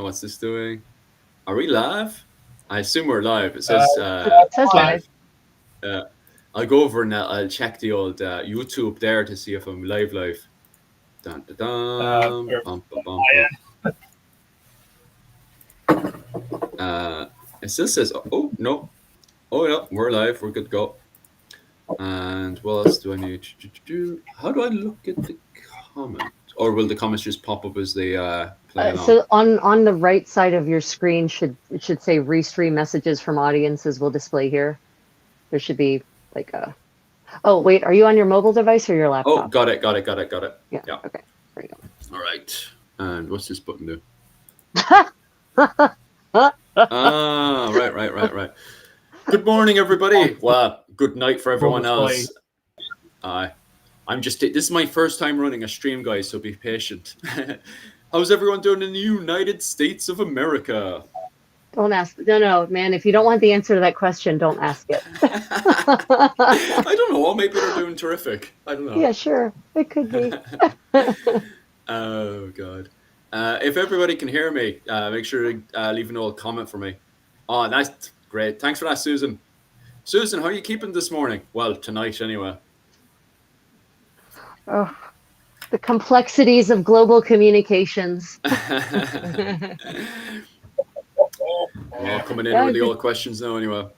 what's this doing? Are we live? I assume we're live. It says It says live. I'll go over and I'll check the old YouTube there to see if I'm live. Dun, dun, dun, bum, bum, bum, bum. It still says, oh, no. Oh, yeah, we're live. We're good to go. And what else do I need to do? How do I look at the comment? Or will the comments just pop up as they play along? So on the right side of your screen it should say restream messages from audiences will display here. There should be like a. Oh wait, are you on your mobile device or your laptop? Oh, got it. Yeah. Okay. There you go. All right. And what's this button do? Right. Good morning, everybody. Well, good night for everyone else. This is my first time running a stream, guys, so be patient. How's everyone doing in the United States of America? Don't ask. No, man. If you don't want the answer to that question, don't ask it. I don't know. Maybe they're doing terrific. I don't know. Yeah, sure. It could be. Oh, God. If everybody can hear me, make sure to leave an old comment for me. Oh, that's great. Thanks for that, Susan. Susan, how are you keeping this morning? Well, tonight, anyway. Oh, the complexities of global communications. We're all coming in with the old questions now, anyway.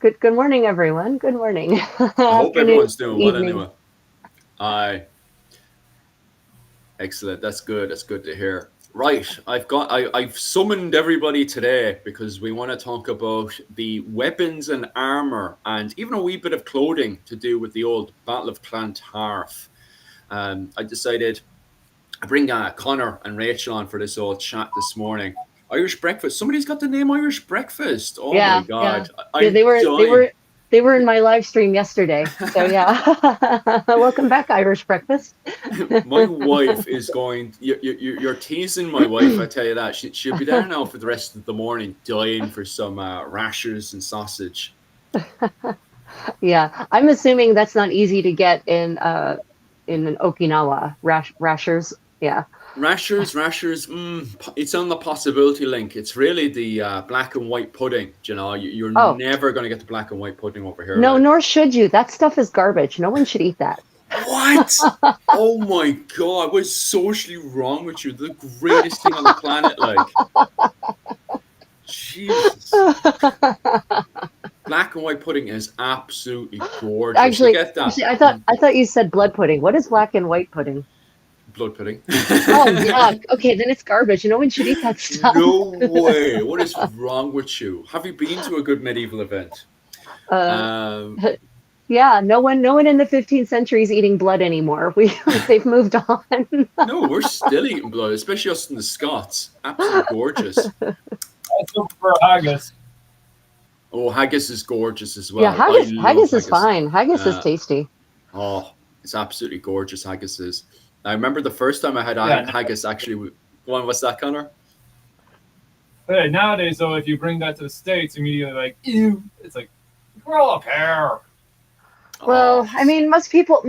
Good morning, everyone. Good morning. I hope everyone's doing well, anyway. Aye. Excellent. That's good. That's good to hear. Right. I've summoned everybody today because we want to talk about the weapons and armor and even a wee bit of clothing to do with the old Battle of Clontarf. I decided to bring Connor and Rachel on for this old chat this morning. Irish breakfast. Somebody's got the name Irish breakfast. Oh my God! Yeah. They were in my live stream yesterday. So yeah, welcome back, Irish breakfast. My wife is going. You're teasing my wife. I tell you that she'll be there now for the rest of the morning, dying for some rashers and sausage. Yeah, I'm assuming that's not easy to get in Okinawa. Rashers. Yeah. Rashers. It's on the possibility link. It's really the black and white pudding. You know, you're never going to get the black and white pudding over here. No, nor should you. That stuff is garbage. No one should eat that. What? Oh my God! What's socially wrong with you? The greatest thing on the planet, like. Jesus. Black and white pudding is absolutely gorgeous. Actually, you get that? I thought you said blood pudding. What is black and white pudding? Blood pudding. Oh, yuck. Okay, then it's garbage. No one should eat that stuff. No way. What is wrong with you? Have you been to a good medieval event? Yeah, no one in the 15th century is eating blood anymore. They've moved on. No, we're still eating blood, especially us in the Scots. Absolutely gorgeous. I still prefer haggis. Oh, haggis is gorgeous as well. Yeah, haggis is fine. Haggis is tasty. Oh, it's absolutely gorgeous. Haggis is. I remember the first time I had haggis. Actually, what's that, Connor? Hey, nowadays, though, if you bring that to the States, immediately like, ew, it's like, grow a pair. Well, I mean, most people,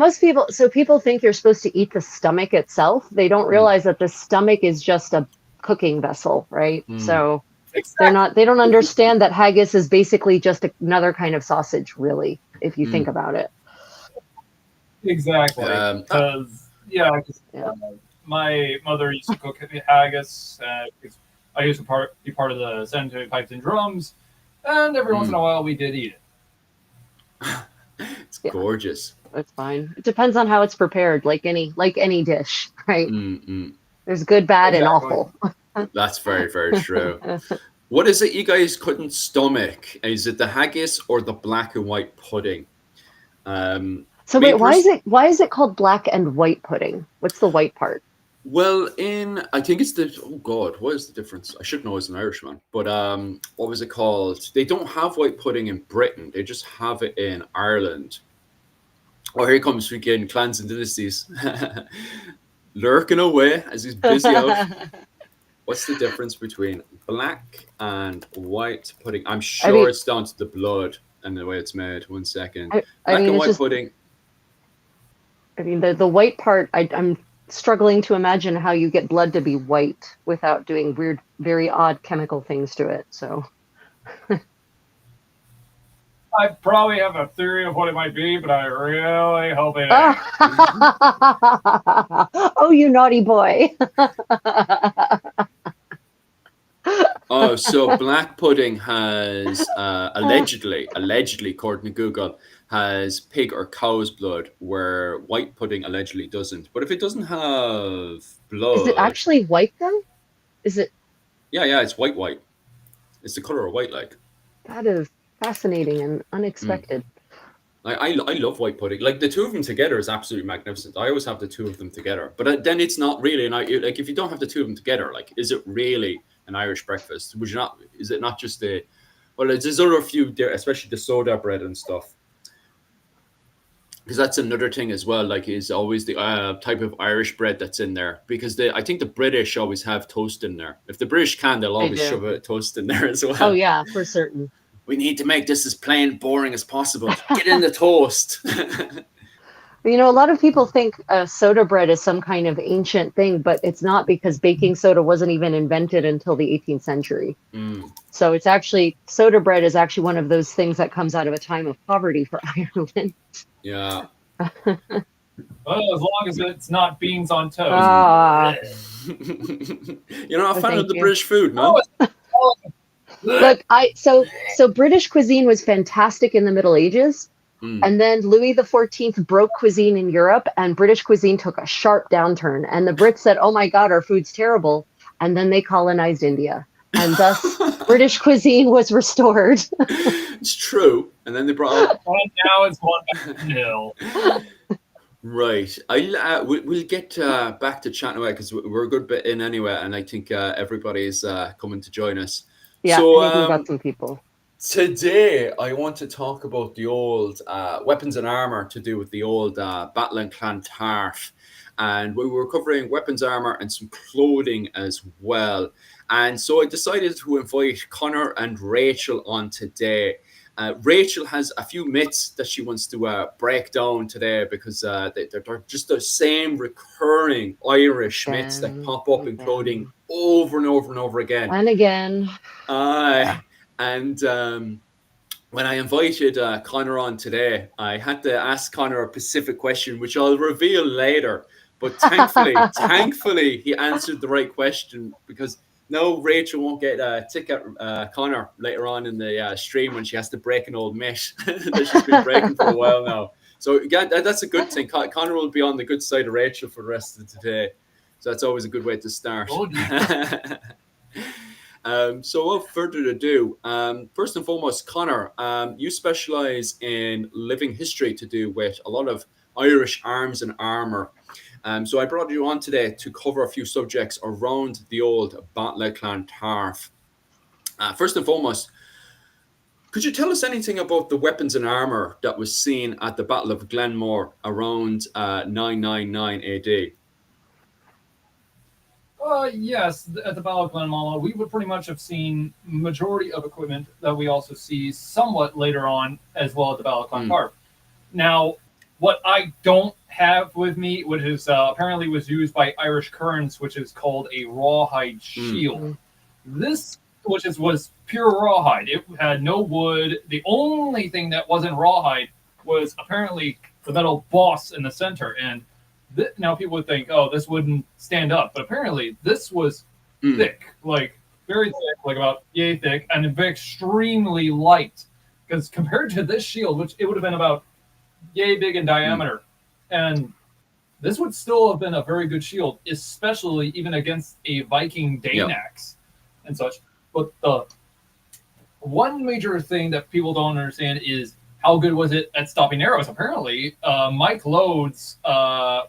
so people think you're supposed to eat the stomach itself. They don't realize that the stomach is just a cooking vessel, right? So they don't understand that haggis is basically just another kind of sausage, really, if you think about it. Exactly. Because, my mother used to cook haggis, because I used to be part of the cemetery pipes and drums, and every once in a while we did eat it. It's gorgeous. It's fine. It depends on how it's prepared, like any dish, right? There's good, bad, and awful. That's very, very true. What is it you guys couldn't stomach? Is it the haggis or the black and white pudding? So wait, why is it called black and white pudding? What's the white part? Well, I think it's what is the difference? I should know as an Irishman, but what was it called? They don't have white pudding in Britain. They just have it in Ireland. Oh, here comes freaking clans and dynasties. Lurking away as he's busy out. What's the difference between black and white pudding? I'm sure it's down to the blood and the way it's made. 1 second. Black and white pudding. I mean, the white part, I'm struggling to imagine how you get blood to be white without doing weird, very odd chemical things to it. So I probably have a theory of what it might be, but I really hope it ain't. Oh, you naughty boy. Oh, so black pudding has allegedly, according to Google, has pig or cow's blood, where white pudding allegedly doesn't. But if it doesn't have blood, Is it actually white though? Is it? Yeah, it's white. It's the color of white, like. That is fascinating and unexpected. I love white pudding. Like the two of them together is absolutely magnificent. I always have the two of them together, but then it's not really like if you don't have the two of them together, like is it really an Irish breakfast? Would you not? Is it not just a? Well, there's other few there, especially the soda bread and stuff. Because that's another thing as well. Like, is always the type of Irish bread that's in there. Because I think the British always have toast in there. If the British can, they'll always shove a toast in there as well. Oh yeah, for certain. We need to make this as plain, boring as possible. Get in the toast. You know, a lot of people think soda bread is some kind of ancient thing, but it's not, because baking soda wasn't even invented until the 18th century. So it's actually, soda bread is actually one of those things that comes out of a time of poverty for Ireland. Yeah. Well, as long as it's not beans on toast. You're not a fan of the British food, no? Look, so British cuisine was fantastic in the Middle Ages, and then Louis XIV broke cuisine in Europe, and British cuisine took a sharp downturn. And the Brits said, "Oh my God, our food's terrible," and then they colonized India, and thus British cuisine was restored. It's true, and then they brought up. And now it's 1-0. Right. We'll get back to chatting away because we're a good bit in anyway, and I think everybody's coming to join us. Yeah, so, I think we've got some people. Today, I want to talk about the old weapons and armor to do with the old battle in Clontarf. And we were covering weapons, armor, and some clothing as well. And so I decided to invite Connor and Rachel on today. Rachel has a few myths that she wants to break down today, because they're just the same recurring Irish myths that pop up in clothing over and over and over again. And again. And when I invited Connor on today, I had to ask Connor a specific question, which I'll reveal later. But thankfully, he answered the right question, because no, Rachel won't get a ticket Connor later on in the stream when she has to break an old myth that she's been breaking for a while now. So yeah, that's a good thing. Connor will be on the good side of Rachel for the rest of today. So that's always a good way to start. So without further ado, first and foremost, Connor, you specialize in living history to do with a lot of Irish arms and armor. So I brought you on today to cover a few subjects around the old Battle of Clontarf. First and foremost, could you tell us anything about the weapons and armor that was seen at the Battle of Glenmore around 999 AD? Yes, at the Battle of Glenmore, we would pretty much have seen majority of equipment that we also see somewhat later on as well at the Battle of Clontarf. Now, what I don't have with me, which is apparently was used by Irish Kerns, which is called a rawhide shield. This, was pure rawhide. It had no wood. The only thing that wasn't rawhide was apparently the metal boss in the center. And now people would think, oh, this wouldn't stand up. But apparently this was thick, like very thick, like about yay thick, and extremely light. Because compared to this shield, which it would have been about yay big in diameter, and this would still have been a very good shield, especially even against a Viking Danax and such. But the one major thing that people don't understand is how good was it at stopping arrows. Apparently, Mike Loads,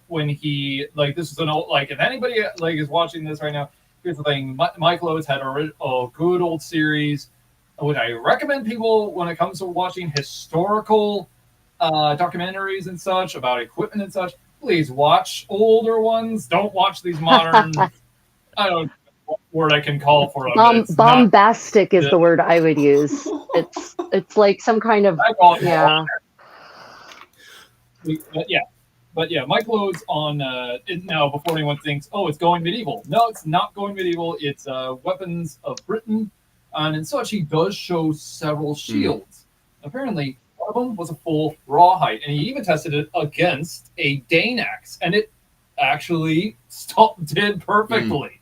when he, this is an old, if anybody is watching this right now, here's the thing: Mike Loads had a good old series, which I recommend people when it comes to watching historical documentaries and such about equipment and such. Please watch older ones. Don't watch these modern. I don't know what word I can call for them. Bombastic is the word I would use. It's like some kind of I call it But yeah, my clothes on now, before anyone thinks, oh, it's going medieval. No, it's not going medieval. It's weapons of Britain. And in such, he does show several shields. Apparently, one of them was a full rawhide. And he even tested it against a Dane axe. And it actually did perfectly.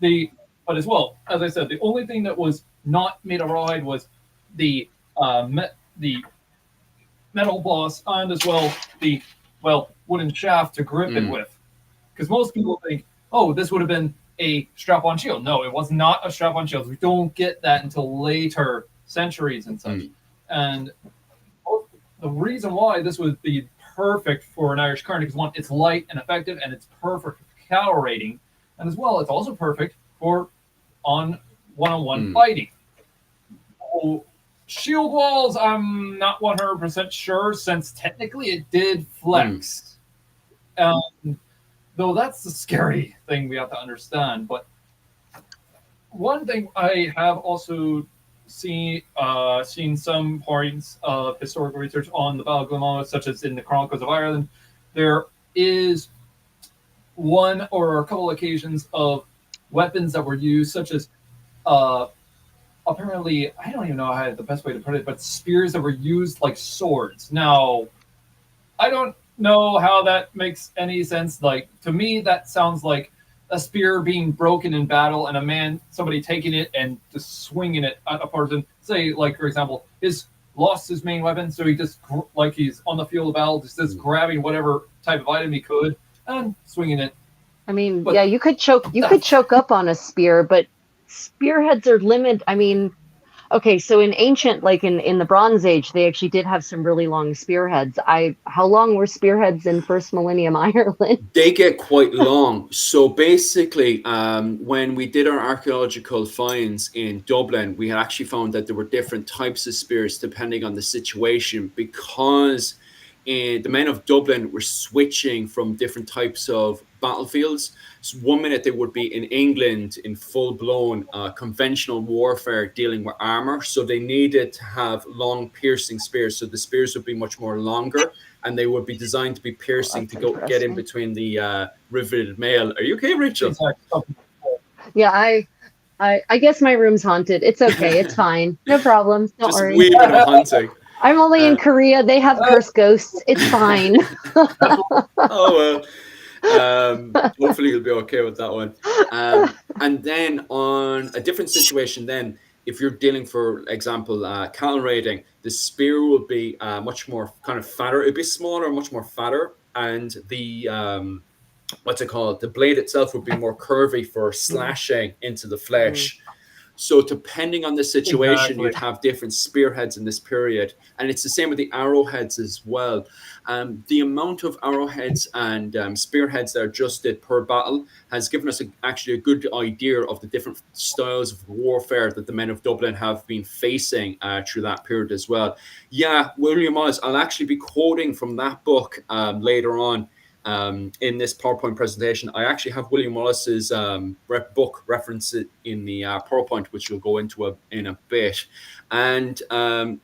But as well, as I said, the only thing that was not made of rawhide was the metal boss and as well the wooden shaft to grip it with. Because most people think, oh, this would have been a strap-on shield. No, it was not a strap-on shield. We don't get that until later centuries and such. And the reason why this would be perfect for an Irish carny is, one, it's light and effective, and it's perfect for cavalry raiding. And as well, it's also perfect for one-on-one fighting. So, shield walls, I'm not 100% sure, since technically it did flex. Though that's the scary thing we have to understand. But one thing I have also seen some points of historical research on the Battle of Glenmalma, such as in the Chronicles of Ireland, there is one or a couple occasions of weapons that were used, such as apparently, I don't even know how the best way to put it, but spears that were used like swords. Now, I don't know how that makes any sense. Like, to me, that sounds like a spear being broken in battle and somebody taking it and just swinging it at a person. Say, like, for example, lost his main weapon, so he just, like, he's on the field of battle, just grabbing whatever type of item he could and swinging it. I mean, yeah, you could choke up on a spear, but spearheads are limited. I mean, okay, so in ancient, like in the Bronze Age, they actually did have some really long spearheads. How long were spearheads in first millennium Ireland? They get quite long. So basically, when we did our archaeological finds in Dublin, we had actually found that there were different types of spears depending on the situation, because the men of Dublin were switching from different types of battlefields. So one minute they would be in England in full-blown conventional warfare dealing with armor, so they needed to have long piercing spears, so the spears would be much more longer and they would be designed to be piercing to get in between the riveted mail. Are you okay, Rachel? Yeah, I guess my room's haunted. It's okay, it's fine, no problem, don't worry. Just a wee bit of hunting. I'm only in Korea. They have cursed ghosts. It's fine. Oh, well. Hopefully you'll be okay with that one. And then on a different situation, then if you're dealing, for example, cattle raiding, the spear will be much more kind of fatter. It'd be smaller, much more fatter, and the what's it called? The blade itself would be more curvy for slashing into the flesh. So depending on the situation, you'd have different spearheads in this period. And it's the same with the arrowheads as well. The amount of arrowheads and spearheads that are adjusted per battle has given us actually a good idea of the different styles of warfare that the men of Dublin have been facing through that period as well. Yeah, William Wallace, I'll actually be quoting from that book later on. In this PowerPoint presentation, I actually have William Wallace's book referenced in the PowerPoint, which we'll go into in a bit. And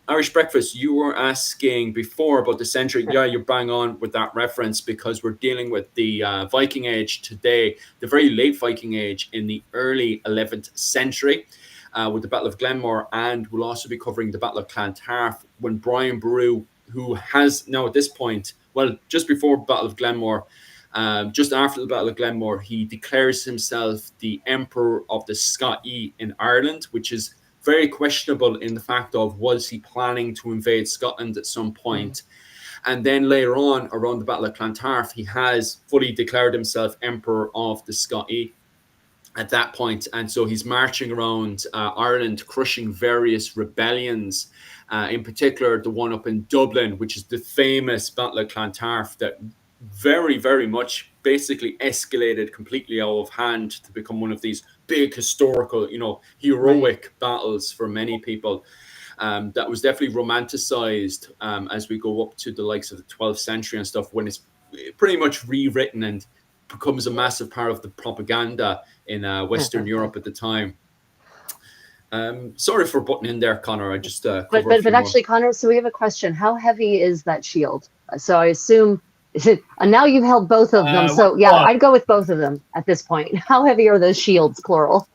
Irish Breakfast, you were asking before about the century. Yeah, you're bang on with that reference, because we're dealing with the Viking Age today, the very late Viking Age in the early 11th century. With the Battle of Glenmore, and we'll also be covering the Battle of Clontarf, when Brian Boru, who has now at this point, well, just before Battle of Glenmore, just after the Battle of Glenmore, he declares himself the Emperor of the Scots in Ireland, which is very questionable in the fact of, was he planning to invade Scotland at some point? And then later on, around the Battle of Clontarf, he has fully declared himself Emperor of the Scots at that point. And so he's marching around Ireland, crushing various rebellions, in particular the one up in Dublin, which is the famous Battle of Clontarf that very, very much basically escalated completely out of hand to become one of these big historical, heroic battles for many people. That was definitely romanticized as we go up to the likes of the 12th century and stuff, when it's pretty much rewritten and becomes a massive part of the propaganda in Western Europe at the time. Sorry for butting in there, Connor. I just but actually, Connor, so we have a question. How heavy is that shield? So I assume And now you've held both of them. So yeah, well, I'd go with both of them at this point. How heavy are those shields, plural?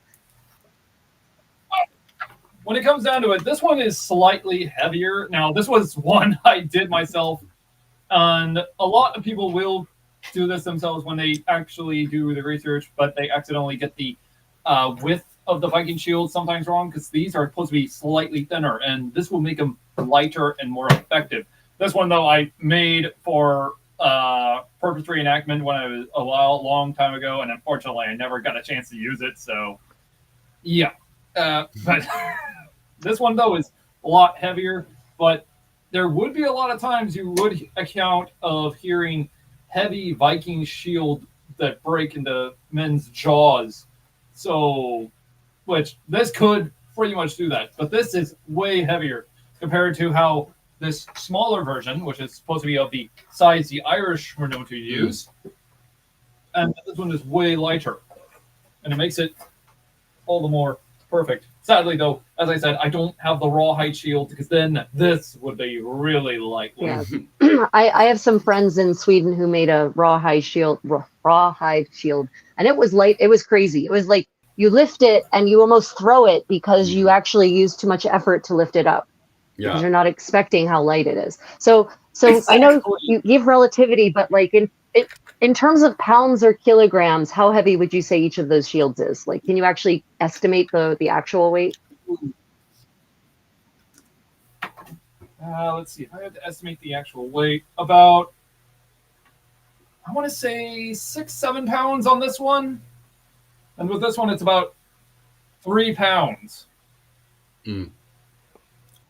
when it comes down to it, this one is slightly heavier. Now, this was one I did myself, and a lot of people will do this themselves when they actually do the research, but they accidentally get the width of the Viking shield sometimes wrong, because these are supposed to be slightly thinner, and this will make them lighter and more effective. This one, though, I made for purpose reenactment when I was a long time ago, and unfortunately, I never got a chance to use it. So, yeah. But this one, though, is a lot heavier. But there would be a lot of times you would account of hearing heavy Viking shield that break into men's jaws. So, which this could pretty much do that. But this is way heavier compared to how this smaller version, which is supposed to be of the size the Irish were known to use, and this one is way lighter, and it makes it all the more perfect. Sadly, though, as I said, I don't have the rawhide shield, because then this would be really lightweight. Yeah. I have some friends in Sweden who made a rawhide shield, and it was light. It was crazy. It was like you lift it and you almost throw it because you actually use too much effort to lift it up. Yeah. Because you're not expecting how light it is. So exactly. I know you give relativity, but like in terms of pounds or kilograms, how heavy would you say each of those shields is? Like, can you actually estimate the actual weight? Let's see. If I had to estimate the actual weight, about, I want to say 6-7 pounds on this one. And with this one, it's about 3 pounds.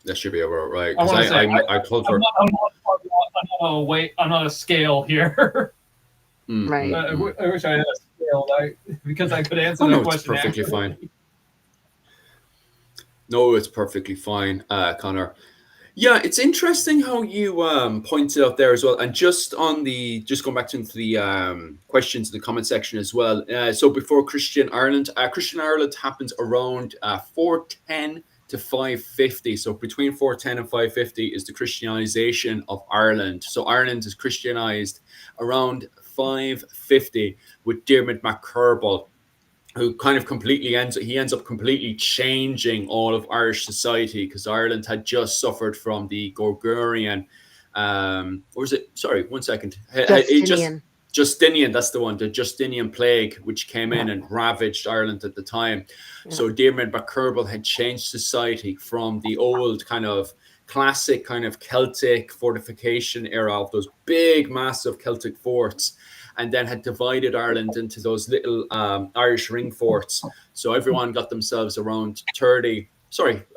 That should be about right. I'm not a scale here. Right. I wish I had a scale because I could answer that question. It's perfectly fine. No, it's perfectly fine, Connor. Yeah, it's interesting how you pointed out there as well, and just going back into the questions in the comment section as well. So before Christian Ireland happens around 410 to 550. So between 410 and 550 is the Christianization of Ireland. So Ireland is Christianized around 550 with Diarmaid MacCurbal, who kind of ends up completely changing all of Irish society, because Ireland had just suffered from the Gregorian, Justinian, that's the one, the Justinian plague, which came in and ravaged Ireland at the time. Yeah. So Diarmaid MacCurbal had changed society from the old kind of classic kind of Celtic fortification era of those big, massive Celtic forts, and then had divided Ireland into those little Irish ring forts. So everyone got themselves around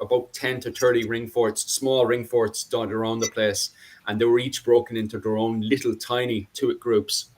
about 10 to 30 ring forts, small ring forts dotted around the place, and they were each broken into their own little tiny Tuat groups.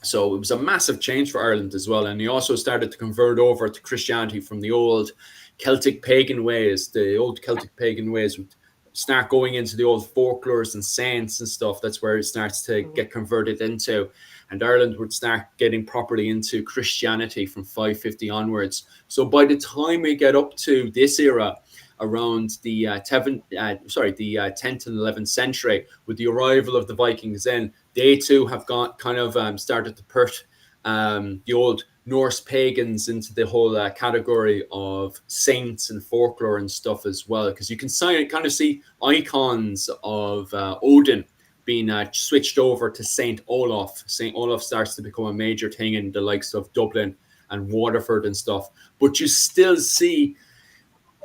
So it was a massive change for Ireland as well. And he also started to convert over to Christianity from the old Celtic pagan ways. The old Celtic pagan ways would start going into the old folklores and saints and stuff. That's where it starts to get converted into. And Ireland would start getting properly into Christianity from 550 onwards. So by the time we get up to this era, around the 10th and 11th century, with the arrival of the Vikings in, they too have got kind of started to put the old Norse pagans into the whole category of saints and folklore and stuff as well, because you can kind of see icons of Odin being switched over to Saint Olaf. Saint Olaf starts to become a major thing in the likes of Dublin and Waterford and stuff, but you still see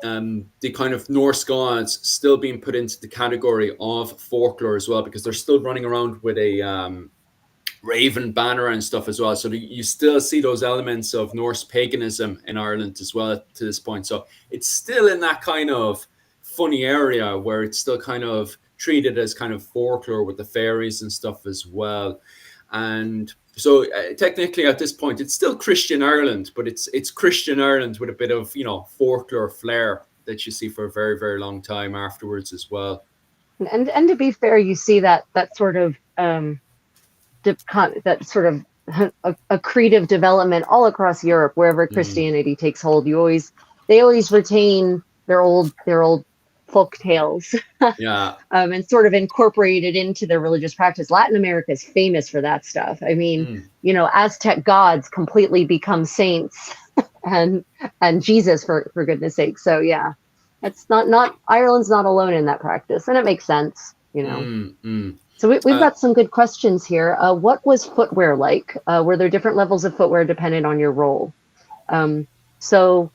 the kind of Norse gods still being put into the category of folklore as well, because they're still running around with a raven banner and stuff as well. So you still see those elements of Norse paganism in Ireland as well to this point. So it's still in that kind of funny area where it's still kind of treated as kind of folklore with the fairies and stuff as well. And so technically at this point, it's still Christian Ireland, but it's Christian Ireland with a bit of, folklore flair that you see for a very, very long time afterwards as well. And to be fair, you see that sort of a creative development all across Europe. Wherever Christianity takes hold, they always retain their old folk tales. Yeah. And sort of incorporated into their religious practice. Latin America is famous for that stuff. I mean, Aztec gods completely become saints, and Jesus for goodness sake. So yeah, it's not Ireland's not alone in that practice, and it makes sense. So we've got some good questions here. What was footwear like? Were there different levels of footwear dependent on your role? So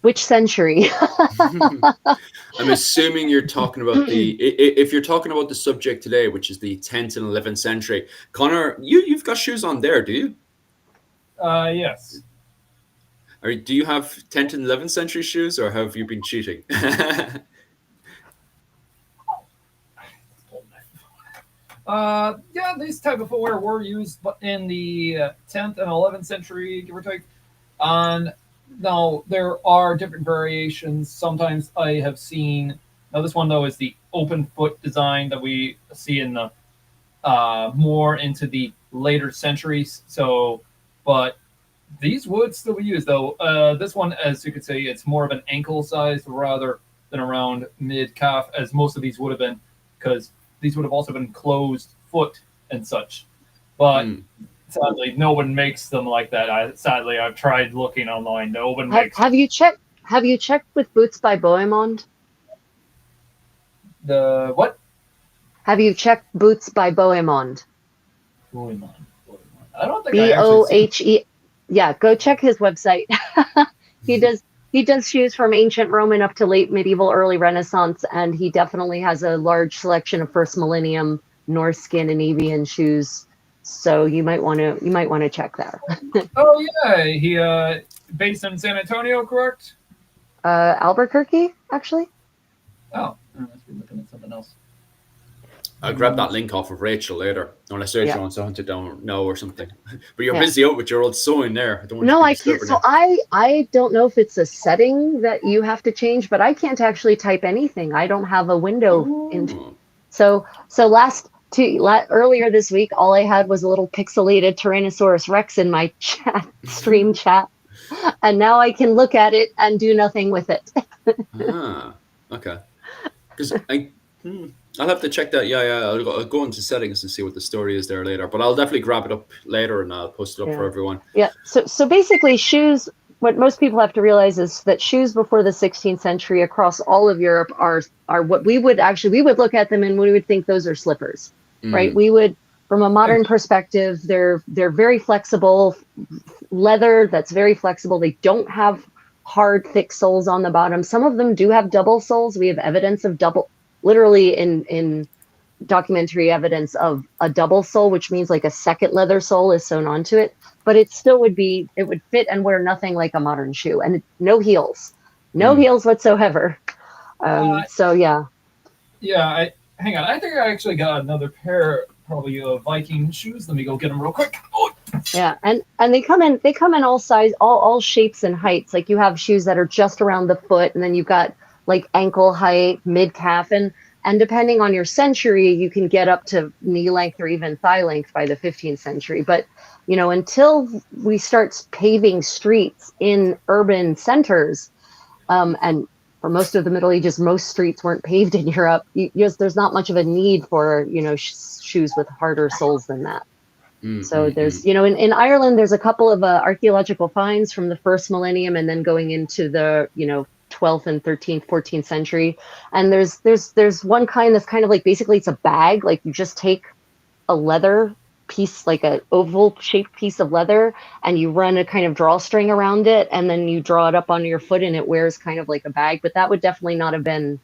which century? I'm assuming you're talking about if you're talking about the subject today, which is the 10th and 11th century. Connor, you've got shoes on there, do you? Yes. Do you have 10th and 11th century shoes, or have you been cheating? Yeah, these type of footwear were used in the 10th and 11th century, give or take. Now, there are different variations. Sometimes I have seen, now this one though is the open foot design that we see in the more into the later centuries. So, but these would still be used though. This one, as you could say, it's more of an ankle size rather than around mid calf, as most of these would have been, because these would have also been closed foot and such. But sadly, no one makes them like that. I've tried looking online. No one makes. Have you checked with Boots by Bohemond? The what? Have you checked Boots by Bohemond? Bohemond. I don't think Bohe. Yeah, go check his website. He does shoes from ancient Roman up to late medieval, early Renaissance, and he definitely has a large selection of first millennium Norse Scandinavian shoes. So you might want to check there. Oh yeah, he based in San Antonio, correct? Albuquerque, actually. Oh, I must be looking at something else. I'll grab that link off of Rachel later, unless Rachel wants to don't know or something. But you're busy out with your old sewing there. I don't want I can't. So I don't know if it's a setting that you have to change, but I can't actually type anything. I don't have a window in. So earlier this week, all I had was a little pixelated Tyrannosaurus Rex in my stream chat, and now I can look at it and do nothing with it. Okay. Because I'll have to check that. Yeah. I'll go into settings and see what the story is there later. But I'll definitely grab it up later and I'll post it up for everyone. Yeah. So basically, shoes. What most people have to realize is that shoes before the 16th century across all of Europe are what we would look at them and we would think those are slippers. Right, we would, from a modern perspective, they're very flexible, leather that's very flexible. They don't have hard, thick soles on the bottom. Some of them do have double soles. We have evidence of literally in documentary evidence of a double sole, which means like a second leather sole is sewn onto it. But it still would fit and wear nothing like a modern shoe, and no heels whatsoever. So yeah. Yeah, hang on. I think I actually got another pair, probably Viking shoes. Let me go get them real quick. Oh. Yeah, and they come in all size, all shapes and heights. Like you have shoes that are just around the foot, and then you've got like ankle height, mid calf, and depending on your century, you can get up to knee length or even thigh length by the 15th century. But until we start paving streets in urban centers, and for most of the Middle Ages, most streets weren't paved in Europe. There's not much of a need for, shoes with harder soles than that. So there's, in Ireland, there's a couple of archaeological finds from the first millennium and then going into the, 12th and 13th, 14th century. And there's one kind that's kind of like, basically it's a bag. Like you just take a leather piece, like a oval shaped piece of leather, and you run a kind of drawstring around it, and then you draw it up onto your foot and it wears kind of like a bag. But that would definitely not have been,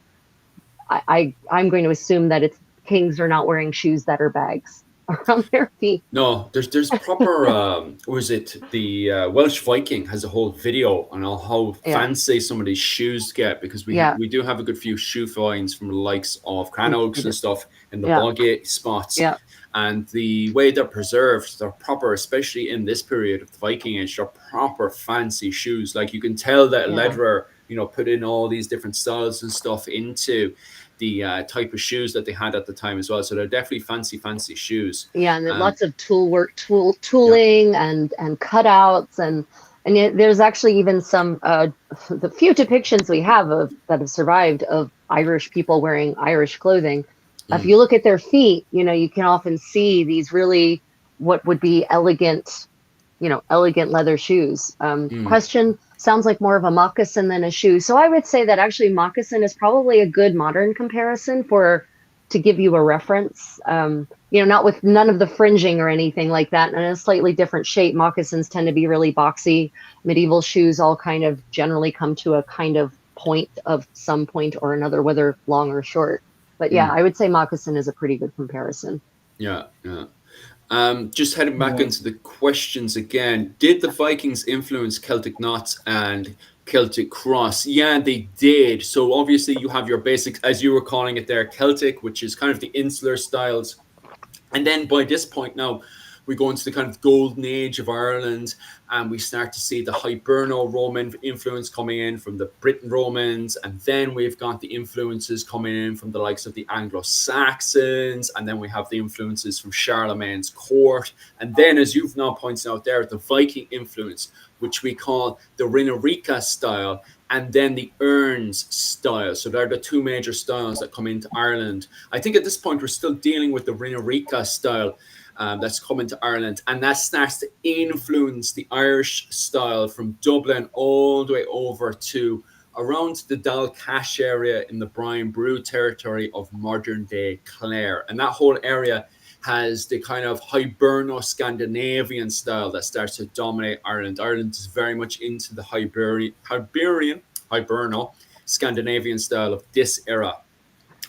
I'm going to assume that kings are not wearing shoes that are bags around their feet. No, there's proper was it the Welsh Viking has a whole video on how fancy some of these shoes get, because we do have a good few shoe finds from the likes of Cranogs and stuff in the boggy spots. Yeah. And the way they're preserved, they're proper, especially in this period of the Viking Age, they're proper fancy shoes. Like you can tell that Lederer, put in all these different styles and stuff into the type of shoes that they had at the time as well. So they're definitely fancy shoes. Yeah, and lots of tooling and cutouts and there's actually even some the few depictions we have that have survived of Irish people wearing Irish clothing. If you look at their feet, you can often see these really what would be elegant leather shoes. Question sounds like more of a moccasin than a shoe. So I would say that actually moccasin is probably a good modern comparison to give you a reference. Not with none of the fringing or anything like that, and in a slightly different shape. Moccasins tend to be really boxy. Medieval shoes all kind of generally come to a kind of point of some point or another, whether long or short. But yeah, I would say moccasin is a pretty good comparison. Yeah. Just heading back into the questions again. Did the Vikings influence Celtic knots and Celtic cross? Yeah, they did. So obviously you have your basics, as you were calling it there, Celtic, which is kind of the insular styles. And then by this point now, we go into the kind of golden age of Ireland, and we start to see the Hiberno-Roman influence coming in from the Briton Romans, and then we've got the influences coming in from the likes of the Anglo-Saxons, and then we have the influences from Charlemagne's court, and then, as you've now pointed out there, the Viking influence, which we call the Reenactment style, and then the Urns style. So they're the two major styles that come into Ireland. I think at this point we're still dealing with the Reenactment style that's coming to Ireland, and that starts to influence the Irish style from Dublin all the way over to around the Dalcash area in the Brian Brew territory of modern day Clare. And that whole area has the kind of Hiberno-Scandinavian style that starts to dominate Ireland. Ireland is very much into the Hiberno-Scandinavian style of this era.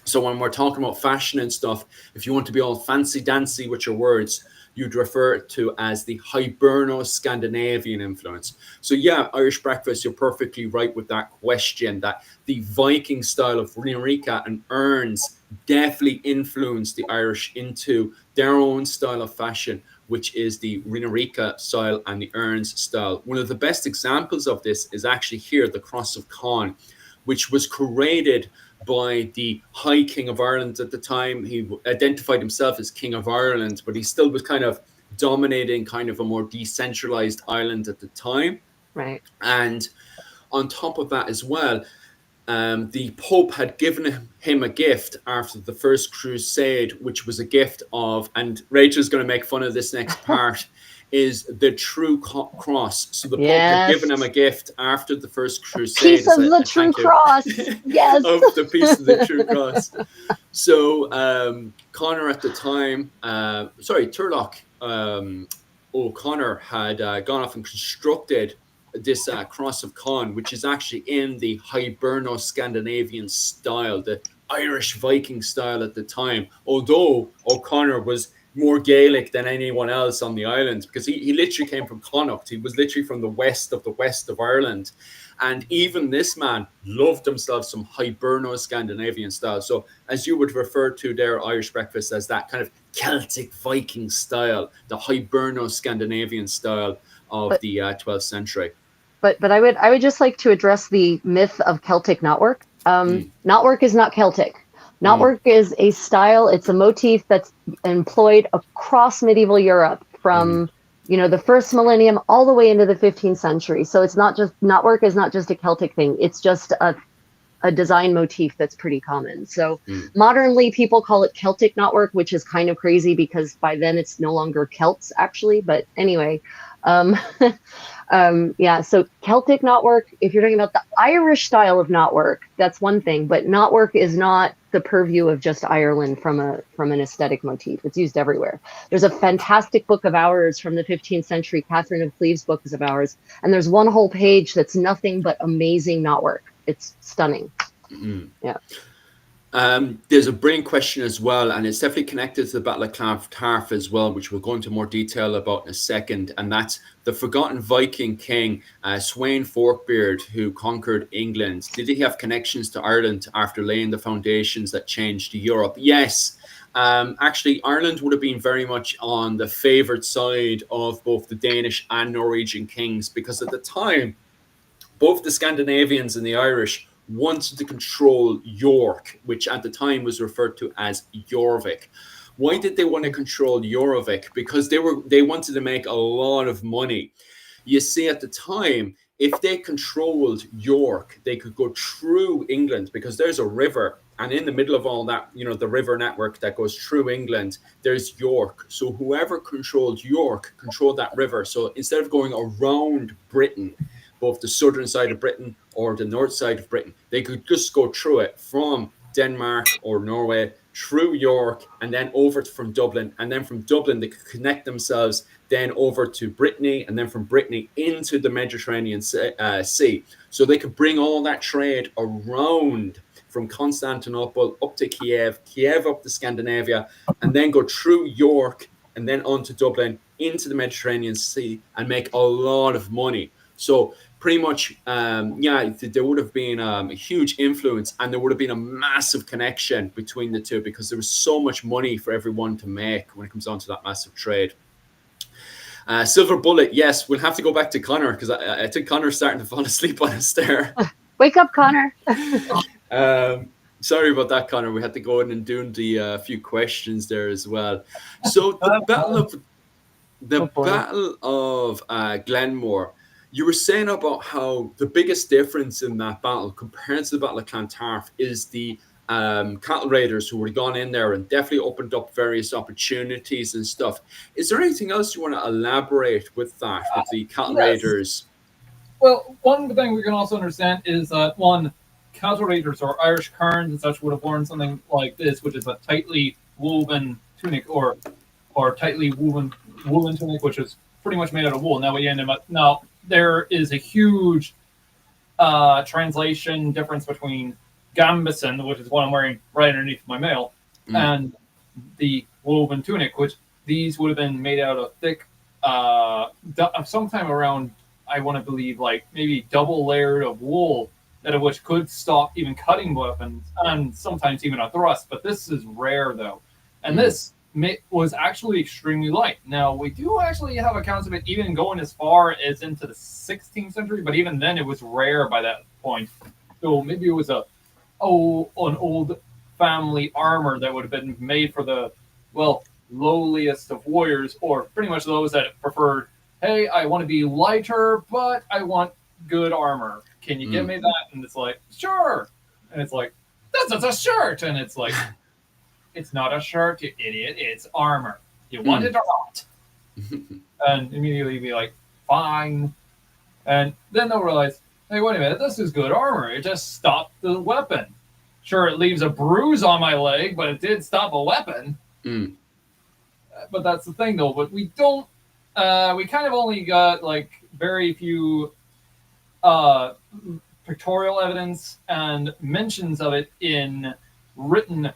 So when we're talking about fashion and stuff, if you want to be all fancy-dancy with your words, you'd refer to as the Hiberno-Scandinavian influence. So yeah, Irish breakfast, you're perfectly right with that question, that the Viking style of Reenactment and Urns definitely influenced the Irish into their own style of fashion, which is the Reenactment style and the Urns style. One of the best examples of this is actually here, the Cross of Con, which was created by the High King of Ireland at the time. He identified himself as King of Ireland, but he still was kind of dominating kind of a more decentralized Ireland at the time. Right. And on top of that as well, the Pope had given him a gift after the First Crusade, which was a gift of, and Rachel's going to make fun of this next part, is the true cross. So the Pope had given him a gift after the First Crusade. Piece of the true cross. Yes. Of the piece of the true cross. So Connor at the time, Turlock O'Connor had gone off and constructed this Cross of Con, which is actually in the Hiberno-Scandinavian style, the Irish Viking style at the time. Although O'Connor was more Gaelic than anyone else on the island, because he literally came from Connacht. He was literally from the west of Ireland. And even this man loved himself some Hiberno-Scandinavian style. So as you would refer to their Irish breakfast as that kind of Celtic Viking style, the Hiberno-Scandinavian style of the 12th century. But I would just like to address the myth of Celtic knotwork. Knotwork is not Celtic. Knotwork is a style. It's a motif that's employed across medieval Europe from the first millennium all the way into the 15th century. So it's not just, knotwork is not just a Celtic thing. It's just a design motif that's pretty common. So modernly people call it Celtic knotwork, which is kind of crazy because by then it's no longer Celts actually. But anyway, so Celtic knotwork, if you're talking about the Irish style of knotwork, that's one thing, but knotwork is not the purview of just Ireland from an aesthetic motif. It's used everywhere. There's a fantastic book of hours from the 15th century, Catherine of Cleves' book of hours, and there's one whole page that's nothing but amazing knotwork. It's stunning. Yeah. There's a brilliant question as well, and it's definitely connected to the Battle of Clontarf as well, which we'll go into more detail about in a second. And that's the forgotten Viking king, Sweyn Forkbeard, who conquered England. Did he have connections to Ireland after laying the foundations that changed Europe? Yes. Actually, Ireland would have been very much on the favored side of both the Danish and Norwegian kings, because at the time, both the Scandinavians and the Irish wanted to control York, which at the time was referred to as Jorvik. Why did they want to control Jorvik? Because they wanted to make a lot of money. You see, at the time, if they controlled York, they could go through England, because there's a river, and in the middle of all that, you know, the river network that goes through England, there's York. So whoever controlled York controlled that river. So instead of going around Britain, both the southern side of Britain or the north side of Britain, they could just go through it from Denmark or Norway through York and then over from Dublin. And then from Dublin, they could connect themselves then over to Brittany, and then from Brittany into the Mediterranean Sea. So they could bring all that trade around from Constantinople up to Kiev, Kiev up to Scandinavia, and then go through York and then on to Dublin into the Mediterranean Sea and make a lot of money. So pretty much, there would have been a huge influence, and there would have been a massive connection between the two, because there was so much money for everyone to make when it comes down to that massive trade. Silver bullet, yes, we'll have to go back to Connor, because I think Connor's starting to fall asleep on us there. Wake up, Connor. Sorry about that, Connor. We had to go in and do the few questions there as well. So the Battle of Glenmore, you were saying about how the biggest difference in that battle compared to the Battle of Clontarf is the cattle raiders who were gone in there and definitely opened up various opportunities and stuff. Is there anything else you want to elaborate with that, with the cattle raiders? Well, one thing we can also understand is that, one, cattle raiders or Irish Cairns and such would have worn something like this, which is a tightly woven tunic, or tightly woven woolen tunic, which is pretty much made out of wool. Now there is a huge translation difference between gambeson, which is what I'm wearing right underneath my mail, and the woven tunic, which these would have been made out of thick, sometime around, I want to believe, like maybe double layered of wool, that of which could stop even cutting weapons and sometimes even a thrust. But this is rare, though, and this was actually extremely light. Now, we do actually have accounts of it even going as far as into the 16th century, but even then it was rare by that point. So maybe it was an old family armor that would have been made for the, well, lowliest of warriors, or pretty much those that preferred, hey, I want to be lighter, but I want good armor. Can you give me that? And it's like, sure. And it's like, that's a shirt. And it's like, it's not a shirt, you idiot. It's armor. You want it or not? And immediately be like, fine. And then they'll realize, hey, wait a minute, this is good armor. It just stopped the weapon. Sure, it leaves a bruise on my leg, but it did stop a weapon. But that's the thing, though. But we don't, we kind of only got like very few pictorial evidence and mentions of it in written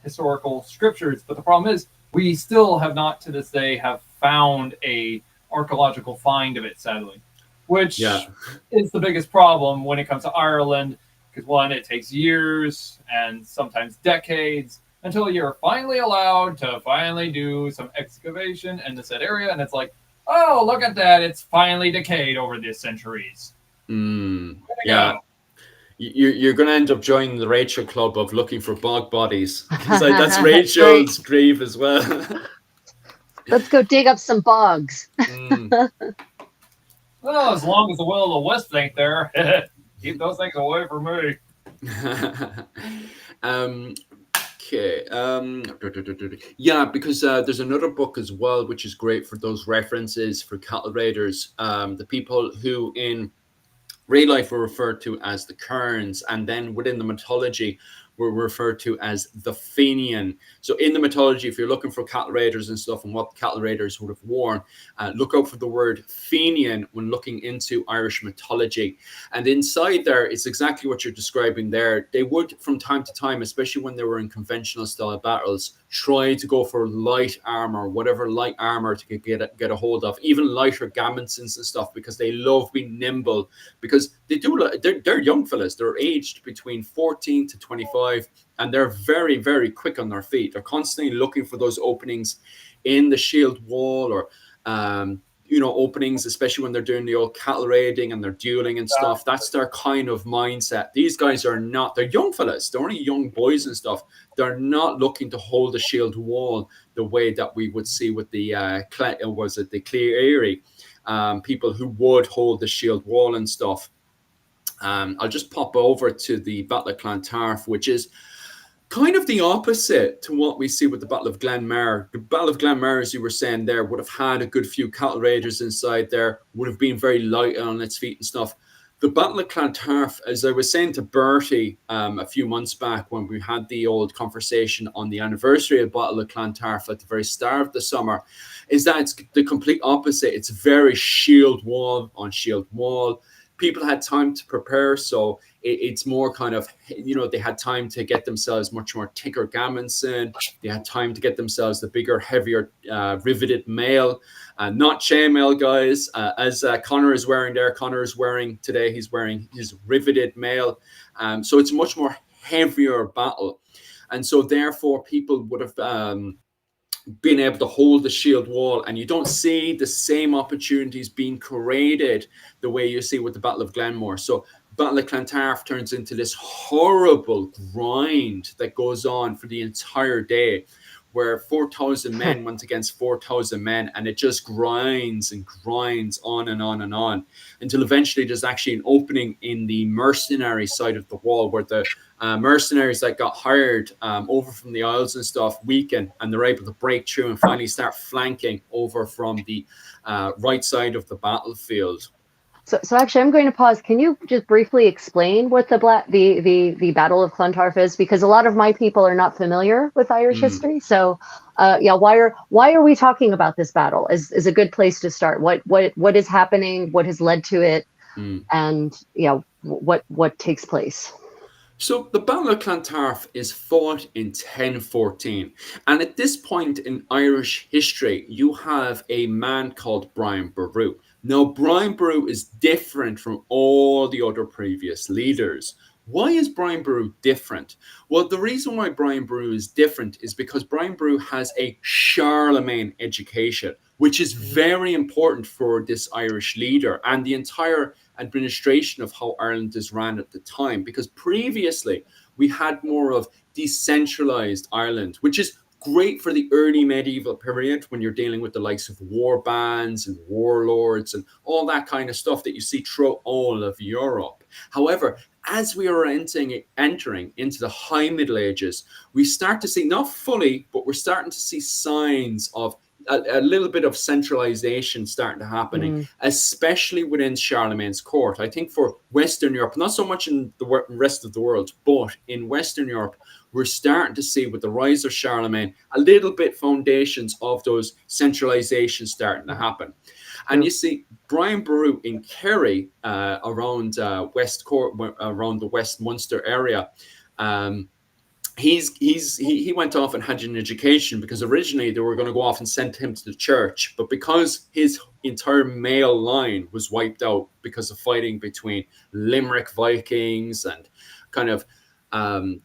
historical scriptures. But the problem is, we still have not to this day have found a archaeological find of it, sadly, which is the biggest problem when it comes to Ireland, because one, it takes years and sometimes decades until you're finally allowed to finally do some excavation in the said area, and it's like, oh, look at that, it's finally decayed over the centuries. Yeah. You're going to end up joining the Rachel Club of looking for bog bodies. Like, that's Rachel's grief as well. Let's go dig up some bogs. Well, as long as the will of the West ain't there, keep those things away from me. Okay. Yeah, because there's another book as well, which is great for those references for cattle raiders. The people who in real life were referred to as the Cairns, and then within the mythology were referred to as the Fenian. So in the mythology, if you're looking for cattle raiders and stuff and what the cattle raiders would have worn, look out for the word Fenian when looking into Irish mythology. And inside there, it's exactly what you're describing there. They would, from time to time, especially when they were in conventional style battles, try to go for light armor, whatever light armor to get a hold of, even lighter gambesons and stuff, because they love being nimble, because they're young fellas. They're aged between 14 to 25, and they're very, very quick on their feet. They're constantly looking for those openings in the shield wall, or openings, especially when they're doing the old cattle raiding and they're dueling and stuff. That's their kind of mindset. These guys are not, they're young fellas. They're only young boys and stuff. They're not looking to hold the shield wall the way that we would see with the Cleary. people who would hold the shield wall and stuff. I'll just pop over to the Battle of Clontarf, which is kind of the opposite to what we see with the Battle of Glenmare. The Battle of Glenmare, as you were saying there, would have had a good few cattle raiders inside there, would have been very light on its feet and stuff. The Battle of Clontarf, as I was saying to Bertie a few months back when we had the old conversation on the anniversary of Battle of Clontarf at the very start of the summer, is that it's the complete opposite. It's very shield wall on shield wall. People had time to prepare, so it's more kind of, they had time to get themselves much more thicker garments in. They had time to get themselves the bigger, heavier, riveted mail, not chainmail, guys. As Connor is wearing there, Connor is wearing today, he's wearing his riveted mail. So it's a much more heavier battle. And so therefore people would have been able to hold the shield wall, and you don't see the same opportunities being created the way you see with the Battle of Glenmore. So Battle of Clontarf turns into this horrible grind that goes on for the entire day, where 4,000 men went against 4,000 men, and it just grinds and grinds on and on and on until eventually there's actually an opening in the mercenary side of the wall where the mercenaries that got hired over from the Isles and stuff weaken, and they're able to break through and finally start flanking over from the right side of the battlefield. So actually, I'm going to pause. Can you just briefly explain what the Battle of Clontarf is? Because a lot of my people are not familiar with Irish history. So, why are we talking about this battle? Is a good place to start. What is happening? What has led to it? And what takes place? So the Battle of Clontarf is fought in 1014. And at this point in Irish history, you have a man called Brian Boru. Now, Brian Boru is different from all the other previous leaders. Why is Brian Boru different? Well, the reason why Brian Boru is different is because Brian Boru has a Charlemagne education, which is very important for this Irish leader and the entire administration of how Ireland is ran at the time. Because previously, we had more of decentralized Ireland, which is great for the early medieval period when you're dealing with the likes of war bands and warlords and all that kind of stuff that you see throughout all of Europe. However, as we are entering into the High Middle Ages, we start to see, not fully, but we're starting to see signs of a little bit of centralization starting to happen, especially within Charlemagne's court. I think for Western Europe, not so much in the rest of the world, but in Western Europe, we're starting to see with the rise of Charlemagne, a little bit foundations of those centralizations starting to happen. And you see Brian Boru in Kerry, around around the West Munster area, he went off and had an education because originally they were going to go off and send him to the church, but because his entire male line was wiped out because of fighting between Limerick Vikings and kind of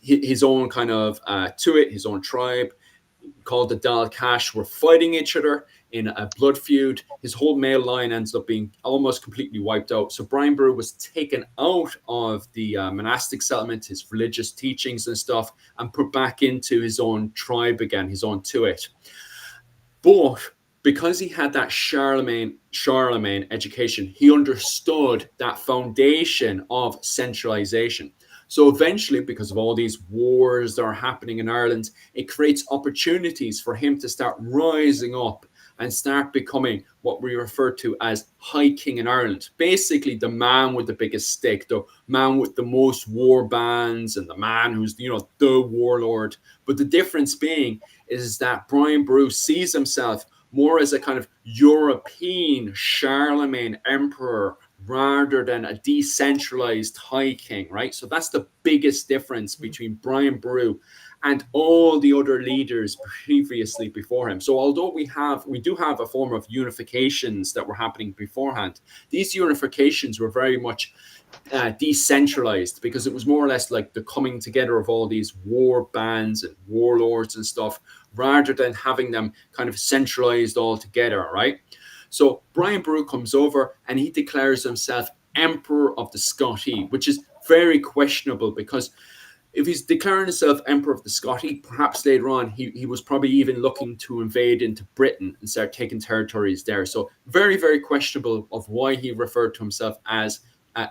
his own kind of his own tribe called the Dal Cash were fighting each other in a blood feud. His whole male line ends up being almost completely wiped out. So Brian Boru was taken out of the monastic settlement, his religious teachings and stuff, and put back into his own tribe again, his own Tuat. But because he had that Charlemagne education, he understood that foundation of centralization. So eventually, because of all these wars that are happening in Ireland, it creates opportunities for him to start rising up and start becoming what we refer to as High King in Ireland. Basically, the man with the biggest stake, the man with the most war bands, and the man who's, the warlord. But the difference being is that Brian Boru sees himself more as a kind of European Charlemagne emperor rather than a decentralized High King, right? So that's the biggest difference between Brian Boru and all the other leaders previously before him. So although we do have a form of unifications that were happening beforehand, these unifications were very much decentralized because it was more or less like the coming together of all these war bands and warlords and stuff rather than having them kind of centralized all together, right? So Brian Boru comes over and he declares himself Emperor of the Scotti, which is very questionable because if he's declaring himself Emperor of the Scotti, perhaps later on he was probably even looking to invade into Britain and start taking territories there. So very, very questionable of why he referred to himself as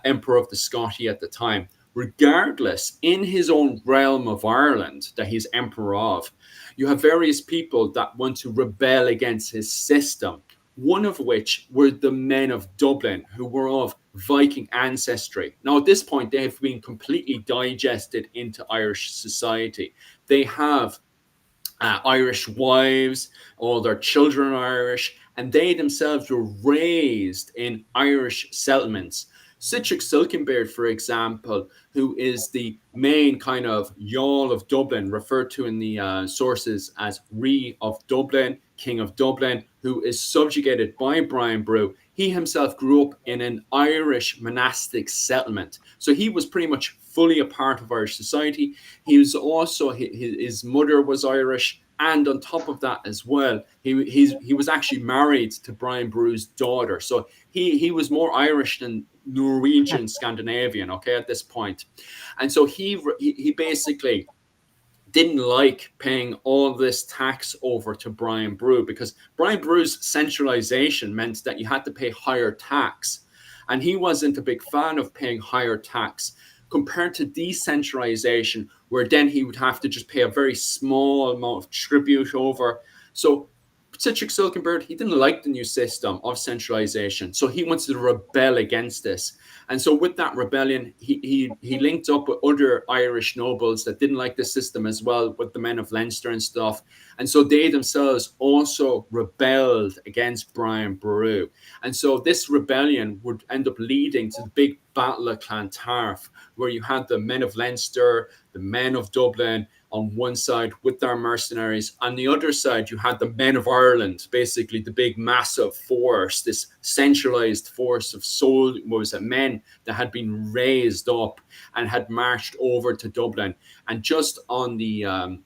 Emperor of the Scotti at the time. Regardless, in his own realm of Ireland that he's Emperor of, you have various people that want to rebel against his system, one of which were the men of Dublin, who were of Viking ancestry. Now, at this point, they have been completely digested into Irish society. They have Irish wives, all their children are Irish, and they themselves were raised in Irish settlements. Citric Silkenbeard, for example, who is the main kind of Jarl of Dublin, referred to in the sources as Ree of Dublin, King of Dublin, who is subjugated by Brian Boru. He himself grew up in an Irish monastic settlement. So he was pretty much fully a part of Irish society. He was also, his mother was Irish. And on top of that as well, he was actually married to Brian Boru's daughter. So he was more Irish than Norwegian, Scandinavian, okay, at this point. And so he basically didn't like paying all this tax over to Brian Boru, because Brian Boru's centralization meant that you had to pay higher tax. And he wasn't a big fan of paying higher tax compared to decentralization, where then he would have to just pay a very small amount of tribute over. So Citric Silkenbeard, he didn't like the new system of centralization. So he wanted to rebel against this. And so with that rebellion, he linked up with other Irish nobles that didn't like the system as well, with the men of Leinster and stuff. And so they themselves also rebelled against Brian Boru. And so this rebellion would end up leading to the big Battle of Clontarf, where you had the men of Leinster, the men of Dublin on one side with their mercenaries. On the other side, you had the men of Ireland, basically the big massive force, this centralized force of men that had been raised up and had marched over to Dublin. And just on the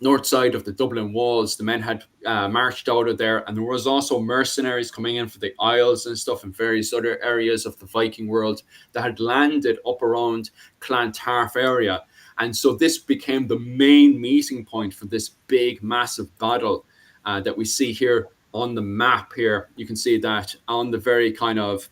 north side of the Dublin walls, the men had marched out of there, and there was also mercenaries coming in for the Isles and stuff in various other areas of the Viking world that had landed up around Clontarf area. And so this became the main meeting point for this big, massive battle that we see here on the map here. You can see that on the very kind of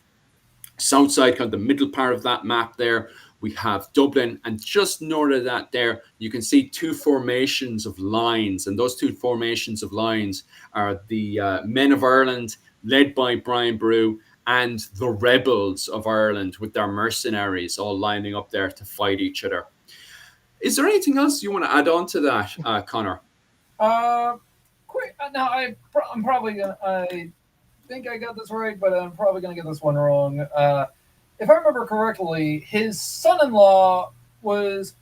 south side, kind of the middle part of that map there, we have Dublin, and just north of that there, you can see two formations of lines, and those two formations of lines are the men of Ireland, led by Brian Boru, and the rebels of Ireland with their mercenaries all lining up there to fight each other. Is there anything else you want to add on to that, Connor? Quick. Now, I'm probably gonna. I think I got this right, but I'm probably gonna get this one wrong. If I remember correctly, his son-in-law was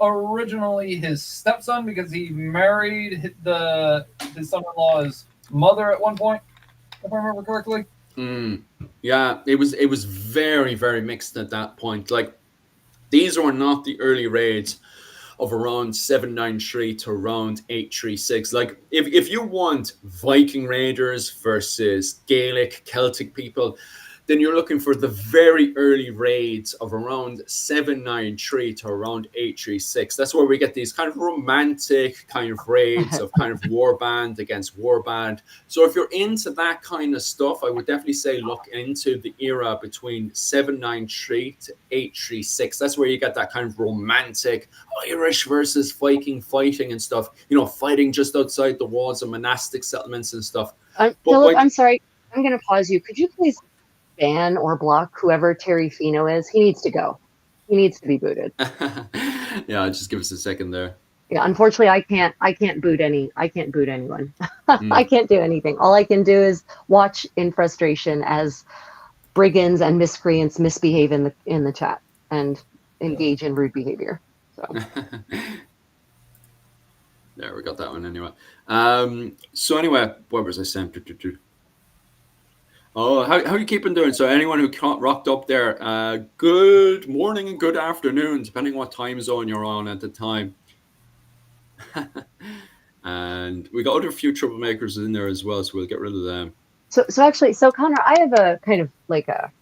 originally his stepson because he married his son-in-law's mother at one point. If I remember correctly. Yeah, it was very, very mixed at that point. Like, these were not the early raids of around 793 to around 836. Like, if you want Viking raiders versus Gaelic, Celtic people, then you're looking for the very early raids of around 793 to around 836. That's where we get these kind of romantic kind of raids of kind of warband against warband. So if you're into that kind of stuff, I would definitely say look into the era between 793 to 836. That's where you get that kind of romantic Irish versus Viking fighting and stuff, you know, fighting just outside the walls of monastic settlements and stuff. Philip, I'm sorry. I'm going to pause you. Could you please ban or block whoever Terry Fino is? He needs to go. He needs to be booted. Yeah, just give us a second there. Yeah, unfortunately, I can't boot anyone. I can't do anything. All I can do is watch in frustration as brigands and miscreants misbehave in the chat and engage in rude behavior. So there, we got that one anyway. So anyway, what was I saying? Oh, how are you keeping doing? So anyone who rocked up there, good morning and good afternoon, depending what time zone you're on at the time. And we got other few troublemakers in there as well, so we'll get rid of them. So Connor, I have a kind of like a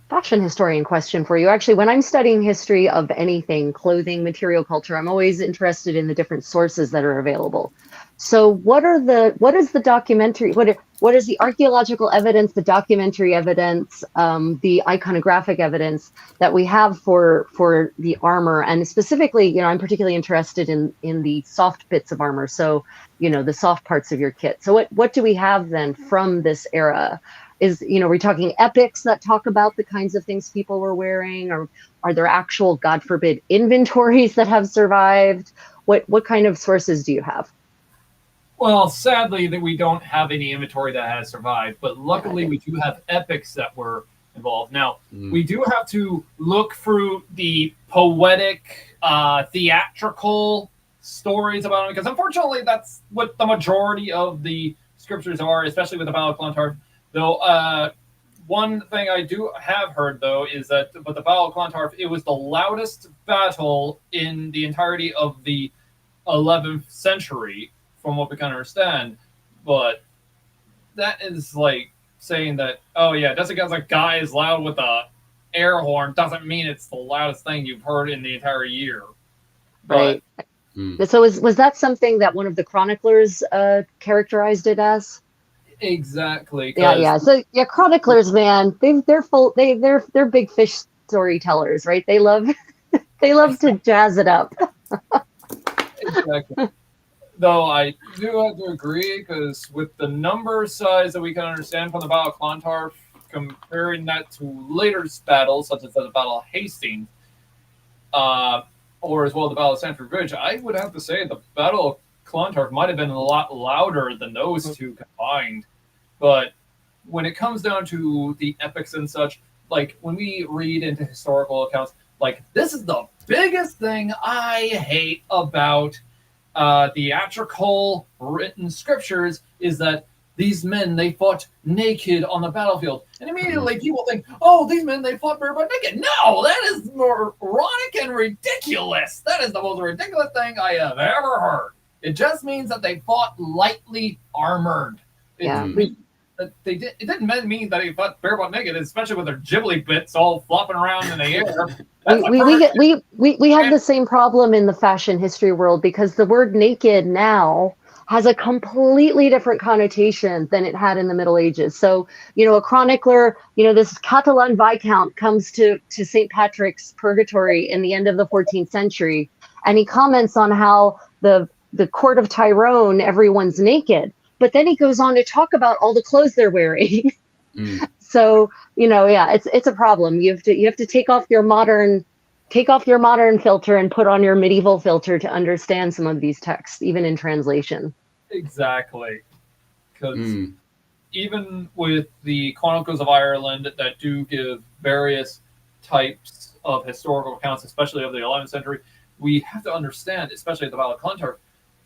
fashion historian question for you. Actually, when I'm studying history of anything, clothing, material culture, I'm always interested in the different sources that are available. So what is the documentary, what is the archaeological evidence, the documentary evidence, the iconographic evidence that we have for the armor? And specifically, I'm particularly interested in the soft bits of armor. So, the soft parts of your kit. So what do we have then from this era? We're talking epics that talk about the kinds of things people were wearing, or are there actual, God forbid, inventories that have survived? What kind of sources do you have? Well, sadly, that we don't have any inventory that has survived, but luckily we do have epics that were involved. Now, we do have to look through the poetic, theatrical stories about it, because unfortunately that's what the majority of the scriptures are, especially with the Battle of Clontarf. Though, one thing I do have heard, though, is that the Battle of Clontarf, it was the loudest battle in the entirety of the 11th century, from what we can understand. But that is like saying that, oh yeah, just because a guy is loud with a air horn doesn't mean it's the loudest thing you've heard in the entire year. Right. So was that something that one of the chroniclers characterized it as? Exactly. Yeah. So chroniclers, man, they're big fish storytellers, right? They love to jazz it up. Exactly. Though I do have to agree, because with the number size that we can understand from the Battle of Clontarf, comparing that to later battles, such as the Battle of Hastings, or as well the Battle of Stamford Bridge, I would have to say the Battle of Clontarf might have been a lot louder than those two combined. But when it comes down to the epics and such, like when we read into historical accounts, like this is the biggest thing I hate about theatrical written scriptures, is that these men, they fought naked on the battlefield. And immediately people think, oh, these men, they fought barefoot naked. No, that is moronic and ridiculous. That is the most ridiculous thing I have ever heard. It just means that they fought lightly armored. It didn't mean that they fought barefoot naked, especially with their ghibli bits all flopping around in the air. We have the same problem in the fashion history world, because the word naked now has a completely different connotation than it had in the Middle Ages. So, a chronicler, this Catalan Viscount comes to St. Patrick's Purgatory in the end of the 14th century, and he comments on how the court of Tyrone, everyone's naked. But then he goes on to talk about all the clothes they're wearing. So, it's a problem. You have to take off your modern filter and put on your medieval filter to understand some of these texts, even in translation. Exactly. Because even with the Chronicles of Ireland that do give various types of historical accounts, especially of the 11th century, we have to understand, especially at the Battle of Clontarf,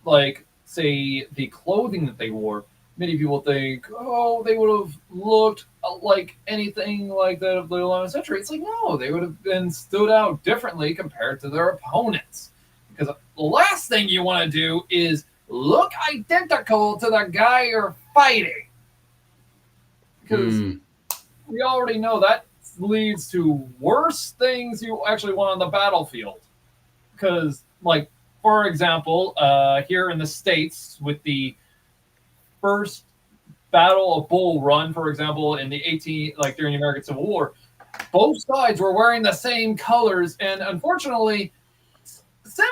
like, say, the clothing that they wore. Many people think, oh, they would have looked like anything like that of the 11th century. It's like, no, they would have been stood out differently compared to their opponents. Because the last thing you want to do is look identical to the guy you're fighting. Because we already know that leads to worse things you actually want on the battlefield. Because, like, for example, here in the States, with the first Battle of Bull Run, for example, in the during the American Civil War, both sides were wearing the same colors, and unfortunately, Semele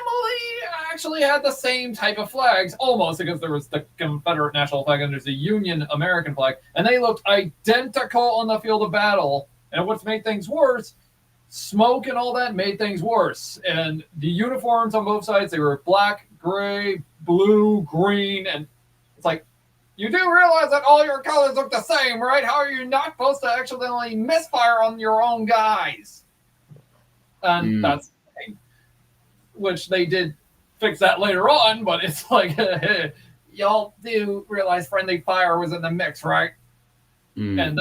actually had the same type of flags, almost, because there was the Confederate national flag and there's the Union American flag, and they looked identical on the field of battle. And what's made things worse, smoke and all that made things worse. And the uniforms on both sides, they were black, gray, blue, green, and it's like, you do realize that all your colors look the same, right? How are you not supposed to accidentally misfire on your own guys? And that's the thing. Which they did fix that later on, but it's like, y'all do realize friendly fire was in the mix, right? And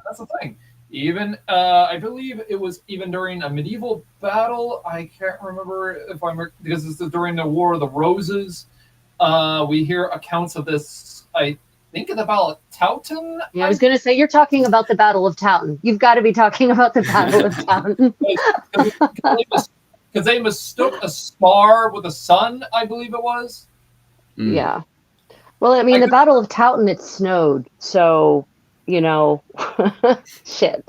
that's the thing. Even, I believe it was even during a medieval battle, I can't remember because this is during the War of the Roses, we hear accounts of this. I think of the Battle of Towton. Yeah, I was going to say, you're talking about the Battle of Towton. You've got to be talking about the Battle of Towton. Because they mistook a star with a sun, I believe it was. Yeah. Well, I mean, the Battle of Towton, it snowed. So, shit.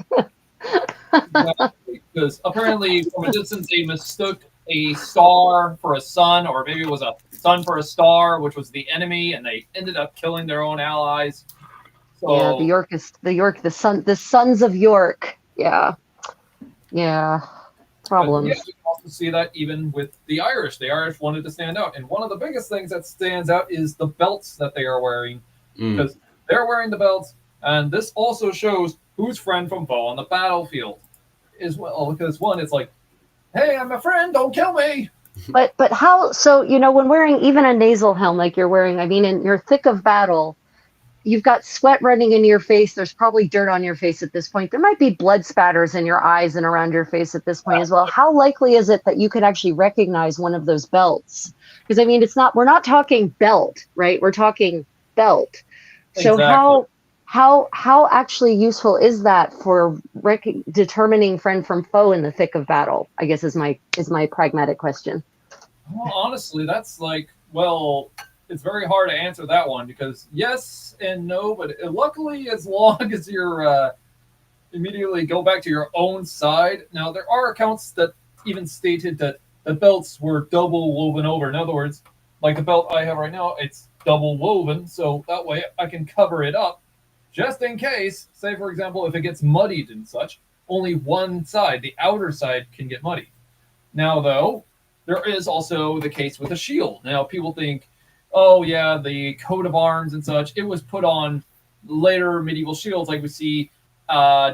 Because apparently, from a distance, they mistook a star for a sun, or maybe it was a sun for a star, which was the enemy, and they ended up killing their own allies. So, yeah, the sons of York. Yeah. Problems. Yeah, you can also see that even with the Irish. The Irish wanted to stand out, and one of the biggest things that stands out is the belts that they are wearing, because they're wearing the belts, and this also shows who's friend from foe on the battlefield as well. Because one, it's like, hey, I'm a friend, don't kill me. But how? So when wearing even a nasal helm like you're wearing, I mean, in your thick of battle, you've got sweat running into your face. There's probably dirt on your face at this point. There might be blood spatters in your eyes and around your face at this point as well. How likely is it that you could actually recognize one of those belts? Because I mean, we're not talking belt, right? We're talking belt. So Exactly. how actually useful is that for determining friend from foe in the thick of battle? I guess is my pragmatic question. Well, honestly, that's it's very hard to answer that one, because yes and no, but luckily, as long as you're immediately go back to your own side. Now, there are accounts that even stated that the belts were double woven over. In other words, like the belt I have right now, it's double woven, so that way I can cover it up just in case. Say, for example, if it gets muddied and such, only one side, the outer side, can get muddied. Now, though, there is also the case with a shield. Now, people think, oh, yeah, the coat of arms and such, it was put on later medieval shields like we see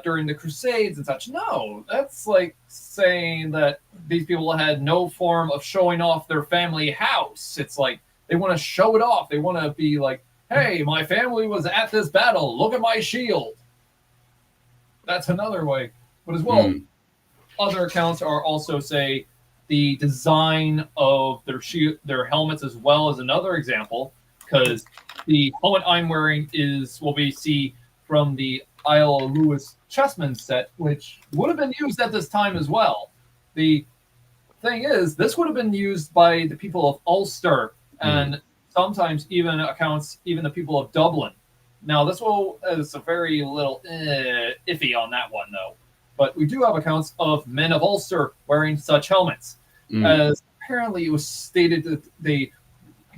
during the Crusades and such. No, that's like saying that these people had no form of showing off their family house. It's like they want to show it off. They want to be like, hey, my family was at this battle. Look at my shield. That's another way. But as well, other accounts are also say the design of their helmets as well as another example, because the helmet I'm wearing is what we see from the Isle of Lewis chessman set, which would have been used at this time as well. The thing is, this would have been used by the people of Ulster and sometimes even the people of Dublin. Now, this is a very little iffy on that one, though. But we do have accounts of men of Ulster wearing such helmets, as apparently it was stated that they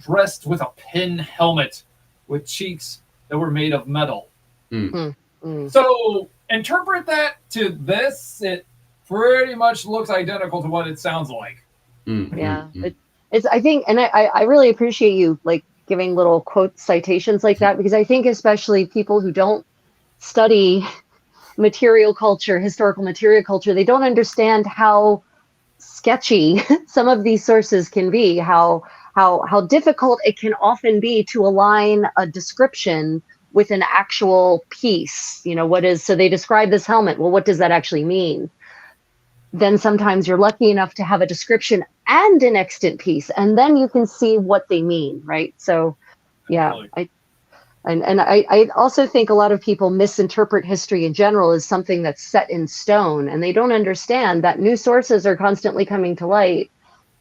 dressed with a pin helmet with cheeks that were made of metal. So interpret that to this, it pretty much looks identical to what it sounds like. Yeah, it's I think, and I really appreciate you like giving little quote citations like that, because I think especially people who don't study material culture, historical material culture, they don't understand how sketchy some of these sources can be, how difficult it can often be to align a description with an actual piece. So they describe this helmet. Well, what does that actually mean? Then sometimes you're lucky enough to have a description and an extant piece, and then you can see what they mean, right? So, yeah, I also think a lot of people misinterpret history in general as something that's set in stone, and they don't understand that new sources are constantly coming to light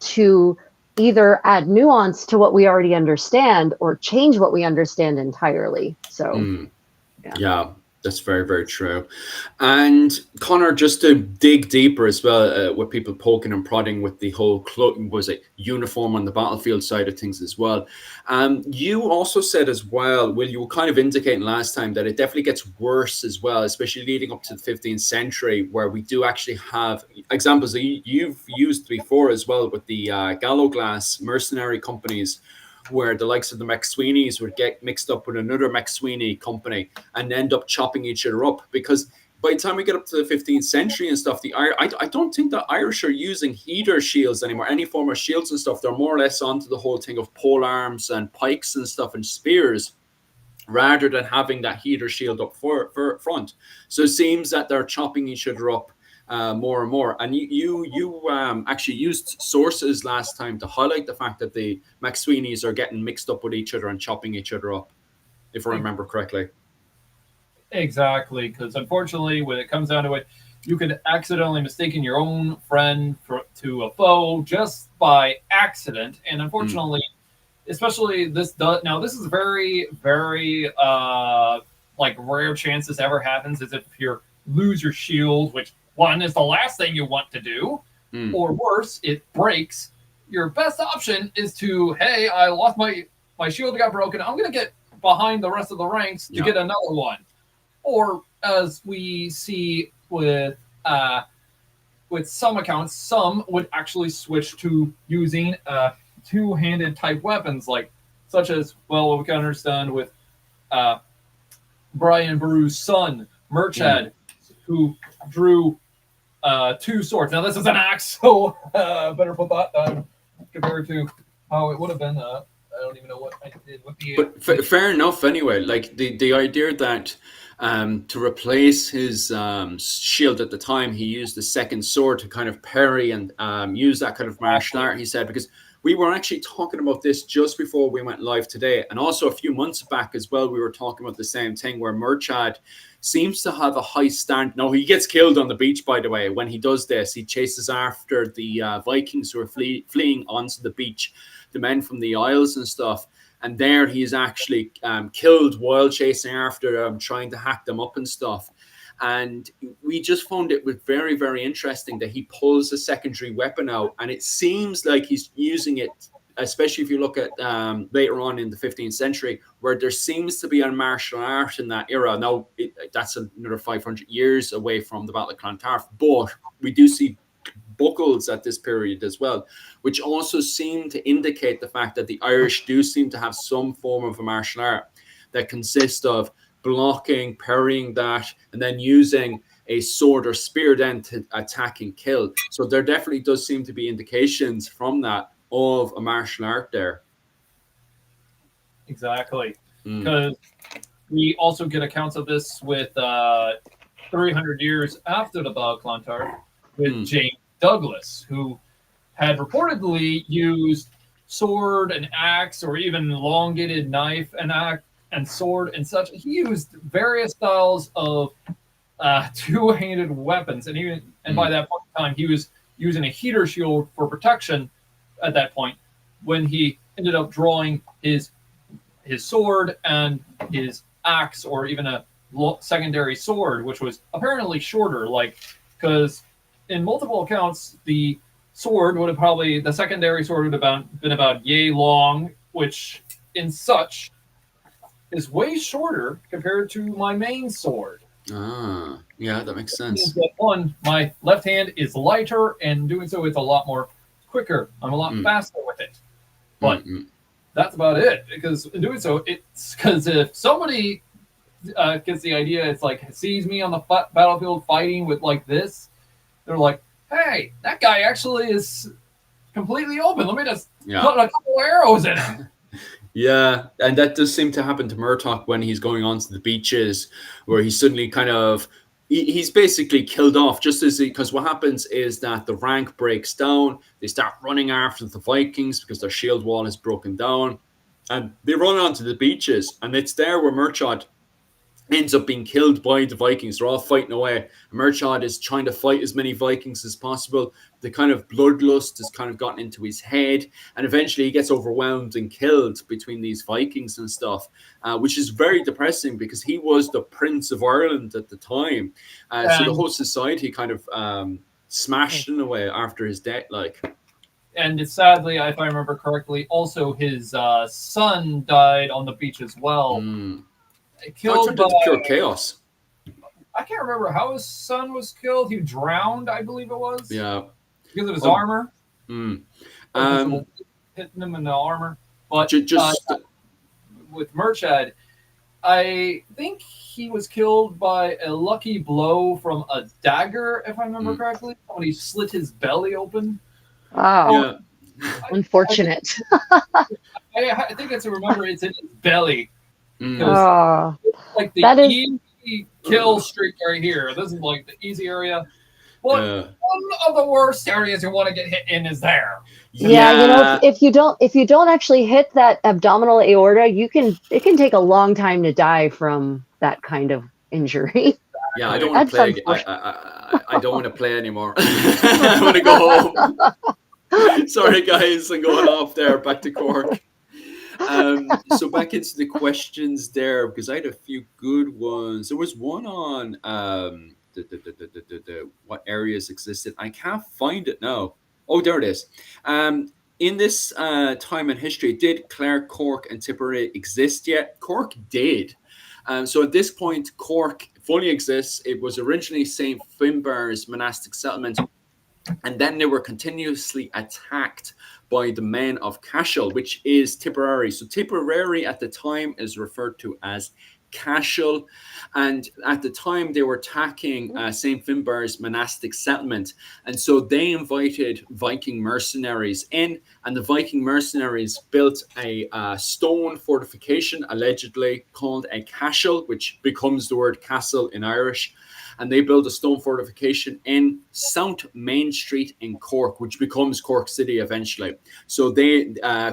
to either add nuance to what we already understand or change what we understand entirely. So, yeah, that's very, very true. And Connor, just to dig deeper as well, with people poking and prodding with the whole uniform on the battlefield side of things as well. You also said as well, Will, you were kind of indicating last time that it definitely gets worse as well, especially leading up to the 15th century, where we do actually have examples that you've used before as well with the Gallo Glass mercenary companies, where the likes of the McSweeney's would get mixed up with another McSweeney company and end up chopping each other up. Because by the time we get up to the 15th century and stuff, I don't think the Irish are using heater shields anymore, any form of shields and stuff. They're more or less onto the whole thing of pole arms and pikes and stuff and spears, rather than having that heater shield up for front. So it seems that they're chopping each other up more and more. And you actually used sources last time to highlight the fact that the McSweeney's are getting mixed up with each other and chopping each other up. if I remember correctly. Exactly, because unfortunately, when it comes down to it, you could accidentally mistaken your own friend to a foe just by accident, and unfortunately, especially this is very, very like rare chance this ever happens. Is if you lose your shield, which one is the last thing you want to do, or worse, it breaks. Your best option is to, hey, I lost my shield got broken. I'm gonna get behind the rest of the ranks to get another one. Or as we see with some accounts, some would actually switch to using two-handed type weapons, like such as, well, what we can understand with Brian Boru's son, Murchad, who drew two swords. Now this is an axe, so better put that down compared to how it would have been. I don't even know what I did with the. But fair enough, anyway. Like the idea that to replace his shield at the time, he used the second sword to kind of parry and use that kind of martial art. He said, because we were actually talking about this just before we went live today, and also a few months back as well. We were talking about the same thing where Murchad seems to have a high stand. No, he gets killed on the beach, by the way. When he does this, he chases after the Vikings who are fleeing onto the beach, the men from the Isles and stuff. And there he is actually killed while chasing after them, trying to hack them up and stuff. And we just found it was very, very interesting that he pulls a secondary weapon out. And it seems like he's using it, especially if you look at later on in the 15th century, where there seems to be a martial art in that era. Now, that's another 500 years away from the Battle of Clontarf. But we do see buckles at this period as well, which also seem to indicate the fact that the Irish do seem to have some form of a martial art that consists of blocking, parrying that, and then using a sword or spear then to attack and kill. So there definitely does seem to be indications from that of a martial art there. Exactly. Because we also get accounts of this with 300 years after the Battle of Clontarf with James Douglas, who had reportedly used sword and axe, or even elongated knife and axe and sword and such. He used various styles of two-handed weapons, and by that point in time, he was using a heater shield for protection. At that point, when he ended up drawing his sword and his axe, or even a secondary sword, which was apparently shorter, because in multiple accounts, the sword would have the secondary sword would have been about yay long, which in such is way shorter compared to my main sword. Ah, yeah, that makes sense. That one, my left hand is lighter, and doing so, it's a lot more quicker. I'm a lot faster with it. But that's about it, because in doing so, it's because if somebody gets the idea, it's like sees me on the battlefield fighting with like this, they're like, hey, that guy actually is completely open. Let me just put a couple arrows in him. Yeah, and that does seem to happen to Murtagh when he's going onto the beaches, where he's suddenly kind of he's basically killed off just as because what happens is that the rank breaks down. They start running after the Vikings because their shield wall is broken down, and they run onto the beaches, and it's there where Murtagh ends up being killed by the Vikings. They're all fighting away. Murtagh is trying to fight as many Vikings as possible. The kind of bloodlust has kind of gotten into his head, and eventually he gets overwhelmed and killed between these Vikings and stuff, which is very depressing because he was the Prince of Ireland at the time. So the whole society kind of smashed in a way after his death, And it's sadly, if I remember correctly, also his son died on the beach as well. Killed by pure chaos. I can't remember how his son was killed. He drowned, I believe it was. Yeah. Because of his armor. Hitting him in the armor. But just with Murchad, I think he was killed by a lucky blow from a dagger, if I remember correctly, when he slit his belly open. Wow. Yeah. Unfortunate. I think it's it's in his belly. Oh, like the easy kill streak right here. This is like the easy area. But one of the worst areas you want to get hit in is there. Yeah, you know, if you don't actually hit that abdominal aorta, it can take a long time to die from that kind of injury. Yeah, I don't want to play. I don't want to play anymore. I want to go home. Sorry, guys, I'm going off there. Back to Cork. So back into the questions there, because I had a few good ones. There was one on what areas existed. I can't find it now. Oh, there it is. In this time in history, did Clare, Cork, and Tipperary exist yet? Cork did. So at this point, Cork fully exists. It was originally St. Finbarr's monastic settlement, and then they were continuously attacked by the men of Cashel, which is Tipperary. So Tipperary at the time is referred to as Cashel, and at the time they were attacking St. Finbarr's monastic settlement, and so they invited Viking mercenaries in, and the Viking mercenaries built a stone fortification, allegedly called a cashel, which becomes the word castle in Irish. And they built a stone fortification in South Main Street in Cork, which becomes Cork City eventually. So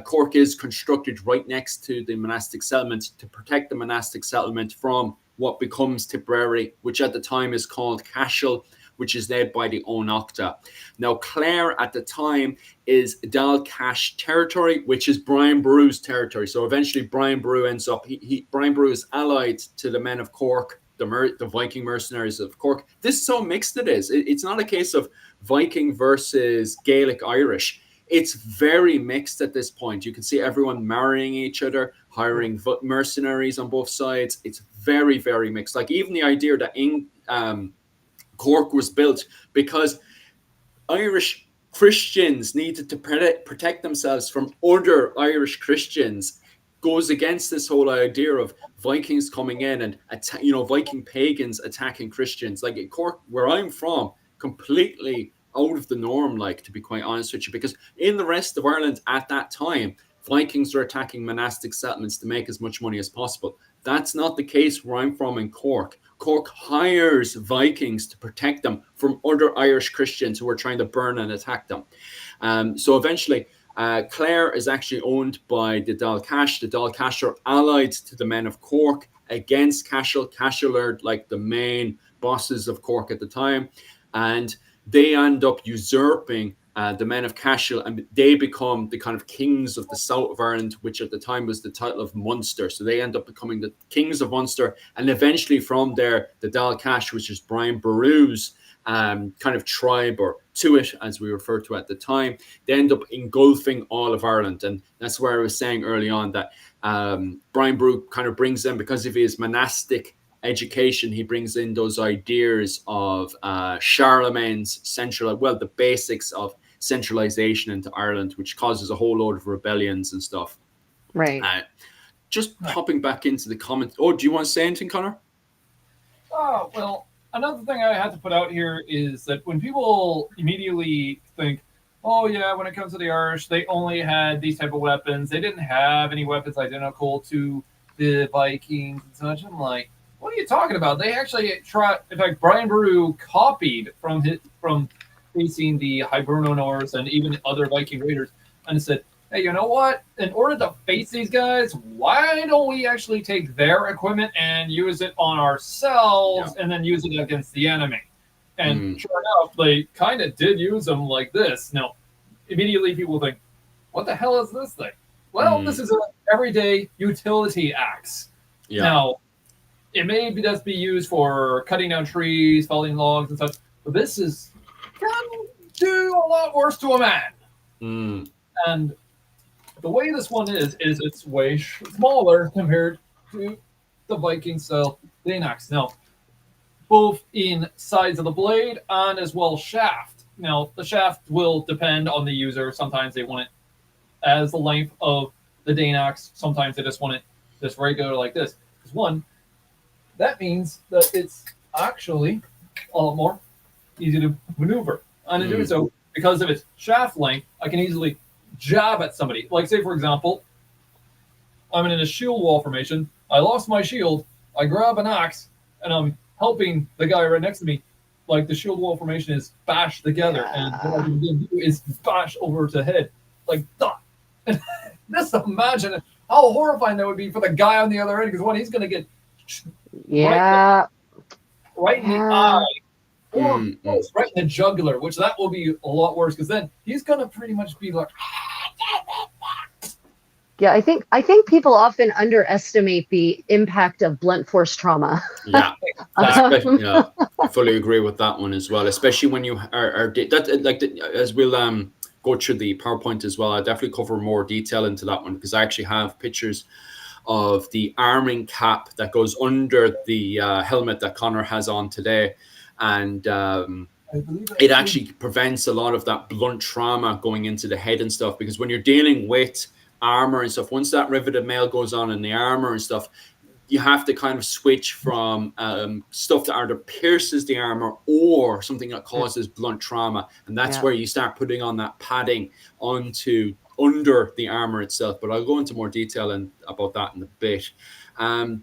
Cork is constructed right next to the monastic settlement to protect the monastic settlement from what becomes Tipperary, which at the time is called Cashel, which is led by the Onochta. Now, Clare at the time is Dalcash territory, which is Brian Boru's territory. So eventually Brian Boru ends up, Brian Boru is allied to the men of Cork, the Viking mercenaries of Cork. This is how mixed it is. It's not a case of Viking versus Gaelic Irish. It's very mixed at this point. You can see everyone marrying each other, hiring mercenaries on both sides. It's very, very mixed. Like even the idea that Cork was built because Irish Christians needed to protect themselves from other Irish Christians goes against this whole idea of Vikings coming in and Viking pagans attacking Christians. Like in Cork, where I'm from, completely out of the norm, like, to be quite honest with you, because in the rest of Ireland at that time, Vikings were attacking monastic settlements to make as much money as possible. That's not the case where I'm from in Cork. Cork hires Vikings to protect them from other Irish Christians who are trying to burn and attack them. So eventually, Clare is actually owned by the Dalcash. The Dalcash are allied to the men of Cork against Cashel. Cashel are like the main bosses of Cork at the time, and they end up usurping the men of Cashel, and they become the kind of kings of the south of Ireland, which at the time was the title of Munster. So they end up becoming the kings of Munster, and eventually from there, the Dalcash, which is Brian Boru's kind of tribe, or Tuat as we refer to at the time, they end up engulfing all of Ireland. And that's where I was saying early on that Brian Boru kind of brings in, because of his monastic education, he brings in those ideas of Charlemagne's the basics of centralization into Ireland, which causes a whole load of rebellions and stuff. Right. Just popping back into the comments. Oh, do you want to say anything, Connor? Oh, well, another thing I had to put out here is that when people immediately think, oh yeah, when it comes to the Irish, they only had these type of weapons. They didn't have any weapons identical to the Vikings and such. I'm like, what are you talking about? They actually tried. In fact, Brian Boru copied from facing the Hiberno-Norse and even other Viking raiders, and said, hey, you know what? In order to face these guys, why don't we actually take their equipment and use it on ourselves, and then use it against the enemy? And sure enough, they kind of did use them like this. Now, immediately people think, what the hell is this thing? Well, this is an everyday utility axe. Yeah. Now, it may just be used for cutting down trees, felling logs and such, but this can do a lot worse to a man. And the way this one is it's way smaller compared to the Viking style Danax. Now, both in size of the blade and as well shaft. Now, the shaft will depend on the user. Sometimes they want it as the length of the Danax. Sometimes they just want it just regular like this. Because one, that means that it's actually a lot more easy to maneuver. And in doing so, because of its shaft length, I can easily jab at somebody. Like, say, for example, I'm in a shield wall formation. I lost my shield. I grab an axe, and I'm helping the guy right next to me. like the shield wall formation is bashed together, and what I can do is bash over to head like that. Just imagine how horrifying that would be for the guy on the other end, because he's going to get right in the eye, or right in the jugular, which that will be a lot worse, because then he's going to pretty much be like. Yeah, I think people often underestimate the impact of blunt force trauma. Yeah, I fully agree with that one as well. Especially when you are that like as we'll go through the PowerPoint as well. I'll definitely cover more detail into that one, because I actually have pictures of the arming cap that goes under the helmet that Connor has on today, and it actually prevents a lot of that blunt trauma going into the head and stuff, because when you're dealing with armor and stuff, once that riveted mail goes on in the armor and stuff, you have to kind of switch from stuff that either pierces the armor or something that causes blunt trauma, and that's where you start putting on that padding onto under the armor itself. But I'll go into more detail about that in a bit.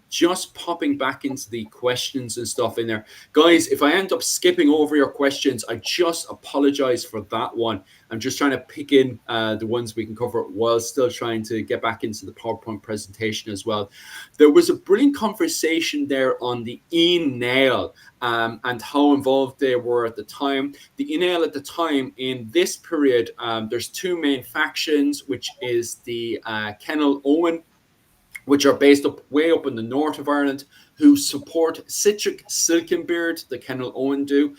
Just popping back into the questions and stuff in there, guys. If I end up skipping over your questions, I just apologize for that one. I'm just trying to pick in the ones we can cover while still trying to get back into the PowerPoint presentation as well. There was a brilliant conversation there on the Nail and how involved they were at the time. The Nail at the time in this period, there's two main factions, which is the Kennel Owen, which are based way up in the north of Ireland, who support Citric Silkenbeard, the Kennel Owen do,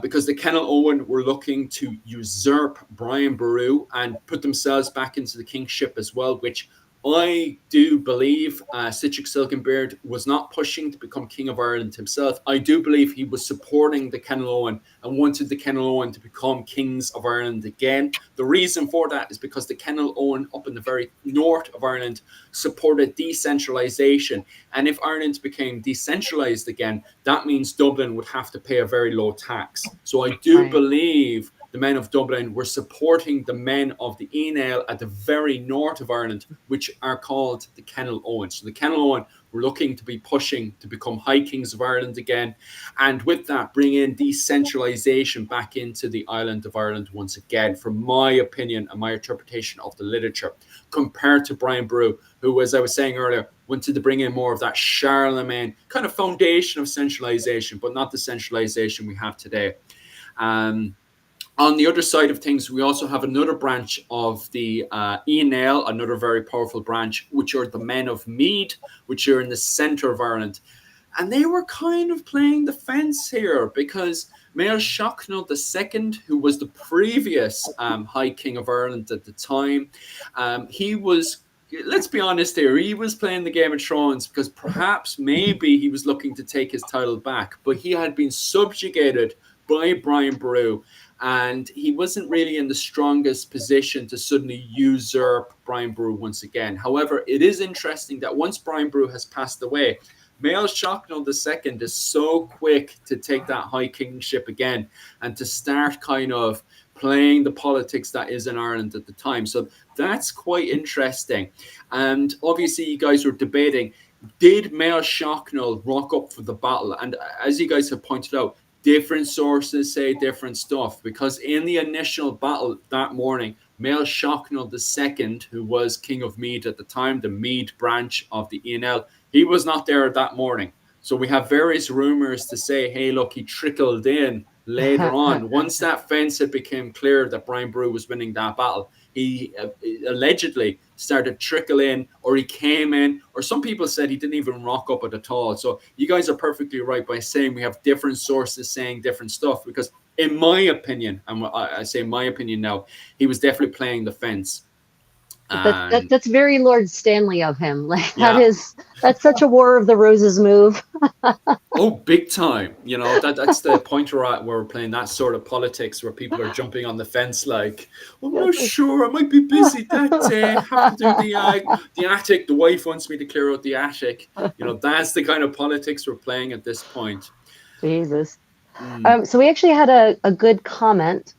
because the Kennel Owen were looking to usurp Brian Boru and put themselves back into the kingship as well, which I do believe Citric Silkenbeard was not pushing to become King of Ireland himself. I do believe he was supporting the Kennel Owen and wanted the Kennel Owen to become Kings of Ireland again. The reason for that is because the Kennel Owen up in the very north of Ireland supported decentralization. And if Ireland became decentralized again, that means Dublin would have to pay a very low tax. So I do believe the men of Dublin were supporting the men of the Nail at the very north of Ireland, which are called the Kennel Owen. So the Kennel Owen were looking to be pushing to become High Kings of Ireland again, and with that bring in decentralization back into the island of Ireland once again, from my opinion and my interpretation of the literature, compared to Brian Boru, who, as I was saying earlier, wanted to bring in more of that Charlemagne kind of foundation of centralization, but not the centralization we have today. On the other side of things, we also have another branch of the Nail, another very powerful branch, which are the men of Meath, which are in the centre of Ireland. And they were kind of playing the fence here, because Mael Shocknall II, who was the previous High King of Ireland at the time, he was, let's be honest here, he was playing the Game of Thrones because perhaps maybe he was looking to take his title back, but he had been subjugated by Brian Boru, and he wasn't really in the strongest position to suddenly usurp Brian Boru once again. However, it is interesting that once Brian Boru has passed away, Mael Shocknall II is so quick to take that high kingship again and to start kind of playing the politics that is in Ireland at the time. So that's quite interesting. And obviously you guys were debating, did Mael Shocknall rock up for the battle? And as you guys have pointed out, different sources say different stuff, because in the initial battle that morning, Mael Shocknall II, who was King of Meath at the time, the Meath branch of the Nail, he was not there that morning. So we have various rumors to say, hey, look, he trickled in later on. Once that fence had become clear that Brian Boru was winning that battle, he allegedly started trickle in, or he came in, or some people said he didn't even rock up at all. So you guys are perfectly right by saying we have different sources saying different stuff, because in my opinion, and I say my opinion now, he was definitely playing the fence. That's very Lord Stanley of him. Like that's such a War of the Roses move. Oh, big time. You know, that's the point we're at, where we're playing that sort of politics where people are jumping on the fence like, I'm not sure, I might be busy that day, have to do the attic, the wife wants me to clear out the attic. You know, that's the kind of politics we're playing at this point. Jesus. So we actually had a good comment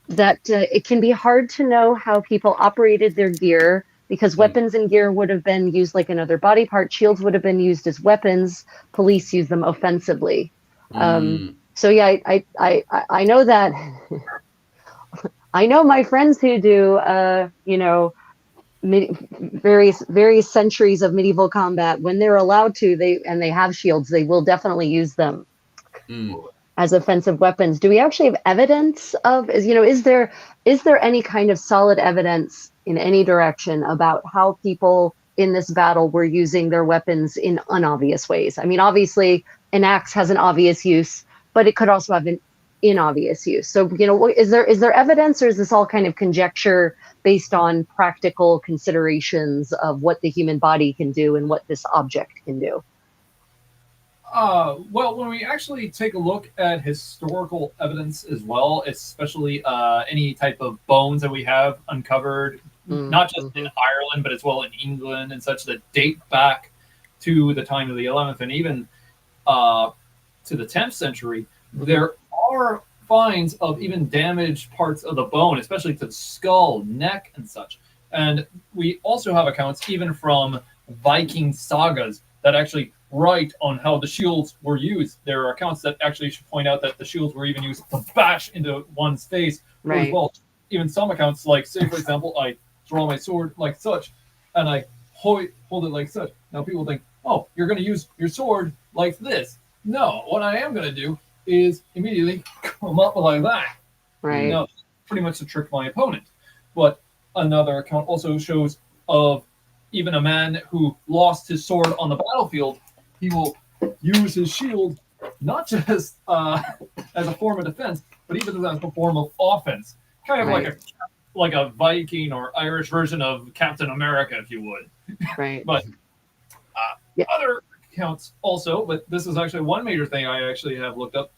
that it can be hard to know how people operated their gear, because weapons and gear would have been used like another body part. Shields would have been used as weapons. Police use them offensively. So yeah, I know that. I know my friends who do, various centuries of medieval combat. When they're allowed to, they have shields, they will definitely use them as offensive weapons. Do we actually have evidence of, is there any kind of solid evidence in any direction about how people in this battle were using their weapons in unobvious ways? I mean, obviously an axe has an obvious use, but it could also have an inobvious use. So, is there evidence, or is this all kind of conjecture based on practical considerations of what the human body can do and what this object can do? Well, when we actually take a look at historical evidence as well, especially any type of bones that we have uncovered, not just in Ireland, but as well in England and such, that date back to the time of the 11th and even to the 10th century, there are finds of even damaged parts of the bone, especially to the skull, neck, and such. And we also have accounts even from Viking sagas that actually write on how the shields were used. There are accounts that actually should point out that the shields were even used to bash into one's face. Right. As well, even some accounts, like, say, for example, I draw my sword like such, and I hold it like such. Now people think, oh, you're going to use your sword like this. No, what I am going to do is immediately come up like that. Right. Now, pretty much to trick my opponent. But another account also shows of even a man who lost his sword on the battlefield. He will use his shield not just as a form of defense, but even as a form of offense. Kind of like a Viking or Irish version of Captain America, if you would. Right. But other accounts also, but this is actually one major thing I actually have looked up,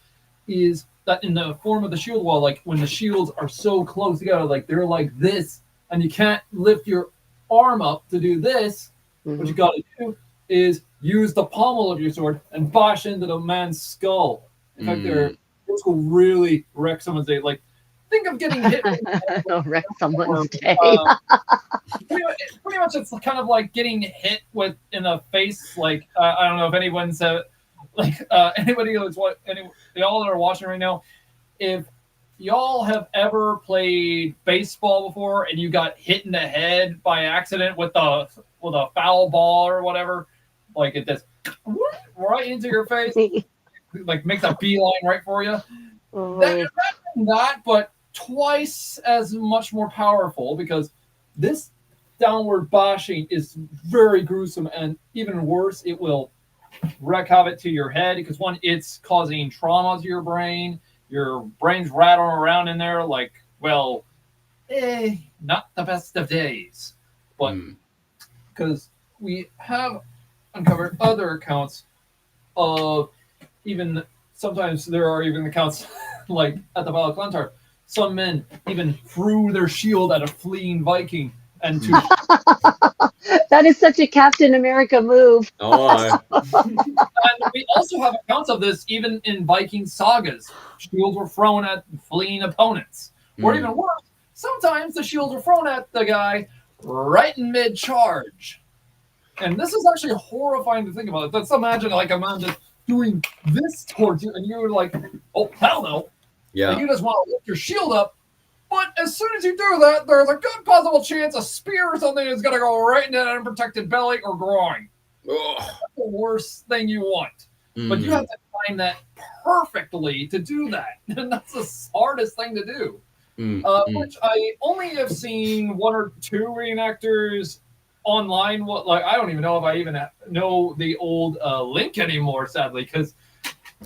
is that in the form of the shield wall, like when the shields are so close together, like they're like this, and you can't lift your arm up to do this, what you got to do is use the pommel of your sword and bash into the man's skull. In fact, this will really wreck someone's day. Like, think of getting hit. It'll wreck someone's day. Pretty much, it's kind of like getting hit with in the face. Like, I don't know if anyone's anybody who's y'all that are watching right now, if y'all have ever played baseball before and you got hit in the head by accident with a foul ball or whatever, like it just right into your face, like makes a beeline right for you. That, but twice as much more powerful, because this downward bashing is very gruesome, and even worse, it will wreak havoc to your head, because one, it's causing trauma to your brain. Your brain's rattling around in there like, well, not the best of days. But because we have uncovered other accounts of, even sometimes there are even accounts like at the Battle of Clontarf, some men even threw their shield at a fleeing Viking. And that is such a Captain America move. Oh, and we also have accounts of this even in Viking sagas. Shields were thrown at fleeing opponents. Or even worse, sometimes the shields were thrown at the guy right in mid-charge. And this is actually horrifying to think about. Let's imagine like a man just doing this towards you, and you're like, oh, hell no. Yeah. And you just want to lift your shield up. But as soon as you do that, there's a good possible chance a spear or something is going to go right into that unprotected belly or groin. That's the worst thing you want. But you have to time that perfectly to do that. And that's the hardest thing to do. Which I only have seen one or two reenactors online. I don't even know if I even know the old link anymore, sadly, because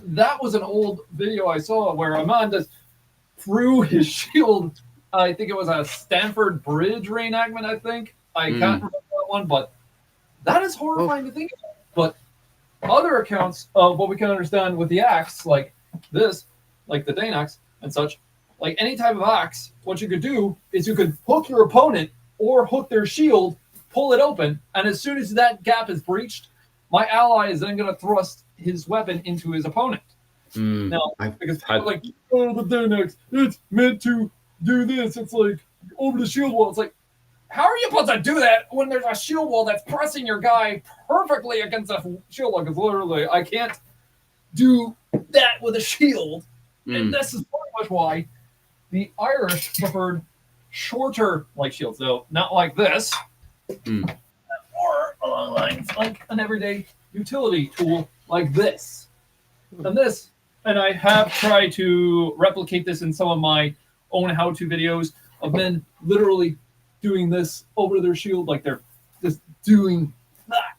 that was an old video I saw where a man just threw his shield. I think it was a Stamford Bridge reenactment, I think. I can't remember that one, but that is horrifying to think about. But other accounts of what we can understand with the axe, like this, like the Dane axe and such, like any type of axe, what you could do is you could hook your opponent or hook their shield, pull it open, and as soon as that gap is breached, my ally is then going to thrust his weapon into his opponent. Now, because like, oh, the Dane axe, it's meant to do this. It's like over the shield wall. It's like, how are you supposed to do that when there's a shield wall that's pressing your guy perfectly against a shield wall? Because literally, I can't do that with a shield. And this is pretty much why the Irish preferred shorter like shields, though not like this, or along lines like an everyday utility tool like this. And I have tried to replicate this in some of my own how-to videos of men literally doing this over their shield, like they're just doing that.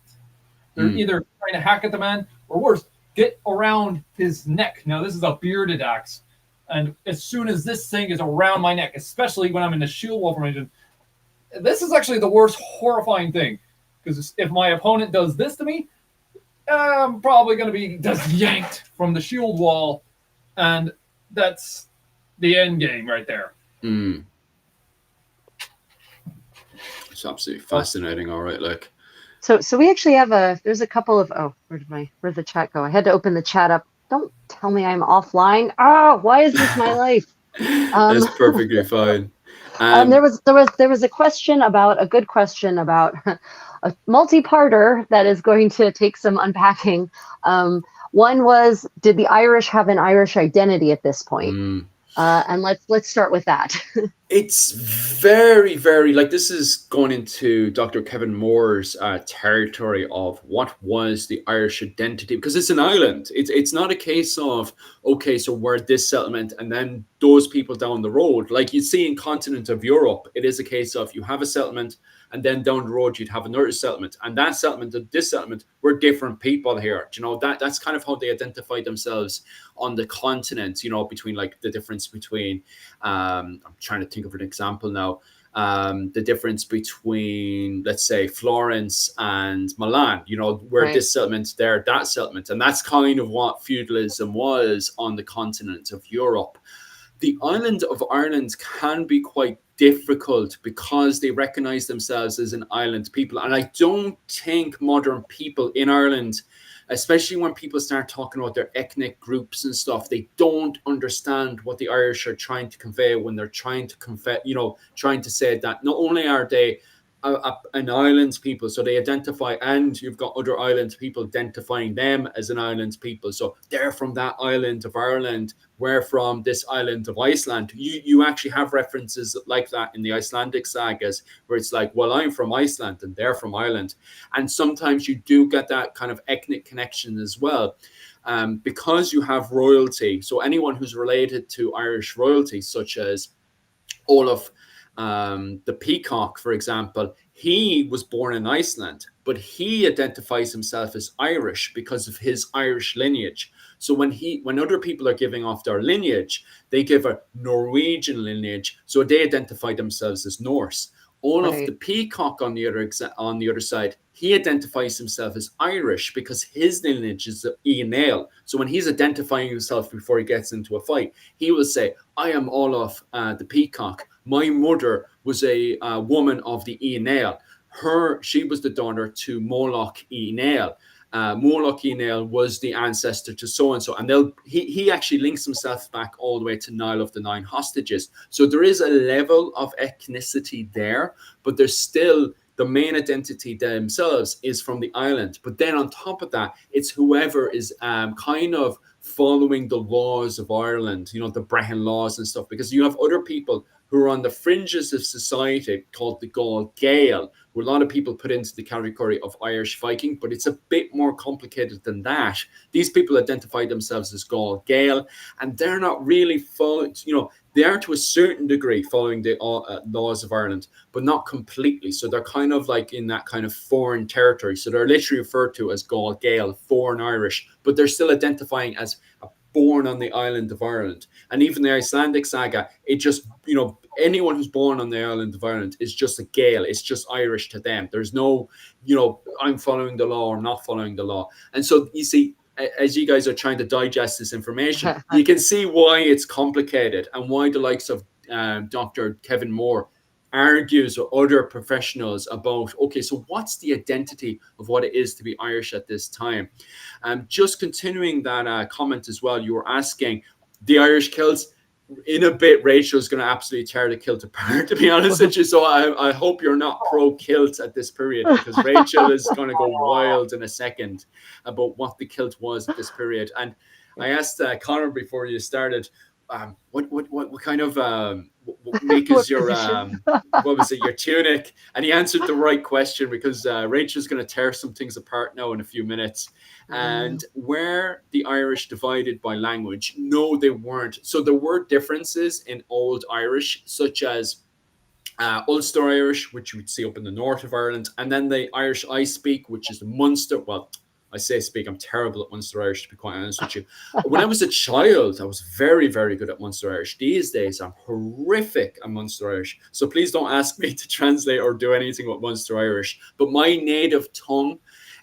They're either trying to hack at the man, or worse, get around his neck. Now, this is a bearded axe, and as soon as this thing is around my neck, especially when I'm in the shield wall formation, this is actually the worst horrifying thing, because if my opponent does this to me, I'm probably going to be just yanked from the shield wall, and that's the end game right there. It's absolutely fascinating. All right, like. So we actually have there's a couple of, where'd the chat go? I had to open the chat up. Don't tell me I'm offline. Why is this my life? That's perfectly fine. There was a question a good question about a multi-parter that is going to take some unpacking. One was, did the Irish have an Irish identity at this point? And let's start with that. It's very, very, like, this is going into Dr. Kevin Moore's territory of what was the Irish identity, because it's an island. It's not a case of, okay, so we're this settlement and then those people down the road. Like you see in continent of Europe, it is a case of you have a settlement and then down the road you'd have another settlement, and that settlement and this settlement were different people here. You know, that's kind of how they identify themselves on the continent, you know, between like the difference between I'm trying to think of an example now, the difference between, let's say, Florence and Milan, you know, where right. this settlement, there, that settlement. And that's kind of what feudalism was on the continent of Europe. The island of Ireland can be quite difficult because they recognize themselves as an island people. And I don't think modern people in Ireland, especially when people start talking about their ethnic groups and stuff, they don't understand what the Irish are trying to convey when they're trying to trying to say that not only are they an island people, so they identify, and you've got other island people identifying them as an island people. So they're from that island of Ireland, we're from this island of Iceland. You actually have references like that in the Icelandic sagas, where it's like, well, I'm from Iceland and they're from Ireland. And sometimes you do get that kind of ethnic connection as well. Because you have royalty. So anyone who's related to Irish royalty, such as Olaf the Peacock, for example, he was born in Iceland, but he identifies himself as Irish because of his Irish lineage. So when other people are giving off their lineage, they give a Norwegian lineage, so they identify themselves as Norse. Olaf the Peacock, on the other side, he identifies himself as Irish because his lineage is Ian. So when he's identifying himself before he gets into a fight, he will say, I am Olaf the Peacock. My mother was a woman of the Ian. She was the daughter to Moloch Ian. Moloch Ian was the ancestor to so-and-so. And he actually links himself back all the way to Niall of the Nine Hostages. So there is a level of ethnicity there, but there's still the main identity themselves is from the island. But then on top of that, it's whoever is kind of following the laws of Ireland, you know, the Brehon laws and stuff, because you have other people who are on the fringes of society called the Gael, who a lot of people put into the category of Irish Viking, but it's a bit more complicated than that. These people identify themselves as Gael, and they're not really following, you know, they are to a certain degree following the laws of Ireland, but not completely. So they're kind of like in that kind of foreign territory. So they're literally referred to as Gael, foreign Irish, but they're still identifying as born on the island of Ireland. And even the Icelandic saga, it just, you know, anyone who's born on the island of Ireland is just a Gael. It's just Irish to them. There's no, you know, I'm following the law or not following the law. And so you see, as you guys are trying to digest this information, you can see why it's complicated and why the likes of Dr. Kevin Moore argues with other professionals about, okay, so what's the identity of what it is to be Irish at this time? Just continuing that comment as well, you were asking the Irish kilts. In a bit, Rachel's going to absolutely tear the kilt apart, to be honest with you. So I hope you're not pro kilt at this period, because Rachel is going to go wild in a second about what the kilt was at this period. And I asked Connor before you started, what kind of what make is your what was it, your tunic? And he answered the right question, because Rachel's going to tear some things apart now in a few minutes. And where the Irish divided by language? No, they weren't. So there were differences in Old Irish, such as Ulster Irish, which you would see up in the north of Ireland, and then the Irish I speak, which is the Munster. Well, I say speak, I'm terrible at Munster Irish, to be quite honest with you. When I was a child, I was very, very good at Munster Irish. These days, I'm horrific at Munster Irish. So please don't ask me to translate or do anything with Munster Irish. But my native tongue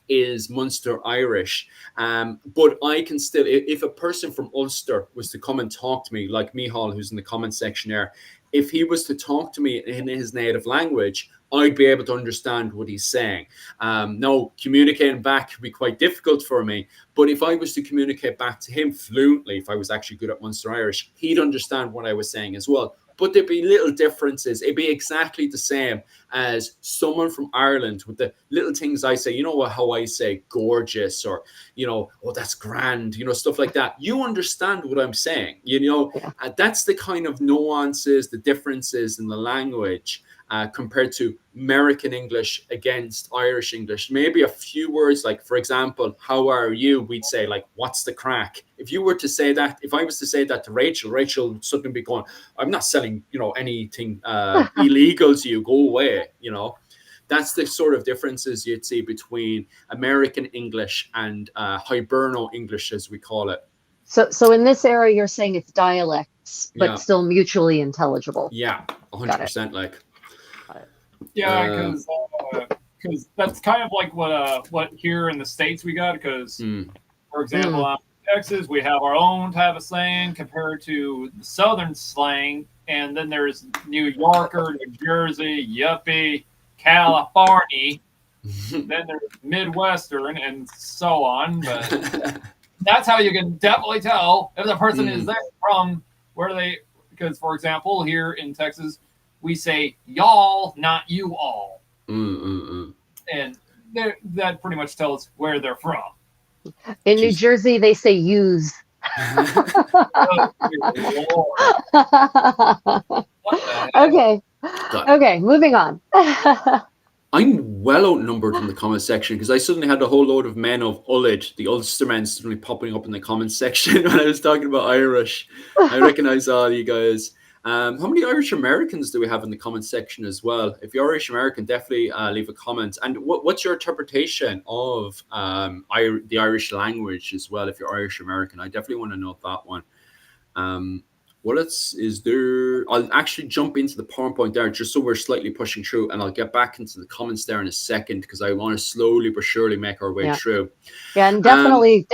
is Munster Irish. But I can still, if a person from Ulster was to come and talk to me, like Mihal, who's in the comment section there, if he was to talk to me in his native language, I'd be able to understand what he's saying. Now, communicating back would be quite difficult for me, but if I was to communicate back to him fluently, if I was actually good at Munster Irish, he'd understand what I was saying as well. But there'd be little differences. It'd be exactly the same as someone from Ireland with the little things I say. You know how I say gorgeous, or, oh, that's grand, stuff like that. You understand what I'm saying, That's the kind of nuances, the differences in the language compared to American English against Irish English. Maybe a few words, like, for example, how are you? We'd say, like, what's the crack? If you were to say that, if I was to say that to Rachel would suddenly be going, I'm not selling, anything illegal to you, go away, That's the sort of differences you'd see between American English and Hiberno English, as we call it. So in this area, you're saying it's dialects, but still mutually intelligible. Yeah, 100%. Like, yeah, because that's kind of like what here in the States we got. Because, for example, in Texas, we have our own type of slang compared to the Southern slang, and then there's New Yorker, New Jersey, yuppie, California. Then there's Midwestern, and so on. But that's how you can definitely tell if the person is there from where they. Because, for example, here in Texas, we say y'all, not you all. And that pretty much tells where they're from. In New Jersey, they say use. Okay. Moving on. I'm well outnumbered in the comment section, because I suddenly had a whole load of men of Ullid, the Ulster men, suddenly popping up in the comment section when I was talking about Irish. I recognize all you guys. How many Irish Americans do we have in the comment section as well? If you're Irish American, definitely leave a comment. And what's your interpretation of the Irish language as well, if you're Irish American? I definitely want to know that one. What else is there? I'll actually jump into the PowerPoint there, just so we're slightly pushing through, and I'll get back into the comments there in a second, because I want to slowly but surely make our way through. Yeah, and definitely,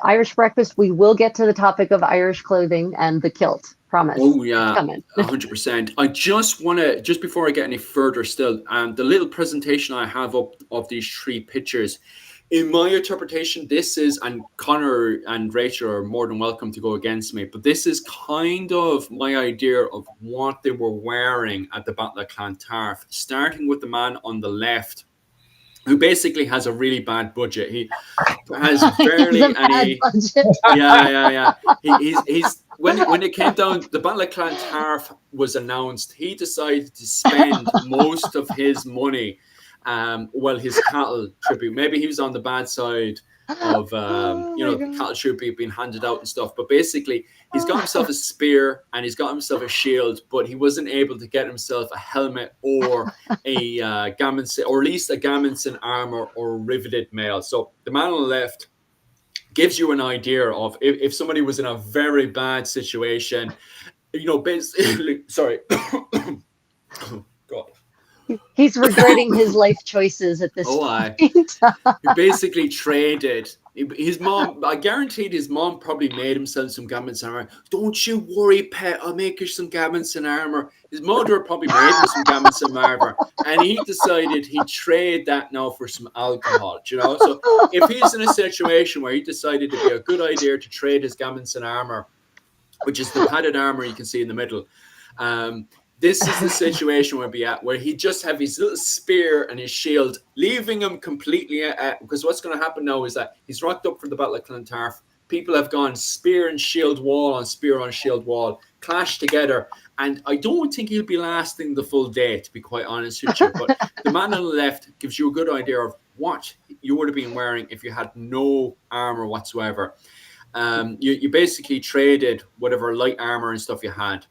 Irish breakfast, we will get to the topic of Irish clothing and the kilt. Promise. Oh yeah, 100%. I just want to, just before I get any further still, the little presentation I have up of these three pictures, in my interpretation, this is, and Connor and Rachel are more than welcome to go against me, but this is kind of my idea of what they were wearing at the Battle of Clontarf, starting with the man on the left, who basically has a really bad budget. He has barely any. Yeah. He's when it came down, the Battle of Clontarf was announced. He decided to spend most of his money, his cattle tribute. Maybe he was on the bad side of the cattle tribute being handed out and stuff. But basically, he's got himself a spear and he's got himself a shield, but he wasn't able to get himself a helmet or a gammonsin, or at least a gammonsin armor or riveted mail. So the man on the left gives you an idea of if somebody was in a very bad situation, basically, sorry. Oh, God. He's regretting his life choices at this point. He basically traded. His mom, I guaranteed his mom probably made himself some gammonsin armor. Don't you worry, pet, I'll make you some gammonsin armor. His mother probably made him some gammonsin armor. And he decided he'd trade that now for some alcohol, So if he's in a situation where he decided to be a good idea to trade his gammonsin armor, which is the padded armor you can see in the middle, this is the situation we'll be at, where he just have his little spear and his shield, leaving him completely because what's going to happen now is that he's rocked up for the Battle of Clontarf. people have gone spear and shield wall on spear on shield wall, clashed together. And I don't think he'll be lasting the full day, to be quite honest with you. But the man on the left gives you a good idea of what you would have been wearing if you had no armor whatsoever. You basically traded whatever light armor and stuff you had.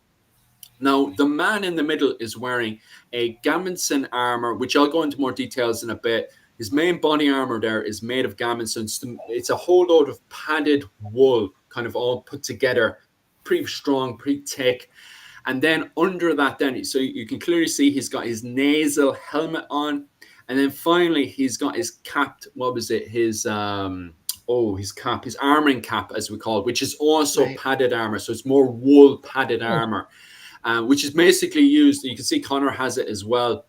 Now, the man in the middle is wearing a Gammonson armor, which I'll go into more details in a bit. His main body armor there is made of Gammonson. It's a whole load of padded wool, kind of all put together, pretty strong, pretty thick. And then under that, so you can clearly see he's got his nasal helmet on. And then finally, he's got his capped, what was it? His cap, his armoring cap, as we call it, which is also padded armor. So it's more wool padded armor. Which is basically used, you can see Connor has it as well,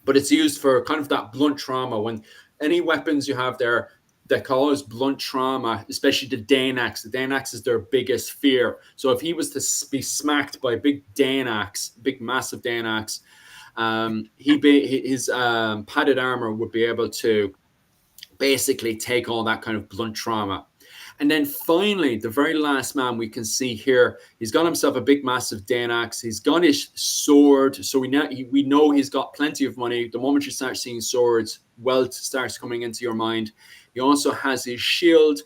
but it's used for kind of that blunt trauma. When any weapons you have there that cause blunt trauma, especially the Dane axe is their biggest fear. So if he was to be smacked by a big Dane axe, big massive Dane axe, his padded armor would be able to basically take all that kind of blunt trauma. And then finally, the very last man we can see here, he's got himself a big, massive Dane axe. He's got his sword. So we know he's got plenty of money. The moment you start seeing swords, wealth starts coming into your mind. He also has his shield.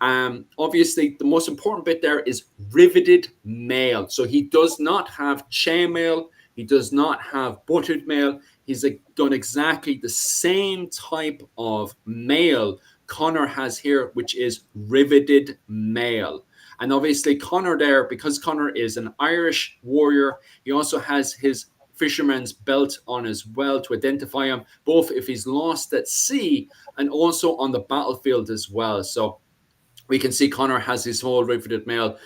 Obviously, the most important bit there is riveted mail. So he does not have chainmail. He does not have buttered mail. He's done exactly the same type of mail Connor has here, which is riveted mail. And obviously Connor there, because Connor is an Irish warrior, he also has his fisherman's belt on as well to identify him, both if he's lost at sea and also on the battlefield as well. So we can see Connor has his whole riveted mail,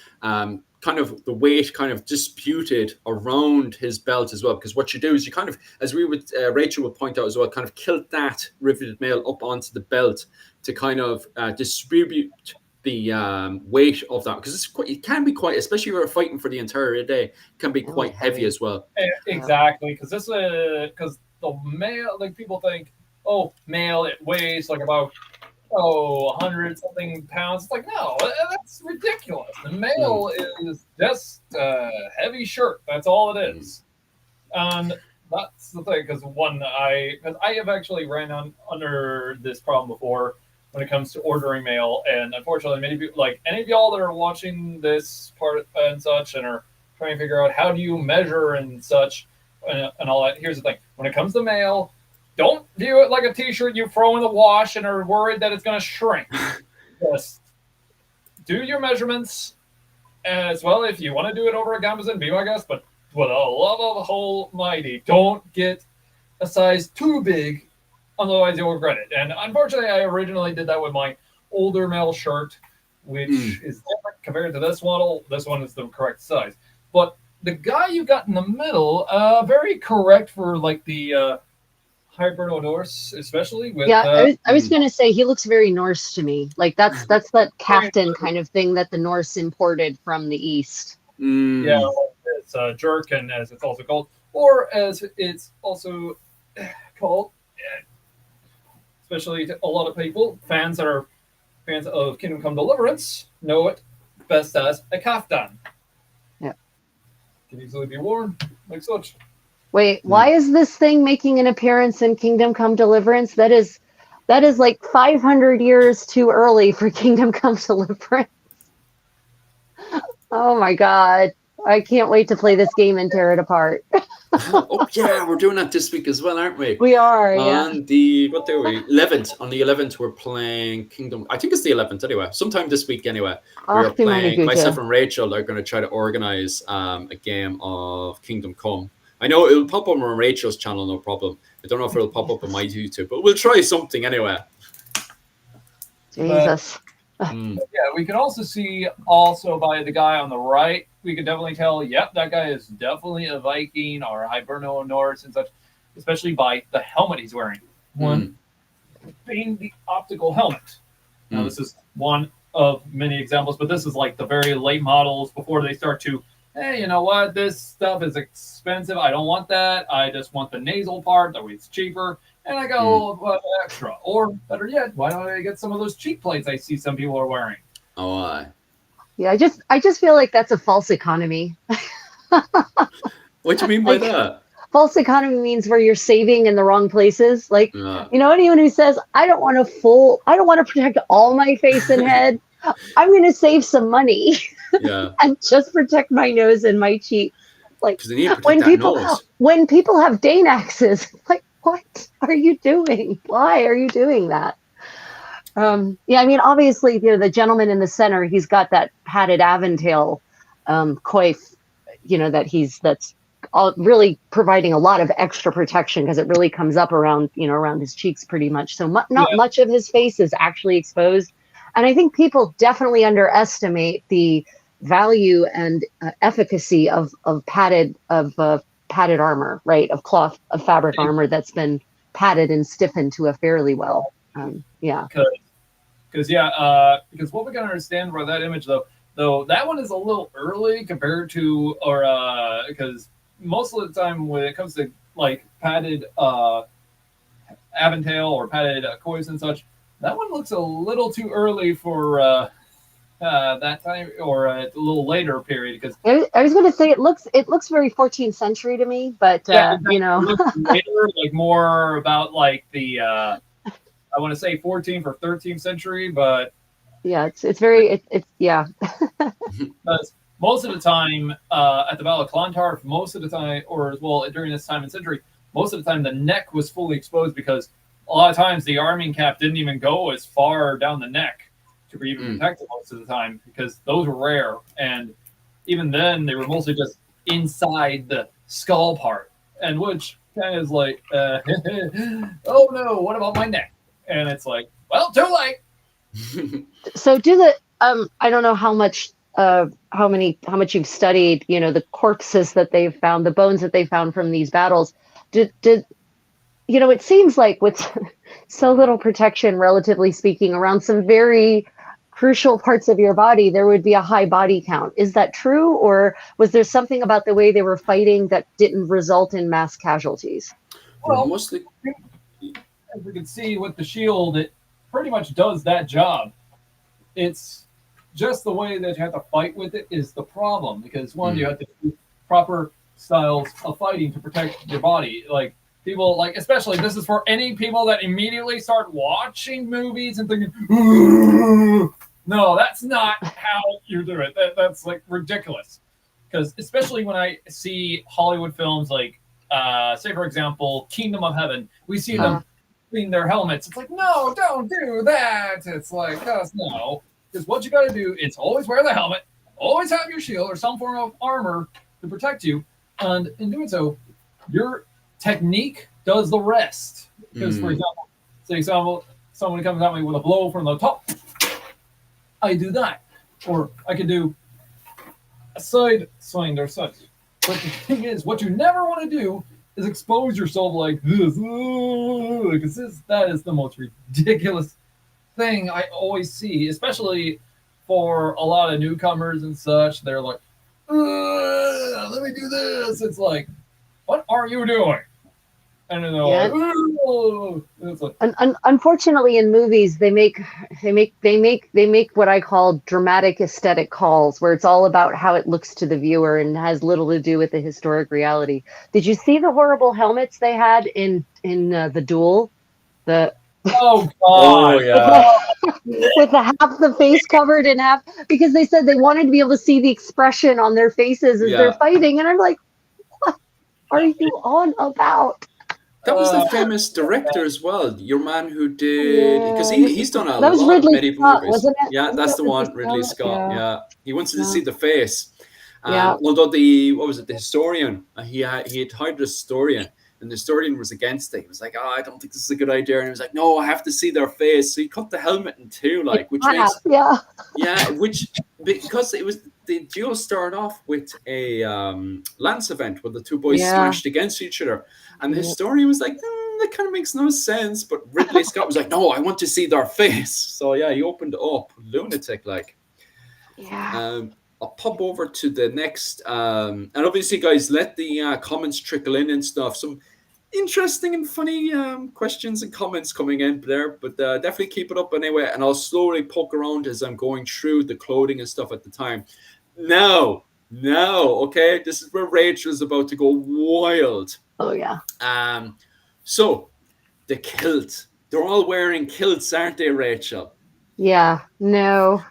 kind of the weight kind of disputed around his belt as well, because what you do is you kind of, as Rachel would point out as well, kind of kilt that riveted mail up onto the belt to kind of distribute the weight of that, because it can be quite, especially if you're fighting for the entire day, it can be quite heavy as well. Exactly, because the mail, like people think, oh, mail, it weighs like about 100 something pounds. It's like, no, that's ridiculous. The mail is just a heavy shirt. That's all it is. And that's the thing, because I have actually ran under this problem before when it comes to ordering mail, and unfortunately many people, like any of y'all that are watching this part and such and are trying to figure out how do you measure and such and all that, here's the thing. When it comes to mail, don't view it like a t-shirt you throw in the wash and are worried that it's going to shrink. Just do your measurements as well. If you want to do it over a Gamazon, be my guest, but for the love of almighty, don't get a size too big, otherwise you'll regret it. And unfortunately, I originally did that with my older male shirt, which is different compared to this model. This one is the correct size. But the guy you got in the middle, very correct for like the Hiberno Norse, especially with I was going to say he looks very Norse to me. Like that's that captain kind of thing that the Norse imported from the East. Yeah, it's jerkin, as it's also called, or as it's also called, especially to a lot of people, fans that are fans of Kingdom Come Deliverance know it best as a kaftan. Yeah, can easily be worn like such. Wait, why is this thing making an appearance in Kingdom Come Deliverance? That is like 500 years too early for Kingdom Come Deliverance. Oh my god. I can't wait to play this game and tear it apart. Oh yeah, we're doing that this week as well, aren't we? We are, on the 11th. On the 11th, we're playing Kingdom. I think it's the 11th anyway. Sometime this week anyway. We're playing. Myself and Rachel are going to try to organize a game of Kingdom Come. I know it'll pop up on Rachel's channel, no problem. I don't know if it'll pop up on my YouTube, but we'll try something anyway. Jesus. Yeah, we can also see by the guy on the right, we can definitely tell, yep, that guy is definitely a Viking or a Hiberno Norse and such, especially by the helmet he's wearing. One being the optical helmet. Now, this is one of many examples, but this is like the very late models before they start to, hey, you know what? This stuff is expensive. I don't want that. I just want the nasal part. That way it's cheaper. And I got a little extra. Or better yet, why don't I get some of those cheap plates I see some people are wearing? Oh, Yeah, I just feel like that's a false economy. what do you mean by Like, that? false economy means where you're saving in the wrong places. Like, Yeah, anyone who says, I don't want to protect all my face and head, I'm going to save some money yeah, and just protect my nose and my cheek. Like, because they need to protect that nose. when people have Dane axes, like, what are you doing? Why are you doing that? Yeah, I mean, obviously, the gentleman in the center, he's got that padded Aventail coif, that's all really providing a lot of extra protection because it really comes up around, around his cheeks pretty much. So not Yeah. much of his face is actually exposed. And I think people definitely underestimate the value and efficacy of padded armor, right? Of cloth, of fabric armor that's been padded and stiffened to a fairly well. Yeah. Because what we can understand by that image though that one is a little early compared to, or because most of the time when it comes to like padded Aventail or padded coys and such, that one looks a little too early for that time, or a little later period. Because I was going to say it looks very 14th century to me, but it looks later, like more about like the I want to say 14th or 13th century, but yeah, it's very it's yeah. because most of the time at the Battle of Clontarf, most of the time, or as well during this time in century, most of the time the neck was fully exposed because a lot of times the arming cap didn't even go as far down the neck to be even protected most of the time because those were rare, and even then they were mostly just inside the skull part, and which kind of is like, oh no, what about my neck? And it's like, well, too late. So I don't know how much how much you've studied, the corpses that they've found, the bones that they found from these battles. Did it seems like with so little protection, relatively speaking, around some very crucial parts of your body, there would be a high body count. Is that true, or was there something about the way they were fighting that didn't result in mass casualties? Well, Mostly, as we can see with the shield, it pretty much does that job. It's just the way that you have to fight with it is the problem, because one, you have to do proper styles of fighting to protect your body. Like people, like especially this is for any people that immediately start watching movies and thinking, no, that's not how you do it. That's like ridiculous. Because especially when I see Hollywood films like, say for example, Kingdom of Heaven, we see them clean their helmets. It's like, no, don't do that. It's like, no. Because what you got to do is always wear the helmet, always have your shield or some form of armor to protect you, and in doing so, your technique does the rest. Because, for example, say someone comes at me with a blow from the top, I do that, or I can do a side swing or such. But the thing is, what you never want to do is expose yourself like this, because that is the most ridiculous thing I always see, especially for a lot of newcomers and such. They're like, let me do this. It's like, what are you doing? And then they're like, it's like, Unfortunately, in movies, they make what I call dramatic aesthetic calls, where it's all about how it looks to the viewer and has little to do with the historic reality. Did you see the horrible helmets they had in the duel? oh god, oh yeah, with half the face covered in half, because they said they wanted to be able to see the expression on their faces as they're fighting, and I'm like, what are you on about? that was the famous director as well. Your man who did, because he's done a That was lot of Ridley medieval Scott, movies. wasn't it? Yeah, that's the one, Ridley Scott? Scott. Yeah, he wanted to Yeah. see the face. Yeah. Although the historian, he had hired a historian, and the historian was against it. He was like, "Oh, I don't think this is a good idea." And he was like, "No, I have to see their face." So he cut the helmet in two, like, which makes because it was the duel started off with a lance event where the two boys smashed against each other, and the historian was like, "That kind of makes no sense." But Ridley Scott was like, "No, I want to see their face." So yeah, he opened it up, lunatic like. Yeah. I'll pop over to the next, and obviously, guys, let the comments trickle in and stuff. interesting and funny questions and comments coming in there, but definitely keep it up anyway. And I'll slowly poke around as I'm going through the clothing and stuff at the time. Now, okay, this is where Rachel's about to go wild. Oh yeah. So the kilt. They're all wearing kilts, aren't they, Rachel? Yeah. No.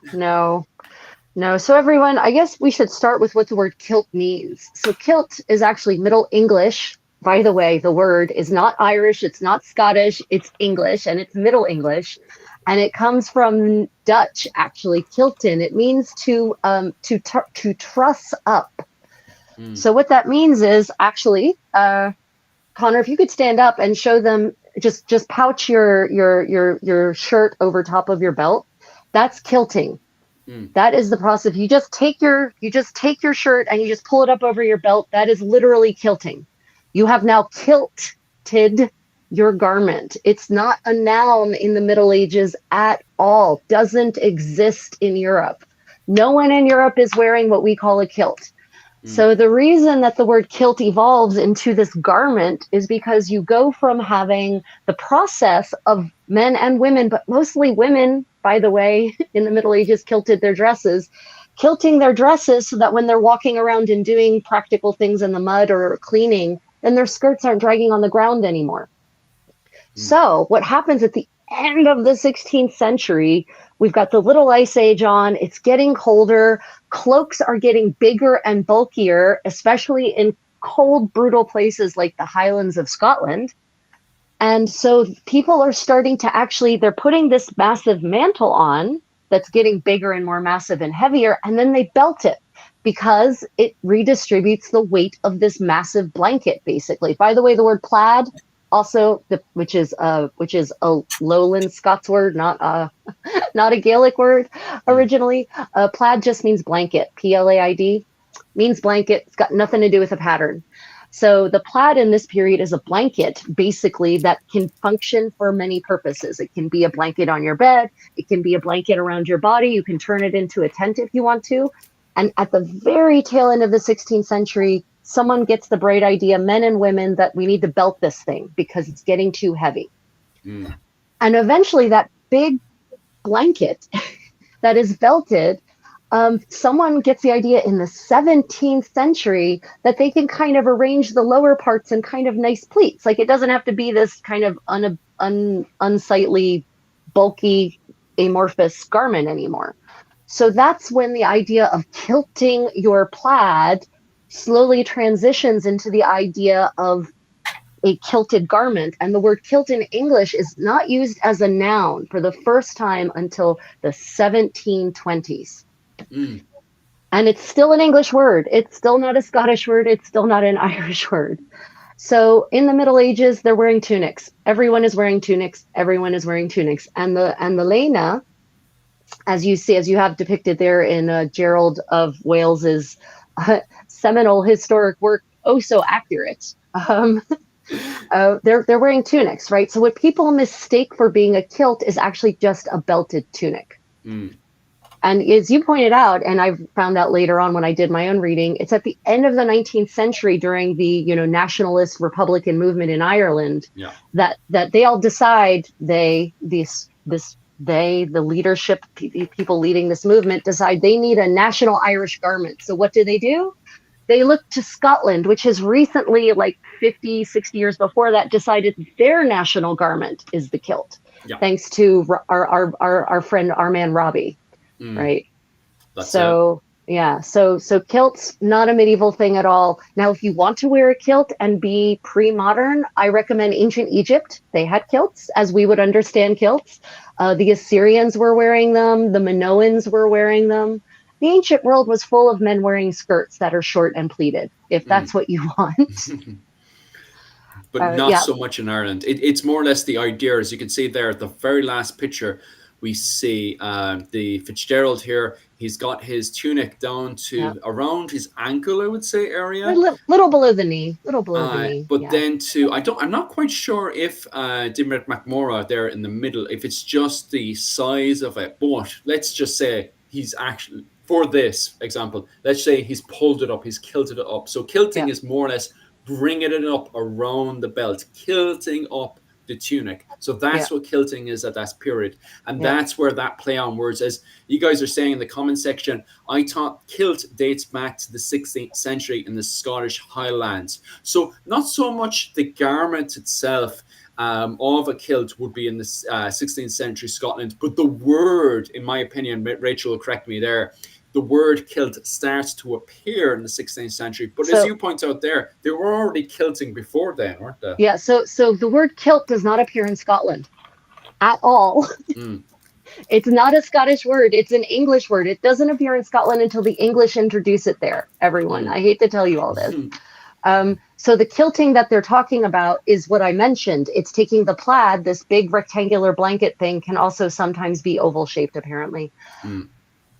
So everyone, I guess we should start with what the word kilt means. So kilt is actually Middle English. By the way, the word is not Irish, it's not Scottish, it's English, and it's Middle English. And it comes from Dutch, actually, kilten. It means to truss up. So what that means is actually, Connor, if you could stand up and show them, just pouch your shirt over top of your belt. That's kilting. That is the process. You just take your shirt and you just pull it up over your belt. That is literally kilting. You have now kilted your garment. It's not a noun in the Middle Ages at all. Doesn't exist in Europe. No one in Europe is wearing what we call a kilt. So the reason that the word kilt evolves into this garment is because you go from having the process of men and women, but mostly women, by the way, in the Middle Ages kilting their dresses so that when they're walking around and doing practical things in the mud or cleaning, then their skirts aren't dragging on the ground anymore. So what happens at the end of the 16th century, we've got the Little Ice Age on, it's getting colder, cloaks are getting bigger and bulkier, especially in cold, brutal places like the Highlands of Scotland. And so people are starting to they're putting this massive mantle on that's getting bigger and more massive and heavier, and then they belt it because it redistributes the weight of this massive blanket, basically. By the way, the word plaid, also, which is a Lowland Scots word, not a Gaelic word originally. Plaid just means blanket. Plaid means blanket. It's got nothing to do with a pattern. So the plaid in this period is a blanket, basically, that can function for many purposes. It can be a blanket on your bed. It can be a blanket around your body. You can turn it into a tent if you want to. And at the very tail end of the 16th century, someone gets the bright idea, men and women, that we need to belt this thing because it's getting too heavy. And eventually that big blanket that is belted, someone gets the idea in the 17th century that they can kind of arrange the lower parts in kind of nice pleats. Like, it doesn't have to be this kind of unsightly, bulky, amorphous garment anymore. So that's when the idea of kilting your plaid slowly transitions into the idea of a kilted garment. And the word kilt in English is not used as a noun for the first time until the 1720s. And it's still an English word. It's still not a Scottish word. It's still not an Irish word. So in the Middle Ages, they're wearing tunics. Everyone is wearing tunics. And the Lena, as you have depicted there in Gerald of Wales's seminal historic work, oh so accurate. They're wearing tunics, right? So what people mistake for being a kilt is actually just a belted tunic. And as you pointed out, and I found out later on when I did my own reading, it's at the end of the 19th century during the nationalist Republican movement in Ireland that they all decide the leadership, people leading this movement, decide they need a national Irish garment. So what do? They look to Scotland, which has recently, like 50, 60 years before that, decided their national garment is the kilt, thanks to our friend, our man Robbie, right? So kilt's not a medieval thing at all. Now, if you want to wear a kilt and be pre-modern, I recommend ancient Egypt. They had kilts, as we would understand kilts. The Assyrians were wearing them. The Minoans were wearing them. The ancient world was full of men wearing skirts that are short and pleated, if that's what you want. But not so much in Ireland. It's more or less the idea, as you can see there, the very last picture, we see the Fitzgerald here. He's got his tunic down to around his ankle, I would say, area. Little below the knee. But then I'm not quite sure if Dimrit MacMora there in the middle, if it's just the size of it. But let's just say he's actually, for this example, let's say he's pulled it up, he's kilted it up. So kilting is more or less bringing it up around the belt, kilting up the tunic. So that's what kilting is at that period. And that's where that play on words, as you guys are saying in the comment section, I thought kilt dates back to the 16th century in the Scottish Highlands. So not so much the garment itself of a kilt would be in the 16th century Scotland, but the word, in my opinion, Rachel will correct me there, the word kilt starts to appear in the 16th century. But as you point out there, they were already kilting before then, weren't they? Yeah, so the word kilt does not appear in Scotland at all. It's not a Scottish word. It's an English word. It doesn't appear in Scotland until the English introduce it there, everyone. I hate to tell you all this. So the kilting that they're talking about is what I mentioned. It's taking the plaid, this big rectangular blanket thing, can also sometimes be oval shaped, apparently.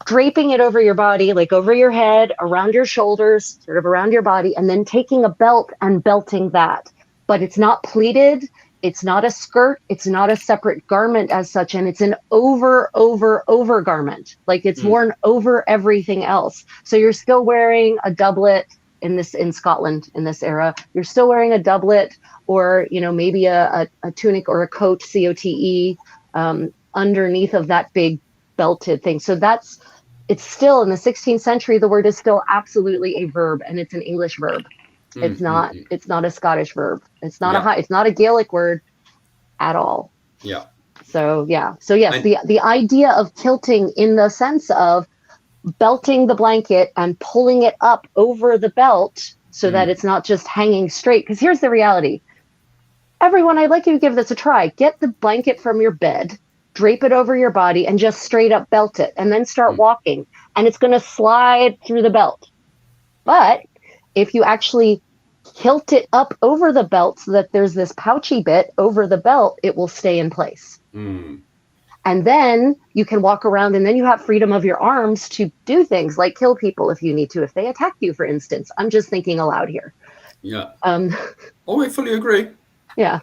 Draping it over your body, like over your head, around your shoulders, sort of around your body, and then taking a belt and belting that. But it's not pleated. It's not a skirt. It's not a separate garment as such. And it's an over garment. Like it's worn over everything else. So you're still wearing a doublet in Scotland in this era. You're still wearing a doublet or, maybe a tunic or a coat, COTE, underneath of that big belted thing. So it's still in the 16th century, the word is still absolutely a verb, and it's an English verb. It's not a Scottish verb. It's not it's not a Gaelic word at all. Yeah. So yes, the idea of kilting in the sense of belting the blanket and pulling it up over the belt so that it's not just hanging straight. Because here's the reality. Everyone, I'd like you to give this a try. Get the blanket from your bed, drape it over your body, and just straight up belt it, and then start walking. And it's going to slide through the belt. But if you actually kilt it up over the belt so that there's this pouchy bit over the belt, it will stay in place. And then you can walk around, and then you have freedom of your arms to do things like kill people if you need to, if they attack you, for instance. I'm just thinking aloud here. Yeah. I fully agree. Yeah.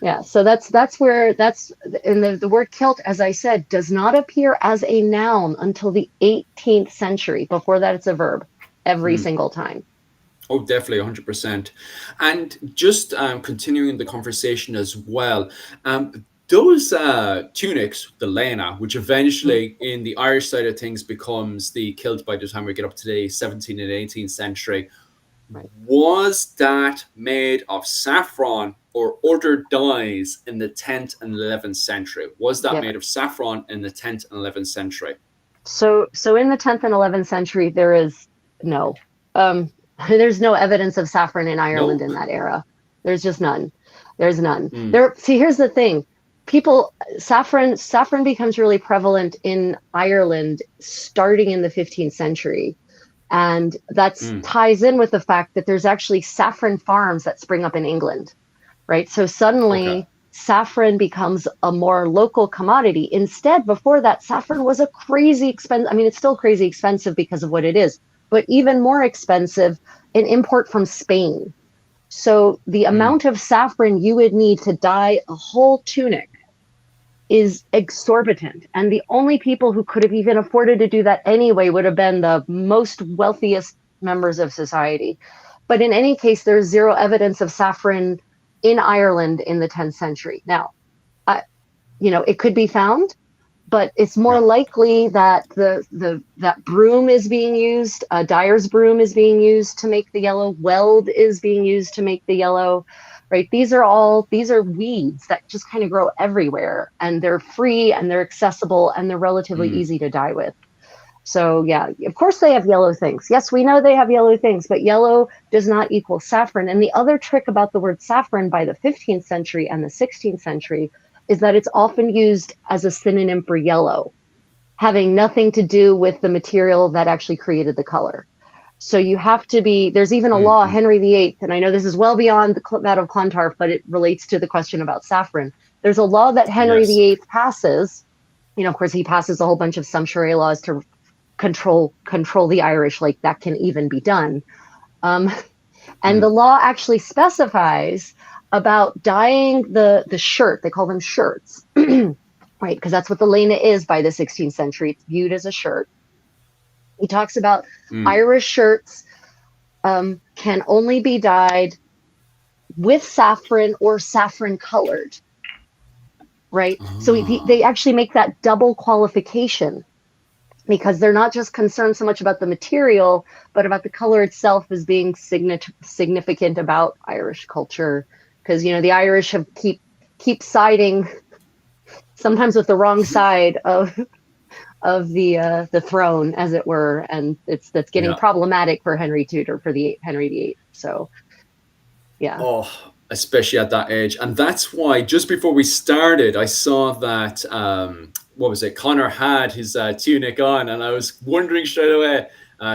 Yeah, so that's where and the word kilt, as I said, does not appear as a noun until the 18th century. Before that, it's a verb every single time. Oh, definitely, 100%. And just continuing the conversation as well, those tunics, the lena, which eventually in the Irish side of things becomes the kilt by the time we get up to the 17th and 18th century, was that made of saffron or other dyes in the 10th and 11th century? Was that made of saffron in the 10th and 11th century? So in the 10th and 11th century, there is no. There's no evidence of saffron in Ireland in that era. There's just none. There's none. See, here's the thing. Saffron becomes really prevalent in Ireland starting in the 15th century. And that ties in with the fact that there's actually saffron farms that spring up in England, right? So suddenly saffron becomes a more local commodity. Instead, before that, saffron was a crazy expensive. I mean, it's still crazy expensive because of what it is, but even more expensive, an import from Spain. So the amount of saffron you would need to dye a whole tunic is exorbitant. And the only people who could have even afforded to do that anyway would have been the most wealthiest members of society. But in any case, there's zero evidence of saffron in Ireland in the 10th century. Now, it could be found, but it's more likely that that broom is being used, dyer's broom is being used to make the yellow, weld is being used to make the yellow. Right. These are weeds that just kind of grow everywhere, and they're free and they're accessible and they're relatively easy to dye with. So, yeah, of course they have yellow things. Yes, we know they have yellow things, but yellow does not equal saffron. And the other trick about the word saffron by the 15th century and the 16th century is that it's often used as a synonym for yellow, having nothing to do with the material that actually created the color. So you have to there's even a law, Henry VIII, and I know this is well beyond that of Clontarf, but it relates to the question about saffron. There's a law that Henry VIII passes. Of course, he passes a whole bunch of sumptuary laws to control the Irish, like that can even be done. And the law actually specifies about dyeing the shirt. They call them shirts, right? Because that's what the lena is by the 16th century. It's viewed as a shirt. He talks about Irish shirts can only be dyed with saffron or saffron colored, right? So they actually make that double qualification, because they're not just concerned so much about the material, but about the color itself as being significant about Irish culture. Because, you know, the Irish have keep siding sometimes with the wrong side of the throne, as it were, and that's getting problematic for Henry Tudor, for the Henry VIII. So, yeah. Oh, especially at that age, and that's why just before we started, I saw that what was it? Connor had his tunic on, and I was wondering straight away,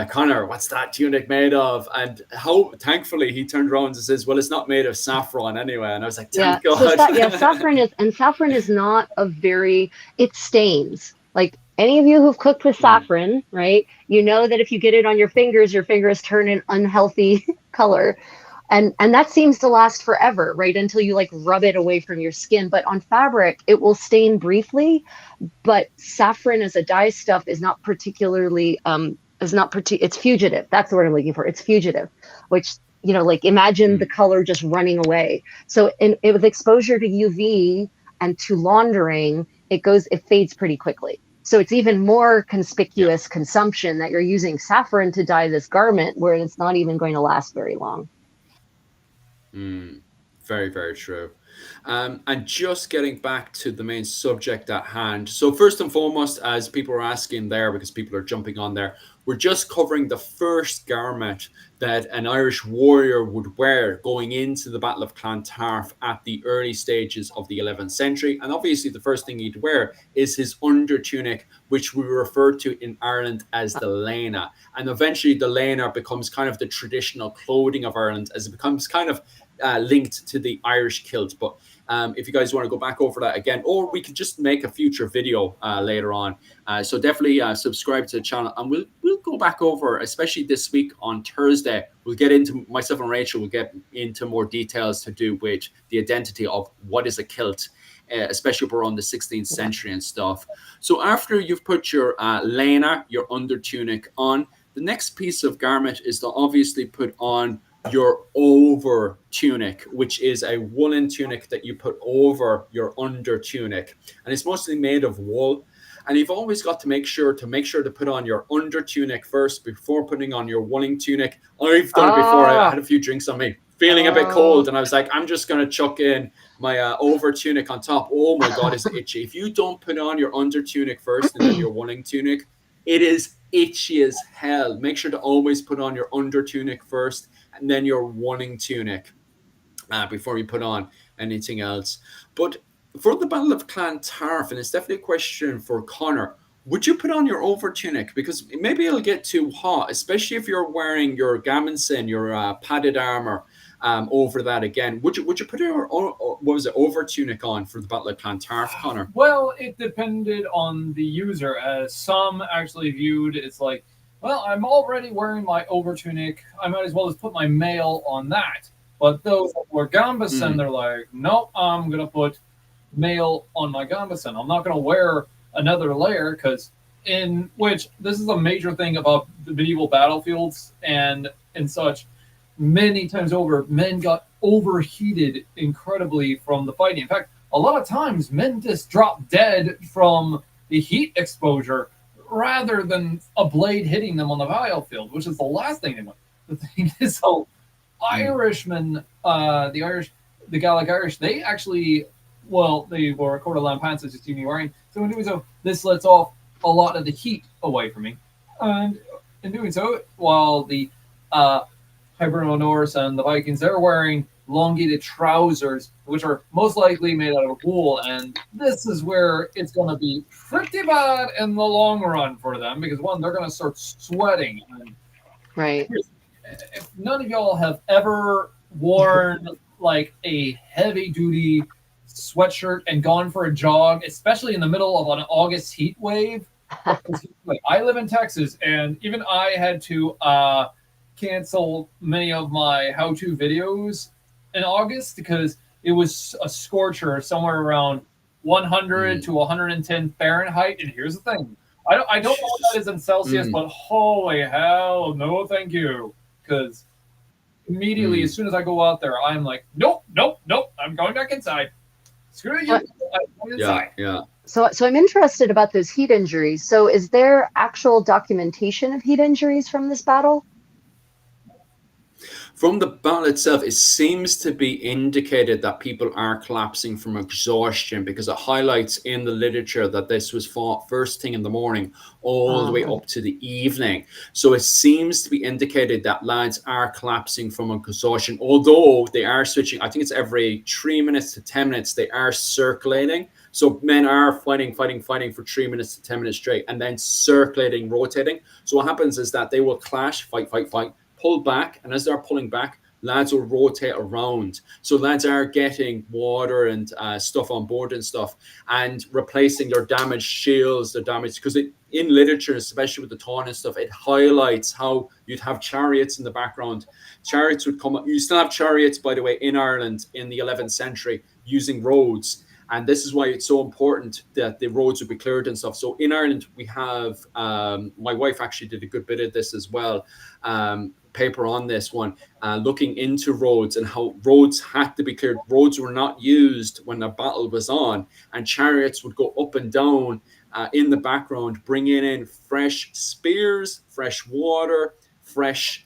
Connor, what's that tunic made of? And how thankfully he turned around and says, well, it's not made of saffron anyway. And I was like, thank God. So saffron is not a very, it stains. Like, any of you who've cooked with saffron, right? You know that if you get it on your fingers turn an unhealthy color. And that seems to last forever, right? Until you like rub it away from your skin. But on fabric, it will stain briefly. But saffron as a dye stuff is not particularly, it's fugitive. That's the word I'm looking for. It's fugitive, which, you know, like, imagine the color just running away. So with exposure to UV and to laundering, it fades pretty quickly. So it's even more conspicuous consumption that you're using saffron to dye this garment, where it's not even going to last very long. Very, very true. And just getting back to the main subject at hand. So first and foremost, as people are asking there, because people are jumping on there, we're just covering the first garment that an Irish warrior would wear going into the Battle of Clontarf at the early stages of the 11th century. And obviously the first thing he'd wear is his under tunic, which we refer to in Ireland as the lena. And eventually the lena becomes kind of the traditional clothing of Ireland, as it becomes kind of linked to the Irish kilt. But if you guys want to go back over that again, or we could just make a future video later on. So definitely subscribe to the channel, and we'll go back over, especially this week on Thursday. We'll get into, myself and Rachel will get into more details to do with the identity of what is a kilt, especially around the 16th century and stuff. So after you've put your lena, your under tunic on, the next piece of garment is to obviously put on your over tunic, which is a woolen tunic that you put over your under tunic, and it's mostly made of wool. And you've always got to make sure to put on your under tunic first before putting on your woolen tunic. I've done it before. I had a few drinks on me, feeling a bit cold, and I was like, I'm just going to chuck in my over tunic on top. Oh my God, is it itchy? If you don't put on your under tunic first and then your woolen tunic, it is itchy as hell. Make sure to always put on your under tunic first and then your woolen tunic before you put on anything else. But for the Battle of Clontarf, and it's definitely a question for Connor, would you put on your over tunic? Because maybe it'll get too hot, especially if you're wearing your gambeson, your padded armor over that again. Would you put your over tunic on for the Battle of Clontarf, Connor? Well, it depended on the user, as some actually viewed it's like, well, I'm already wearing my over tunic, I might as well just put my mail on that. But those that were gambeson, they're like, nope, I'm gonna put mail on my gambeson. I'm not going to wear another layer, because in which this is a major thing about the medieval battlefields and such. Many times over, men got overheated incredibly from the fighting. In fact, a lot of times men just drop dead from the heat exposure rather than a blade hitting them on the battlefield, which is the last thing they want. The thing is, so Irishmen, the Gaelic Irish, they actually, well, they were Coeur d'Alene pants, as you see me wearing. So in doing so, this lets off a lot of the heat away from me. And in doing so, while the Hiberno-Norse and the Vikings, they're wearing elongated trousers, which are most likely made out of wool. And this is where it's going to be pretty bad in the long run for them, because one, they're going to start sweating. And right. If none of y'all have ever worn like a heavy duty sweatshirt and gone for a jog, especially in the middle of an August heat wave. I live in Texas, and even I had to cancel many of my how-to videos in August because it was a scorcher somewhere around 100 to 110 Fahrenheit. And here's the thing. I don't know what that is in Celsius, but holy hell, no thank you. Because immediately, as soon as I go out there, I'm like, nope, I'm going back inside. Screw you. I'm going inside. Yeah. So I'm interested about those heat injuries. So is there actual documentation of heat injuries from this battle? From the battle itself, it seems to be indicated that people are collapsing from exhaustion, because it highlights in the literature that this was fought first thing in the morning all the way up to the evening. So it seems to be indicated that lads are collapsing from exhaustion, although they are switching. I think it's every 3 minutes to 10 minutes they are circulating. So men are fighting for 3 minutes to 10 minutes straight, and then circulating, rotating. So what happens is that they will clash, fight, pull back, and as they're pulling back, lads will rotate around. So lads are getting water and stuff on board and stuff, and replacing their damaged shields, their damaged, because in literature, especially with the Taun and stuff, it highlights how you'd have chariots in the background. Chariots would come up. You still have chariots, by the way, in Ireland in the 11th century using roads. And this is why it's so important that the roads would be cleared and stuff. So in Ireland, we have, my wife actually did a good bit of this as well, paper on this one, looking into roads and how roads had to be cleared. Roads were not used when the battle was on, and chariots would go up and down in the background, bringing in fresh spears, fresh water, fresh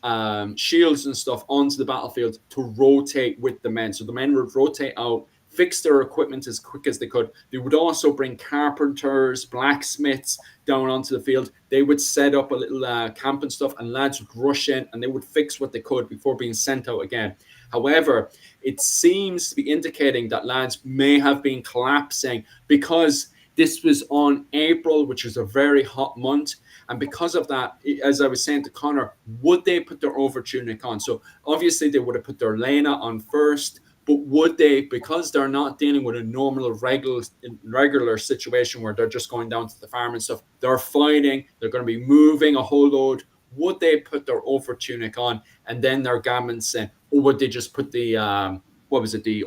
shields and stuff onto the battlefield to rotate with the men. So the men would rotate out, fix their equipment as quick as they could. They would also bring carpenters, blacksmiths down onto the field. They would set up a little camp and stuff, and lads would rush in and they would fix what they could before being sent out again. However, it seems to be indicating that lads may have been collapsing because this was on April, which is a very hot month. And because of that, as I was saying to Connor, would they put their overtunic on? So obviously they would have put their lena on first. But would they, because they're not dealing with a normal, regular situation where they're just going down to the farm and stuff, they're fighting, they're going to be moving a whole load, would they put their overtunic on and then their garments in? Or would they just put the, the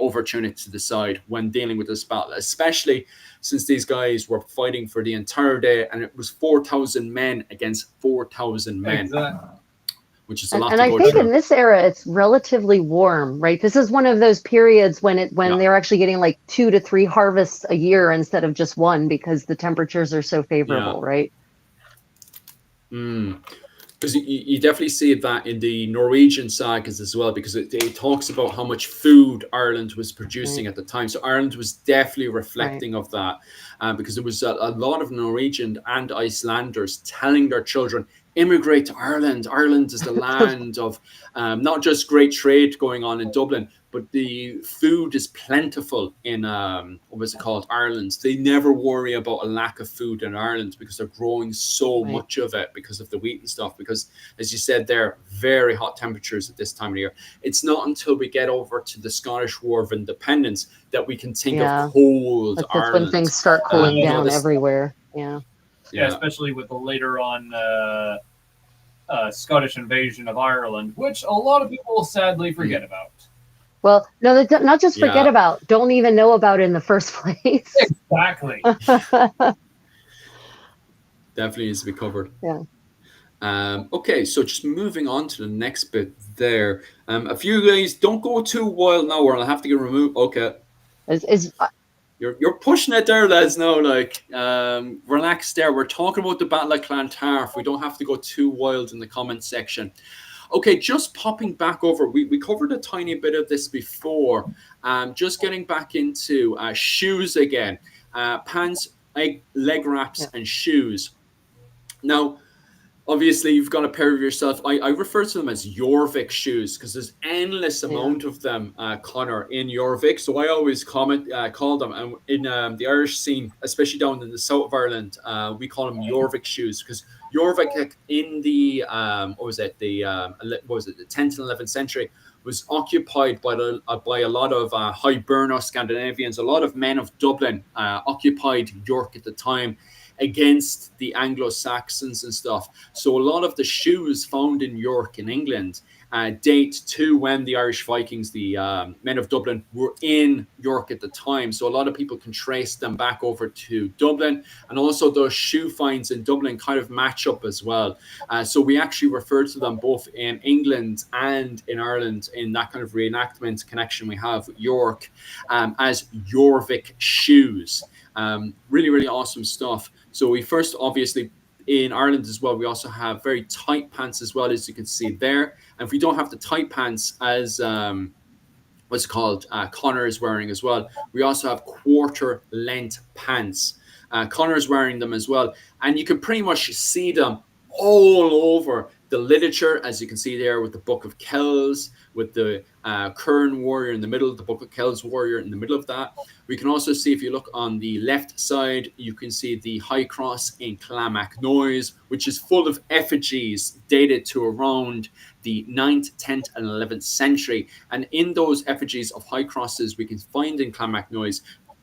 overtunic to the side when dealing with this battle? Especially since these guys were fighting for the entire day, and it was 4,000 men against 4,000 men. Exactly. Which is a lot. And I think in this era, it's relatively warm, right? This is one of those periods when they're actually getting like 2 to 3 harvests a year instead of just one, because the temperatures are so favorable, right? Because you definitely see that in the Norwegian sagas as well, because it talks about how much food Ireland was producing at the time. So Ireland was definitely reflecting of that, because there was a lot of Norwegian and Icelanders telling their children, immigrate to Ireland. Ireland is the land of not just great trade going on in Dublin, but the food is plentiful in Ireland. They never worry about a lack of food in Ireland because they're growing so much of it because of the wheat and stuff. Because, as you said, they're very hot temperatures at this time of year. It's not until we get over to the Scottish War of Independence that we can think of cold Ireland. That's when things start cooling down everywhere. Yeah, especially with the later on Scottish invasion of Ireland, which a lot of people sadly forget about. Well, no, not just forget about, don't even know about in the first place. Exactly. Definitely needs to be covered. Yeah. Okay, so just moving on to the next bit there. A few guys, don't go too wild now or I'll have to get removed. Okay. You're pushing it there, lads. No, relax there. We're talking about the Battle of Clontarf. We don't have to go too wild in the comment section. Okay, just popping back over. We covered a tiny bit of this before. Just getting back into shoes again. Pants, leg wraps, and shoes. Now, obviously, you've got a pair of yourself. I refer to them as Jorvik shoes because there's endless amount of them, Connor, in Jorvik. So I always call them, and in the Irish scene, especially down in the south of Ireland, we call them Jorvik shoes because Jorvik in the the 10th and 11th century was occupied by a lot of Hiberno Scandinavians. A lot of men of Dublin occupied York at the time against the Anglo-Saxons and stuff. So a lot of the shoes found in York in England date to when the Irish Vikings, the men of Dublin, were in York at the time. So a lot of people can trace them back over to Dublin, and also those shoe finds in Dublin kind of match up as well. So we actually refer to them both in England and in Ireland in that kind of reenactment connection we have with York as Jorvik shoes. Really, really awesome stuff. So we first, obviously, in Ireland as well, we also have very tight pants as well, as you can see there. And if we don't have the tight pants as what's called Connor is wearing as well, we also have quarter length pants. Connor is wearing them as well. And you can pretty much see them all over the literature, as you can see there with the Book of Kells, with the Kern warrior in the middle, the Book of Kells warrior in the middle of that. We can also see, if you look on the left side, you can see the High Cross in Clontarf, which is full of effigies dated to around the 9th, 10th, and 11th century. And in those effigies of High Crosses we can find in Clontarf,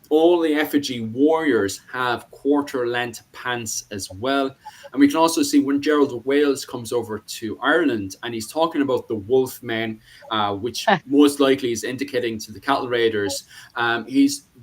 all the effigy warriors have quarter length pants as well. And we can also see when Gerald of Wales comes over to Ireland and he's talking about the wolf men, which most likely is indicating to the cattle raiders,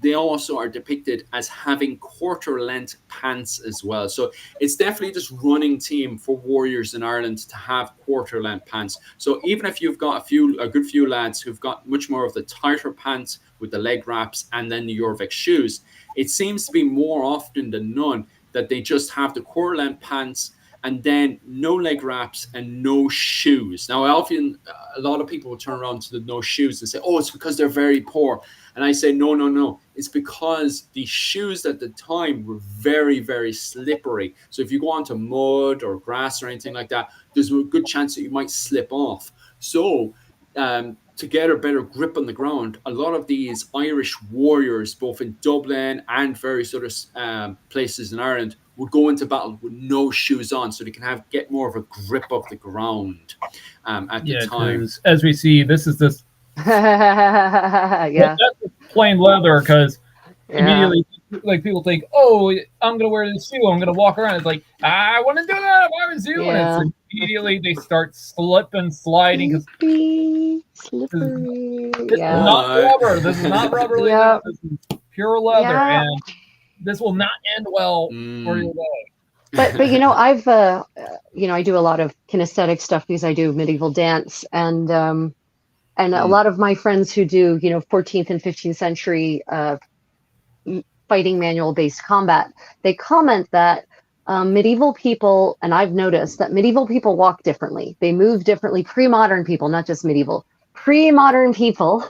they also are depicted as having quarter length pants as well. So it's definitely this running theme for warriors in Ireland to have quarter length pants. So even if you've got a good few lads who've got much more of the tighter pants with the leg wraps and then the Jorvik shoes, it seems to be more often than none that they just have the quarter length pants and then no leg wraps and no shoes. Now, often a lot of people will turn around to the no shoes and say, oh, it's because they're very poor. And I say, no. It's because the shoes at the time were very, very slippery. So if you go onto mud or grass or anything like that, there's a good chance that you might slip off. So to get a better grip on the ground, a lot of these Irish warriors, both in Dublin and various other places in Ireland, would go into battle with no shoes on, so they can get more of a grip of the ground at the time. As we see, this is this. Yeah, that's plain leather, because immediately, like, people think, oh, I'm gonna wear this shoe, I'm gonna walk around. It's like, I want to do that if I was you. Yeah. And immediately they start slipping, sliding. Slippery. This is not rubber. This is not rubber. Yeah. This is pure leather, Yeah. and this will not end well for your day. But I've I do a lot of kinesthetic stuff because I do medieval dance, and a lot of my friends who do 14th and 15th century fighting manual based combat, they comment that medieval people, and I've noticed that medieval people walk differently. They move differently. Pre-modern people, not just medieval. Pre-modern people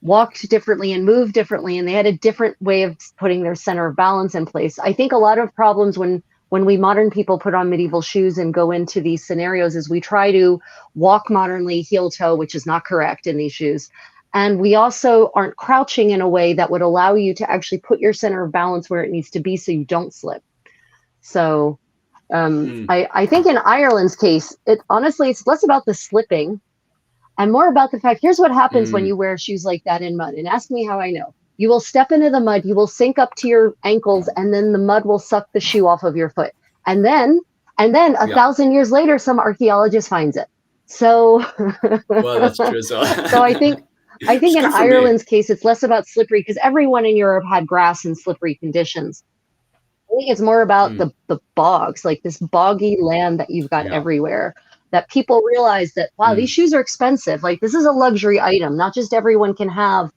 walked differently and moved differently, and they had a different way of putting their center of balance in place. I think a lot of problems when we modern people put on medieval shoes and go into these scenarios is we try to walk modernly heel toe, which is not correct in these shoes. And we also aren't crouching in a way that would allow you to actually put your center of balance where it needs to be so you don't slip. So I think in Ireland's case, honestly, it's less about the slipping and more about the fact, here's what happens when you wear shoes like that in mud. And ask me how I know. You will step into the mud, you will sink up to your ankles, and then the mud will suck the shoe off of your foot. And then 1,000 years later, some archaeologist finds it. So, well, that's true as well. So I think in Ireland's case, it's less about slippery because everyone in Europe had grass in slippery conditions. I think it's more about the bogs, like this boggy land that you've got everywhere, that people realize that, wow, these shoes are expensive. Like, this is a luxury item. Not just everyone can have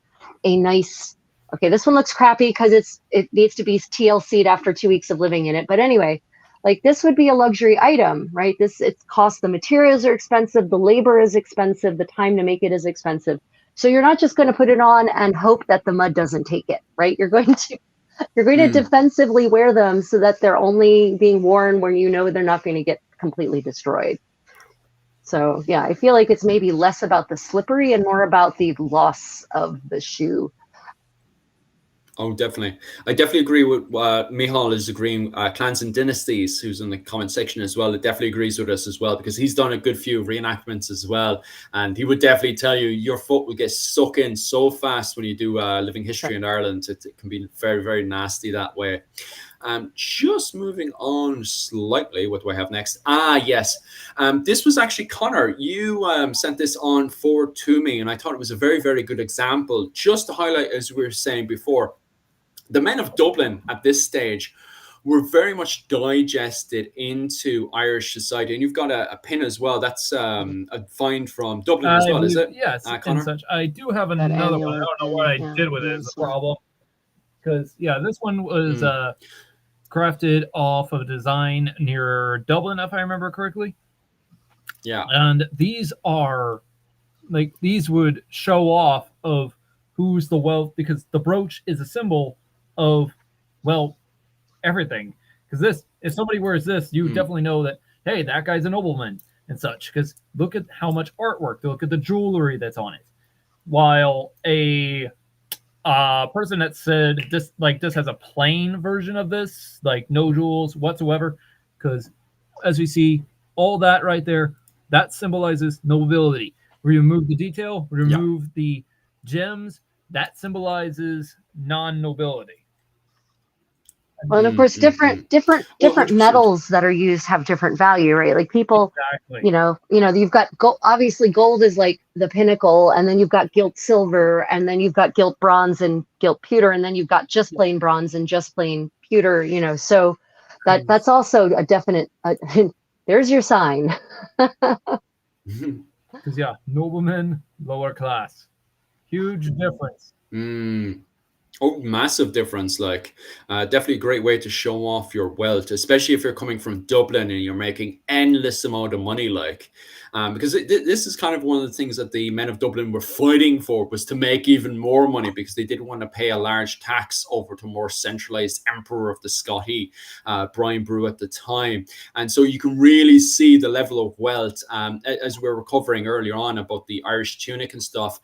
a nice, okay, this one looks crappy because it needs to be TLC'd after 2 weeks of living in it. But anyway, like, this would be a luxury item, right? It costs, the materials are expensive, the labor is expensive, the time to make it is expensive. So you're not just going to put it on and hope that the mud doesn't take it, right? You're going to defensively wear them so that they're only being worn when they're not going to get completely destroyed. So yeah, I feel like it's maybe less about the slippery and more about the loss of the shoe. Oh, definitely. I definitely agree with Michal is agreeing. Clans and Dynasties, who's in the comment section as well, it definitely agrees with us as well, because he's done a good few reenactments as well. And he would definitely tell you your foot will get stuck in so fast when you do living history in Ireland. It can be very, very nasty that way. Just moving on slightly, what do I have next? Yes. This was actually Connor. You sent this on forward to me, and I thought it was a very, very good example. Just to highlight, as we were saying before, the men of Dublin at this stage were very much digested into Irish society. And you've got a pin as well. That's a find from Dublin as well, is it? Yes, Connor? and such. I do have another one. I don't know what I did with it. Is the problem. Because, this one was crafted off of a design near Dublin, if I remember correctly. Yeah. And these are, these would show off of who's the wealth, because the brooch is a symbol of, everything. Because if somebody wears this, you definitely know that, hey, that guy's a nobleman and such. Because look at how much artwork, look at the jewelry that's on it. While a person that said this has a plain version of this, like no jewels whatsoever, because as we see, all that right there, that symbolizes nobility. Remove the detail, remove the gems, that symbolizes non-nobility. Well, and of course, different metals that are used have different value, right? Like people, you've got gold. Obviously, gold is like the pinnacle, and then you've got gilt silver, and then you've got gilt bronze and gilt pewter, and then you've got just plain bronze and just plain pewter. So that's also a definite. There's your sign. Because noblemen, lower class, huge difference. Oh, massive difference. Definitely a great way to show off your wealth, especially if you're coming from Dublin and you're making endless amount of money, because this is kind of one of the things that the men of Dublin were fighting for, was to make even more money, because they didn't want to pay a large tax over to more centralized emperor of the Scotti, Brian Boru at the time. And so you can really see the level of wealth, as we were covering earlier on about the Irish tunic and stuff.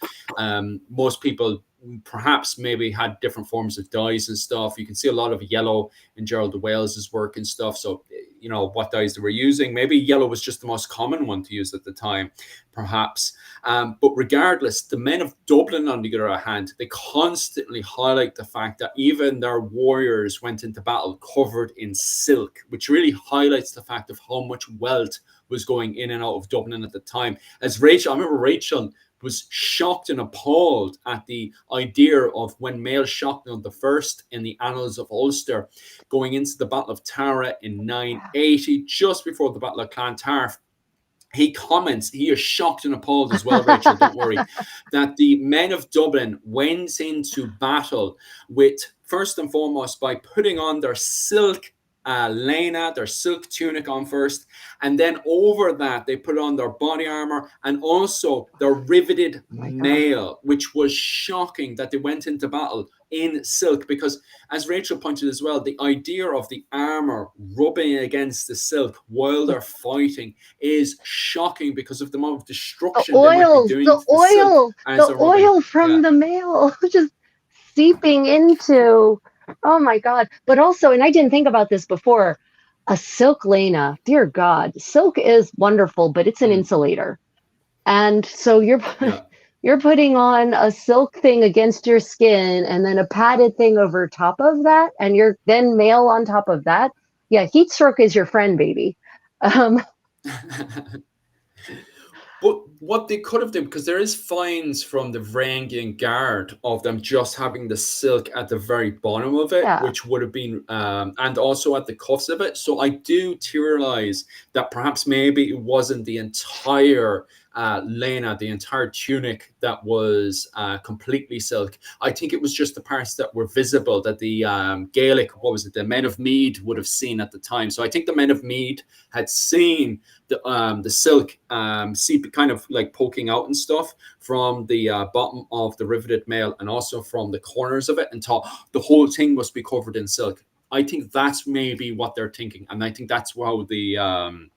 Most people perhaps maybe had different forms of dyes and stuff. You can see a lot of yellow in Gerald de Wales's work and stuff. So, what dyes they were using. Maybe yellow was just the most common one to use at the time, perhaps. But regardless, the men of Dublin, on the other hand, they constantly highlight the fact that even their warriors went into battle covered in silk, which really highlights the fact of how much wealth was going in and out of Dublin at the time. I remember Rachel was shocked and appalled at the idea of when Mael Shotland I in the Annals of Ulster, going into the Battle of Tara in 980, just before the Battle of Clontarf. He comments, he is shocked and appalled as well, Rachel, don't worry, that the men of Dublin went into battle with, first and foremost, by putting on their silk lena, their silk tunic on first, and then over that they put on their body armor and also their riveted mail, which was shocking that they went into battle in silk, because as Rachel pointed as well, the idea of the armor rubbing against the silk while they're fighting is shocking because of the amount of destruction they might be doing to the oil from the mail just seeping into. Oh my God. But also, and I didn't think about this before, a silk lena, dear God, silk is wonderful, but it's an insulator. And so you're putting on a silk thing against your skin and then a padded thing over top of that, and you're then mail on top of that. Yeah, heat stroke is your friend, baby. But what they could have done, because there is finds from the Varangian Guard of them just having the silk at the very bottom of it, which would have been, and also at the cuffs of it. So I do theorize that perhaps maybe it wasn't the entire lena, the entire tunic that was completely silk. I think it was just the parts that were visible that the Gaelic, the men of Mead would have seen at the time. So I think the men of Mead had seen the silk seep kind of like poking out and stuff from the bottom of the riveted mail and also from the corners of it, and thought the whole thing must be covered in silk. I think that's maybe what they're thinking, and I think that's how the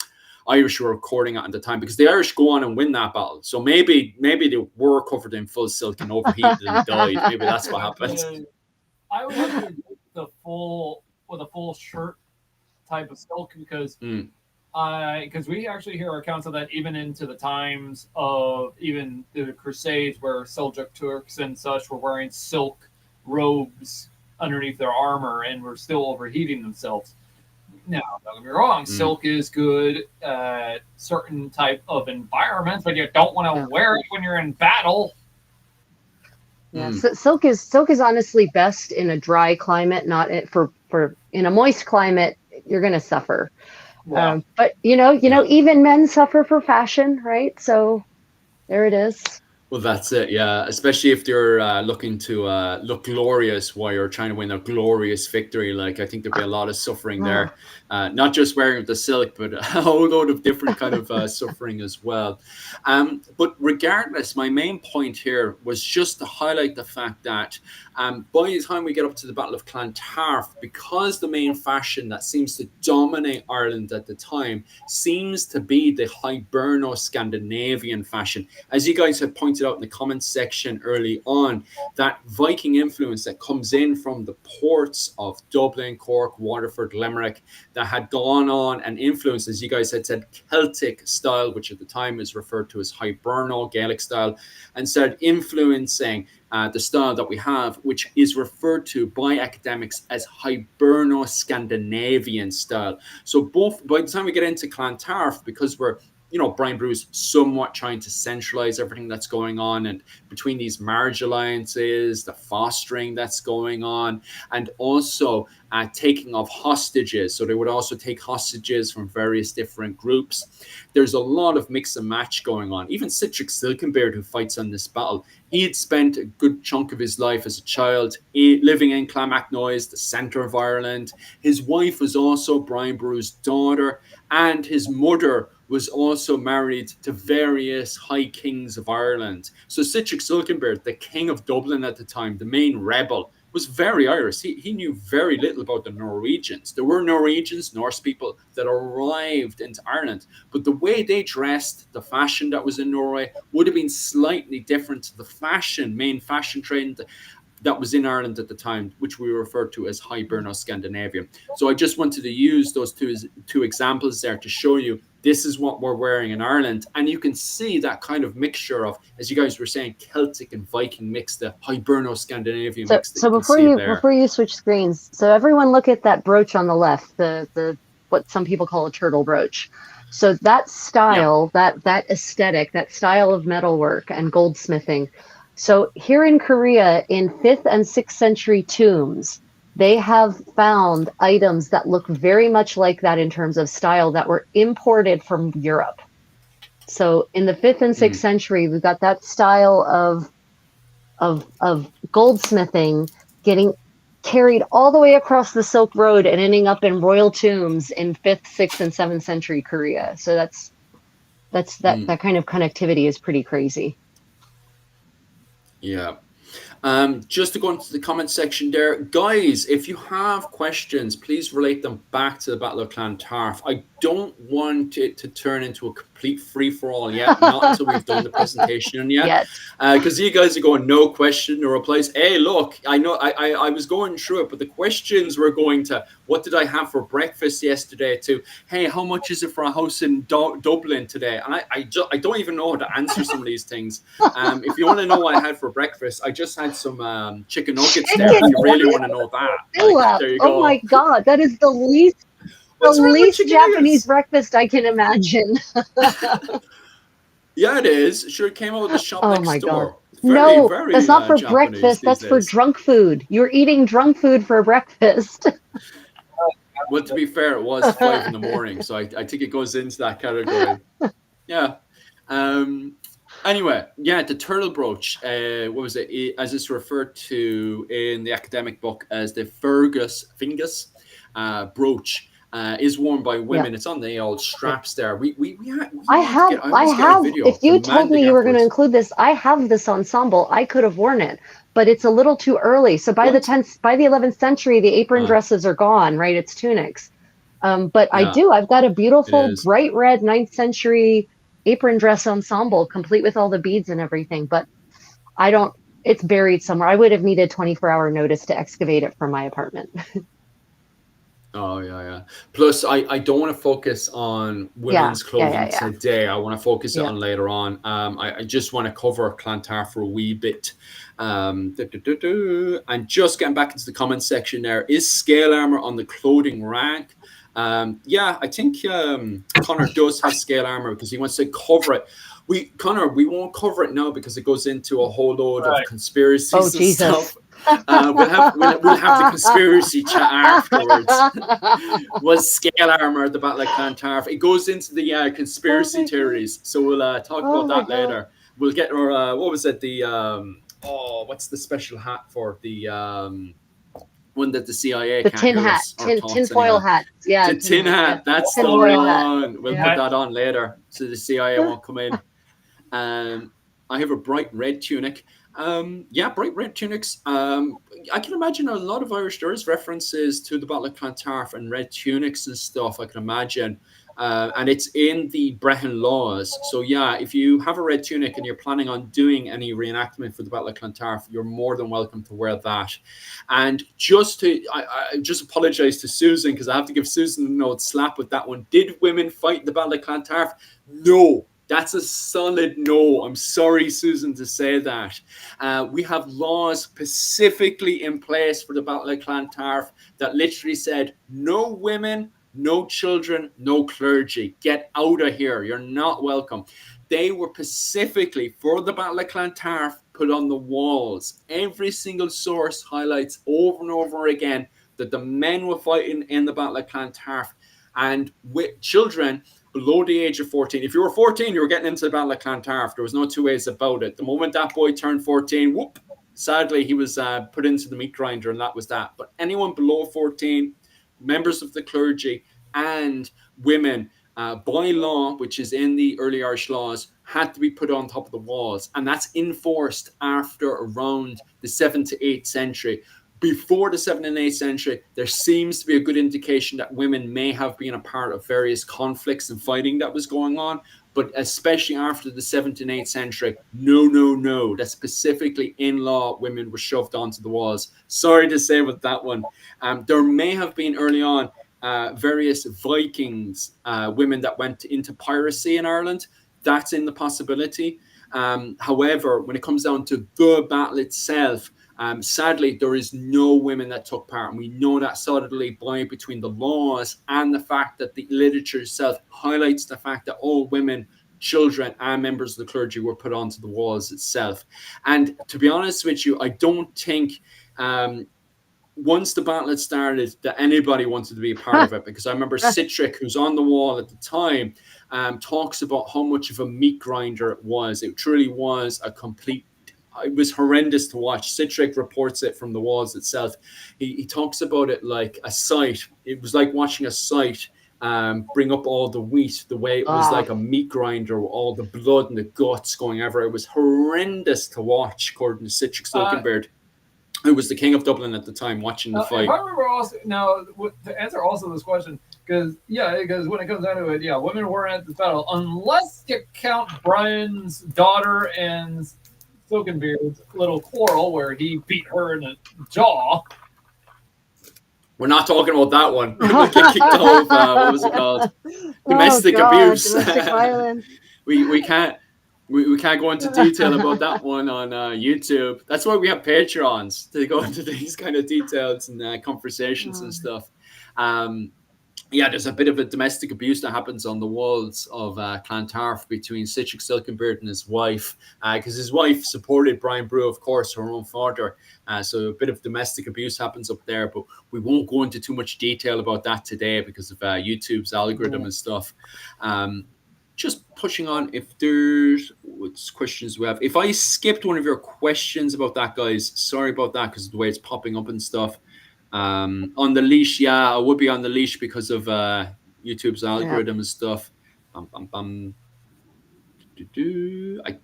Irish were recording at the time, because the Irish go on and win that battle. So maybe they were covered in full silk and overheated and died. Maybe that's what happened. I would have to go with a full shirt type of silk, because we actually hear accounts of that even into the times of even the Crusades, where Seljuk Turks and such were wearing silk robes underneath their armor and were still overheating themselves. Now, don't get me wrong, silk is good at certain type of environments, but you don't want to wear it when you're in battle. Yeah, so silk is honestly best in a dry climate, not for in a moist climate. You're going to suffer. Yeah. But you know, even men suffer for fashion, right? So there it is. Well, that's it, yeah. Especially if you're looking to look glorious while you're trying to win a glorious victory. Like, I think there'd be a lot of suffering there. Not just wearing the silk, but a whole load of different kind of suffering as well. But regardless, my main point here was just to highlight the fact that by the time we get up to the Battle of Clontarf, because the main fashion that seems to dominate Ireland at the time seems to be the Hiberno-Scandinavian fashion. As you guys have pointed out in the comments section early on, that Viking influence that comes in from the ports of Dublin, Cork, Waterford, Limerick, that had gone on and influenced, as you guys had said, Celtic style, which at the time is referred to as Hiberno, Gaelic style, and started influencing the style that we have, which is referred to by academics as Hiberno-Scandinavian style. So both, by the time we get into Clontarf, because we're, Brian Bruce somewhat trying to centralize everything that's going on, and between these marriage alliances, the fostering that's going on, and also taking of hostages. So they would also take hostages from various different groups. There's a lot of mix and match going on. Even Citric Silkenbeard, who fights on this battle, he had spent a good chunk of his life as a child living in Clonmacnoise, the centre of Ireland. His wife was also Brian Boru's daughter, and his mother was also married to various high kings of Ireland. So Citric Silkenbeard, the king of Dublin at the time, the main rebel, was very Irish. He knew very little about the Norwegians. There were Norwegians, Norse people, that arrived into Ireland, but the way they dressed, the fashion that was in Norway, would have been slightly different to the main fashion trend that was in Ireland at the time, which we refer to as Hiberno-Scandinavian. So I just wanted to use those two examples there to show you this is what we're wearing in Ireland. And you can see that kind of mixture of, as you guys were saying, Celtic and Viking mix, the Hiberno-Scandinavian mix. So before you switch screens, so everyone look at that brooch on the left, the what some people call a turtle brooch. So that style, that aesthetic, that style of metalwork and goldsmithing. So here in Korea, in 5th and 6th century tombs, they have found items that look very much like that in terms of style that were imported from Europe. So in the 5th and 6th century, we've got that style of goldsmithing getting carried all the way across the Silk Road and ending up in royal tombs in 5th, 6th, and 7th century Korea. So that kind of connectivity is pretty crazy. Yeah. Just to go into the comment section there, guys, if you have questions, please relate them back to the Battle of Clontarf. I don't want it to turn into a complete free-for-all yet, not until we've done the presentation yet. Because you guys are going, no question, no replies. Hey, look, I know I was going through it, but the questions were going to, what did I have for breakfast yesterday, to, hey, how much is it for a house in Dublin today? And I don't even know how to answer some of these things. If you want to know what I had for breakfast, I just had some chicken nuggets there. If you really want to know that, like, there you go. Oh my God, that is the least Japanese breakfast I can imagine. Yeah, it is. Sure, it came out of the shop next door. God. Very, that's not for breakfast. That's for drunk food. You're eating drunk food for breakfast. Well, to be fair, it was 5 in the morning, so I think it goes into that category. Yeah. Anyway, the turtle brooch, what was it? As it's referred to in the academic book as the Fingus brooch, is worn by women. It's on the old straps there. I have. If you told me you were going to include this, I have this ensemble. I could have worn it, but it's a little too early. So by the 11th century, the apron dresses are gone, right? It's tunics. But I've got a beautiful bright red 9th century apron dress ensemble, complete with all the beads and everything. But it's buried somewhere. I would have needed 24-hour notice to excavate it from my apartment. Oh yeah. Plus, I don't want to focus on women's clothing today. I want to focus it on later on. I just want to cover Clontarf for a wee bit. And just getting back into the comment section there, is scale armor on the clothing rack? Yeah, I think Connor does have scale armor because he wants to cover it. Connor, we won't cover it now because it goes into a whole load of conspiracies and stuff. We'll have the conspiracy chat afterwards. Was scale armor at the Battle of Clontarf? It goes into the conspiracy theories, so we'll talk about that later. We'll get our what was it? The what's the special hat for the one that the CIA the can't tin hear hat, us, tin foil hat. Yeah, the tin hat. That's the one. We'll put that on later, so the CIA won't come in. I have a bright red tunic. Bright red tunics. I can imagine a lot of Irish, there is references to the Battle of Clontarf and red tunics and stuff, I can imagine. And it's in the Brehon laws. So yeah, if you have a red tunic and you're planning on doing any reenactment for the Battle of Clontarf, you're more than welcome to wear that. And I just apologize to Susan because I have to give Susan a note slap with that one. Did women fight the Battle of Clontarf? No. That's a solid no. I'm sorry, Susan, to say that. We have laws specifically in place for the Battle of Clontarf that literally said no women, no children, no clergy. Get out of here. You're not welcome. They were specifically for the Battle of Clontarf put on the walls. Every single source highlights over and over again that the men were fighting in the Battle of Clontarf, and with children below the age of 14. If you were 14, you were getting into the Battle of Clontarf. There was no two ways about it. The moment that boy turned 14, whoop, sadly, he was put into the meat grinder, and that was that. But anyone below 14, members of the clergy and women, by law, which is in the early Irish laws, had to be put on top of the walls. And that's enforced after around the 7th to 8th century. Before the 7th and 8th century, there seems to be a good indication that women may have been a part of various conflicts and fighting that was going on. But especially after the 7th and 8th century, no. That specifically in law, women were shoved onto the walls. Sorry to say with that one. There may have been early on various Vikings, women that went into piracy in Ireland. That's in the possibility. However, when it comes down to the battle itself, sadly, there is no women that took part, and we know that solidly by between the laws and the fact that the literature itself highlights the fact that all women, children, and members of the clergy were put onto the walls itself. And to be honest with you, I don't think once the battle had started that anybody wanted to be a part of it, because I remember Citric, who's on the wall at the time, talks about how much of a meat grinder it was. It truly was a complete. It was horrendous to watch. Citric reports it from the walls itself. He talks about it like a sight. It was like watching a sight bring up all the wheat, the way it was like a meat grinder with all the blood and the guts going everywhere. It was horrendous to watch, according to Citric Silkenbeard, who was the king of Dublin at the time, watching the fight. If I remember also, now, to answer also this question, because when it comes down to it, women were at this battle, unless you count Brian's daughter and Silkenbeard's little quarrel where he beat her in the jaw. We're not talking about that one. We'll get kicked off. What was it called? Domestic abuse. Domestic violence. We can't go into detail about that one on YouTube. That's why we have Patreons, to go into these kind of details and conversations and stuff. There's a bit of a domestic abuse that happens on the walls of Clontarf between Citric Silkenbeard and his wife, because his wife supported Brian Brew, of course, her own father. So a bit of domestic abuse happens up there, but we won't go into too much detail about that today because of YouTube's algorithm and stuff. Just pushing on, if there's what questions we have. If I skipped one of your questions about that, guys, sorry about that because of the way it's popping up and stuff. On the leash, I would be on the leash because of YouTube's algorithm and stuff. I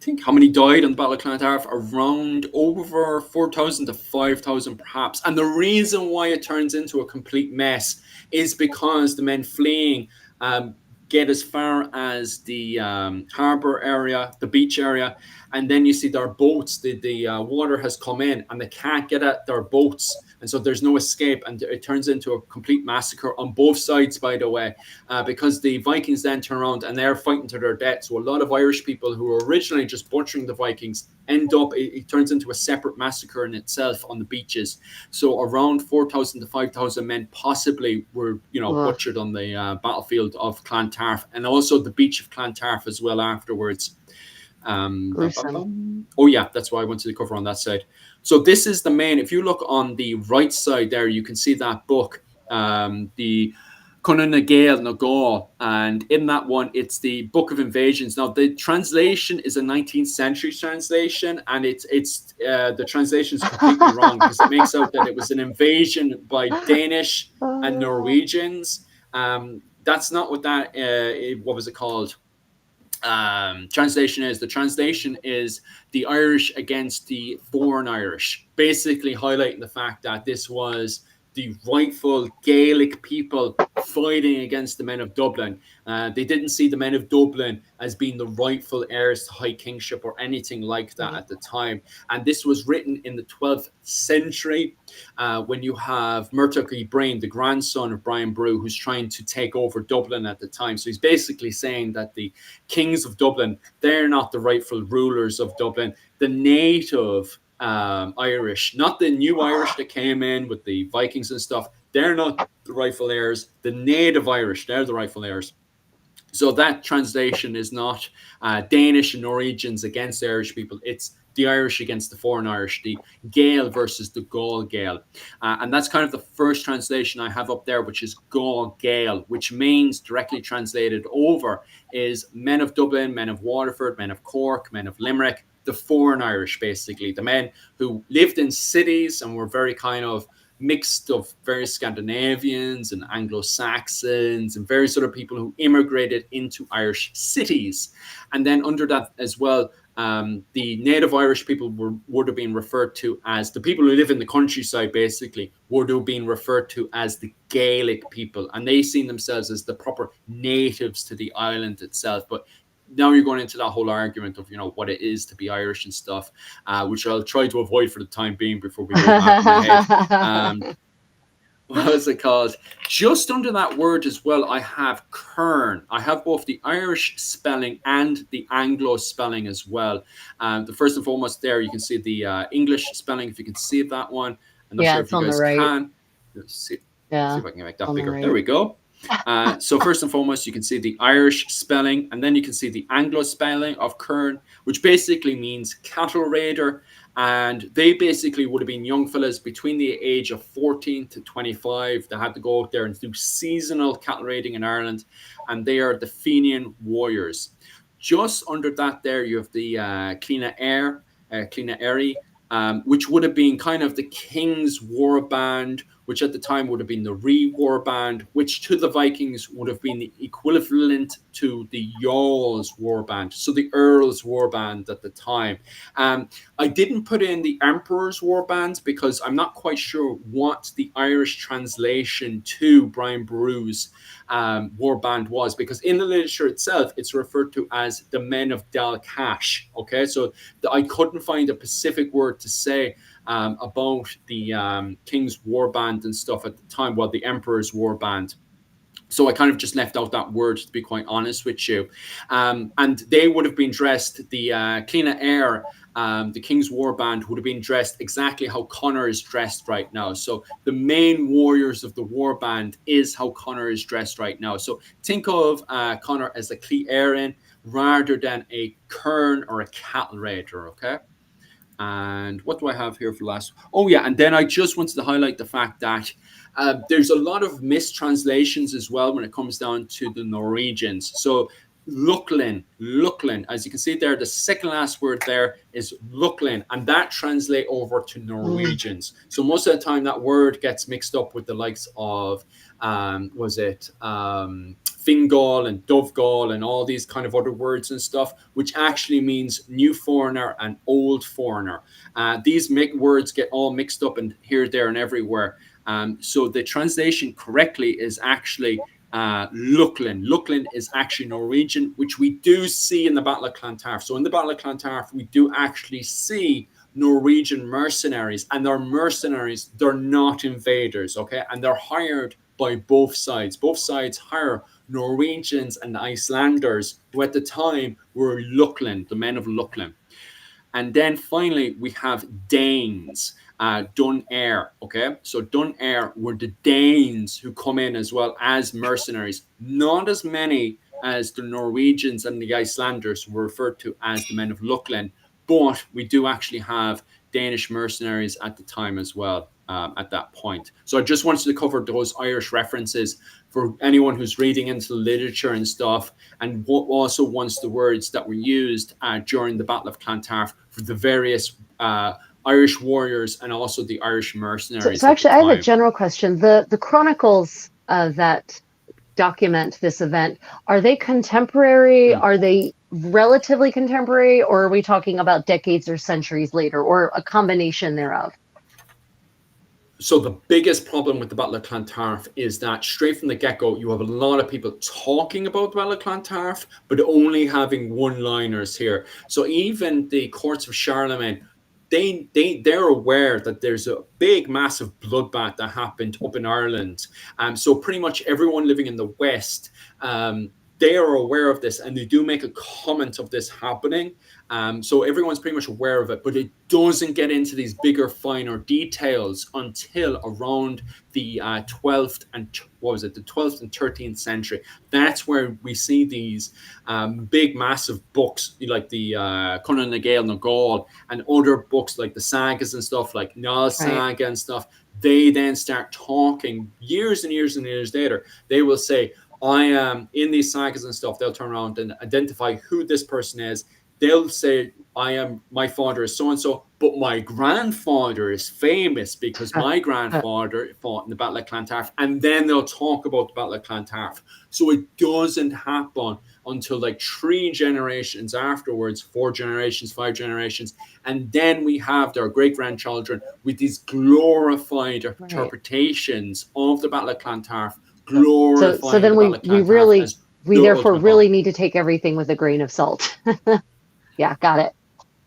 think how many died on the Battle of Clontarf? Around over 4,000 to 5,000 perhaps. And the reason why it turns into a complete mess is because the men fleeing get as far as the harbor area, the beach area, and then you see their boats, the water has come in and they can't get at their boats And so there's no escape, and it turns into a complete massacre on both sides, by the way, because the Vikings then turn around and they're fighting to their death. So a lot of Irish people who were originally just butchering the Vikings end up, it turns into a separate massacre in itself on the beaches. So around 4,000 to 5,000 men possibly were, butchered on the battlefield of Clontarf, and also the beach of Clontarf as well afterwards. Oh yeah, that's why I wanted to cover on that side. So this is the main, if you look on the right side there, you can see that book, the Conan na Gael na Gael, and in that one it's the Book of Invasions. Now the translation is a 19th century translation, and it's the translation is completely wrong, because it makes out that it was an invasion by Danish and Norwegians. That's not what that what was it called? Translation is. The translation is the Irish against the foreign Irish, basically highlighting the fact that this was the rightful Gaelic people fighting against the men of Dublin. They didn't see the men of Dublin as being the rightful heirs to high kingship or anything like that at the time. And this was written in the 12th century when you have Murtagh Ibrahim, the grandson of Brian Boru, who's trying to take over Dublin at the time. So he's basically saying that the kings of Dublin, they're not the rightful rulers of Dublin. The native Irish, not the new Irish that came in with the Vikings and stuff, they're not the rightful heirs. The native Irish, they're the rightful heirs. So that translation is not Danish and Norwegians against the Irish people. It's the Irish against the foreign Irish, the Gael versus the Gaul Gael. And that's kind of the first translation I have up there, which is Gaul Gael, which means, directly translated over, is men of Dublin, men of Waterford, men of Cork, men of Limerick, the foreign Irish, basically, the men who lived in cities and were very kind of mixed of various Scandinavians and Anglo-Saxons and various other people who immigrated into Irish cities. And then under that as well, the native Irish people would have been referred to as the people who live in the countryside, basically, would have been referred to as the Gaelic people. And they seen themselves as the proper natives to the island itself. But now you're going into that whole argument of, what it is to be Irish and stuff, which I'll try to avoid for the time being before we go back ahead. What is it called? Just under that word as well, I have Kern. I have both the Irish spelling and the Anglo spelling as well. The first and foremost there, you can see the English spelling, if you can see that one. I'm not sure if you guys can. Let's see if I can make that bigger. There we go. So first and foremost, you can see the Irish spelling, and then you can see the Anglo spelling of Kern, which basically means cattle raider. And they basically would have been young fellas between the age of 14 to 25 that had to go out there and do seasonal cattle raiding in Ireland. And they are the Fenian warriors. Just under that there, you have the Clina Éire, which would have been kind of the King's war band, which at the time would have been the Ree war band, which to the Vikings would have been the equivalent to the Jarl's war band, so the Earl's war band at the time. I didn't put in the Emperor's war band because I'm not quite sure what the Irish translation to Brian Boru's war band was, because in the literature itself, it's referred to as the men of Dalcash. Okay, so I couldn't find a specific word to say about the King's war band and stuff at the time, well, the Emperor's war band. So I kind of just left out that word, to be quite honest with you. And they would have been dressed, the Clina Éire, the King's war band would have been dressed exactly how Connor is dressed right now. So the main warriors of the war band is how Connor is dressed right now. So think of Connor as a Clí Éireann rather than a Kern or a cattle raider, okay? And what do I have here for last? Oh, yeah. And then I just wanted to highlight the fact that there's a lot of mistranslations as well when it comes down to the Norwegians. So Luklin, as you can see there, the second last word there is Luklin, and that translates over to Norwegians. So most of the time that word gets mixed up with the likes of, Fingal and Dovegal and all these kind of other words and stuff, which actually means new foreigner and old foreigner. These words get all mixed up and here, there, and everywhere. So the translation correctly is actually Luklin. Luklin is actually Norwegian, which we do see in the Battle of Clontarf. So in the Battle of Clontarf, we do actually see Norwegian mercenaries, and they're mercenaries, they're not invaders, okay? And they're hired by both sides. Both sides hire Norwegians and Icelanders, who at the time were Luckland, the men of Luckland. And then finally, we have Danes, Dun-Air, okay? So Dun-Air were the Danes who come in as well as mercenaries. Not as many as the Norwegians and the Icelanders were referred to as the men of Luckland, but we do actually have Danish mercenaries at the time as well, at that point. So I just wanted to cover those Irish references for anyone who's reading into the literature and stuff, and also wants the words that were used during the Battle of Clontarf for the various Irish warriors and also the Irish mercenaries. So actually, I have a general question. The chronicles that document this event, are they contemporary? Are they relatively contemporary, or are we talking about decades or centuries later, or a combination thereof? So the biggest problem with the Battle of Clontarf is that straight from the get-go, you have a lot of people talking about the Battle of Clontarf, but only having one-liners here. So even the courts of Charlemagne, they're aware that there's a big, massive bloodbath that happened up in Ireland. So pretty much everyone living in the West, they are aware of this, and they do make a comment of this happening. So everyone's pretty much aware of it, but it doesn't get into these bigger, finer details until around the 12th and 13th century. That's where we see these big, massive books like the Conan na Gael na Gael and other books like the sagas and stuff like Njal Saga and stuff. They then start talking years and years and years later. They will say, I am in these sagas and stuff. They'll turn around and identify who this person is. They'll say, my father is so-and-so, but my grandfather is famous because my grandfather fought in the Battle of Clontarf. And then they'll talk about the Battle of Clontarf. So it doesn't happen until like 3 generations afterwards, 4 generations, 5 generations. And then we have their great-grandchildren with these glorified interpretations of the Battle of Clontarf. So then we therefore really need to take everything with a grain of salt. Yeah, got it.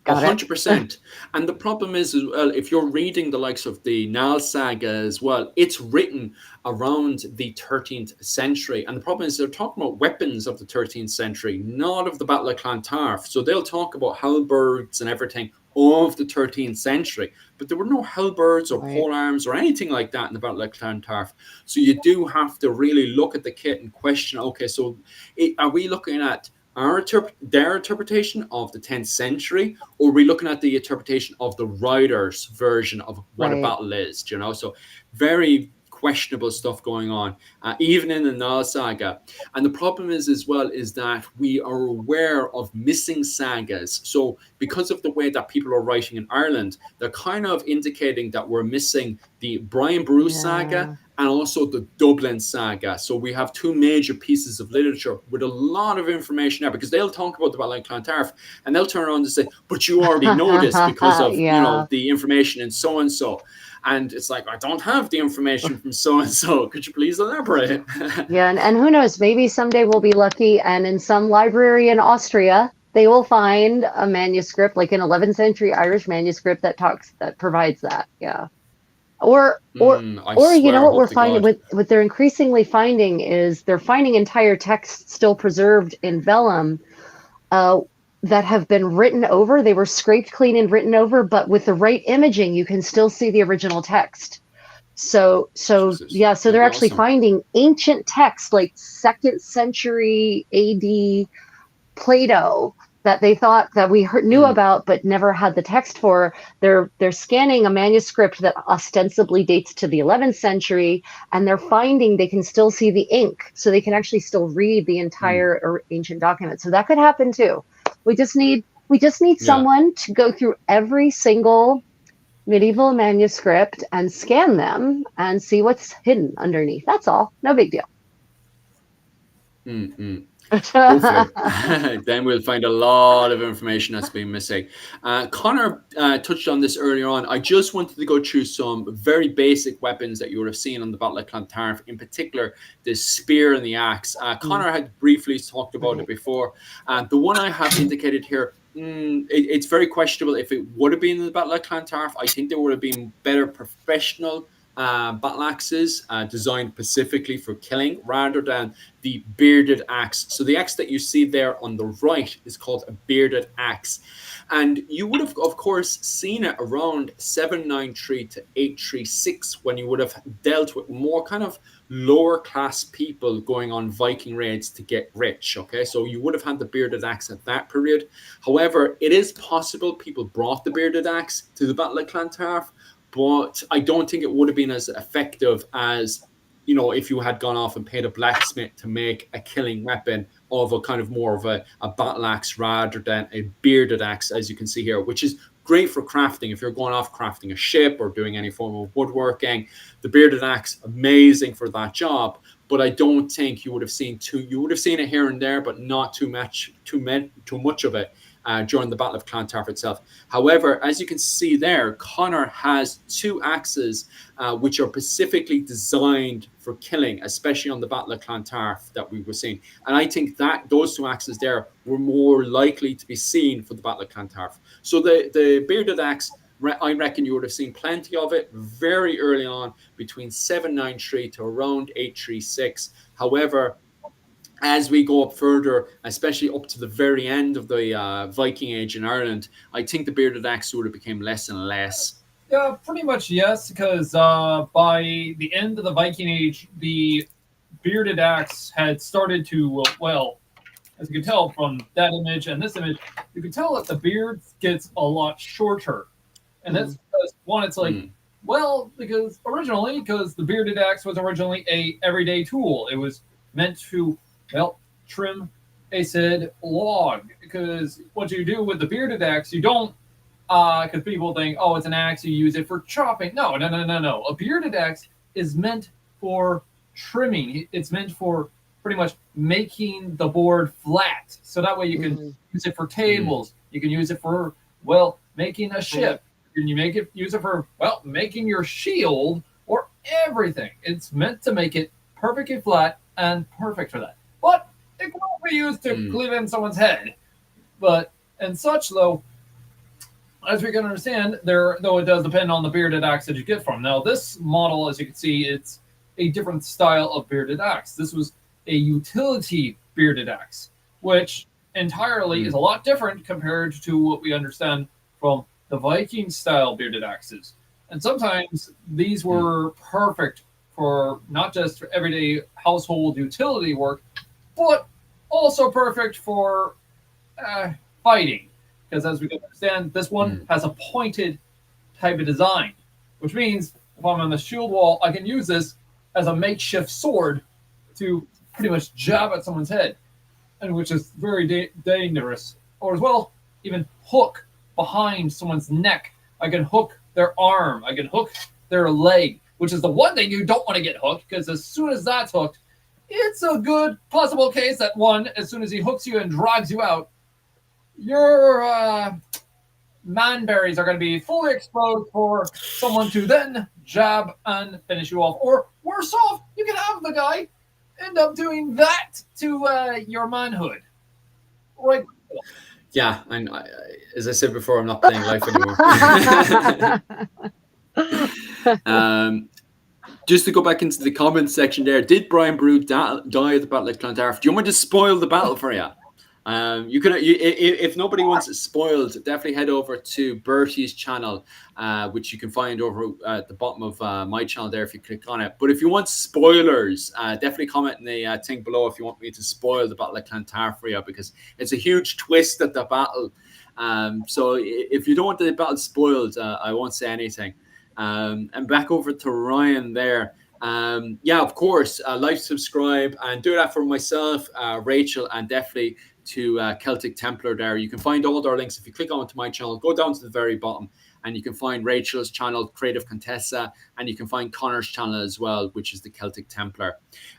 100%. And the problem is, as well, if you're reading the likes of the Njal Saga as well, it's written around the 13th century. And the problem is they're talking about weapons of the 13th century, not of the Battle of Clontarf. So they'll talk about halberds and everything of the 13th century, but there were no halberds or pole arms or anything like that in the Battle of Clontarf. So you do have to really look at the kit and question, okay, so are we looking at their interpretation of the 10th century, or are we looking at the interpretation of the writer's version of what a battle is, you know? So very questionable stuff going on, even in the Njal Saga. And the problem is as well is that we are aware of missing sagas. So because of the way that people are writing in Ireland, they're kind of indicating that we're missing the Brian Boru saga and also the Dublin saga. So we have 2 major pieces of literature with a lot of information there, because they'll talk about the Battle of Clontarf and they'll turn around and say, but you already know this because of you know, the information in so-and-so. And it's like, I don't have the information from so-and-so. Could you please elaborate? And who knows, maybe someday we'll be lucky and in some library in Austria, they will find a manuscript, like an 11th century Irish manuscript that provides that. Yeah. Or you know what we're finding, what they're increasingly finding is they're finding entire texts still preserved in vellum that have been written over. They were scraped clean and written over, but with the right imaging, you can still see the original text. So they're actually finding ancient texts like 2nd century AD Plato that they thought that we knew about but never had the text for. They're scanning a manuscript that ostensibly dates to the 11th century, and they're finding they can still see the ink, so they can actually still read the entire ancient document. So that could happen too. We just need someone to go through every single medieval manuscript and scan them and see what's hidden underneath. That's all. No big deal. Hopefully. Then we'll find a lot of information that's been missing. Connor touched on this earlier on. I just wanted to go through some very basic weapons that you would have seen on the Battle of Clontarf, in particular the spear and the axe. Connor had briefly talked about it before. The one I have indicated here It's very questionable if it would have been in the Battle of Clontarf. I think there would have been better professional battle axes designed specifically for killing rather than the bearded axe. So the axe that you see there on the right is called a bearded axe. And you would have, of course, seen it around 793 to 836 when you would have dealt with more kind of lower class people going on Viking raids to get rich. Okay, so you would have had the bearded axe at that period. However, it is possible people brought the bearded axe to the Battle of Clontarf, but I don't think it would have been as effective as, you know, if you had gone off and paid a blacksmith to make a killing weapon of a kind of more of a battle axe rather than a bearded axe, as you can see here, which is great for crafting. If you're going off crafting a ship or doing any form of woodworking, the bearded axe, amazing for that job. But I don't think you would have seen you would have seen it here and there, but not too much of it during the Battle of Clontarf itself. However, as you can see there, Conor has two axes which are specifically designed for killing, especially on the Battle of Clontarf that we were seeing. And I think that those two axes there were more likely to be seen for the Battle of Clontarf. So the bearded axe, I reckon you would have seen plenty of it very early on, between 793 to around 836. However, as we go up further, especially up to the very end of the Viking Age in Ireland, I think the bearded axe sort of became less and less. Yeah, pretty much yes, because by the end of the Viking Age, the bearded axe had started to, well, as you can tell from that image and this image, you can tell that the beard gets a lot shorter. And that's because, one, it's like, well, because the bearded axe was originally a everyday tool. It was meant to, well, trim a said log. Because what you do with the bearded axe, you don't, because people think, oh, it's an axe, you use it for chopping. No. A bearded axe is meant for trimming. It's meant for pretty much making the board flat. So that way you can use it for tables. You can use it for, well, making a ship. And you use it for, well, making your shield or everything. It's meant to make it perfectly flat and perfect for that. But it can also be used to cleave in someone's head. But, and such, though, as we can understand, though it does depend on the bearded axe that you get from. Now, this model, as you can see, it's a different style of bearded axe. This was a utility bearded axe, which entirely is a lot different compared to what we understand from the Viking style bearded axes. And sometimes these were perfect for not just for everyday household utility work, but also perfect for fighting. Because as we can understand, this one has a pointed type of design, which means if I'm on the shield wall, I can use this as a makeshift sword to pretty much jab at someone's head, and which is very dangerous. Or as well, even hook behind someone's neck. I can hook their arm. I can hook their leg, which is the one thing you don't want to get hooked, because as soon as that's hooked, it's a good possible case that one, as soon as he hooks you and drags you out, your manberries are going to be fully exposed for someone to then jab and finish you off. Or worse off, you can have the guy end up doing that to your manhood. Right. Yeah, and as I said before, I'm not playing life anymore. Just to go back into the comments section there, did Brian Boru die at the Battle of Clontarf? Do you want me to spoil the battle for you? You can, if nobody wants it spoiled, definitely head over to Bertie's channel, which you can find over at the bottom of my channel there if you click on it. But if you want spoilers, definitely comment in the thing below if you want me to spoil the Battle of Clontarf for you, because it's a huge twist at the battle. So if you don't want the battle spoiled, I won't say anything. And back over to Ryan there. Yeah, of course, like, subscribe, and do that for myself, Rachel, and definitely to Celtic Templar there. You can find all our links if you click onto my channel, go down to the very bottom, and you can find Rachel's channel, Creative Contessa, and you can find Conor's channel as well, which is the Celtic Templar.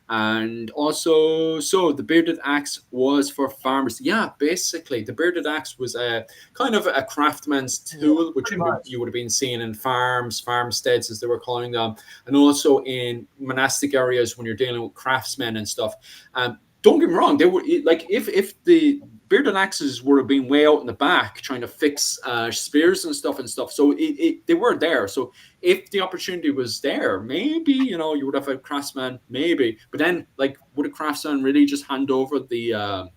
And also, so the bearded axe was for farmers. Yeah, basically, the bearded axe was a kind of a craftsman's tool, which you would have been seeing in farms, farmsteads, as they were calling them, and also in monastic areas when you're dealing with craftsmen and stuff. Don't get me wrong, they were like, if the bearded axes would have been way out in the back trying to fix spears and stuff. So they were there. So if the opportunity was there, maybe, you know, you would have a craftsman, maybe. But then, like, would a craftsman really just hand over the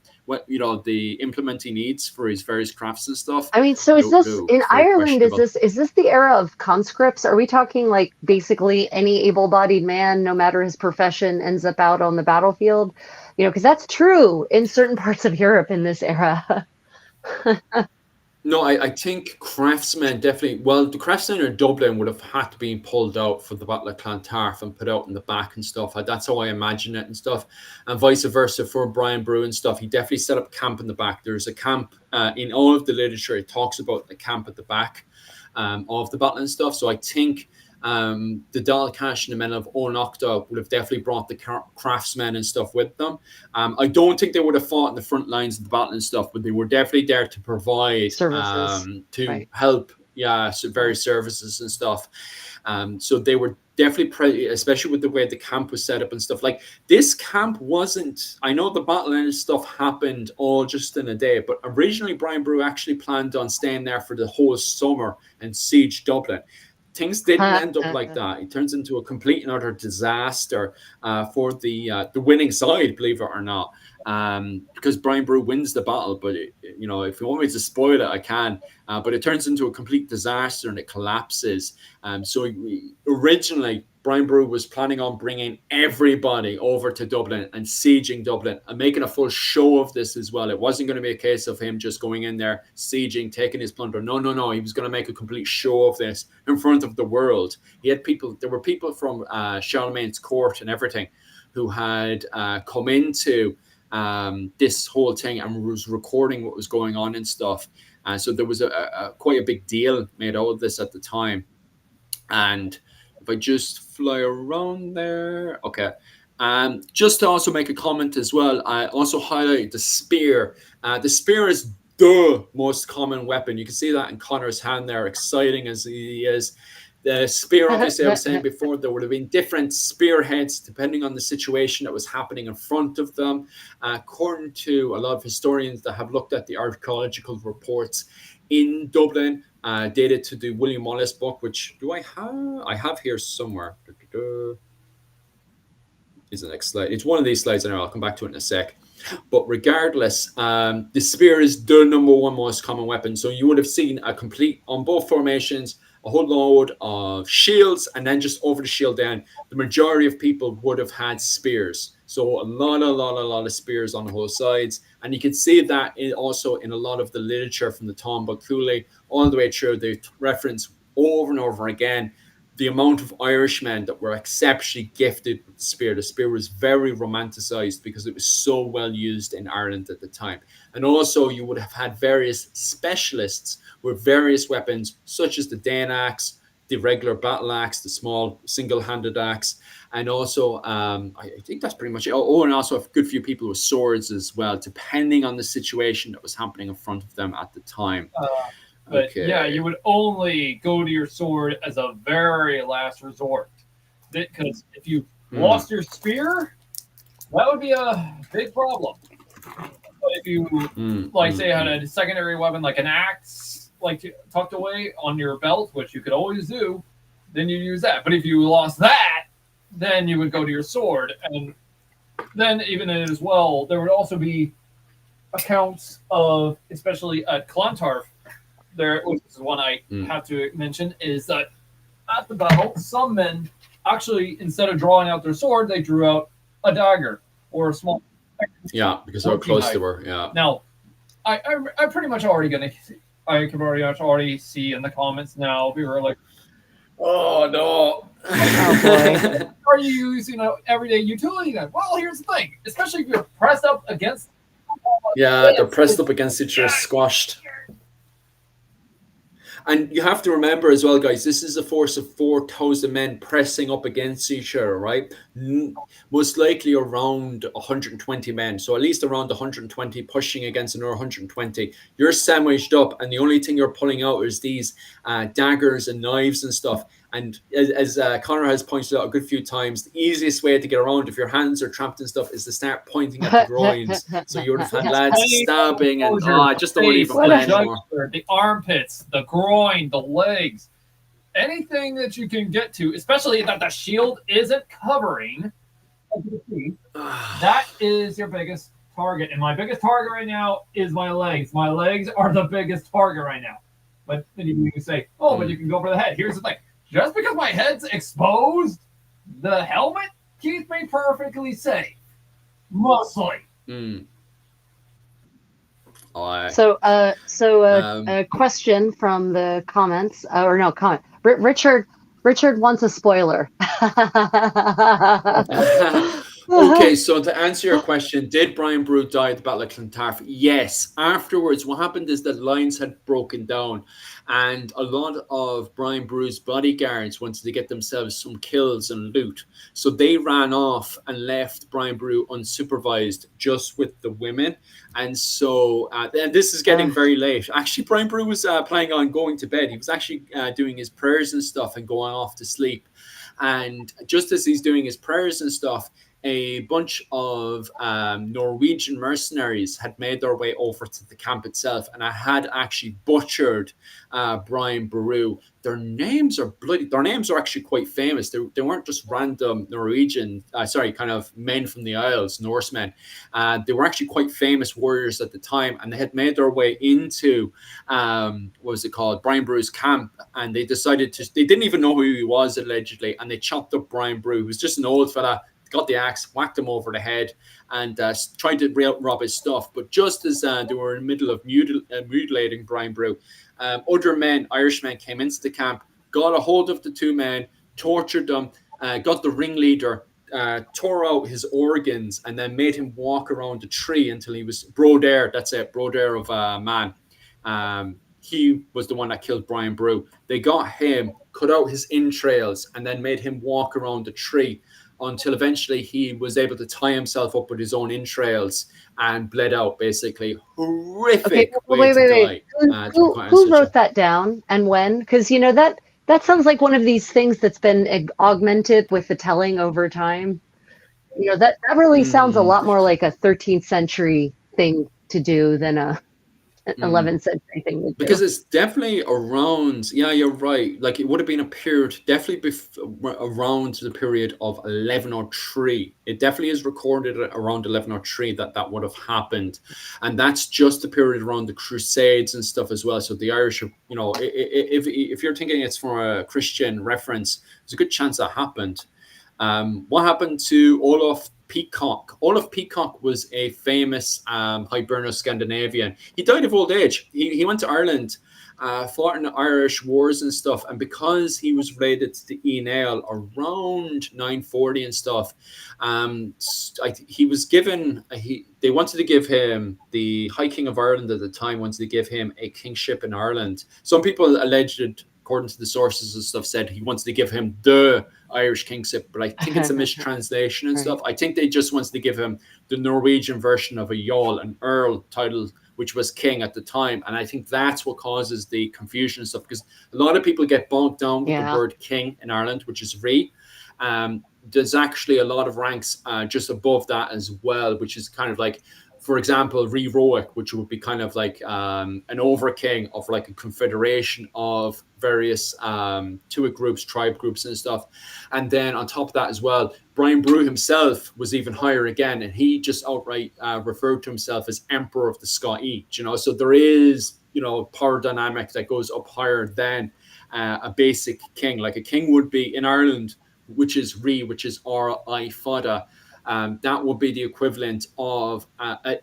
the implement he needs for his various crafts and stuff? I mean, so is this in Ireland? Is this the era of conscripts? Are we talking like basically any able-bodied man, no matter his profession, ends up out on the battlefield? You know, because that's true in certain parts of Europe in this era. No, I think craftsmen definitely. Well, the craftsmen in Dublin would have had to be pulled out for the Battle of Clontarf and put out in the back and stuff. That's how I imagine it and stuff. And vice versa for Brian Boru and stuff. He definitely set up camp in the back. There's a camp in all of the literature. It talks about the camp at the back of the battle and stuff. So I think the Dalcash and the men of Onocta would have definitely brought the craftsmen and stuff with them. I don't think they would have fought in the front lines of the battle and stuff, but they were definitely there to provide services, to help, various services and stuff. So they were definitely, especially with the way the camp was set up and stuff. Like, this camp wasn't, I know the battle and stuff happened all just in a day, but originally Brian Boru actually planned on staying there for the whole summer and siege Dublin. Things didn't end up like that. It turns into a complete and utter disaster for the winning side, believe it or not, because Brian Boru wins the battle. But if you want me to spoil it, I can. But it turns into a complete disaster and it collapses. So originally, Brian Boru was planning on bringing everybody over to Dublin and sieging Dublin and making a full show of this as well. It wasn't going to be a case of him just going in there, sieging, taking his plunder. No. He was going to make a complete show of this in front of the world. There were people from Charlemagne's court and everything who had come into this whole thing and was recording what was going on and stuff. So there was quite a big deal made out of this at the time. And if I just fly around there, okay. Just to also make a comment as well, I also highlight the spear. The spear is the most common weapon. You can see that in Connor's hand there, exciting as he is. The spear, obviously, I was saying before, there would have been different spearheads depending on the situation that was happening in front of them. According to a lot of historians that have looked at the archaeological reports in Dublin, dated to the William Wallace book, which I have here somewhere. Is the next slide. It's one of these slides, and I'll come back to it in a sec. But regardless, the spear is the number one most common weapon. So you would have seen a complete, on both formations, a whole load of shields, and then just over the shield down, the majority of people would have had spears. So a lot of spears on the whole sides. And you can see that also in a lot of the literature from the Tom Thule all the way through. They reference over and over again the amount of Irishmen that were exceptionally gifted with the spear. The spear was very romanticized because it was so well used in Ireland at the time. And also you would have had various specialists with various weapons, such as the Dane axe, the regular battle axe, the small single-handed axe, and also I think that's pretty much it. Oh, and also a good few people with swords as well, depending on the situation that was happening in front of them at the time. But yeah, you would only go to your sword as a very last resort. Because if you lost your spear, that would be a big problem. But if you, say, had a secondary weapon like an axe, like tucked away on your belt, which you could always do, then you use that. But if you lost that, then you would go to your sword. And then even as well, there would also be accounts of, especially at Clontarf, there, which is one I have to mention, is that at the battle, some men actually, instead of drawing out their sword, they drew out a dagger or a small. Yeah, because how close they were. Yeah. Now, I'm pretty much already already see in the comments now. We were like, "Oh no, are you using an everyday utility then?" Well, here's the thing: especially if you're pressed up against. Yeah, they're pressed up against each other, squashed. And you have to remember as well, guys, this is a force of 4,000 men pressing up against each other, right? Most likely around 120 men. So at least around 120 pushing against another 120. You're sandwiched up, and the only thing you're pulling out is these daggers and knives and stuff. And as Connor has pointed out a good few times, the easiest way to get around if your hands are trapped and stuff is to start pointing at the groins. So you would have had lads stabbing and I just don't want to even play anymore. The armpits, the groin, the legs, anything that you can get to, especially that the shield isn't covering, that is your biggest target. And my biggest target right now is my legs. My legs are the biggest target right now. But then you can say, oh, but you can go for the head. Here's the thing. Just because my head's exposed, the helmet keeps me perfectly safe. Mostly. So a question from the comments, or no comment. Richard wants a spoiler. Okay, so to answer your question, did Brian Boru die at the Battle of Clontarf? Yes. Afterwards, what happened is that lines had broken down, and a lot of Brian Boru's bodyguards wanted to get themselves some kills and loot. So they ran off and left Brian Boru unsupervised, just with the women. And so, and this is getting very late. Actually, Brian Boru was planning on going to bed. He was actually doing his prayers and stuff and going off to sleep. And just as he's doing his prayers and stuff, a bunch of Norwegian mercenaries had made their way over to the camp itself, and I had actually butchered Brian Boru. Their names are actually quite famous. They weren't just random Norwegian, kind of men from the Isles, Norsemen. They were actually quite famous warriors at the time, and they had made their way into Brian Boru's camp, and they didn't even know who he was allegedly, and they chopped up Brian Boru, who was just an old fella. Got the axe, whacked him over the head, and tried to rob his stuff. But just as they were in the middle of mutilating Brian Boru, other men, Irishmen, came into the camp, got a hold of the two men, tortured them, got the ringleader, tore out his organs, and then made him walk around a tree until he was Broder. That's it, Broder of a man. He was the one that killed Brian Boru. They got him, cut out his entrails, and then made him walk around the tree until eventually he was able to tie himself up with his own entrails and bled out, basically. Horrific way to die. Who wrote that down and when? Because, that sounds like one of these things that's been augmented with the telling over time. That really sounds a lot more like a 13th century thing to do than a 11th century thing to do. Because it's definitely around, yeah, you're right. Like it would have been a period definitely around the period of 1103. It definitely is recorded around 1103 that would have happened. And that's just the period around the Crusades and stuff as well. So the Irish, if you're thinking it's from a Christian reference, there's a good chance that happened. What happened to Olaf Peacock? Olaf Peacock was a famous Hiberno-Scandinavian. He died of old age. He went to Ireland, fought in the Irish wars and stuff, and because he was related to the Email around 940 and stuff, he was given, they wanted to give him, the High King of Ireland at the time wanted to give him a kingship in Ireland. Some people alleged, according to the sources and stuff, said he wants to give him the Irish kingship, but I think it's a mistranslation and stuff. I think they just wanted to give him the Norwegian version of a Jarl, an Earl title, which was king at the time. And I think that's what causes the confusion and stuff, because a lot of people get bogged down with the word king in Ireland, which is Ree. There's actually a lot of ranks just above that as well, which is kind of like, for example, Reroic, which would be kind of like an over-king of like a confederation of various Tuatha groups, tribe groups and stuff. And then on top of that as well, Brian Boru himself was even higher again, and he just outright referred to himself as Emperor of the Scots, So there is, power dynamic that goes up higher than a basic king. Like a king would be in Ireland, which is Ri, which is R-I Fada. That would be the equivalent of,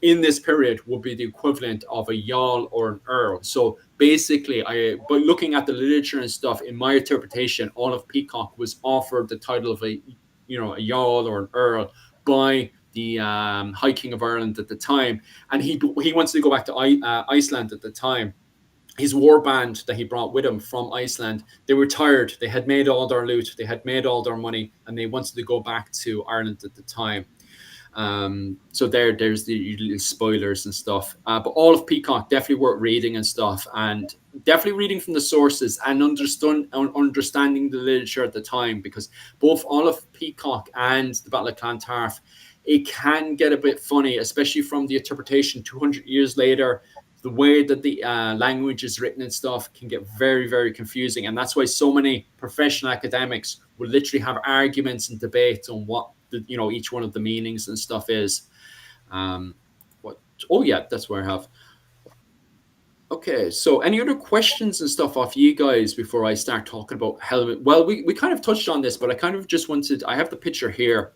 in this period, would be the equivalent of a Jarl or an Earl. So basically, but looking at the literature and stuff, in my interpretation, Olaf Peacock was offered the title of a Jarl or an Earl by the High King of Ireland at the time. And he wants to go back to Iceland at the time. His war band that he brought with him from Iceland, they were tired. They had made all their loot. They had made all their money, and they wanted to go back to Ireland at the time. So there's the little spoilers and stuff. But all of Peacock definitely worth reading and stuff, and definitely reading from the sources and understanding the literature at the time, because both all of Peacock and the Battle of Clontarf, it can get a bit funny, especially from the interpretation 200 years later. The way that the language is written and stuff can get very, very confusing. And that's why so many professional academics will literally have arguments and debates on what each one of the meanings and stuff is. Oh yeah, that's where I have. Okay, so any other questions and stuff off you guys before I start talking about helmet? Well, we kind of touched on this, but I kind of just wanted, I have the picture here.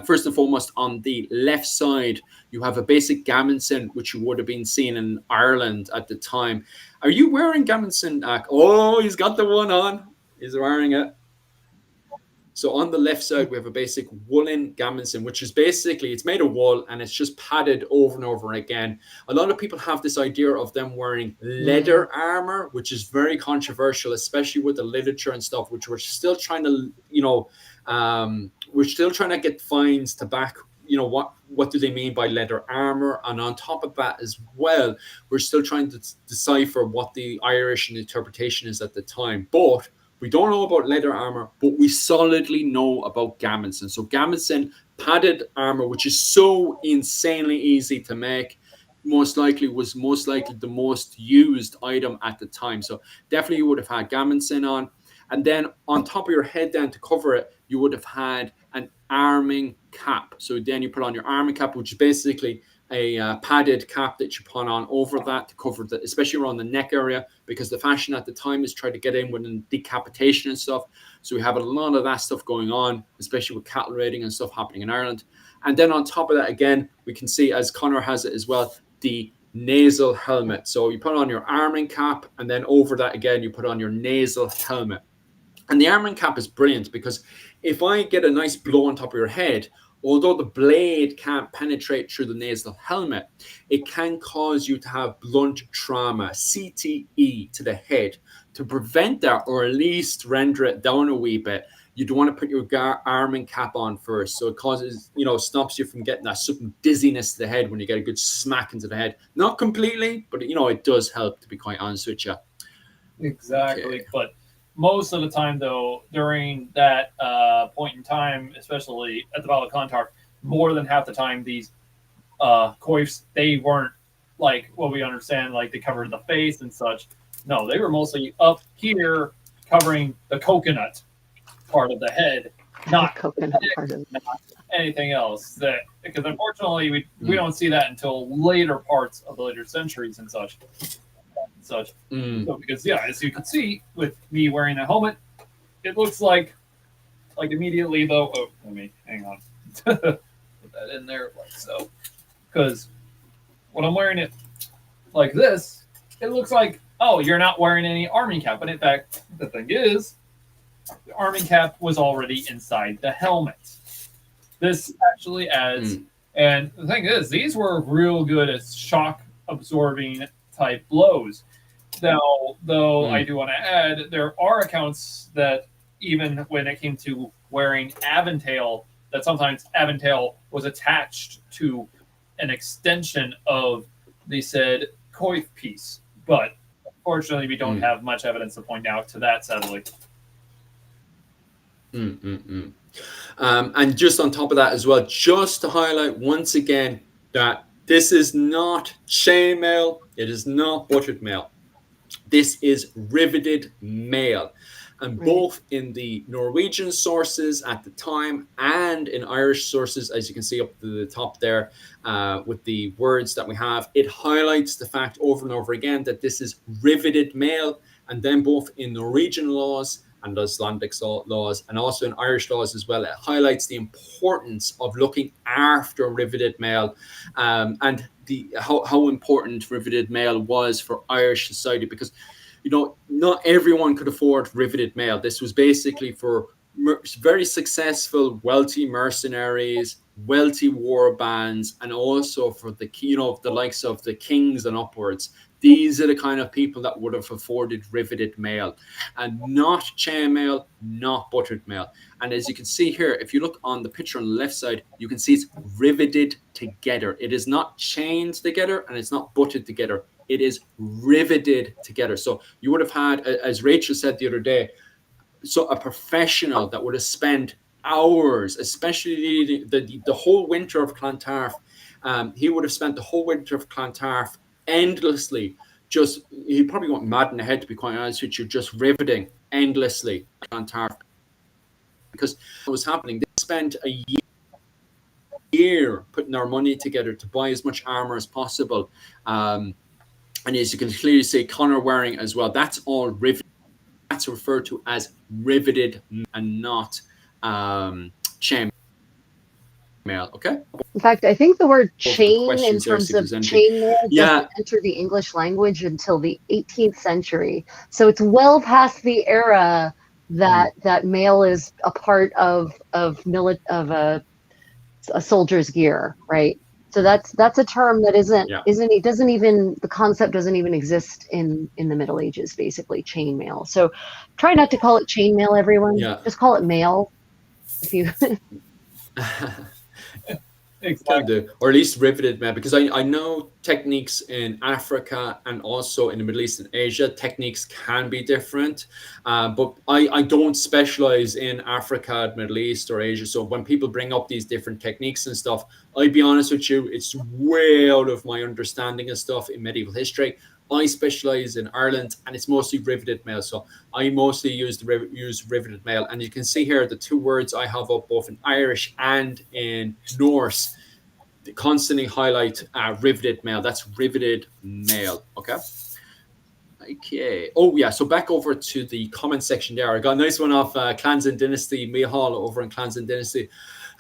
First and foremost, on the left side, you have a basic gammonsin, which you would have been seeing in Ireland at the time. Are you wearing gammonsin? Oh, he's got the one on. He's wearing it. So on the left side, we have a basic woolen gammonsin, which is basically, it's made of wool and it's just padded over and over again. A lot of people have this idea of them wearing leather armor, which is very controversial, especially with the literature and stuff, which we're still trying to, we're still trying to get finds to back, what do they mean by leather armor? And on top of that as well, we're still trying to decipher what the Irish interpretation is at the time. But we don't know about leather armor, but we solidly know about gammonsin. So gammonsin, padded armor, which is so insanely easy to make, was most likely the most used item at the time. So definitely you would have had gammonsin on. And then on top of your head then to cover it, you would have had an arming cap. So then you put on your arming cap, which is basically a padded cap that you put on over that to cover the, especially around the neck area, because the fashion at the time is trying to get in with decapitation and stuff. So we have a lot of that stuff going on, especially with cattle raiding and stuff happening in Ireland. And then on top of that, again, we can see, as Connor has it as well, the nasal helmet. So you put on your arming cap, and then over that again, you put on your nasal helmet. And the arming cap is brilliant because if I get a nice blow on top of your head, although the blade can't penetrate through the nasal helmet, it can cause you to have blunt trauma, CTE, to the head. To prevent that, or at least render it down a wee bit, you don't want to put your arming cap on first. So it causes, stops you from getting that sudden dizziness to the head when you get a good smack into the head. Not completely, but, it does help, to be quite honest with you. Exactly. Okay. But most of the time, though, during that point in time, especially at the Battle of Clontarf, more than half the time, these coifs, they weren't like what we understand, like they covered the face and such. No, they were mostly up here covering the coconut part of the head, not the coconut part of not anything else. Because unfortunately, we don't see that until later parts of the later centuries and such. So because as you can see with me wearing a helmet, it looks like immediately though. Oh, let me hang on. Put that in there like so. Because when I'm wearing it like this, it looks like, oh, you're not wearing any arming cap. But in fact, the thing is, the arming cap was already inside the helmet. This actually adds, and the thing is, these were real good at shock absorbing type blows. Now, though, I do want to add, there are accounts that even when it came to wearing aventail, that sometimes aventail was attached to an extension of the said coif piece. But unfortunately, we don't have much evidence to point out to that, sadly. And just on top of that as well, just to highlight once again that this is not chainmail, it is not buttered mail. This is riveted mail. And both in the Norwegian sources at the time and in Irish sources, as you can see up to the top there, with the words that we have, it highlights the fact over and over again that this is riveted mail. And then both in Norwegian laws and Icelandic laws, and also in Irish laws as well, it highlights the importance of looking after riveted mail, and how important riveted mail was for Irish society, because not everyone could afford riveted mail. This was basically for very successful, wealthy mercenaries, wealthy war bands, and also for the likes of the kings and upwards. these are the kind of people that would have afforded riveted mail, and not chain mail, not buttered mail. And as you can see here, if you look on the picture on the left side, you can see it's riveted together. It is not chained together, and it's not butted together. It is riveted together. So you would have had, as Rachel said the other day, so a professional that would have spent hours, especially the whole winter of Clontarf. He would have spent the whole winter of Clontarf endlessly. He probably went mad in the head, to be quite honest with you, just riveting endlessly Clontarf, because what was happening. They spent a year putting their money together to buy as much armor as possible. And as you can clearly see, Conor wearing as well. That's all riveted. That's referred to as riveted and not chain mail. Okay. In fact, I think the word chain in terms of chain mail doesn't enter the English language until the 18th century. So it's well past the era that mail is a part of a soldier's gear, right? So that's a term that the concept doesn't even exist in the Middle Ages, basically, chain mail. So try not to call it chain mail, everyone. Yeah. Just call it mail. If you Exactly. Or at least riveted mail, because I know techniques in Africa and also in the Middle East and Asia, techniques can be different. But I don't specialize in Africa, Middle East, or Asia. So when people bring up these different techniques and stuff, I'll be honest with you, it's way out of my understanding of stuff in medieval history. I specialize in Ireland, and it's mostly riveted mail. So I mostly use riveted mail. And you can see here the two words I have up both in Irish and in Norse. They constantly highlight riveted mail. That's riveted mail. Okay. Oh, yeah. So back over to the comment section there. I got a nice one off Clans and Dynasty, Mihal over in Clans and Dynasty,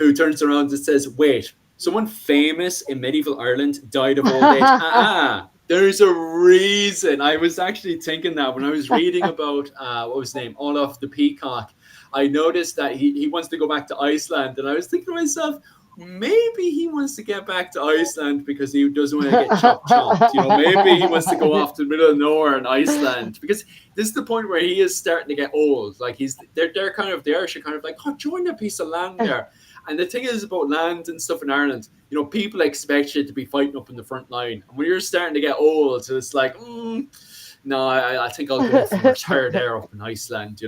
who turns around and says, wait, someone famous in medieval Ireland died of old age. There's a reason. I was actually thinking that when I was reading about, what was his name? Olaf the Peacock. I noticed that he wants to go back to Iceland. And I was thinking to myself, maybe he wants to get back to Iceland because he doesn't want to get chopped. Maybe he wants to go off to the middle of nowhere in Iceland, because this is the point where he is starting to get old. Like the Irish are kind of like, oh, join a piece of land there. And the thing is about land and stuff in Ireland, people expect you to be fighting up in the front line. And when you're starting to get old, so it's like, no, I think I'll go for retire there up in Iceland,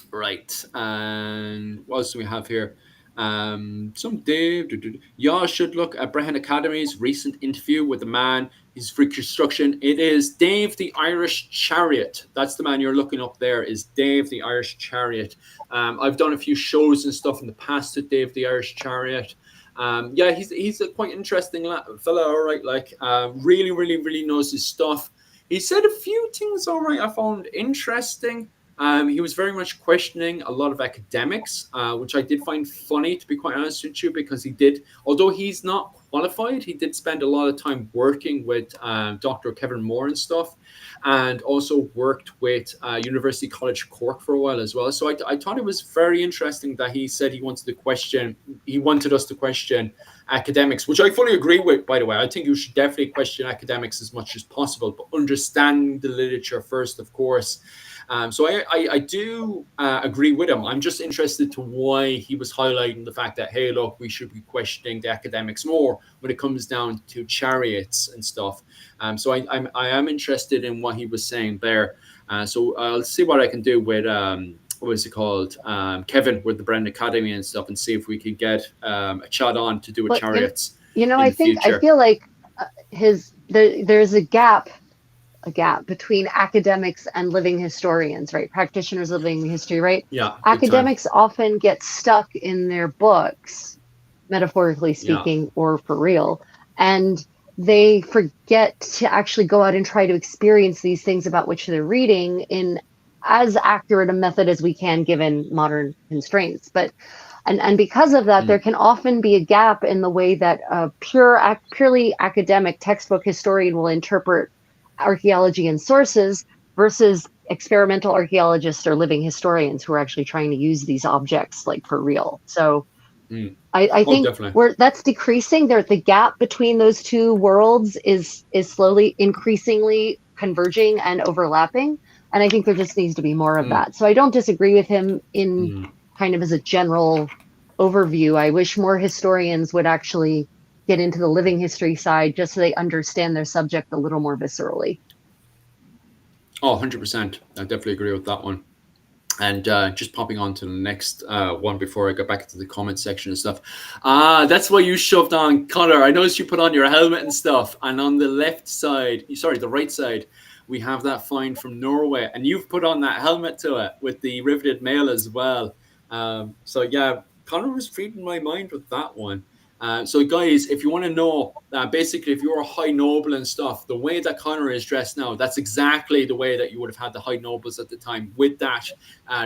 Right. And what else do we have here? Some Dave. Y'all should look at Brehon Academy's recent interview with the man. His free construction. It is Dave the Irish Chariot. That's the man you're looking up there. Is Dave the Irish Chariot. I've done a few shows and stuff in the past with Dave the Irish Chariot. He's a quite interesting fellow. All right, really, really, really knows his stuff. He said a few things. All right, I found interesting. He was very much questioning a lot of academics, which I did find funny, to be quite honest with you, because although he's not qualified, he did spend a lot of time working with Dr. Kevin Moore and stuff, and also worked with University College Cork for a while as well. So I thought it was very interesting that he said he wanted us to question academics, which I fully agree with, by the way. I think you should definitely question academics as much as possible, but understand the literature first, of course. So I do agree with him. I'm just interested to why he was highlighting the fact that, hey, look, we should be questioning the academics more when it comes down to chariots and stuff. So I am interested in what he was saying there. So I'll see what I can do with Kevin with the Brehon Academy and stuff, and see if we can get a chat on to do with chariots. I feel like there's a gap between academics and living historians, right? Practitioners of living history, right? Yeah. Academics often get stuck in their books, metaphorically speaking, or for real, and they forget to actually go out and try to experience these things about which they're reading in as accurate a method as we can, given modern constraints. But and because of that, there can often be a gap in the way that a purely academic textbook historian will interpret archaeology and sources versus experimental archaeologists or living historians who are actually trying to use these objects like for real. So I think that's decreasing. The gap between those two worlds is slowly, increasingly converging and overlapping. And I think there just needs to be more of that. So I don't disagree with him in kind of as a general overview. I wish more historians would actually get into the living history side just so they understand their subject a little more viscerally. Oh, 100%. I definitely agree with that one. And just popping on to the next one before I go back to the comment section and stuff. That's why you shoved on, Connor. I noticed you put on your helmet and stuff. And on the left side, sorry, the right side, we have that find from Norway. And you've put on that helmet to it with the riveted mail as well. So, yeah, Connor was reading my mind with that one. So, guys, if you want to know, basically, if you're a high noble and stuff, the way that Connor is dressed now, that's exactly the way that you would have had the high nobles at the time with that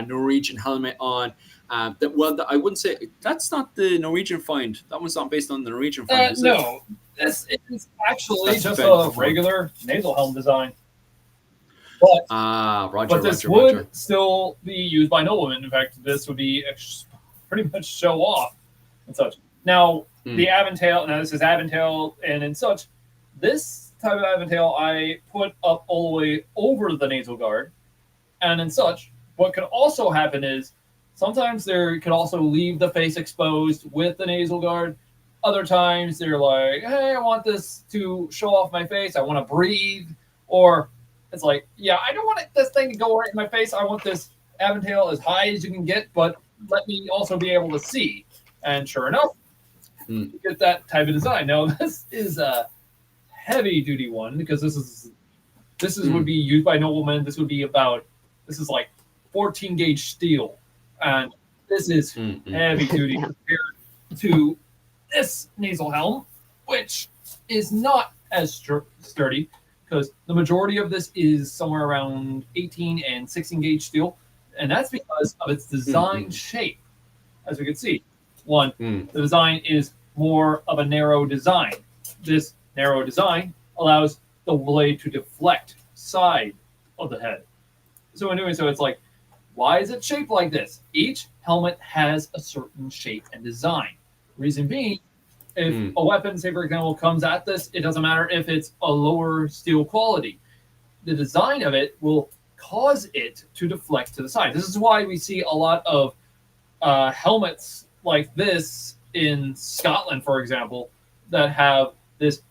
Norwegian helmet on. I wouldn't say that's not the Norwegian find. That one's not based on the Norwegian find, is no, this is actually just a regular nasal helm design. But this would still be used by noblemen. In fact, this would be pretty much show off and such. Now, the Aventail, now this is Aventail and such. This type of Aventail I put up all the way over the nasal guard and such. What could also happen is sometimes there could also leave the face exposed with the nasal guard. Other times they're like, hey, I want this to show off my face. I want to breathe. Or it's like, yeah, I don't want this thing to go right in my face. I want this Aventail as high as you can get, but let me also be able to see. And sure enough, you get that type of design. Now, this is a heavy-duty one because this would be used by noblemen. This is like 14-gauge steel. And this is heavy-duty compared to this nasal helm, which is not as sturdy because the majority of this is somewhere around 18 and 16-gauge steel. And that's because of its design shape, as we can see. The design is more of a narrow design. This narrow design allows the blade to deflect side of the head. So in doing so, it's like, why is it shaped like this? Each helmet has a certain shape and design. Reason being, if a weapon, say for example, comes at this, it doesn't matter if it's a lower steel quality. The design of it will cause it to deflect to the side. This is why we see a lot of helmets like this in Scotland, for example, that have this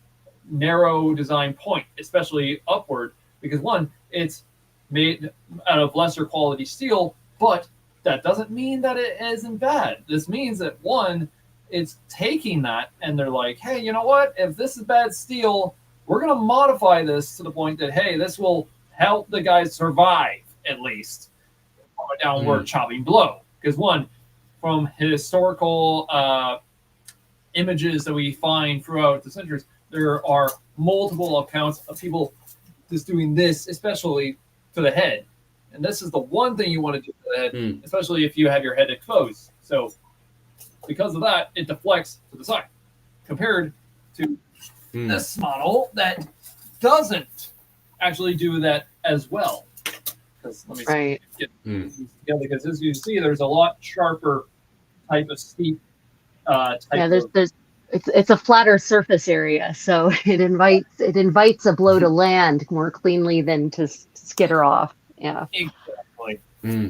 narrow design point, especially upward, because one, it's made out of lesser quality steel, but that doesn't mean that it isn't bad. This means that one, it's taking that and they're like, hey, you know what? If this is bad steel, we're going to modify this to the point that, hey, this will help the guys survive, at least, from a downward chopping blow. Because one, from historical images that we find throughout the centuries, there are multiple accounts of people just doing this, especially to the head. And this is the one thing you want to do to the head, especially if you have your head exposed. So because of that, it deflects to the side, compared to this model that doesn't actually do that as well. Because let me get together, because as you see, there's a lot sharper type of steep it's a flatter surface area, so it invites a blow to land more cleanly than to skitter off. Yeah, exactly.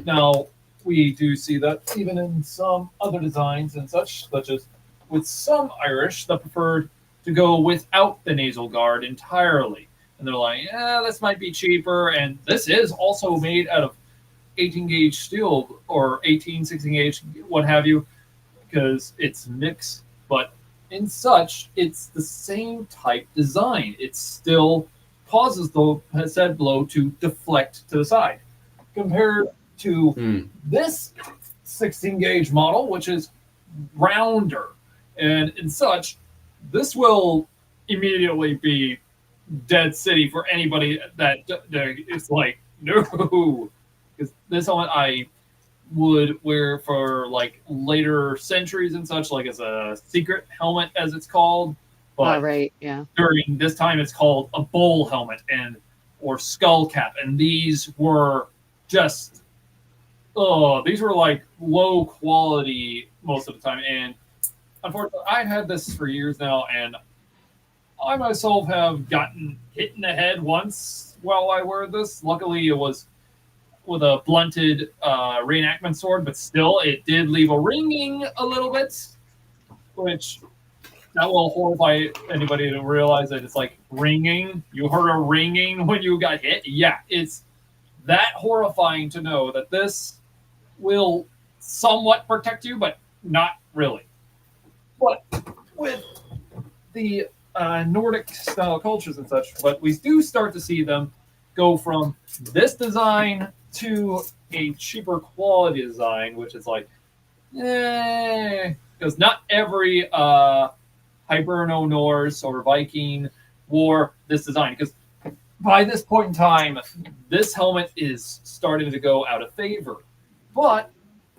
Now we do see that even in some other designs and such as with some Irish that preferred to go without the nasal guard entirely, and they're like, yeah, this might be cheaper, and this is also made out of 18-gauge steel or 16-gauge, what have you, because it's mixed, but in such, it's the same type design. It still causes the said blow to deflect to the side, compared to this 16-gauge model, which is rounder. And in such, this will immediately be dead city for anybody that is like, no. Because this one I would wear for like later centuries and such, like as a secret helmet, as it's called. But during this time, it's called a bowl helmet or skull cap, and these were just these were like low quality most of the time, and unfortunately, I've had this for years now, and I myself have gotten hit in the head once while I wear this. Luckily, it was with a blunted reenactment sword, but still, it did leave a ringing a little bit, which that will horrify anybody to realize that it's like ringing. You heard a ringing when you got hit? Yeah, it's that horrifying to know that this will somewhat protect you, but not really. But with the Nordic style cultures and such, but we do start to see them go from this design to a cheaper quality design, which is like, because not every Hiberno Norse or Viking wore this design. Because by this point in time, this helmet is starting to go out of favor. But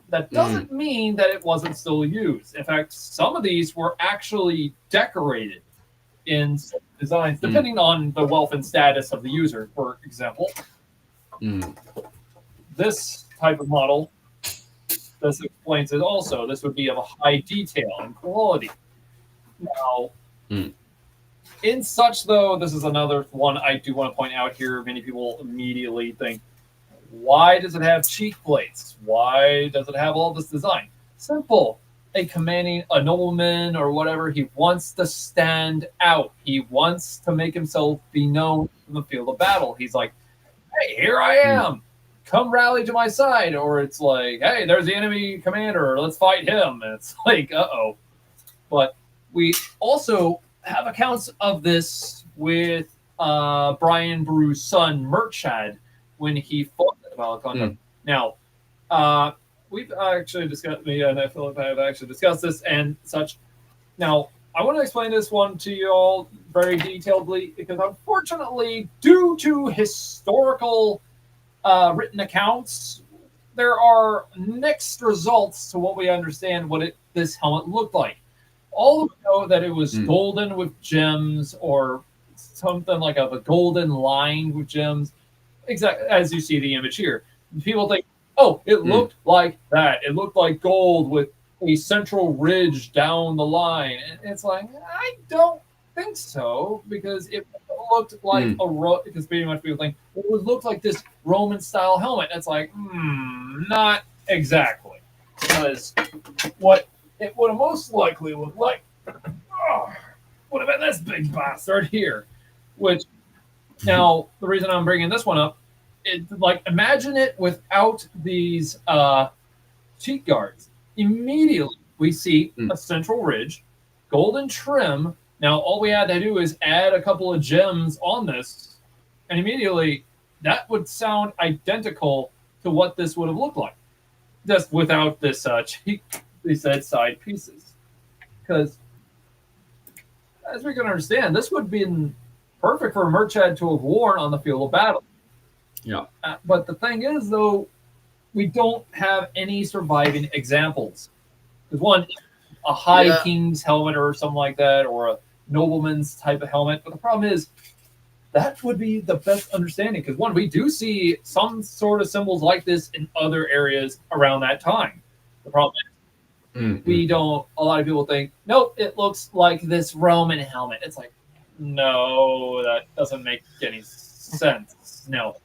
that doesn't mean that it wasn't still used. In fact, some of these were actually decorated in designs, depending on the wealth and status of the user. For example, this type of model, this explains it also. This would be of a high detail and quality. Now, in such, though, this is another one I do want to point out here. Many people immediately think, why does it have cheek plates? Why does it have all this design? Simple. A nobleman or whatever, he wants to stand out. He wants to make himself be known in the field of battle. He's like, hey, here I am. Come rally to my side. Or it's like, hey, there's the enemy commander. Let's fight him. And it's like, uh-oh. But we also have accounts of this with Brian Boru's son, Murchad, when he fought at the Battle of Clontarf. Now, we've actually discussed, me and Philip have actually discussed this and such. Now, I want to explain this one to you all very detailedly because unfortunately, due to historical written accounts, there are mixed results to what we understand what this helmet looked like. All of us know that it was golden with gems or something like a golden line with gems, exactly as you see the image here. People think, oh, it looked like that. It looked like gold with a central ridge down the line. And it's like, I don't think so, because it looked like because pretty much people think it would look like this Roman style helmet. It's like, not exactly. Because what it would have most likely looked like would have been this big bastard here. Which, now, the reason I'm bringing this one up, imagine it without these cheek guards. Immediately, we see a central ridge, golden trim. Now, all we had to do is add a couple of gems on this, and immediately that would sound identical to what this would have looked like, just without this these side pieces. Because, as we can understand, this would be perfect for Murchad to have worn on the field of battle. Yeah. But the thing is, though, we don't have any surviving examples. Because one, a high king's helmet or something like that, or a nobleman's type of helmet. But the problem is, that would be the best understanding. Because one, we do see some sort of symbols like this in other areas around that time. The problem is, we don't, a lot of people think, nope, it looks like this Roman helmet. It's like, no, that doesn't make any sense. No.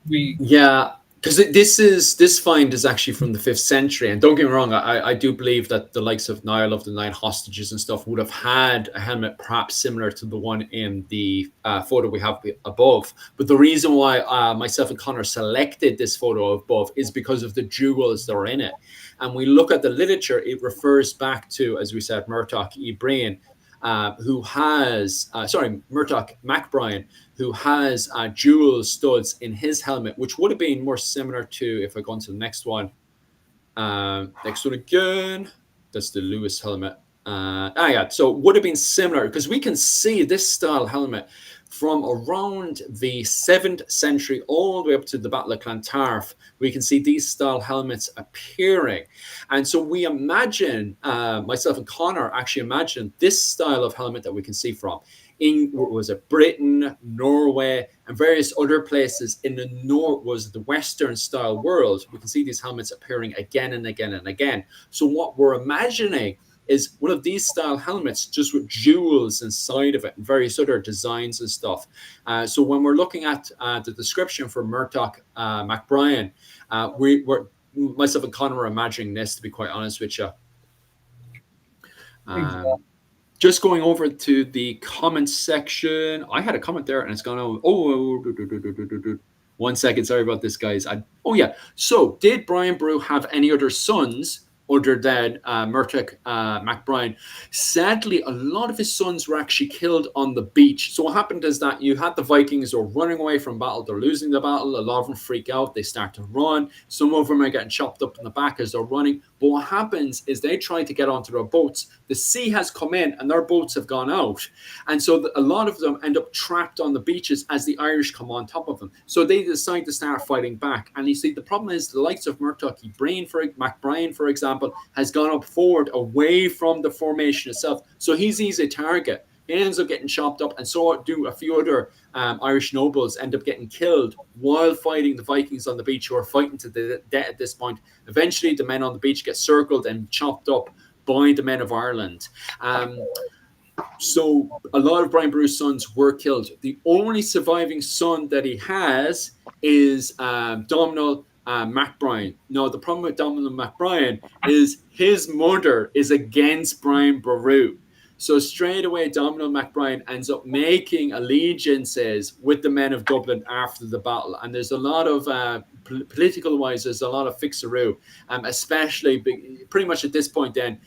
Because this find is actually from the 5th century, and don't get me wrong, I do believe that the likes of Niall of the 9 Hostages and stuff would have had a helmet perhaps similar to the one in the photo we have above. But the reason why myself and Connor selected this photo above is because of the jewels that are in it. And we look at the literature, it refers back to, as we said, Murtagh Ibrian, who has, Murtagh MacBrien, who has jewel studs in his helmet, which would have been more similar to, if I go on to the next one, next one again, that's the Lewis helmet. So it would have been similar, because we can see this style helmet from around the 7th century all the way up to the Battle of Clontarf. We can see these style helmets appearing. And so we imagine, myself and Connor actually imagine this style of helmet that we can see from Britain, Norway, and various other places in the Western style world. We can see these helmets appearing again and again and again. So what we're imagining is one of these style helmets, just with jewels inside of it and various other designs and stuff. So when we're looking at the description for Murdoch MacBrien, we're myself and Connor are imagining this, to be quite honest with you. Exactly. Just going over to the comments section. I had a comment there and it's gone on. Oh, 1 second. Sorry about this, guys. Oh, yeah. So, did Brian Boru have any other sons other than Murdoch MacBrien? Sadly, a lot of his sons were actually killed on the beach. So, what happened is that you had the Vikings who were running away from battle. They're losing the battle. A lot of them freak out. They start to run. Some of them are getting chopped up in the back as they're running. But what happens is they try to get onto their boats. The sea has come in and their boats have gone out. And so a lot of them end up trapped on the beaches as the Irish come on top of them. So they decide to start fighting back. And you see, the problem is the likes of Murdoch MacBrien, for example, has gone up forward away from the formation itself. So he's easy target. He ends up getting chopped up, and so do a few other Irish nobles end up getting killed while fighting the Vikings on the beach, who are fighting to the death at this point. Eventually, the men on the beach get circled and chopped up by the men of Ireland. So a lot of Brian Boru's sons were killed. The only surviving son that he has is Domhnall MacBrien. No, the problem with Domhnall MacBrien is his mother is against Brian Boru. So straight away, Domhnall MacBrien ends up making allegiances with the men of Dublin after the battle. And there's a lot of, political-wise, there's a lot of fixeroo, especially pretty much at this point then,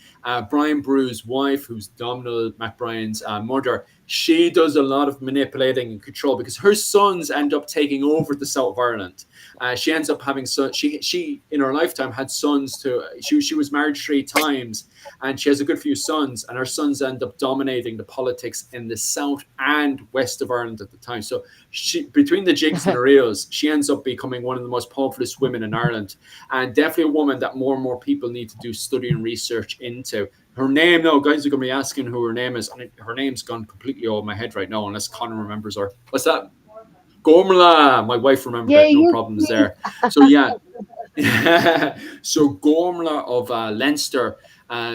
Brian Boru's wife, who's Domhnall MacBrien's mother, she does a lot of manipulating and control because her sons end up taking over the south of Ireland. She ends up having sons. She in her lifetime had sons to. She was married 3 times, and she has a good few sons. And her sons end up dominating the politics in the south and west of Ireland at the time. So between the jigs and the reels, she ends up becoming one of the most populous women in Ireland, and definitely a woman that more and more people need to do study and research into. Her name, no, guys are going to be asking who her name is. And her name's gone completely over my head right now, unless Connor remembers her. What's that? Gormla. My wife remembered it. No problems there. So, yeah. So, Gormla of Leinster,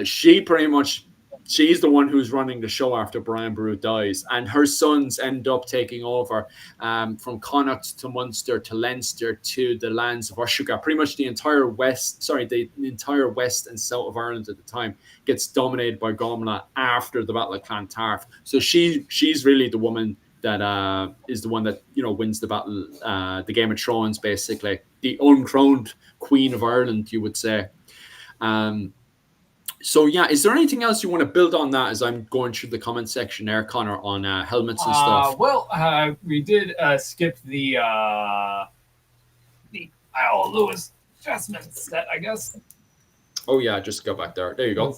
she's the one who's running the show after Brian Boru dies. And her sons end up taking over from Connacht to Munster to Leinster to the lands of Oshuga. Pretty much the entire west and south of Ireland at the time gets dominated by Gormla after the Battle of Clontarf. So she's really the woman that is the one that wins the battle, the Game of Thrones, basically the uncrowned Queen of Ireland, you would say. So yeah, is there anything else you want to build on that as I'm going through the comment section there, Connor, on helmets and stuff? Well, we did skip the Lewis adjustment set, I guess. Oh yeah, just go back there. There you go.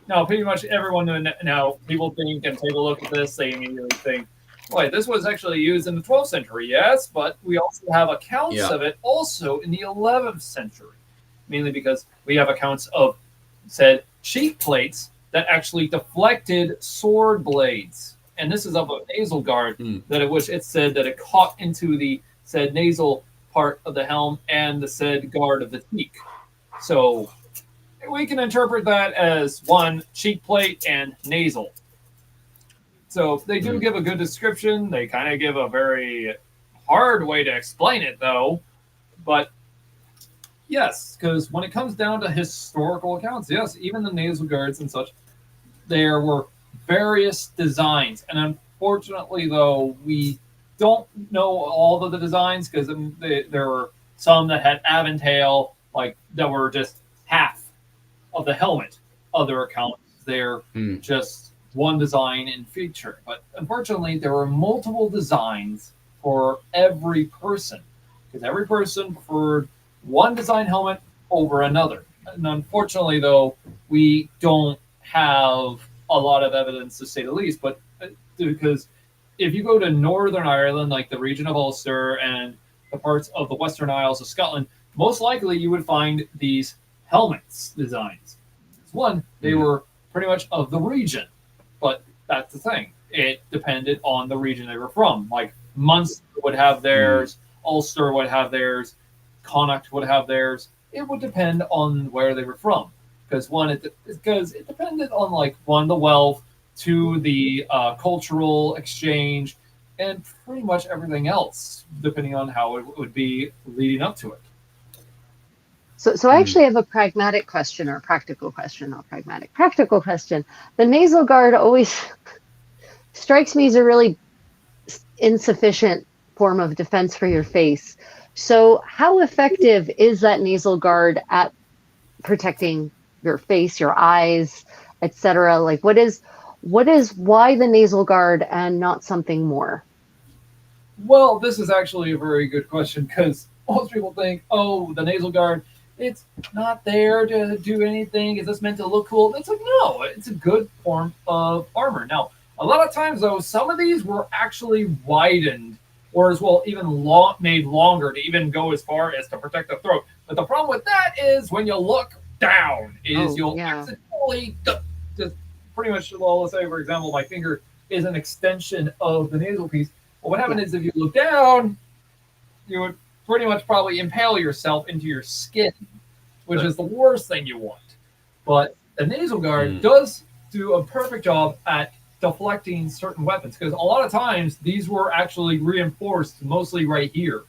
Now, pretty much everyone now, people think and take a look at this, they immediately think, wait, this was actually used in the 12th century, yes, but we also have accounts of it also in the 11th century, mainly because we have accounts of said cheek plates that actually deflected sword blades. And this is of a nasal guard that it said that it caught into the said nasal part of the helm and the said guard of the cheek. So we can interpret that as one, cheek plate and nasal. So they do give a good description. They kind of give a very hard way to explain it, though. But yes, because when it comes down to historical accounts, yes, even the nasal guards and such, there were various designs. And unfortunately, though, we don't know all of the designs because there were some that had aventail, like that were just half of the helmet. Other accounts, they're just one design in feature. But unfortunately, there were multiple designs for every person because every person preferred one design helmet over another. And unfortunately, though, we don't have a lot of evidence, to say the least. But because if you go to Northern Ireland, like the region of Ulster and the parts of the Western Isles of Scotland, most likely you would find these helmets designs. One, they were pretty much of the region. But that's the thing. It depended on the region they were from. Like Munster would have theirs, Ulster would have theirs, Connacht would have theirs. It would depend on where they were from. because it depended on like one, the wealth, two, the cultural exchange, and pretty much everything else, depending on how it would be leading up to it. So I actually have a pragmatic question, or a practical question, not pragmatic. Practical question. The nasal guard always strikes me as a really insufficient form of defense for your face. So how effective is that nasal guard at protecting your face, your eyes, etc.? Like why the nasal guard and not something more? Well, this is actually a very good question, because most people think, oh, the nasal guard, it's not there to do anything. Is this meant to look cool? It's like, no, it's a good form of armor. Now, a lot of times, though, some of these were actually widened, or as well even made longer to even go as far as to protect the throat. But the problem with that is when you look down, you'll accidentally just pretty much, well, let's say, for example, my finger is an extension of the nasal piece. Well, what happens is if you look down, you would pretty much probably impale yourself into your skin, which is the worst thing you want. But the nasal guard does do a perfect job at deflecting certain weapons, because a lot of times these were actually reinforced mostly right here.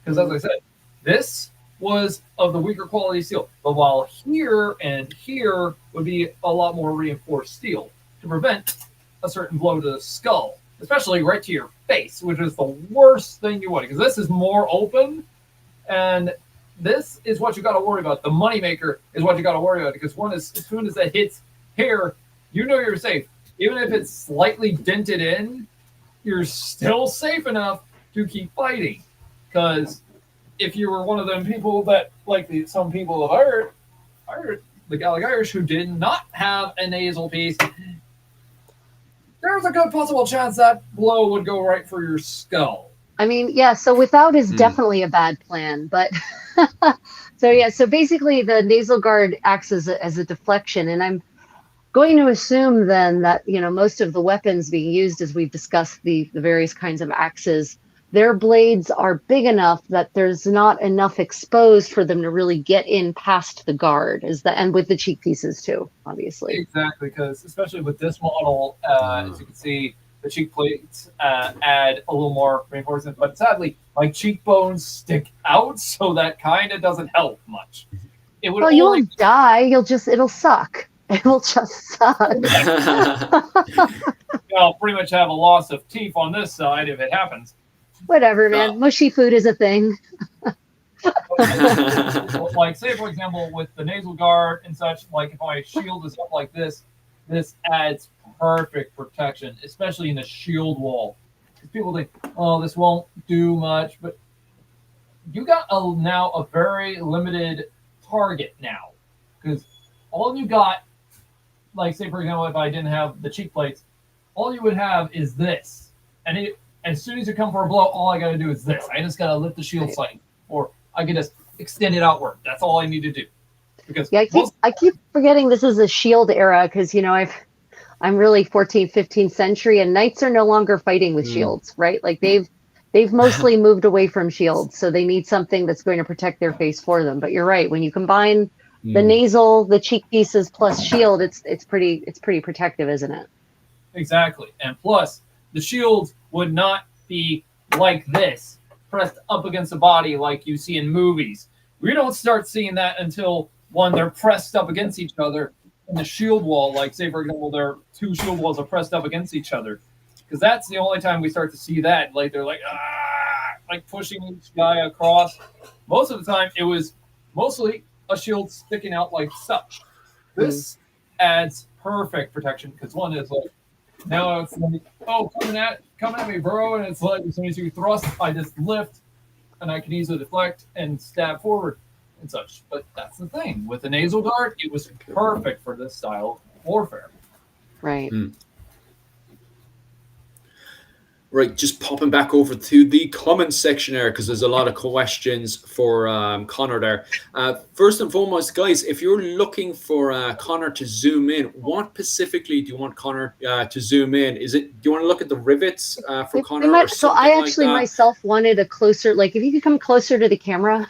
Because as I said, this was of the weaker quality steel, but while here and here would be a lot more reinforced steel to prevent a certain blow to the skull, especially right to your face, which is the worst thing you want, because this is more open, and this is what you got to worry about. The moneymaker is what you got to worry about, because as soon as that hits here, you know you're safe. Even if it's slightly dented in, you're still safe enough to keep fighting. Because if you were one of them people that, like some people of the Gaelic Irish, who did not have a nasal piece, there's a good possible chance that blow would go right for your skull. I mean, yeah, so without is definitely a bad plan, but so basically the nasal guard acts as a deflection, and I'm going to assume then that, most of the weapons being used, as we've discussed, the various kinds of axes, their blades are big enough that there's not enough exposed for them to really get in past the guard, and with the cheek pieces too, obviously. Exactly, because especially with this model, as you can see, the cheek plates add a little more reinforcement, but sadly, my cheekbones stick out, so that kind of doesn't help much. You won't die, it'll suck. It will just suck. I'll pretty much have a loss of teeth on this side if it happens. Whatever, man. Mushy food is a thing. Like, say, for example, with the nasal guard and such, like if my shield is up like this adds perfect protection, especially in the shield wall. Because people think, oh, this won't do much, but you got now a very limited target now. Because all you got, like, say, for example, if I didn't have the cheek plates, all you would have is this. And as soon as you come for a blow, all I got to do is this. I just got to lift the shield slightly, or I can just extend it outward. That's all I need to do. Because I keep forgetting this is a shield era, because, I'm really 14th, 15th century, and knights are no longer fighting with shields, right? Like they've mostly moved away from shields, so they need something that's going to protect their face for them. But you're right, when you combine the nasal, the cheek pieces plus shield, it's pretty protective, isn't it? Exactly. And plus, the shields would not be like this, pressed up against the body like you see in movies. We don't start seeing that until they're pressed up against each other in the shield wall. Like, say, for example, their two shield walls are pressed up against each other. Because that's the only time we start to see that. Like, they're like pushing each guy across. Most of the time, it was mostly a shield sticking out like such. This adds perfect protection, because one is like, now it's like, coming at me, bro, and it's like as soon as you thrust, I just lift, and I can easily deflect and stab forward and such. But that's the thing with the nasal guard; it was perfect for this style of warfare. Right. Right, just popping back over to the comments section there, because there's a lot of questions for Connor there. First and foremost, guys, if you're looking for Connor to zoom in, what specifically do you want Connor to zoom in? Do you want to look at the rivets for Connor? So I actually myself wanted a closer, like if you could come closer to the camera,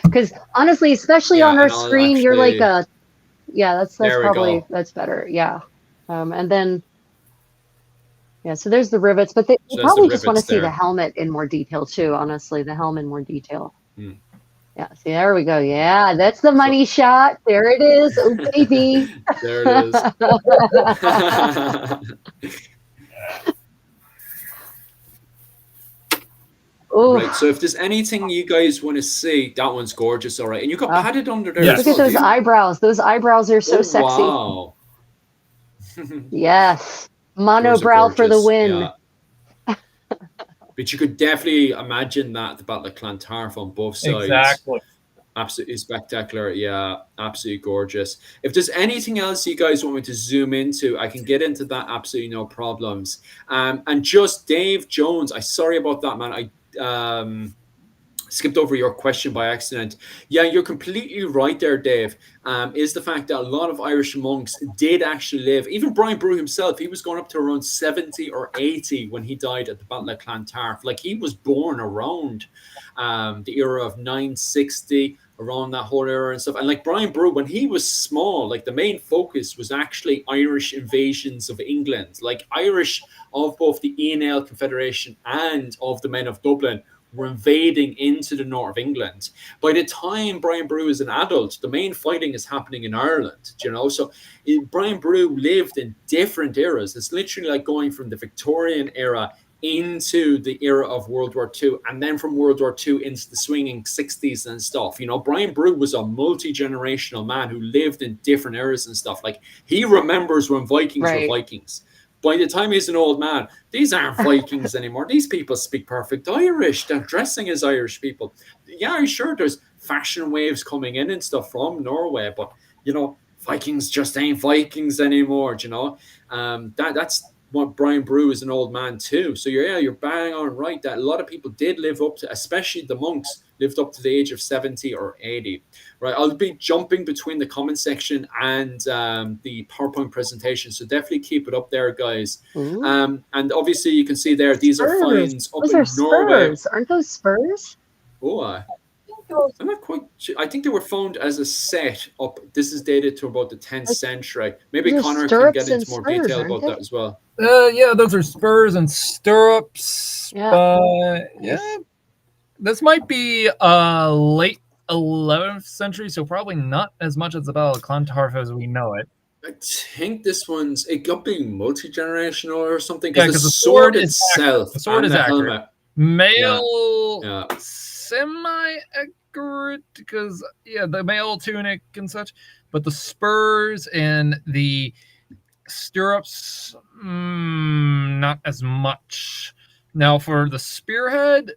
because honestly, especially on our screen, you're like Yeah, that's There we probably go. that's better. Yeah, and then yeah, so there's the rivets, but they So that's the probably just want to rivets see the there. helmet in more detail too. Honestly, the helmet in more detail. Hmm. Yeah, see, there we go. Yeah, that's the So money shot. There it is. Oh, baby. there it is. Right. So Oh, if there's anything you guys want to see, that one's gorgeous. All right. And you got padded under there Yes. as look at well, do those you? eyebrows. Those eyebrows are so Oh, sexy. wow. Yes, Those are monobrow for the gorgeous. win. Yeah. But you could definitely imagine that at the Battle of Clontarf on both sides. Exactly. Absolutely spectacular. Yeah, absolutely gorgeous. If there's anything else you guys want me to zoom into, I can get into that. Absolutely no problems. And just Dave Jones, I sorry about that, man. I skipped over your question by accident. Yeah, you're completely right there, Dave. Is the fact that a lot of Irish monks did actually live. Even Brian Boru himself, he was going up to around 70 or 80 when he died at the Battle of Clontarf. Like he was born around the era of 960, around that whole era and stuff. And like Brian Boru, when he was small, like the main focus was actually Irish invasions of England, like Irish of both the ENL Confederation and of the men of Dublin were invading into the north of England. By the time Brian Boru is an adult, the main fighting is happening in Ireland, you know. So Brian Boru lived in different eras. It's literally like going from the Victorian era into the era of World War II, and then from World War II into the swinging 60s and stuff. You know, Brian Boru was a multi-generational man who lived in different eras and stuff. Like he remembers when Vikings were Right. Vikings. By the time he's an old man, these aren't Vikings anymore. These people speak perfect Irish. They're dressing as Irish people. Yeah, sure, there's fashion waves coming in and stuff from Norway, but you know, Vikings just ain't Vikings anymore. You know, that's what Brian Boru is an old man too. So you're bang on right that a lot of people did live up to, especially the monks, lived up to the age of 70 or 80. Right, I'll be jumping between the comment section and the PowerPoint presentation, so definitely keep it up there, guys. Ooh. And obviously, you can see there these are Spurs. finds up Those are in Norway. spurs. Aren't those spurs? Oh, I'm not quite sure. I think they were found as a set up. This is dated to about the 10th century. Maybe Those are Connor can stirrups get and into more spurs, detail aren't about they? that as well. Yeah, those are spurs and stirrups. Yeah. Yeah. This might be late 11th century, so probably not as much as the Battle of Clontarf as we know it. I think this one's it got being multi-generational or something Yeah, because the the sword is itself the sword and is the accurate. helmet. Mail Yeah. semi-accurate because the mail tunic and such, but the spurs and the stirrups, not as much. Now for the spearhead,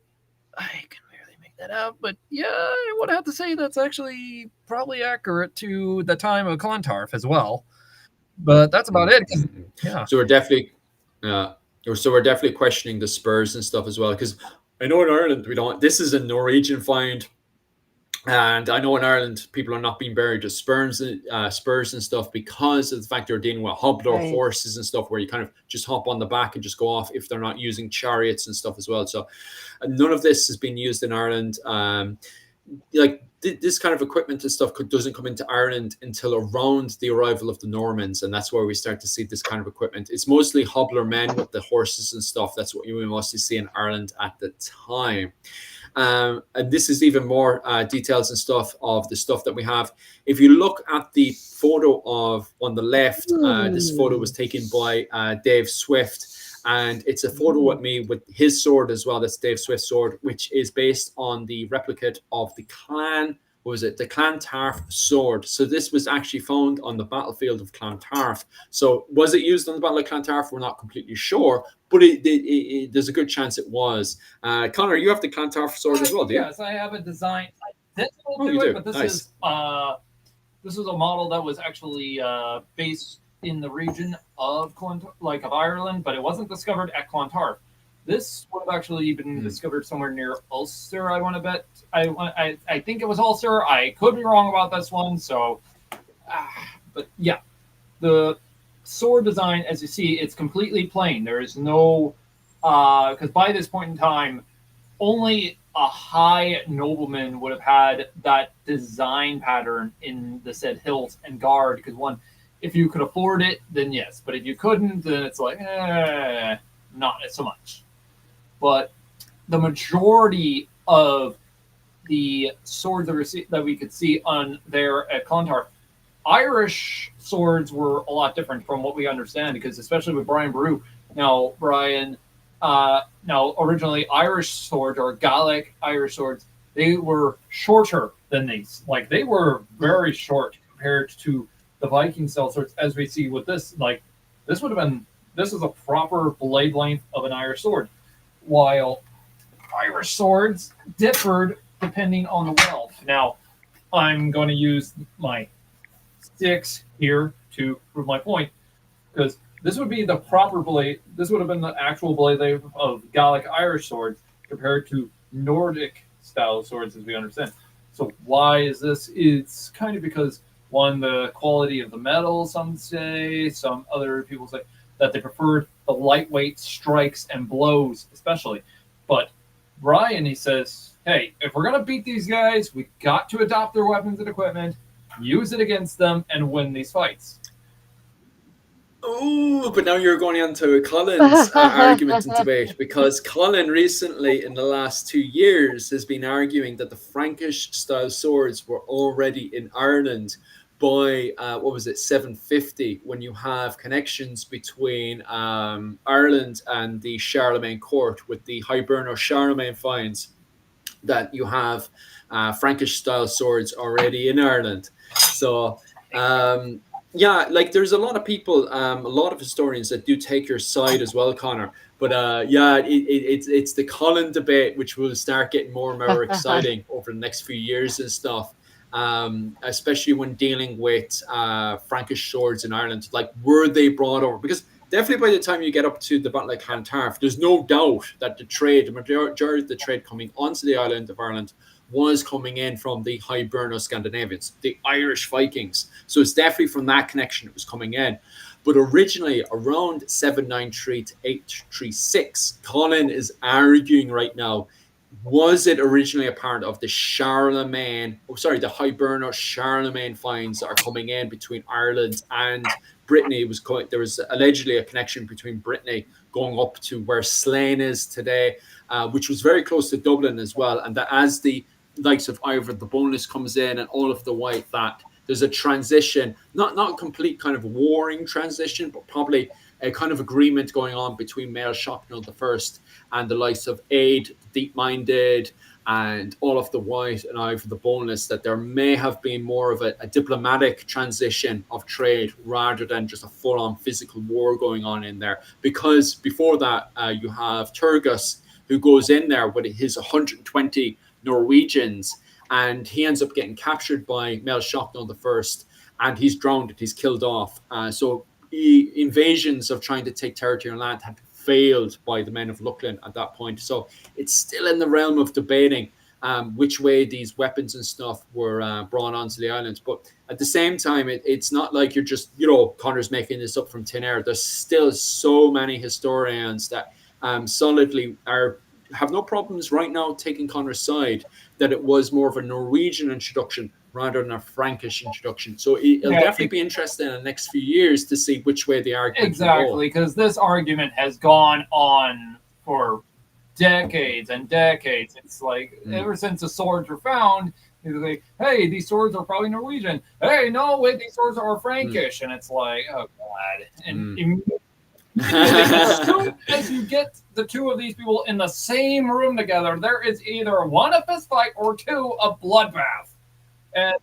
I can barely make that out, but yeah, I would have to say that's actually probably accurate to the time of Clontarf as well. But that's about it. Yeah. So we're definitely, we're definitely questioning the spurs and stuff as well because I know in Ireland we don't. This is a Norwegian find. And I know in Ireland, people are not being buried with spurs and stuff because of the fact they're dealing with hobler horses and stuff, where you kind of just hop on the back and just go off if they're not using chariots and stuff as well. So none of this has been used in Ireland. This kind of equipment and stuff doesn't come into Ireland until around the arrival of the Normans, and that's where we start to see this kind of equipment. It's mostly hobler men with the horses and stuff. That's what you mostly see in Ireland at the time. And this is even more details and stuff of the stuff that we have. If you look at the photo on the left, this photo was taken by Dave Swift, and it's a photo with me with his sword as well. That's Dave Swift's sword, which is based on the replicate of the clan. What was it? The Clontarf sword. So this was actually found on the battlefield of Clontarf. So was it used on the Battle of Clontarf? We're not completely sure, but there's a good chance it was. Connor, you have the Clontarf sword as well, do you? Yes, I have a design identical Oh, to you it, do? but this Nice. is a model that was actually based in the region of of Ireland, but it wasn't discovered at Clontarf. This would have actually been discovered somewhere near Ulster. I want to bet. I think it was Ulster. I could be wrong about this one. So, but yeah, the sword design, as you see, it's completely plain. There is no because by this point in time, only a high nobleman would have had that design pattern in the said hilt and guard, because one, if you could afford it, then yes, but if you couldn't, then it's like, not so much. But the majority of the swords that we could see on there at Clontarf, Irish swords were a lot different from what we understand, because especially with Brian Boru. Now, Brian, now originally Irish swords, or Gaelic Irish swords, they were shorter than these. Like, they were very short compared to the Viking style swords, as we see with this. Like, this is a proper blade length of an Irish sword, while Irish swords differed depending on the wealth. Now, I'm going to use my sticks here to prove my point, because this would be the proper blade. This would have been the actual blade of Gaelic Irish swords compared to Nordic style swords, as we understand. So why is this? It's kind of because, one, the quality of the metal, some say, some other people say that they preferred the lightweight strikes and blows, especially. But Brian, he says, hey, if we're going to beat these guys, we got to adopt their weapons and equipment, use it against them, and win these fights. Oh, but now you're going into Colin's argument and debate, because Colin recently, in the last 2 years, has been arguing that the Frankish-style swords were already in Ireland by, 750, when you have connections between Ireland and the Charlemagne court with the Hiberno Charlemagne finds, that you have Frankish-style swords already in Ireland. So... yeah, like, there's a lot of people, a lot of historians that do take your side as well, Connor. But it's the Colin debate, which will start getting more and more exciting over the next few years and stuff. Especially when dealing with Frankish swords in Ireland. Like, were they brought over? Because definitely by the time you get up to the Battle of Clontarf, there's no doubt that the majority of the trade coming onto the island of Ireland was coming in from the Hiberno-Scandinavians, the Irish Vikings. So it's definitely from that connection it was coming in. But originally, around 793 to 836, Colin is arguing right now, was it originally a part of the the Hiberno-Charlemagne finds that are coming in between Ireland and Brittany? There was allegedly a connection between Brittany going up to where Slane is today, which was very close to Dublin as well. And that as the likes of Ivor the Boneless comes in and all of the white, that there's a transition, not a complete kind of warring transition, but probably a kind of agreement going on between Mael Shocknell I and the likes of Aid, Deep-Minded, and all of the white and Ivor the Boneless, that there may have been more of a diplomatic transition of trade rather than just a full-on physical war going on in there. Because before that, you have Turgus, who goes in there with his 120 Norwegians, and he ends up getting captured by Mael Shocknell I, and he's drowned, he's killed off. So invasions of trying to take territory on land had failed by the men of Luckland at that point. So it's still in the realm of debating which way these weapons and stuff were brought onto the islands. But at the same time, it's not like you're just, Connor's making this up from thin air. There's still so many historians that solidly have no problems right now taking Connor's side, that it was more of a Norwegian introduction rather than a Frankish introduction. So it'll definitely be interesting in the next few years to see which way the argument exactly, because this argument has gone on for decades and decades. It's like ever since the swords were found, it's like, hey, these swords are probably Norwegian. Hey, no, wait, these swords are Frankish. And it's like, oh god. And as you get the two of these people in the same room together, there is either one, a fist fight, or two, a bloodbath. And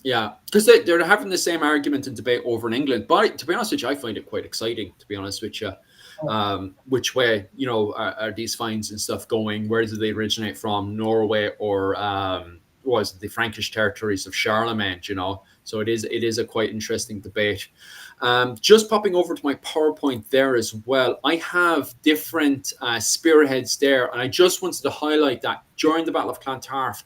yeah, because they're having the same argument and debate over in England. But to be honest with you, I find it quite exciting, to be honest with you. Which way, are these finds and stuff going? Where do they originate from? Norway or was it the Frankish territories of Charlemagne? So it is a quite interesting debate. Just popping over to my PowerPoint there as well, I have different spearheads there, and I just wanted to highlight that during the Battle of Clontarf,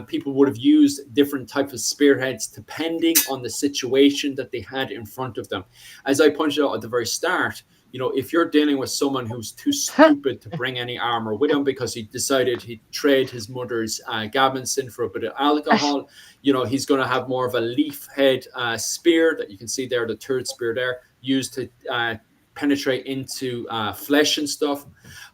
people would have used different types of spearheads depending on the situation that they had in front of them. As I pointed out at the very start, you know, if you're dealing with someone who's too stupid to bring any armor with him because he decided he'd trade his mother's Gammon-sin for a bit of alcohol, you know, he's going to have more of a leaf head spear that you can see there, the third spear there, used to penetrate into flesh and stuff.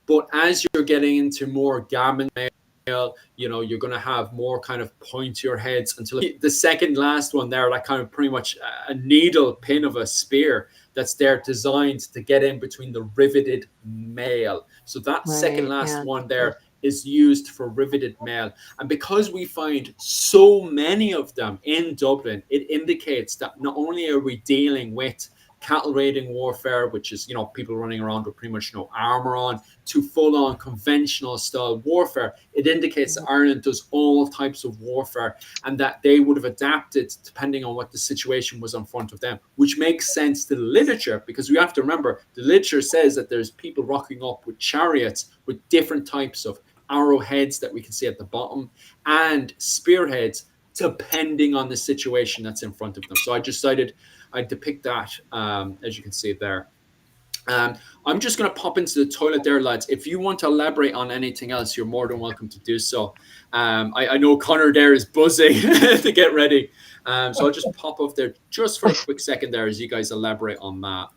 But as you're getting into more gammon mail, you know, you're going to have more kind of pointier heads until the second last one there, that kind of pretty much a needle pin of a spear that's there designed to get in between the riveted mail. So that second last one there is used for riveted mail. And because we find so many of them in Dublin, it indicates that not only are we dealing with cattle raiding warfare, which is, you know, people running around with pretty much no armor on, to full-on conventional style warfare, it indicates that Ireland does all types of warfare and that they would have adapted depending on what the situation was in front of them, which makes sense to the literature, because we have to remember the literature says that there's people rocking up with chariots with different types of arrowheads that we can see at the bottom and spearheads depending on the situation that's in front of them. So I decided I'd depict that, as you can see there. I'm just going to pop into the toilet there, lads. If you want to elaborate on anything else, you're more than welcome to do so. I know Connor there is buzzing to get ready. So I'll just pop off there just for a quick second there as you guys elaborate on that.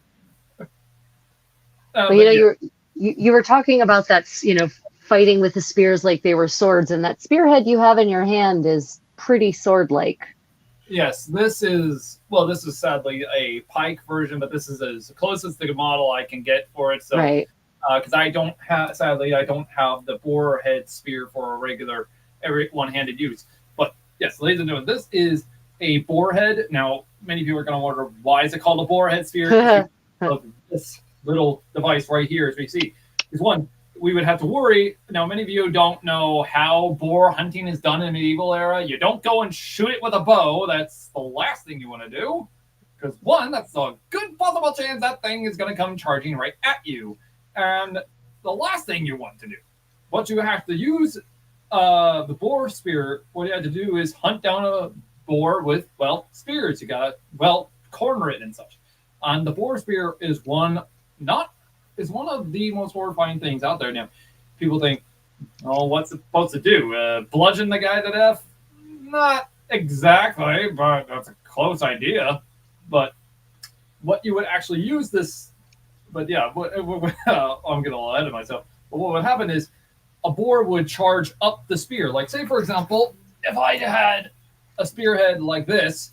Well, you know, you were talking about that, you know, fighting with the spears like they were swords, and that spearhead you have in your hand is pretty sword-like. Yes, this is sadly a pike version, but this is as close as the model I can get for it. So, because I don't have the boar head spear for a regular one-handed use. But yes, ladies and gentlemen, this is a boar head. Now, many people are going to wonder, why is it called a boar head spear? This little device right here, as we see, is one. We would have to worry. Now, many of you don't know how boar hunting is done in the medieval era. You don't go and shoot it with a bow. That's the last thing you want to do. Because one, that's a good possible chance that thing is going to come charging right at you. And the last thing you want to do, what you have to use the boar spear, what you have to do is hunt down a boar with, well, spears. You got to, well, corner it and such. And the boar spear is one of the most horrifying things out there. Now, people think, oh, what's it supposed to do? Bludgeon the guy to death? Not exactly, but that's a close idea. But what you would actually use this, but yeah, I'm getting all ahead of myself. But what would happen is a boar would charge up the spear. Like, say, for example, if I had a spearhead like this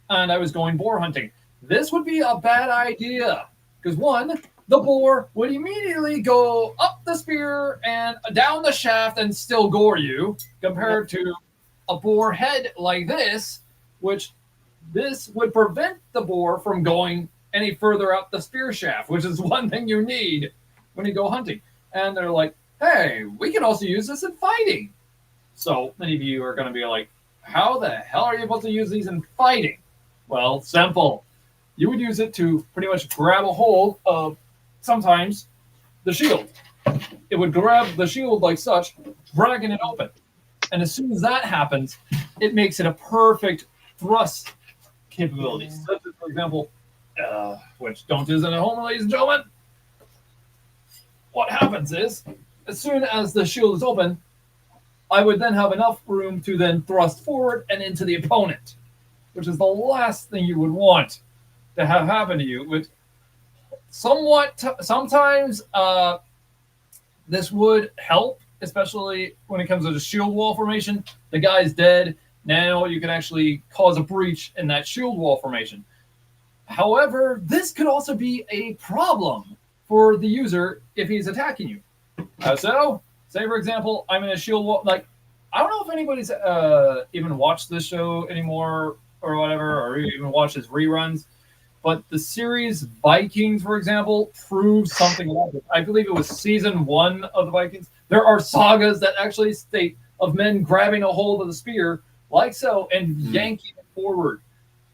and I was going boar hunting, this would be a bad idea. Because one, the boar would immediately go up the spear and down the shaft and still gore you, compared to a boar head like this, which this would prevent the boar from going any further up the spear shaft, which is one thing you need when you go hunting. And they're like, hey, we can also use this in fighting. So many of you are going to be like, how the hell are you supposed to use these in fighting? Well, simple. You would use it to pretty much grab a hold of sometimes the shield. It would grab the shield like such, dragging it open. And as soon as that happens, it makes it a perfect thrust capability. Such as, for example, which don't do this at home, ladies and gentlemen. What happens is, as soon as the shield is open, I would then have enough room to then thrust forward and into the opponent, which is the last thing you would want to have happen to you. Which sometimes this would help, especially when it comes to the shield wall formation. The guy's dead. Now you can actually cause a breach in that shield wall formation. However, this could also be a problem for the user if he's attacking you. So, say for example, I'm in a shield wall. Like, I don't know if anybody's even watched this show anymore or whatever, or even watches reruns. But the series Vikings, for example, proves something like it. I believe it was season 1 of the Vikings. There are sagas that actually state of men grabbing a hold of the spear, like so, and yanking it forward,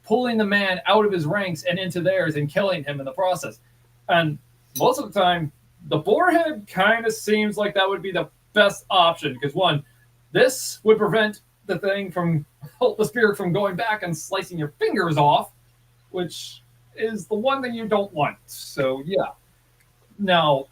pulling the man out of his ranks and into theirs and killing him in the process. And most of the time, the boarhead kind of seems like that would be the best option because one, this would prevent the thing from the spear from going back and slicing your fingers off, which is the one thing you don't want. So yeah. Now,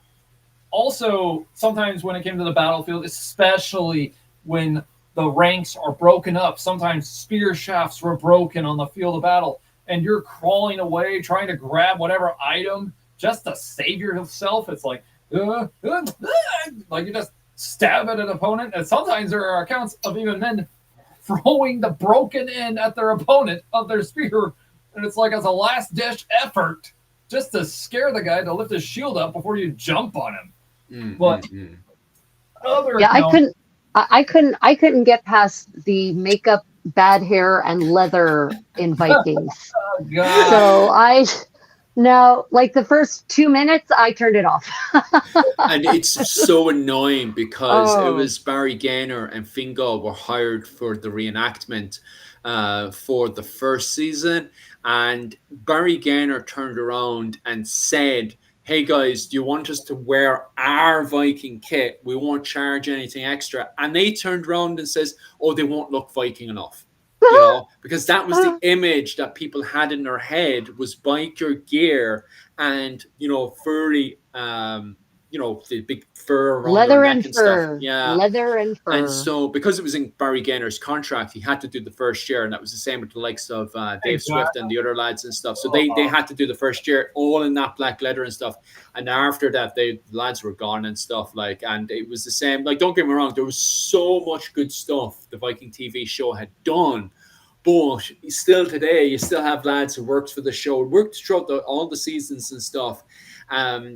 also sometimes when it came to the battlefield, especially when the ranks are broken up, sometimes spear shafts were broken on the field of battle, and you're crawling away trying to grab whatever item just to save yourself. It's like you just stab at an opponent. And sometimes there are accounts of even men throwing the broken end at their opponent of their spear, and it's like as a last ditch effort just to scare the guy to lift his shield up before you jump on him. But I couldn't get past the makeup, bad hair, and leather in Vikings. So now, like the first 2 minutes, I turned it off. And it's so annoying because it was Barry Gaynor and Fingal were hired for the reenactment for the first season. And Barry Gaynor turned around and said, hey guys, do you want us to wear our Viking kit? We won't charge anything extra. And they turned around and says, oh, they won't look Viking enough. You know, because that was the image that people had in their head was biker gear and, furry, the big fur around leather their neck and fur. Stuff. Yeah. Leather and fur. And so because it was in Barry Gaynor's contract, he had to do the first year. And that was the same with the likes of Dave Swift and the other lads and stuff. So they had to do the first year all in that black leather and stuff. And after that, the lads were gone and stuff and it was the same. Like, don't get me wrong, there was so much good stuff the Viking TV show had done. But still today, you still have lads who worked for the show, worked throughout all the seasons and stuff.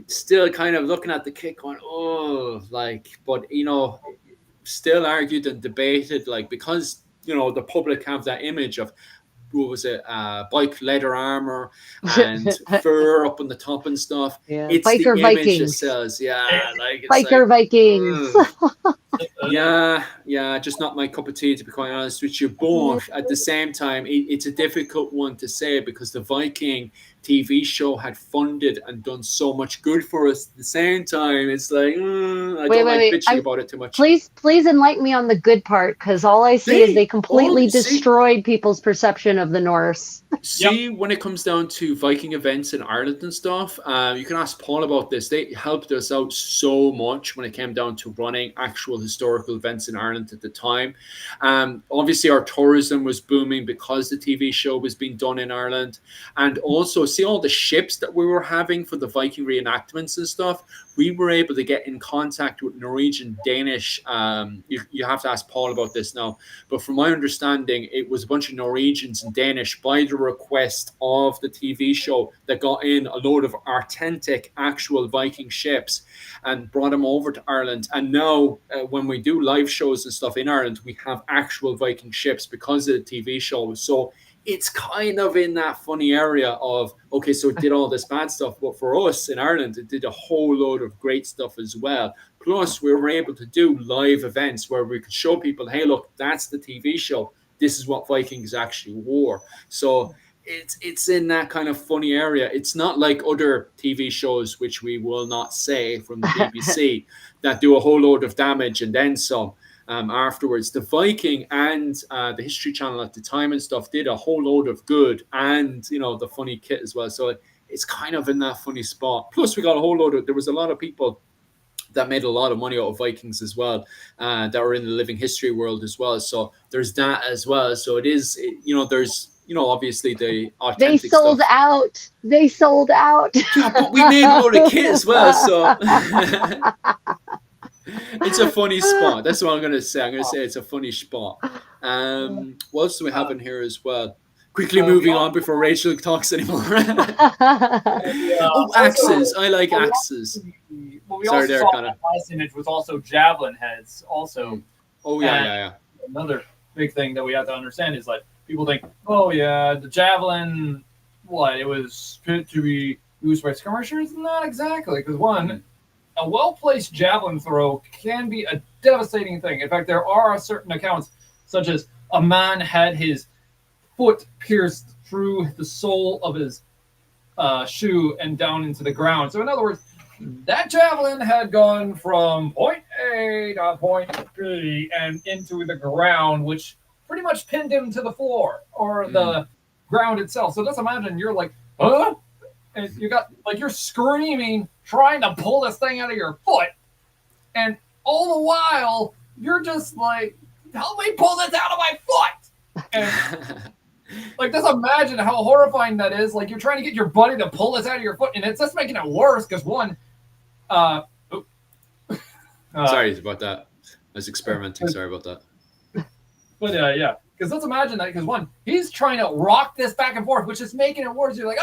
Still kind of looking at the kit going, but still argued and debated, because the public have that image of what was it, bike leather armor and fur up on the top and stuff. Yeah. It's Biker the Vikings. image that says, it's Biker Vikings. Just not my cup of tea, to be quite honest with you. But at the same time, it's a difficult one to say because the Viking TV show had funded and done so much good for us. At the same time, it's like, I don't like bitching about it too much. Please enlighten me on the good part, because all I see is they completely destroyed people's perception of the Norse. See, when it comes down to Viking events in Ireland and stuff, you can ask Paul about this. They helped us out so much when it came down to running actual historical events in Ireland at the time. Obviously, our tourism was booming because the TV show was being done in Ireland. And also, see all the ships that we were having for the Viking reenactments and stuff. We were able to get in contact with Norwegian, Danish. You have to ask Paul about this now. But from my understanding, it was a bunch of Norwegians and Danish by the request of the TV show that got in a load of authentic, actual Viking ships and brought them over to Ireland. And now when we do live shows and stuff in Ireland, we have actual Viking ships because of the TV show. So it's kind of in that funny area of, okay, so it did all this bad stuff, but for us in Ireland, it did a whole load of great stuff as well. Plus, we were able to do live events where we could show people, hey, look, that's the TV show. This is what Vikings actually wore. So it's in that kind of funny area. It's not like other TV shows, which we will not say, from the BBC, that do a whole load of damage and then some. Afterwards, the Viking and the History Channel at the time and stuff did a whole load of good and the funny kit as well. So it's kind of in that funny spot. Plus, we got a whole load of, there was a lot of people that made a lot of money out of Vikings as well, that were in the living history world as well. So there's that as well. So it is, there's, obviously the authentic They sold stuff. out. They sold out. Yeah, but we made a load of kit as well. So it's a funny spot. That's what I'm going to say. I'm going to say it's a funny spot. What else do we have in here as well? Quickly moving on before Rachel talks anymore. Axes. I like axes. Well, we also saw that last image was also javelin heads. Also. Oh, yeah. Another big thing that we have to understand is people think, oh, yeah, the javelin, it was fit to be used by skirmishers? Not exactly. Because one, a well-placed javelin throw can be a devastating thing. In fact, there are certain accounts, such as a man had his foot pierced through the sole of his shoe and down into the ground. So in other words, that javelin had gone from point A to point B and into the ground, which pretty much pinned him to the floor or the ground itself. So just imagine you're like, huh? And you got like you're screaming, trying to pull this thing out of your foot, and all the while you're just like, help me pull this out of my foot. And like, just imagine how horrifying that is. Like, you're trying to get your buddy to pull this out of your foot, and it's just making it worse because one, sorry about that. I was experimenting. Sorry about that. But yeah, because let's imagine that. Because one, he's trying to rock this back and forth, which is making it worse. You're like,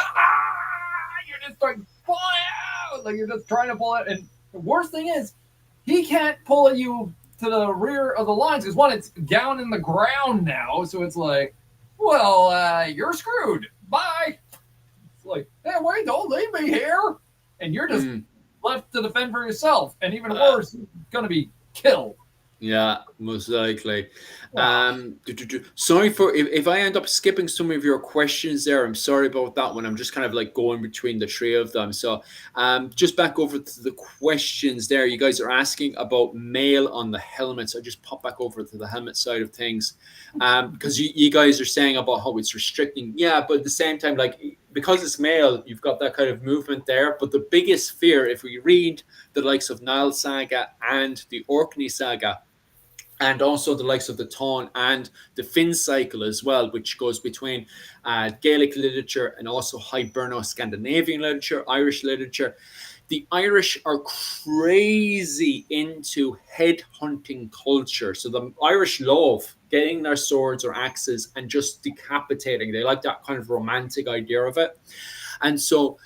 you're just like pull it out, like you're just trying to pull it. And the worst thing is, he can't pull you to the rear of the lines because one, it's down in the ground now, so it's like, well, you're screwed. Bye. It's like, hey, wait, don't leave me here. And you're just left to defend for yourself. And even worse, you're going to be killed. Yeah, most likely. Sorry for if I end up skipping some of your questions there. I'm sorry about that one. I'm just kind of like going between the three of them. So just back over to the questions there. You guys are asking about mail on the helmets. I just pop back over to the helmet side of things because you guys are saying about how it's restricting. Yeah, but at the same time, like because it's mail, you've got that kind of movement there. But the biggest fear, if we read the likes of Nile Saga and the Orkney Saga, and also the likes of the Taun and the Finn cycle as well, which goes between Gaelic literature and also Hiberno-Scandinavian literature, Irish literature. The Irish are crazy into head hunting culture. So the Irish love getting their swords or axes and just decapitating. They like that kind of romantic idea of it. And so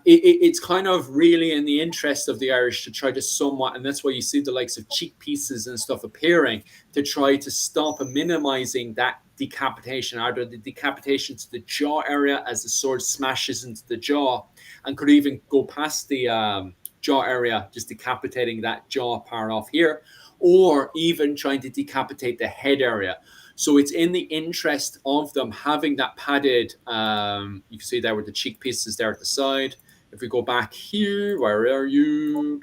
it's kind of really in the interest of the Irish to try to somewhat, and that's why you see the likes of cheek pieces and stuff appearing to try to stop and minimizing that decapitation, either the decapitation to the jaw area as the sword smashes into the jaw and could even go past the jaw area, just decapitating that jaw part off here, or even trying to decapitate the head area. So it's in the interest of them having that padded, you can see there with the cheek pieces there at the side. If we go back here, where are you?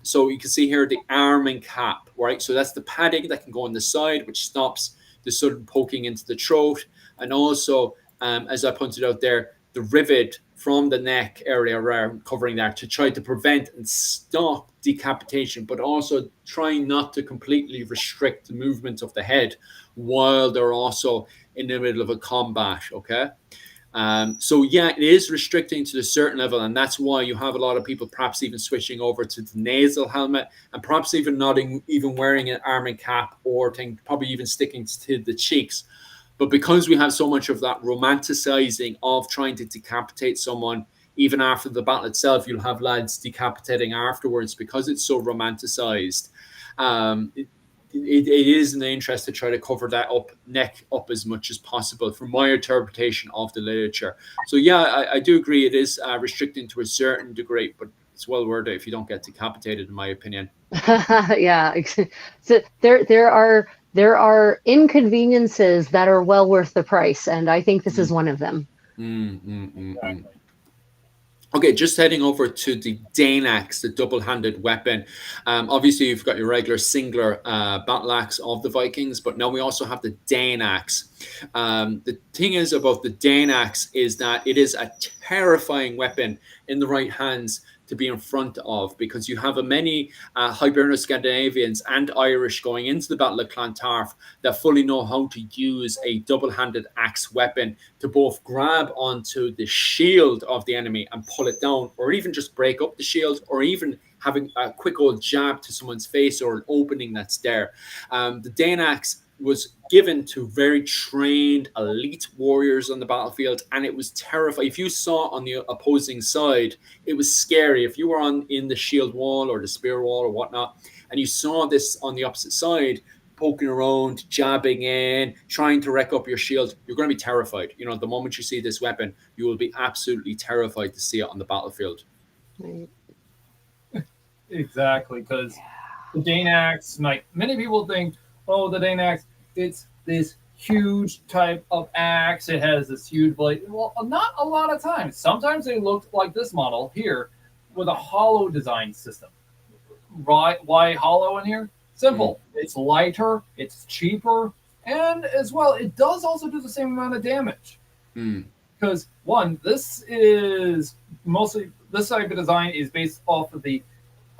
So you can see here the arm and cap, right? So that's the padding that can go on the side, which stops the sudden poking into the throat. And also, as I pointed out there, the rivet from the neck area around covering there to try to prevent and stop decapitation, but also trying not to completely restrict the movement of the head while they're also in the middle of a combat, okay? So yeah, it is restricting to a certain level, and that's why you have a lot of people perhaps even switching over to the nasal helmet and perhaps even not even wearing an arm and cap or probably even sticking to the cheeks. But because we have so much of that romanticizing of trying to decapitate someone, even after the battle itself, you'll have lads decapitating afterwards because it's so romanticized. It is in the interest to try to cover that neck up as much as possible from my interpretation of the literature. So yeah, I do agree it is restricting to a certain degree, but it's well worth it if you don't get decapitated, in my opinion. Yeah, so there are inconveniences that are well worth the price, and I think this is one of them. Exactly. Okay, just heading over to the Dane axe, the double-handed weapon. Obviously, you've got your regular singular battle axe of the Vikings, but now we also have the Dane axe. The thing is about the Dane axe is that it is a terrifying weapon in the right hands to be in front of, because you have many Hiberno-Scandinavians and Irish going into the Battle of Clontarf that fully know how to use a double-handed axe weapon to both grab onto the shield of the enemy and pull it down, or even just break up the shield, or even having a quick old jab to someone's face or an opening that's there. The Dane axe was given to very trained elite warriors on the battlefield, and it was terrifying. If you saw on the opposing side, it was scary. If you were in the shield wall or the spear wall or whatnot, and you saw this on the opposite side poking around, jabbing in, trying to wreck up your shield, you're going to be terrified. You know, the moment you see this weapon, you will be absolutely terrified to see it on the battlefield. Right. Exactly, because the Dane axe, like many people think, oh, the Dane axe, it's this huge type of axe. It has this huge blade. Well, not a lot of times. Sometimes they look like this model here with a hollow design system. why hollow in here? Simple. It's lighter, it's cheaper, and as well, it does also do the same amount of damage. Because one, this type of design is based off of the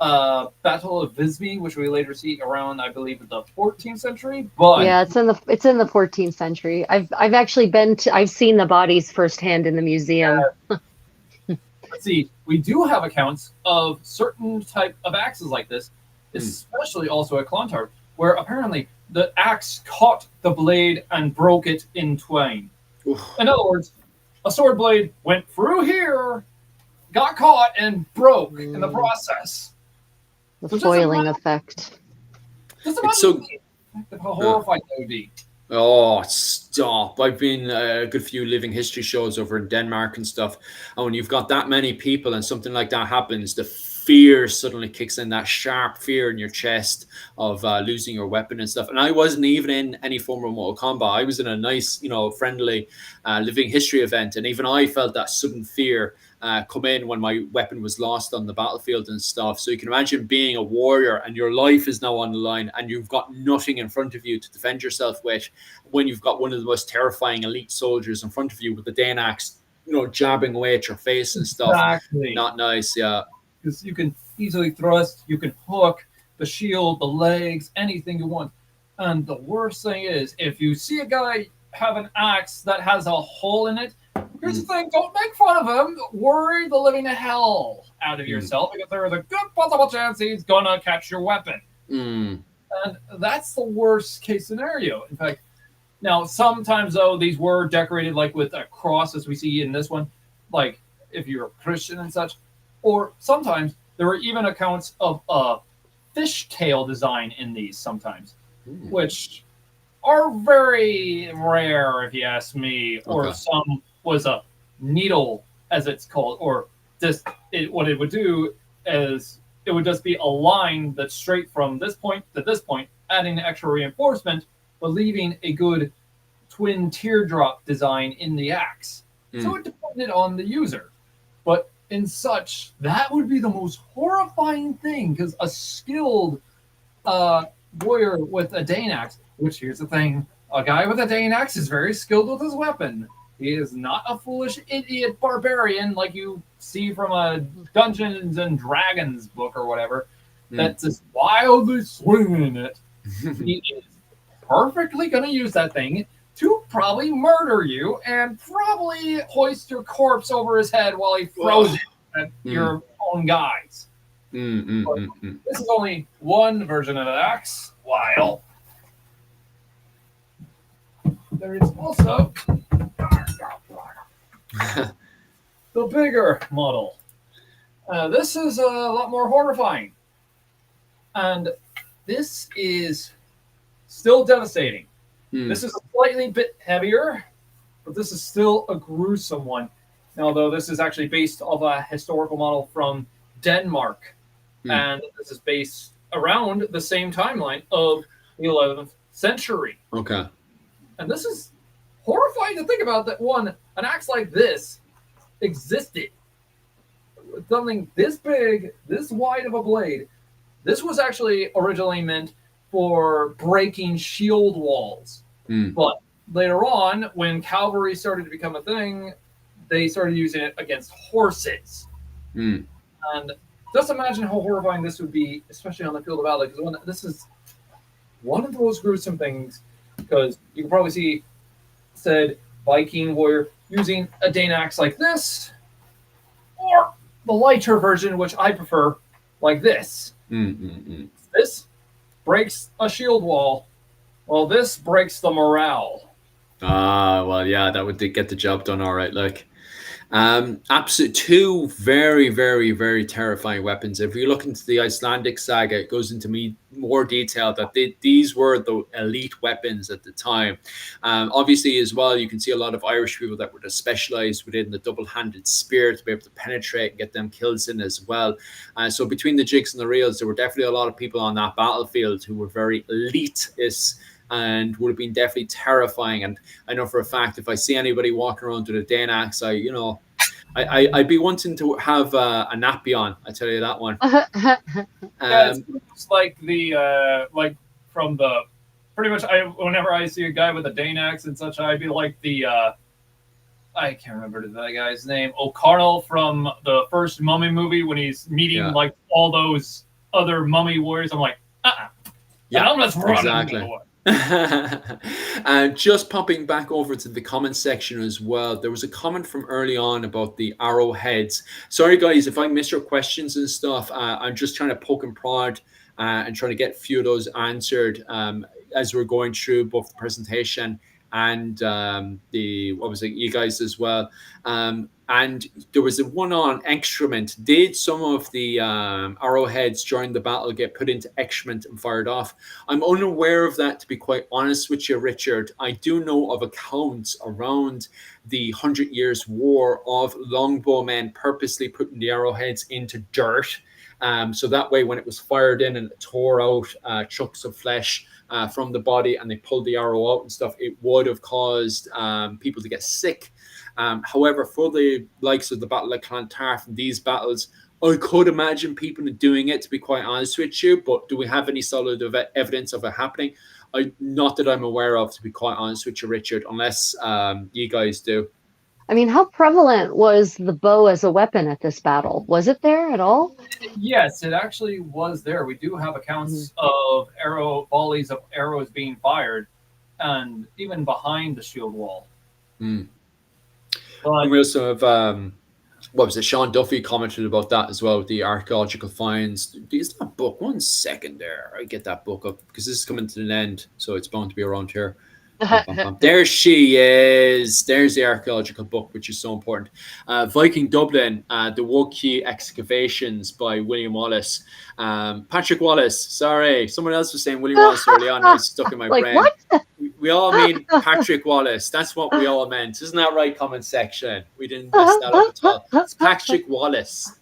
Battle of Visby, which we later see around, I believe, the 14th century. But yeah, it's in the 14th century. I've actually I've seen the bodies firsthand in the museum. Let's see, we do have accounts of certain type of axes like this, especially also at Clontarf, where apparently the axe caught the blade and broke it in twain. Oof. In other words, a sword blade went through here, got caught, and broke in the process. The foiling effect. Just imagine how horrified that would be. Oh, stop. I've been a good few living history shows over in Denmark and stuff. And when you've got that many people and something like that happens, the fear suddenly kicks in, that sharp fear in your chest of losing your weapon and stuff. And I wasn't even in any form of Mortal Kombat. I was in a nice, friendly living history event. And even I felt that sudden fear come in when my weapon was lost on the battlefield and stuff. So you can imagine being a warrior and your life is now on the line and you've got nothing in front of you to defend yourself with, when you've got one of the most terrifying elite soldiers in front of you with the Dane axe, jabbing away at your face and stuff. Exactly. Not nice, yeah. Because you can easily thrust, you can hook the shield, the legs, anything you want. And the worst thing is, if you see a guy have an axe that has a hole in it, here's the thing, don't make fun of him. Worry the living hell out of yourself, because there is a good possible chance he's going to catch your weapon. And that's the worst case scenario. In fact, now, sometimes, though, these were decorated like with a cross, as we see in this one, like if you're a Christian and such. Or sometimes there were even accounts of a fishtail design in these sometimes, which are very rare, if you ask me. Okay. Or some was a needle, as it's called, or what it would do is it would just be a line that's straight from this point to this point, adding extra reinforcement, but leaving a good twin teardrop design in the axe. So it depended on the user. But in such, that would be the most horrifying thing, because a skilled warrior with a Dane axe, which here's the thing, a guy with a Dane axe is very skilled with his weapon. He is not a foolish idiot barbarian like you see from a Dungeons and Dragons book or whatever, that's just wildly swinging it. He is perfectly going to use that thing to probably murder you and probably hoist your corpse over his head while he throws it at your own guys. This is only one version of the axe, while there is also the bigger model. This is a lot more horrifying. And this is still devastating. This is a slightly bit heavier, but this is still a gruesome one. Now, though, this is actually based off a historical model from Denmark. And this is based around the same timeline of the 11th century. Okay. And this is horrifying to think about, that an axe like this existed. Something this big, this wide of a blade. This was actually originally meant for breaking shield walls. But later on, when cavalry started to become a thing, they started using it against horses. And just imagine how horrifying this would be, especially on the field of battle, because this is one of the most gruesome things, because you can probably see said Viking warrior using a Dane axe like this, or the lighter version, which I prefer, like this. This breaks a shield wall, while this breaks the morale. Well, yeah, that would get the job done all right. Absolute two very, very, very terrifying weapons. If you look into the Icelandic saga, it goes into more detail that these were the elite weapons at the time. Obviously, as well, you can see a lot of Irish people that were specialized within the double-handed spear to be able to penetrate and get them kills in as well. So between the jigs and the reels, there were definitely a lot of people on that battlefield who were very elitist and would have been definitely terrifying. And I know for a fact, if I see anybody walking around with a Dane axe, I I'd be wanting to have a nappy on. I tell you that one. Yeah, it's like the like from the pretty much. Whenever I see a guy with a Dane accent and such, I'd be like the I can't remember that guy's name. O'Connell from the first Mummy movie when he's meeting like all those other mummy warriors. I'm like, yeah, I'm just running. Exactly. And just popping back over to the comment section as well, there was a comment from early on about the arrowheads. Sorry guys if I miss your questions and stuff. I'm just trying to poke and prod and trying to get a few of those answered as we're going through both the presentation and you guys as well. And there was a one on excrement. Did some of the arrowheads during the battle get put into excrement and fired off? I'm unaware of that, to be quite honest with you, Richard. I do know of accounts around the 100 Years' War of longbowmen purposely putting the arrowheads into dirt. So that way, when it was fired in and it tore out chunks of flesh from the body and they pulled the arrow out and stuff, it would have caused people to get sick. However, for the likes of the Battle of Clontarf and these battles, I could imagine people doing it, to be quite honest with you. But do we have any solid evidence of it happening? Not that I'm aware of, to be quite honest with you, Richard, unless you guys do. I mean, how prevalent was the bow as a weapon at this battle? Was it there at all? Yes, it actually was there. We do have accounts of volleys of arrows being fired, and even behind the shield wall. But we also have, what was it? Sean Duffy commented about that as well, with the archaeological finds. Is that book? 1 second there. I get that book up because this is coming to an end, so it's bound to be around here. There she is. There's the archaeological book, which is so important. Viking Dublin, the Woki excavations by William Wallace. Patrick Wallace. Sorry, someone else was saying William Wallace early on. I was stuck in my brain. What? We all mean Patrick Wallace. That's what we all meant. Isn't that right, comment section? We didn't mess that up at all. It's Patrick Wallace.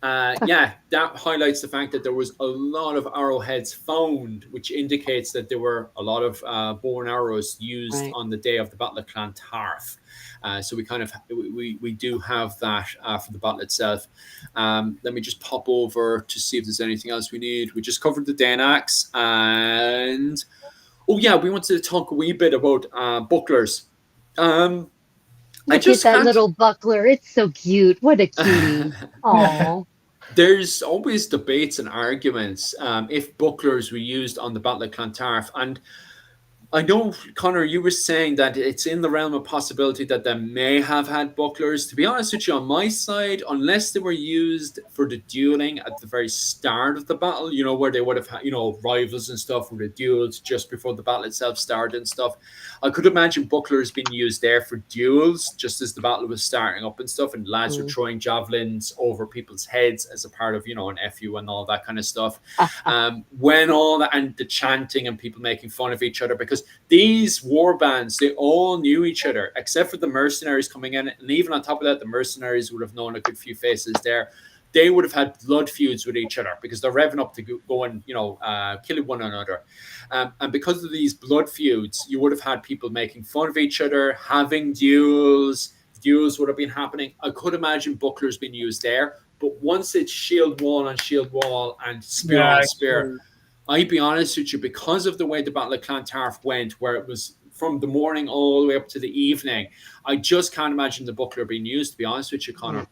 That highlights the fact that there was a lot of arrowheads found, which indicates that there were a lot of bow and arrows used on the day of the Battle of Clontarf. So we do have that for the battle itself. Let me just pop over to see if there's anything else we need. We just covered the Dane axe, and we wanted to talk a wee bit about bucklers. Look at that little buckler. It's so cute. What a cutie. Aww. There's always debates and arguments if bucklers were used on the Battle of Clontarf. And I know, Connor, you were saying that it's in the realm of possibility that they may have had bucklers. To be honest with you, on my side, unless they were used for the dueling at the very start of the battle, where they would have had, rivals and stuff, or the duels just before the battle itself started and stuff, I could imagine bucklers being used there for duels, just as the battle was starting up and stuff, and lads were throwing javelins over people's heads as a part of, an FU and all that kind of stuff. When all that, and the chanting and people making fun of each other, because these war bands, they all knew each other, except for the mercenaries coming in. And even on top of that, the mercenaries would have known a good few faces there. They would have had blood feuds with each other because they're revving up to go and, killing one another. And because of these blood feuds, you would have had people making fun of each other, having duels. Duels would have been happening. I could imagine bucklers being used there. But once it's shield wall on shield wall and spear on spear, I'd be honest with you, because of the way the Battle of Clontarf went, where it was from the morning all the way up to the evening, I just can't imagine the buckler being used, to be honest with you, Connor.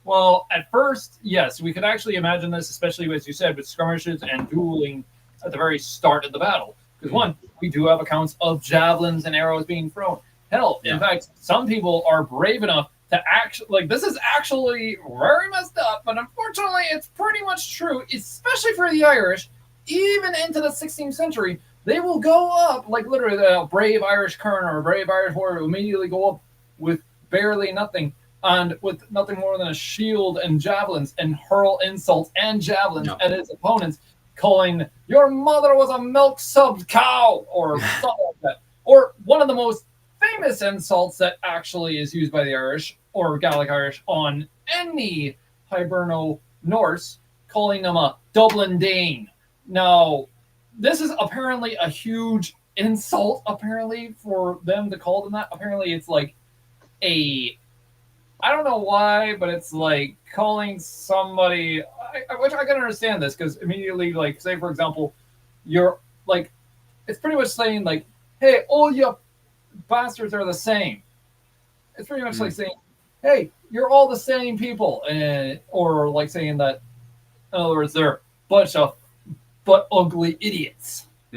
Well, at first, yes, we could actually imagine this, especially as you said, with skirmishes and dueling at the very start of the battle. Because we do have accounts of javelins and arrows being thrown. Hell, in fact, some people are brave enough to actually, this is actually very messed up, but unfortunately, it's pretty much true, especially for the Irish. Even into the 16th century, they will go up, literally a brave Irish kern or a brave Irish warrior will immediately go up with barely nothing and with nothing more than a shield and javelins and hurl insults and javelins at his opponents, calling, "Your mother was a milk-subbed cow," or something like that. Or one of the most famous insults that actually is used by the Irish or Gaelic Irish on any Hiberno Norse, calling them a Dublin Dane. Now, this is apparently a huge insult, apparently, for them to call them that. Apparently, it's like a I don't know why, but it's like calling somebody, which I can understand this because immediately, like, say for example, you're like, it's pretty much saying like, hey, all you bastards are the same. It's pretty much like saying, hey, you're all the same people, and or like saying that, in other words, they're a bunch of but ugly idiots. I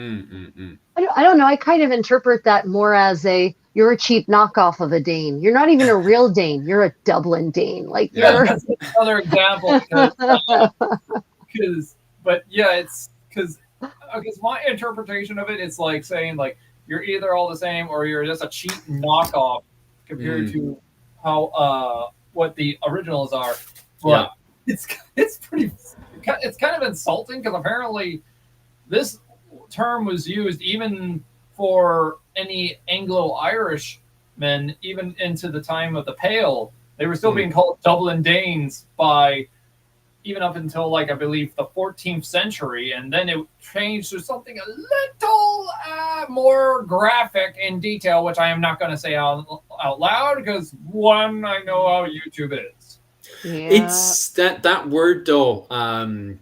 don't know. I kind of interpret that more as you're a cheap knockoff of a Dane. You're not even a real Dane. You're a Dublin Dane. Like you're That's another example because, but yeah, it's because my interpretation of it is like saying like you're either all the same or you're just a cheap knockoff compared to how what the originals are. But it's pretty, it's kind of insulting because apparently this term was used even for any Anglo-Irish men, even into the time of the Pale. They were still being called Dublin Danes by even up until like I believe the 14th century, and then it changed to something a little more graphic in detail, which I am not going to say out loud because one, I know how YouTube is. Yeah. It's that word though,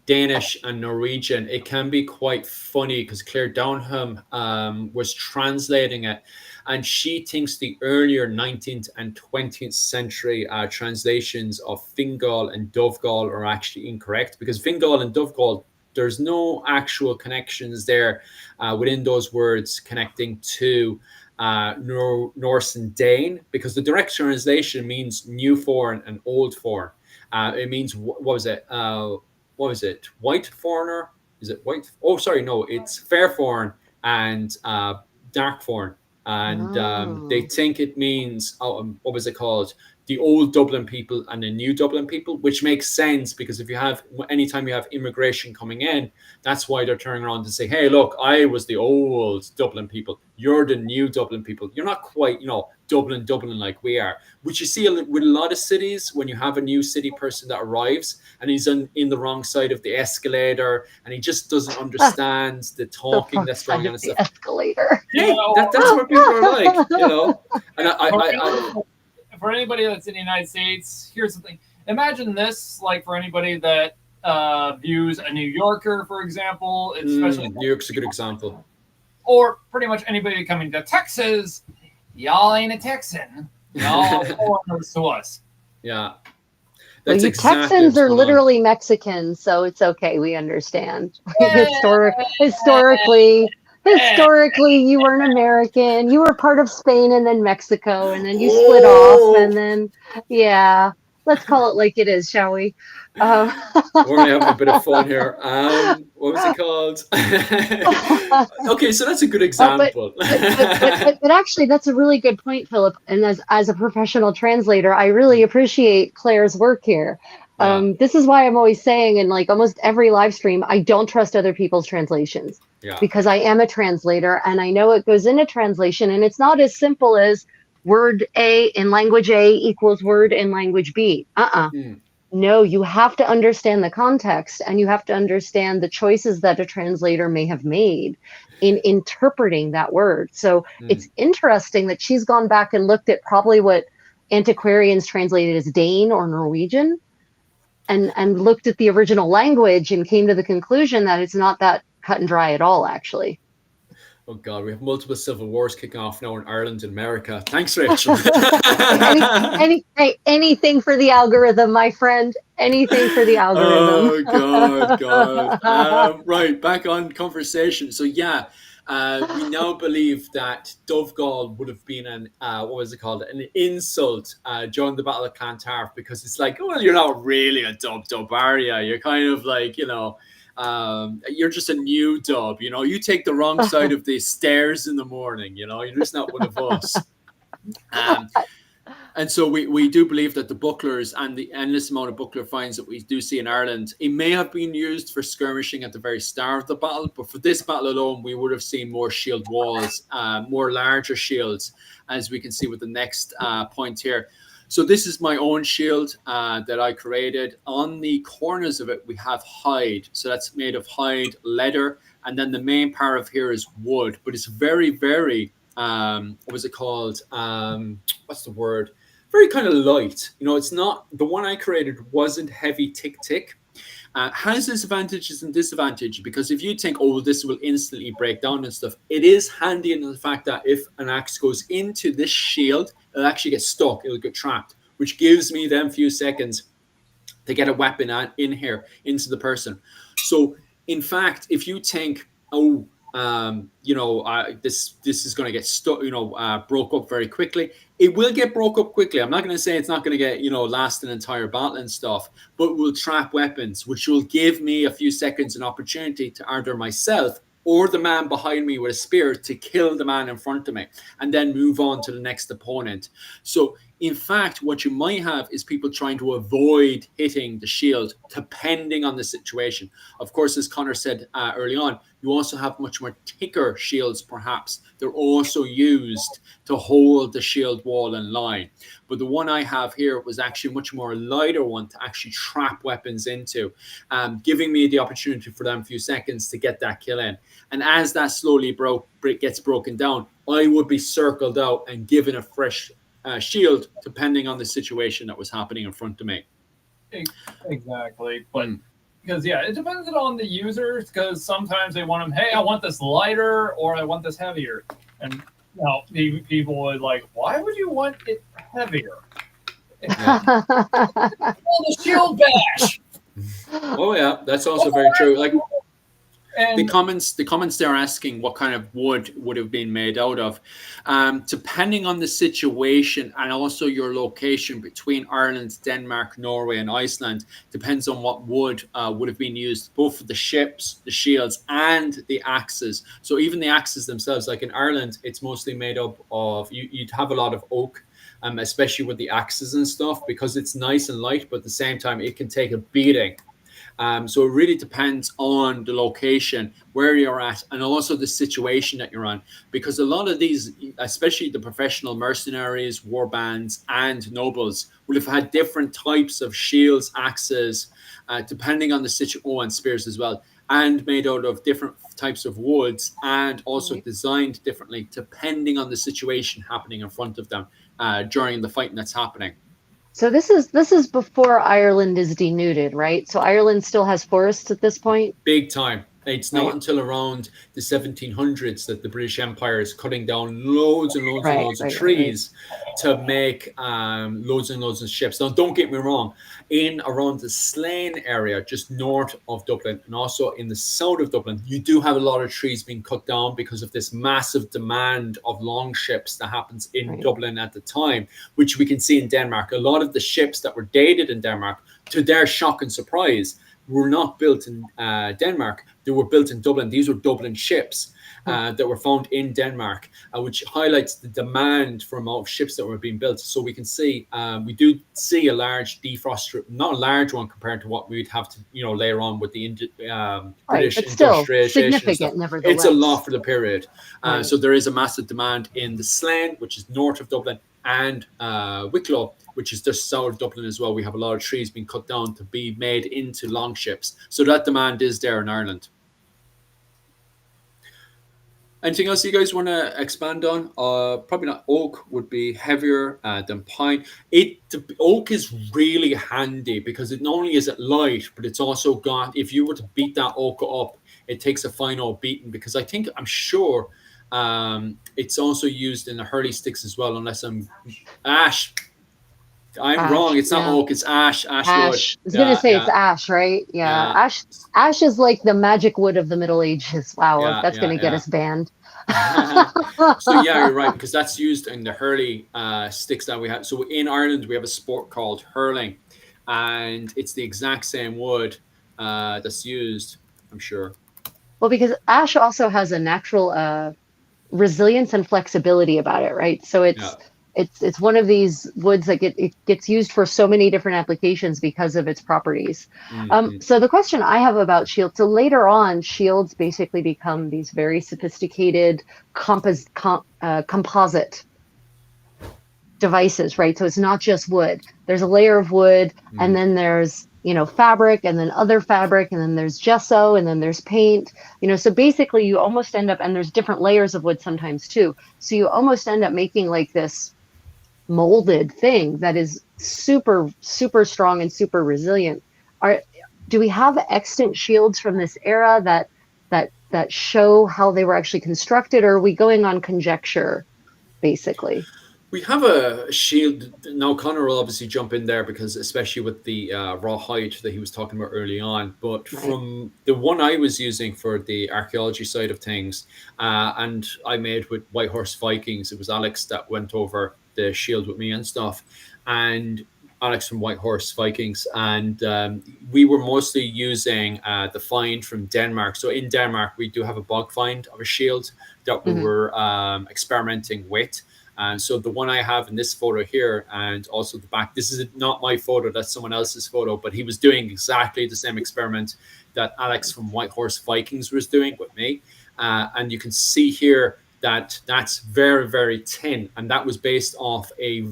Danish and Norwegian. It can be quite funny because Claire Downham was translating it, and she thinks the earlier 19th and 20th century translations of Fingal and Dovegal are actually incorrect because Fingal and Dovegal, there's no actual connections there within those words connecting to Norse and Dane, because the direct translation means new foreign and old foreign. It means what was it? White foreigner? Is it white? Oh, sorry, no, it's fair foreign and dark foreign. And they think it means what was it called? The old Dublin people and the new Dublin people, which makes sense because if you have anytime you have immigration coming in, that's why they're turning around to say, hey, look, I was the old Dublin people. You're the new Dublin people. You're not quite, Dublin like we are. Which you see with a lot of cities when you have a new city person that arrives and he's in the wrong side of the escalator and he just doesn't understand the talking that's going on and stuff. Escalator. Yeah, that's what people are like, And I for anybody that's in the United States, here's something. Imagine this, like for anybody that views a New Yorker, for example, especially New York's a good example. Or pretty much anybody coming to Texas, y'all ain't a Texan. Y'all foreigners to us. Yeah. Well, you Texans are literally Mexicans, so it's okay. We understand. Historically, you were an American. You were part of Spain and then Mexico, and then you split off, and then, yeah. Let's call it like it is, shall we? We're having a bit of fun here. What was it called? Okay, so that's a good example. But actually, that's a really good point, Philip. And as a professional translator, I really appreciate Claire's work here. This is why I'm always saying in like almost every live stream, I don't trust other people's translations because I am a translator and I know it goes into translation and it's not as simple as word A in language A equals word in language B. No, you have to understand the context and you have to understand the choices that a translator may have made in interpreting that word. So it's interesting that she's gone back and looked at probably what antiquarians translated as Dane or Norwegian and looked at the original language and came to the conclusion that it's not that cut and dry at all, actually. Oh God, we have multiple civil wars kicking off now in Ireland and America. Thanks, Rachel. Anything for the algorithm, my friend. Anything for the algorithm. Oh God. Right, back on conversation. So we now believe that Dovegal would have been an insult during the Battle of Clontarf because it's like, well, you're not really a dub, are you? You're kind of like, you're just a new dub, you take the wrong side of the stairs in the morning, you're just not one of us. And so we do believe that the bucklers and the endless amount of buckler finds that we do see in Ireland, it may have been used for skirmishing at the very start of the battle, but for this battle alone, we would have seen more shield walls, more larger shields, as we can see with the next point here. So this is my own shield that I created. On the corners of it, we have hide. So that's made of hide, leather, and then the main part of here is wood. But it's very, very, what's the word? very kind of light. You know, it's not, the one I created wasn't heavy tick. Has its advantages and disadvantages, because if you think, oh, well, this will instantly break down and stuff, it is handy in the fact that if an axe goes into this shield, it'll actually get stuck, it'll get trapped, which gives me them few seconds to get a weapon in here into the person. So in fact, if you think, oh, this is going to get stuck, broke up very quickly. It will get broke up quickly. I'm not going to say it's not going to get, last an entire battle and stuff, but will trap weapons, which will give me a few seconds an opportunity to either myself or the man behind me with a spear to kill the man in front of me and then move on to the next opponent. So in fact, what you might have is people trying to avoid hitting the shield, depending on the situation. Of course, as Connor said early on, you also have much more thicker shields, perhaps. They're also used to hold the shield wall in line. But the one I have here was actually much more lighter one to actually trap weapons into, giving me the opportunity for them a few seconds to get that kill in. And as that slowly gets broken down, I would be circled out and given a fresh shield, depending on the situation that was happening in front of me. Exactly. But because, it depends on the users, because sometimes they want them, hey, I want this lighter or I want this heavier. And the people would like, why would you want it heavier? The shield bash. Oh, yeah, that's also very true. Like, and the comments they're asking what kind of wood would have been made out of. Depending on the situation and also your location between Ireland, Denmark, Norway, and Iceland, depends on what wood would have been used, both for the ships, the shields, and the axes. So even the axes themselves, like in Ireland, it's mostly made up of, you'd have a lot of oak, especially with the axes and stuff, because it's nice and light, but at the same time, it can take a beating. So it really depends on the location, where you're at, and also the situation that you're on. Because a lot of these, especially the professional mercenaries, war bands, and nobles, will have had different types of shields, axes, depending on the situation, and spears as well, and made out of different types of woods, and also designed differently depending on the situation happening in front of them during the fighting that's happening. So this is before Ireland is denuded, right? So Ireland still has forests at this point? Big time. It's not until around the 1700s that the British Empire is cutting down loads and loads of trees to make loads and loads of ships. Now, don't get me wrong. In around the Slane area, just north of Dublin, and also in the south of Dublin, you do have a lot of trees being cut down because of this massive demand of long ships that happens in Dublin at the time, which we can see in Denmark. A lot of the ships that were dated in Denmark, to their shock and surprise, were not built in Denmark. They were built in Dublin. These were Dublin ships that were found in Denmark, which highlights the demand for amount of ships that were being built. So we can see, we do see a large defroster, not a large one compared to what we'd have to, later on with the British but still industrialization. significant, nevertheless. It's a lot for the period. So there is a massive demand in the Slane, which is north of Dublin, and Wicklow, which is just south of Dublin as well. We have a lot of trees being cut down to be made into longships. So that demand is there in Ireland. Anything else you guys want to expand on? Probably not. Oak would be heavier than pine. The oak is really handy because it not only is it light, but it's also got, if you were to beat that oak up, it takes a final beating, because I'm sure it's also used in the hurley sticks as well, unless ash. I'm wrong. It's not oak. It's ash. Ash wood. I was going to say it's ash, right? Yeah. Ash is like the magic wood of the Middle Ages. Wow, that's going to get us banned. So you're right, because that's used in the hurley sticks that we have. So in Ireland, we have a sport called hurling, and it's the exact same wood that's used, I'm sure. Well, because ash also has a natural resilience and flexibility about it, right? So it's one of these woods that it gets used for so many different applications because of its properties. So the question I have about shields, so later on, shields basically become these very sophisticated composite devices, right? So it's not just wood. There's a layer of wood, and then there's fabric, and then other fabric, and then there's gesso, and then there's paint. So basically you almost end up, and there's different layers of wood sometimes too. So you almost end up making like this molded thing that is super, super strong and super resilient. Do we have extant shields from this era that show how they were actually constructed, or are we going on conjecture, basically? We have a shield now. Connor will obviously jump in there because, especially with the rawhide that he was talking about early on. But Right. from the one I was using for the archaeology side of things, and I made with White Horse Vikings, it was Alex that went over the shield with me and stuff, and Alex from White Horse Vikings, and we were mostly using the find from Denmark. So in Denmark, we do have a bog find of a shield that we were experimenting with. And so the one I have in this photo here, and also the back, this is not my photo, that's someone else's photo, but he was doing exactly the same experiment that Alex from White Horse Vikings was doing with me. And you can see here that that's very, very thin. And that was based off a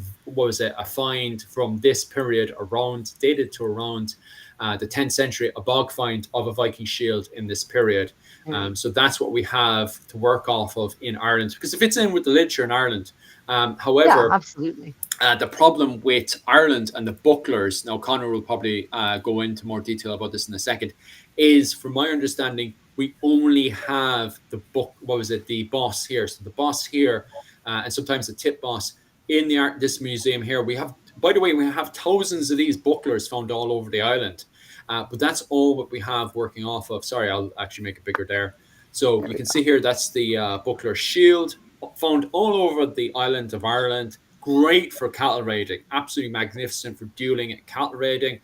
find from this period around, dated to around the 10th century, a bog find of a Viking shield in this period. So that's what we have to work off of in Ireland, because it fits in with the literature in Ireland. However, yeah, absolutely. The problem with Ireland and the bucklers, now Conor will probably go into more detail about this in a second, is from my understanding, we only have the the boss here. So the boss here, and sometimes the tip boss in this museum here. We have, by the way, we have thousands of these bucklers found all over the island. But that's all what we have working off of. Sorry, I'll actually make it bigger there. So you can see here, that's the buckler shield, found all over the island of Ireland. Great for cattle raiding, absolutely magnificent for dueling and cattle raiding.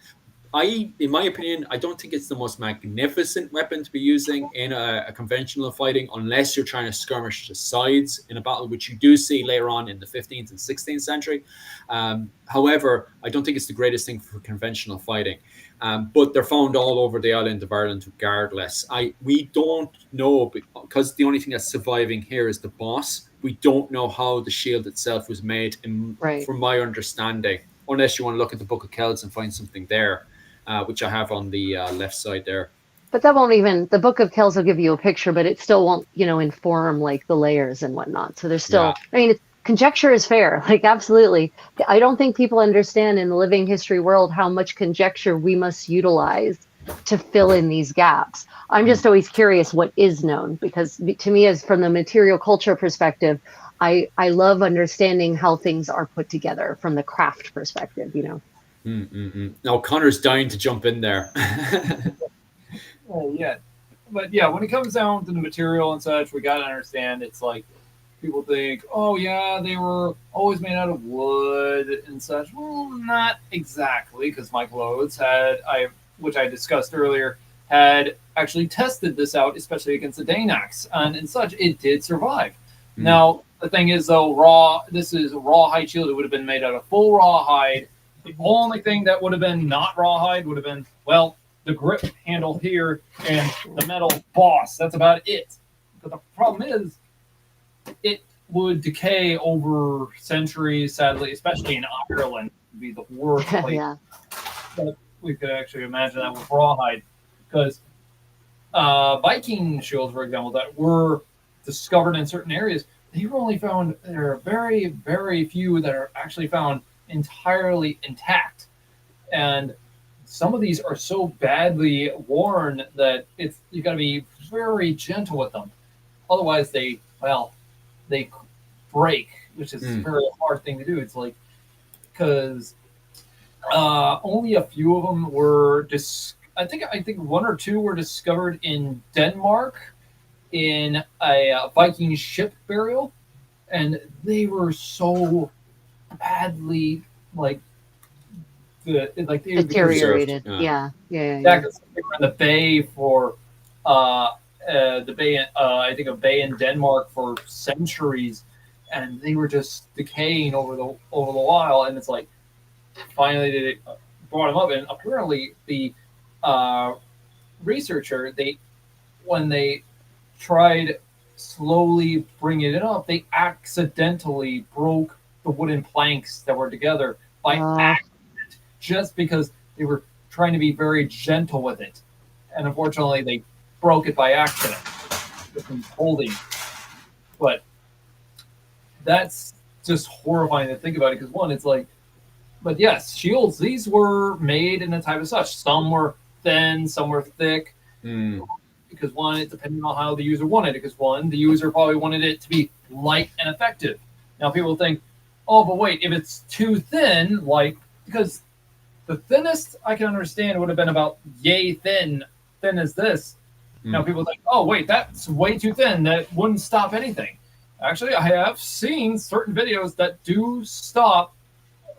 In my opinion, I don't think it's the most magnificent weapon to be using in a conventional fighting, unless you're trying to skirmish the sides in a battle, which you do see later on in the 15th and 16th century. However, I don't think it's the greatest thing for conventional fighting. But they're found all over the island of Ireland regardless. We don't know, because the only thing that's surviving here is the boss. We don't know how the shield itself was made, from my understanding, unless you want to look at the Book of Kells and find something there, which I have on the left side there. But that won't even, the Book of Kells will give you a picture, but it still won't, inform like the layers and whatnot. So there's still, conjecture is fair, like absolutely. I don't think people understand in the living history world how much conjecture we must utilize to fill in these gaps. I'm just always curious what is known, because to me, as from the material culture perspective, I love understanding how things are put together from the craft perspective, Now Connor's dying to jump in there. Well, yeah. But yeah, when it comes down to the material and such, we got to understand it's like people think, oh, yeah, they were always made out of wood and such. Well, not exactly, because my clothes which I discussed earlier, had actually tested this out, especially against the Danax and such. It did survive. Now, the thing is, though, this is a rawhide shield. It would have been made out of full rawhide. The only thing that would have been not rawhide would have been, well, the grip handle here and the metal boss. That's about it. But the problem is, it would decay over centuries, sadly, especially in Ireland. Would be the worst place. But we could actually imagine that with rawhide. Because Viking shields, for example, that were discovered in certain areas, they were only found, there are very, very few that are actually found entirely intact. And some of these are so badly worn that you got to be very gentle with them. Otherwise, they break, which is a very hard thing to do. It's like, because only a few of them were I think one or two were discovered in Denmark in a Viking ship burial, and they were so badly deteriorated. Yeah. Exactly. They were in the bay for the bay. I think a bay in Denmark for centuries, and they were just decaying over the while. And it's like finally they brought them up, and apparently the researcher, when they tried slowly bringing it up, they accidentally broke the wooden planks that were together by accident, just because they were trying to be very gentle with it, and unfortunately they broke it by accident with them holding. But that's just horrifying to think about it, because one, it's like, but yes, shields, these were made in a type of such. Some were thin, some were thick. Because one, it depended on how the user wanted it. Because one, the user probably wanted it to be light and effective. Now people think, oh, but wait, if it's too thin, like, because the thinnest I can understand would have been about yay thin as this. Now people think, oh, wait, that's way too thin. That wouldn't stop anything. Actually, I have seen certain videos that do stop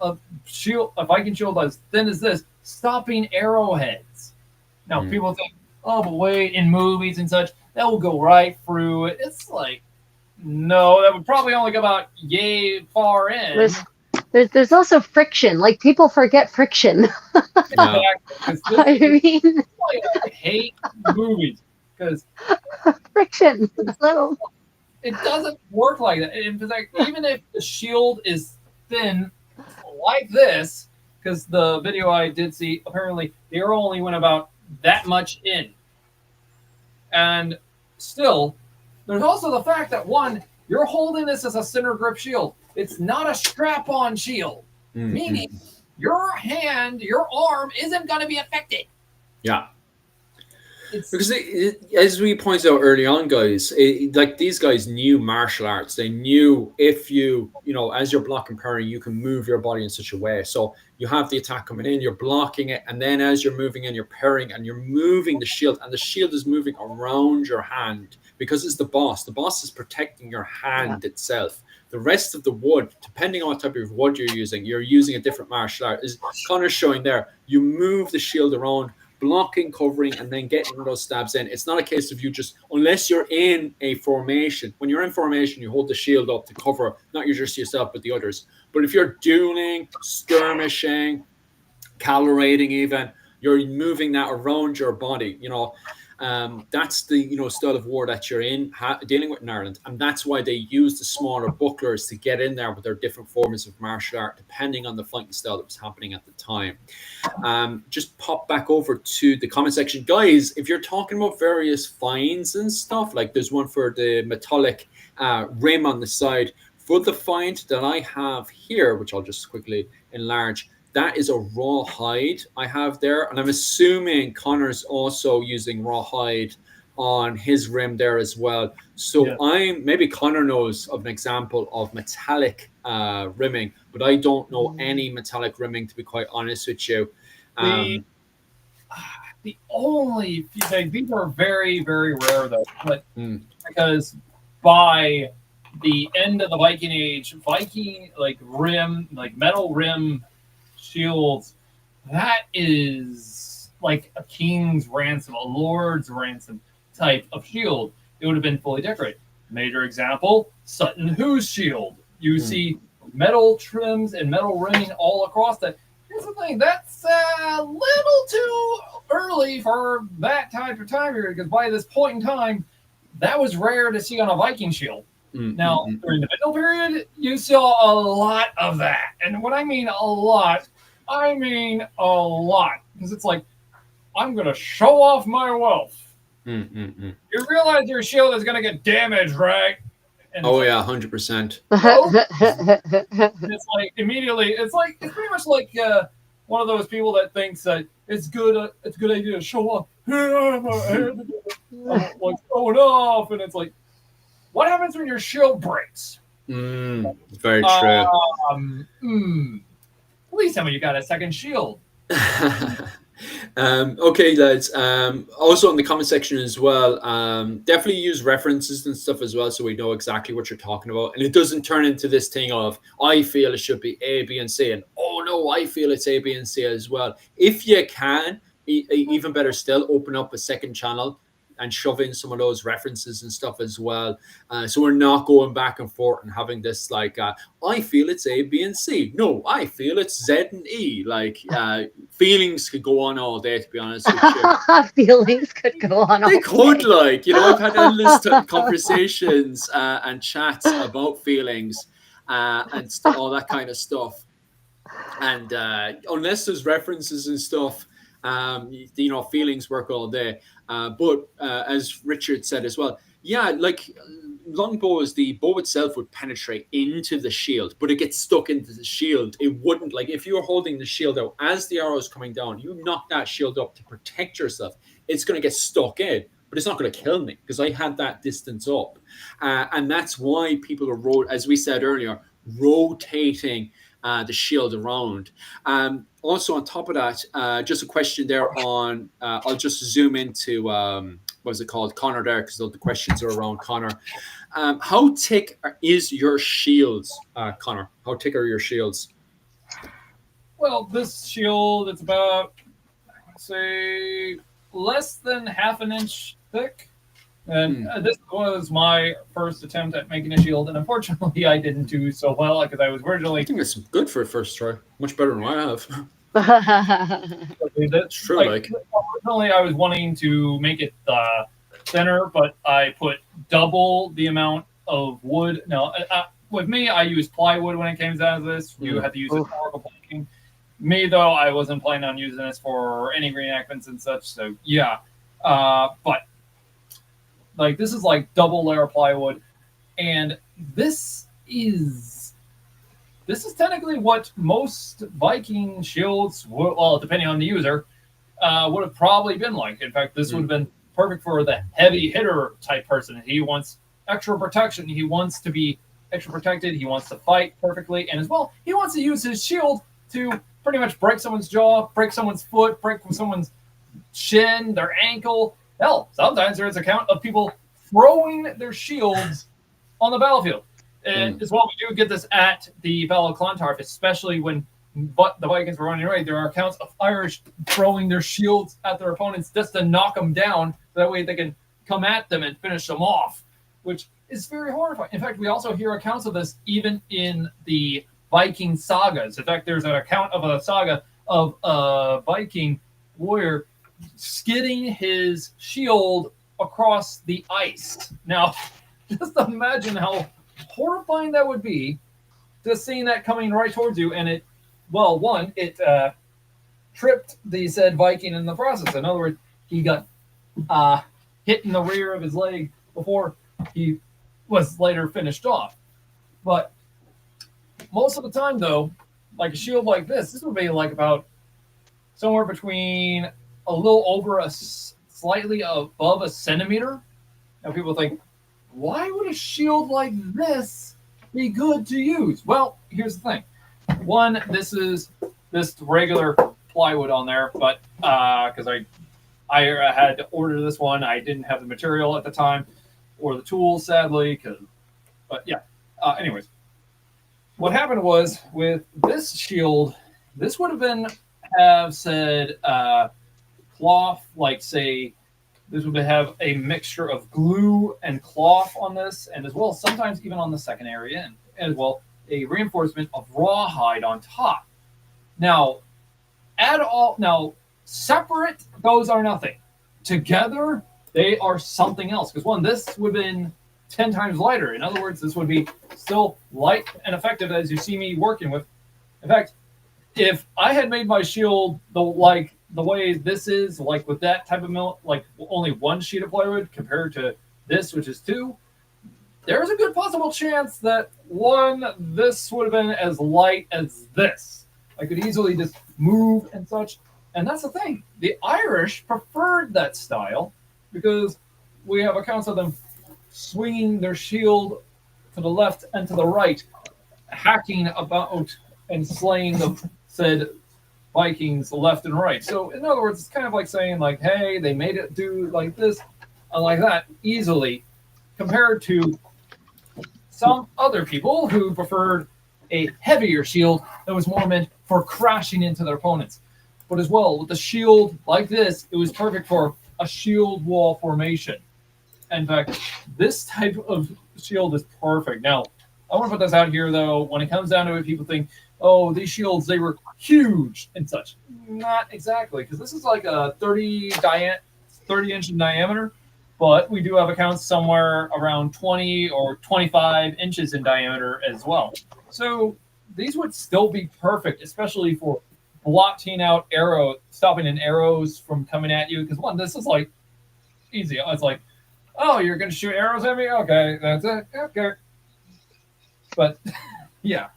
a Viking shield as thin as this, stopping arrowheads. Now people think, oh, but wait, in movies and such, that will go right through it. It's like, no, that would probably only go about yay far in. There's also friction. Like, people forget friction. I mean, I hate movies because friction. So it doesn't work like that. In fact, even if the shield is thin like this, because the video I did see, apparently the arrow only went about that much in. And still, there's also the fact that, one, you're holding this as a center grip shield. It's not a strap-on shield, meaning your hand, your arm isn't going to be affected. Yeah. Because as we pointed out early on, guys, like these guys knew martial arts. They knew if you as you're blocking parry, you can move your body in such a way. So you have the attack coming in, you're blocking it, and then as you're moving in, you're parrying, and you're moving the shield, and the shield is moving around your hand because it's the boss. The boss is protecting your hand itself. The rest of the wood, depending on what type of wood you're using a different martial art. As Connor's showing there, you move the shield around, blocking, covering, and then getting those stabs in. It's not a case of you just, unless you're in a formation. When you're in formation, you hold the shield up to cover, not just yourself, but the others. But if you're dueling, skirmishing, calorating even, you're moving that around your body, that's the style of war that you're in dealing with in Ireland, and that's why they use the smaller bucklers to get in there with their different forms of martial art depending on the fighting style that was happening at the time. Just pop back over to the comment section, guys. If you're talking about various finds and stuff, like there's one for the metallic rim on the side. For the find that I have here, which I'll just quickly enlarge, that is a raw hide I have there. And I'm assuming Connor's also using raw hide on his rim there as well. So maybe Connor knows of an example of metallic rimming, but I don't know any metallic rimming, to be quite honest with you. The only thing, these are very, very rare though, but because by the end of the Viking Age, metal rim shields, that is like a king's ransom, a lord's ransom type of shield. It would have been fully decorated. Major example, Sutton Hoo's shield. You see metal trims and metal rimming all across that. Here's the thing, that's a little too early for that type of time period, because by this point in time, that was rare to see on a Viking shield. Now, during the middle period, you saw a lot of that. And when I mean a lot, I mean a lot. Because it's like, I'm going to show off my wealth. You realize your shield is going to get damaged, right? And 100%. It's like, immediately, it's pretty much like one of those people that thinks that it's a good idea to show off. Like, showing off. And it's like, what happens when your shield breaks? Very true. At least some of you got a second shield. Okay, lads. Also in the comment section as well, definitely use references and stuff as well, so we know exactly what you're talking about, and it doesn't turn into this thing of I feel it should be A, B, and C, and oh no, I feel it's A, B, and C as well. If you can, even better still, open up a second channel and shove in some of those references and stuff as well. So we're not going back and forth and having this like, I feel it's A, B, and C. No, I feel it's Z and E. Like, feelings could go on all day, to be honest with you. Feelings could go on all day. They could, like, I've had endless conversations and chats about feelings and all that kind of stuff. And unless there's references and stuff, feelings work all day. But as Richard said as well, like longbows, the bow itself would penetrate into the shield, but it gets stuck into the shield. It wouldn't, like if you were holding the shield out as the arrow is coming down, you knock that shield up to protect yourself. It's going to get stuck in, but it's not going to kill me because I had that distance up. And that's why people are, as we said earlier, rotating the shield around. Also, on top of that, just a question there on, I'll just zoom into, what was it called? Connor there, because the questions are around Connor. How thick is your shields, Connor? How thick are your shields? Well, this shield, it's about, say, less than half an inch thick. And this was my first attempt at making a shield, and unfortunately, I didn't do so well because I was originally. I think it's good for a first try. Much better than what I have. That's true. Originally, I was wanting to make it thinner, but I put double the amount of wood. Now, with me, I use plywood when it came down to this. You had to use historical planking. Me, though, I wasn't planning on using this for any reenactments and such. So yeah, but. Like, this is like double layer plywood, and this is technically what most Viking shields, well, depending on the user, would have probably been like. In fact, this would have been perfect for the heavy hitter type person. He wants extra protection. He wants to be extra protected. He wants to fight perfectly, and as well, he wants to use his shield to pretty much break someone's jaw, break someone's foot, break someone's shin, their ankle. Hell, sometimes there's a count of people throwing their shields on the battlefield. And as well, we do get this at the Battle of Clontarf, especially when the Vikings were running away. There are accounts of Irish throwing their shields at their opponents just to knock them down. That way they can come at them and finish them off, which is very horrifying. In fact, we also hear accounts of this even in the Viking sagas. In fact, there's an account of a saga of a Viking warrior skidding his shield across the ice. Now, just imagine how horrifying that would be, just seeing that coming right towards you, and it tripped the said Viking in the process. In other words, he got hit in the rear of his leg before he was later finished off. But most of the time, though, like a shield like this would be like about somewhere between a little over slightly above a centimeter. Now people think, why would a shield like this be good to use? Well, here's the thing. One, this is this regular plywood on there, but because I had to order this one, I didn't have the material at the time or the tools, sadly. But yeah. Anyways, what happened was with this shield, this would have said cloth, like say this would have a mixture of glue and cloth on this, and as well sometimes even on the secondary end, and as well a reinforcement of rawhide on top. Now separate, those are nothing. Together they are something else, because one, this would have been 10 times lighter. In other words, this would be still light and effective as you see me working with. In fact, if I had made my shield the way this is, like with that type of like only one sheet of plywood compared to this, which is 2, there's a good possible chance that this would have been as light as this. I could easily just move and such. And that's the thing. The Irish preferred that style because we have accounts of them swinging their shield to the left and to the right, hacking about and slaying the said Vikings left and right. So in other words, it's kind of like saying like, hey, they made it do like this and like that easily, compared to some other people who preferred a heavier shield that was more meant for crashing into their opponents. But as well, with the shield like this, it was perfect for a shield wall formation. In fact, this type of shield is perfect. Now, I want to put this out here, though. When it comes down to it, people think, oh, these shields, they were huge and such. Not exactly, because this is like a 30-inch in diameter, but we do have accounts somewhere around 20 or 25 inches in diameter as well. So these would still be perfect, especially for blotting out stopping arrows from coming at you. Because one, this is like easy. It's like, oh, you're going to shoot arrows at me? Okay, that's it. Okay. But, yeah.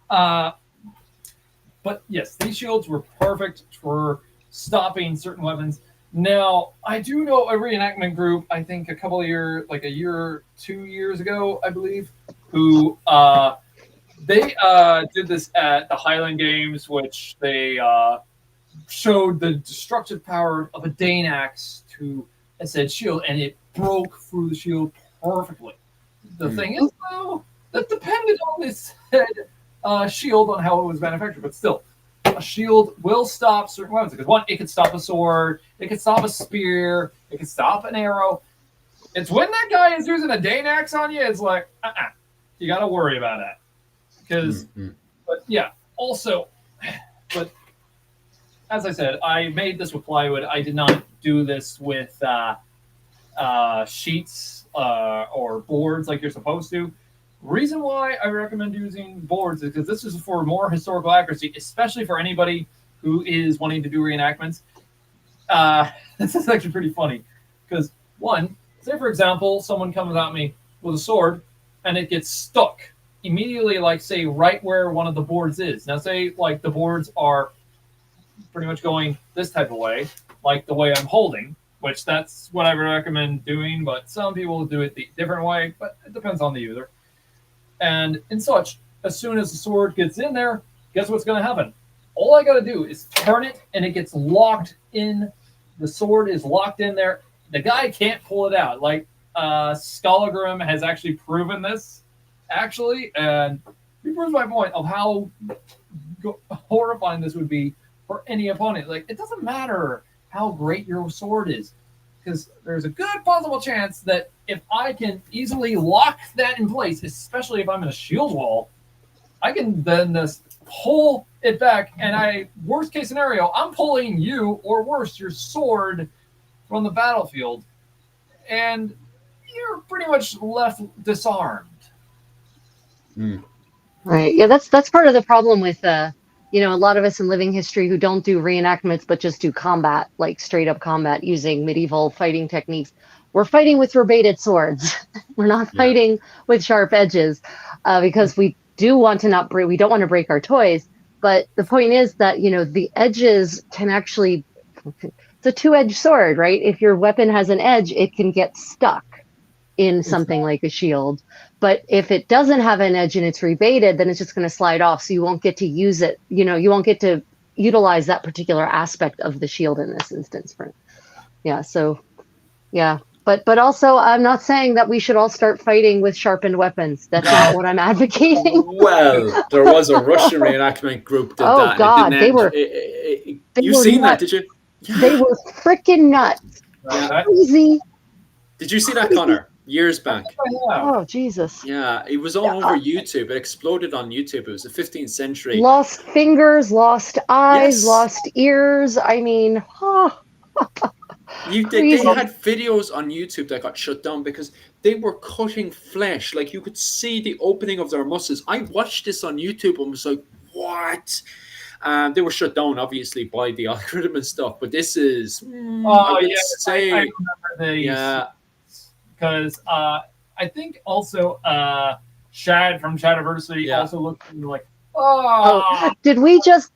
But, yes, these shields were perfect for stopping certain weapons. Now, I do know a reenactment group, I think a couple of years, like a year or 2 years ago, I believe, who they did this at the Highland Games, which they showed the destructive power of a Dane axe to a said shield, and it broke through the shield perfectly. The thing is, though, that depended on this said shield on how it was manufactured, but still, a shield will stop certain weapons. Because one, it could stop a sword, it could stop a spear, it could stop an arrow. It's when that guy is using a Dane axe on you, it's like, you got to worry about that. Because, but yeah, also, but as I said, I made this with plywood. I did not do this with sheets or boards like you're supposed to. Reason why I recommend using boards is because this is for more historical accuracy, especially for anybody who is wanting to do reenactments. This is actually pretty funny because, one, say for example, someone comes at me with a sword and it gets stuck immediately, like say right where one of the boards is. Now say like the boards are pretty much going this type of way, like the way I'm holding, which that's what I would recommend doing, but some people do it the different way, but it depends on the user. And in such, as soon as the sword gets in there, guess what's going to happen? All I got to do is turn it, and it gets locked in. The sword is locked in there. The guy can't pull it out. Like, Skallagrim has actually proven this, actually, and he proves my point of how horrifying this would be for any opponent. Like, it doesn't matter how great your sword is, because there's a good possible chance that if I can easily lock that in place, especially if I'm in a shield wall, I can then just pull it back, and worst case scenario, I'm pulling you, or worse, your sword from the battlefield, and you're pretty much left disarmed. Right. Yeah, that's part of the problem with a lot of us in living history who don't do reenactments but just do combat, like straight up combat using medieval fighting techniques. We're fighting with rebated swords. We're not fighting with sharp edges because we don't want to break our toys. But the point is that, the edges can actually, it's a two-edged sword, right? If your weapon has an edge, it can get stuck in something like a shield. But if it doesn't have an edge and it's rebated, then it's just going to slide off. So you won't get to use it. You won't get to utilize that particular aspect of the shield in this instance. But also, I'm not saying that we should all start fighting with sharpened weapons. That's not what I'm advocating. Well, there was a Russian reenactment group that oh God, they were. You've seen that, did you? Yeah. They were freaking nuts. Crazy. Did you see that, Connor? Years back. Oh, Jesus. Yeah, it was all over YouTube. It exploded on YouTube. It was the 15th century. Lost fingers, lost eyes, lost ears. I mean, they had videos on YouTube that got shut down because they were cutting flesh. Like, you could see the opening of their muscles. I watched this on YouTube and was like, what? They were shut down, obviously, by the algorithm and stuff. But this is, I remember these. Because I think also Shad from Shadiversity also looked like, did we just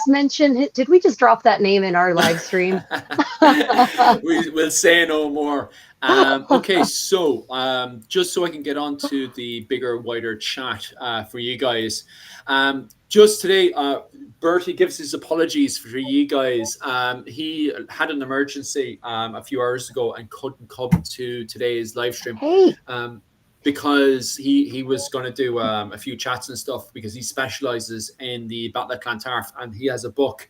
mention? Did we just drop that name in our live stream? We'll say no more. Okay, so just so I can get on to the bigger, wider chat for you guys. Just today, Bertie gives his apologies for you guys. He had an emergency a few hours ago and couldn't come to today's live stream. Because he was going to do a few chats and stuff because he specializes in the Battle of Clontarf, and he has a book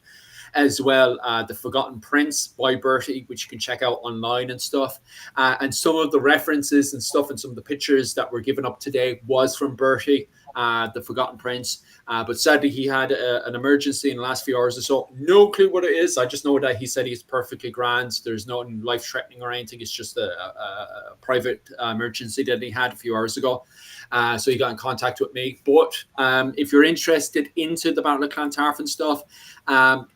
as well, The Forgotten Prince by Bertie, which you can check out online and stuff. And some of the references and stuff and some of the pictures that were given up today was from Bertie. The Forgotten Prince. But sadly, he had an emergency in the last few hours or so. No clue what it is. I just know that he said he's perfectly grand. There's nothing life-threatening or anything. It's just a private emergency that he had a few hours ago. So he got in contact with me. But if you're interested into the Battle of Clontarf and stuff,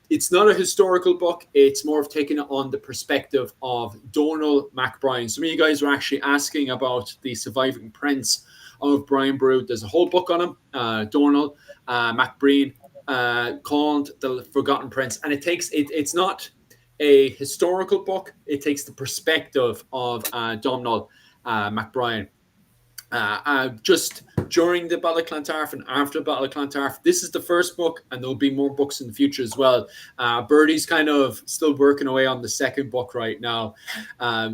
it's not a historical book. It's more of taking it on the perspective of Donal MacBrien. Some of you guys were actually asking about the surviving prince of Brian Boru. There's a whole book on him, Donal MacBrien, called The Forgotten Prince. And it's not a historical book. It takes the perspective of Donal MacBrien. Just during the Battle of Clontarf and after the Battle of Clontarf. This is the first book, and there'll be more books in the future as well. Bertie's kind of still working away on the second book right now.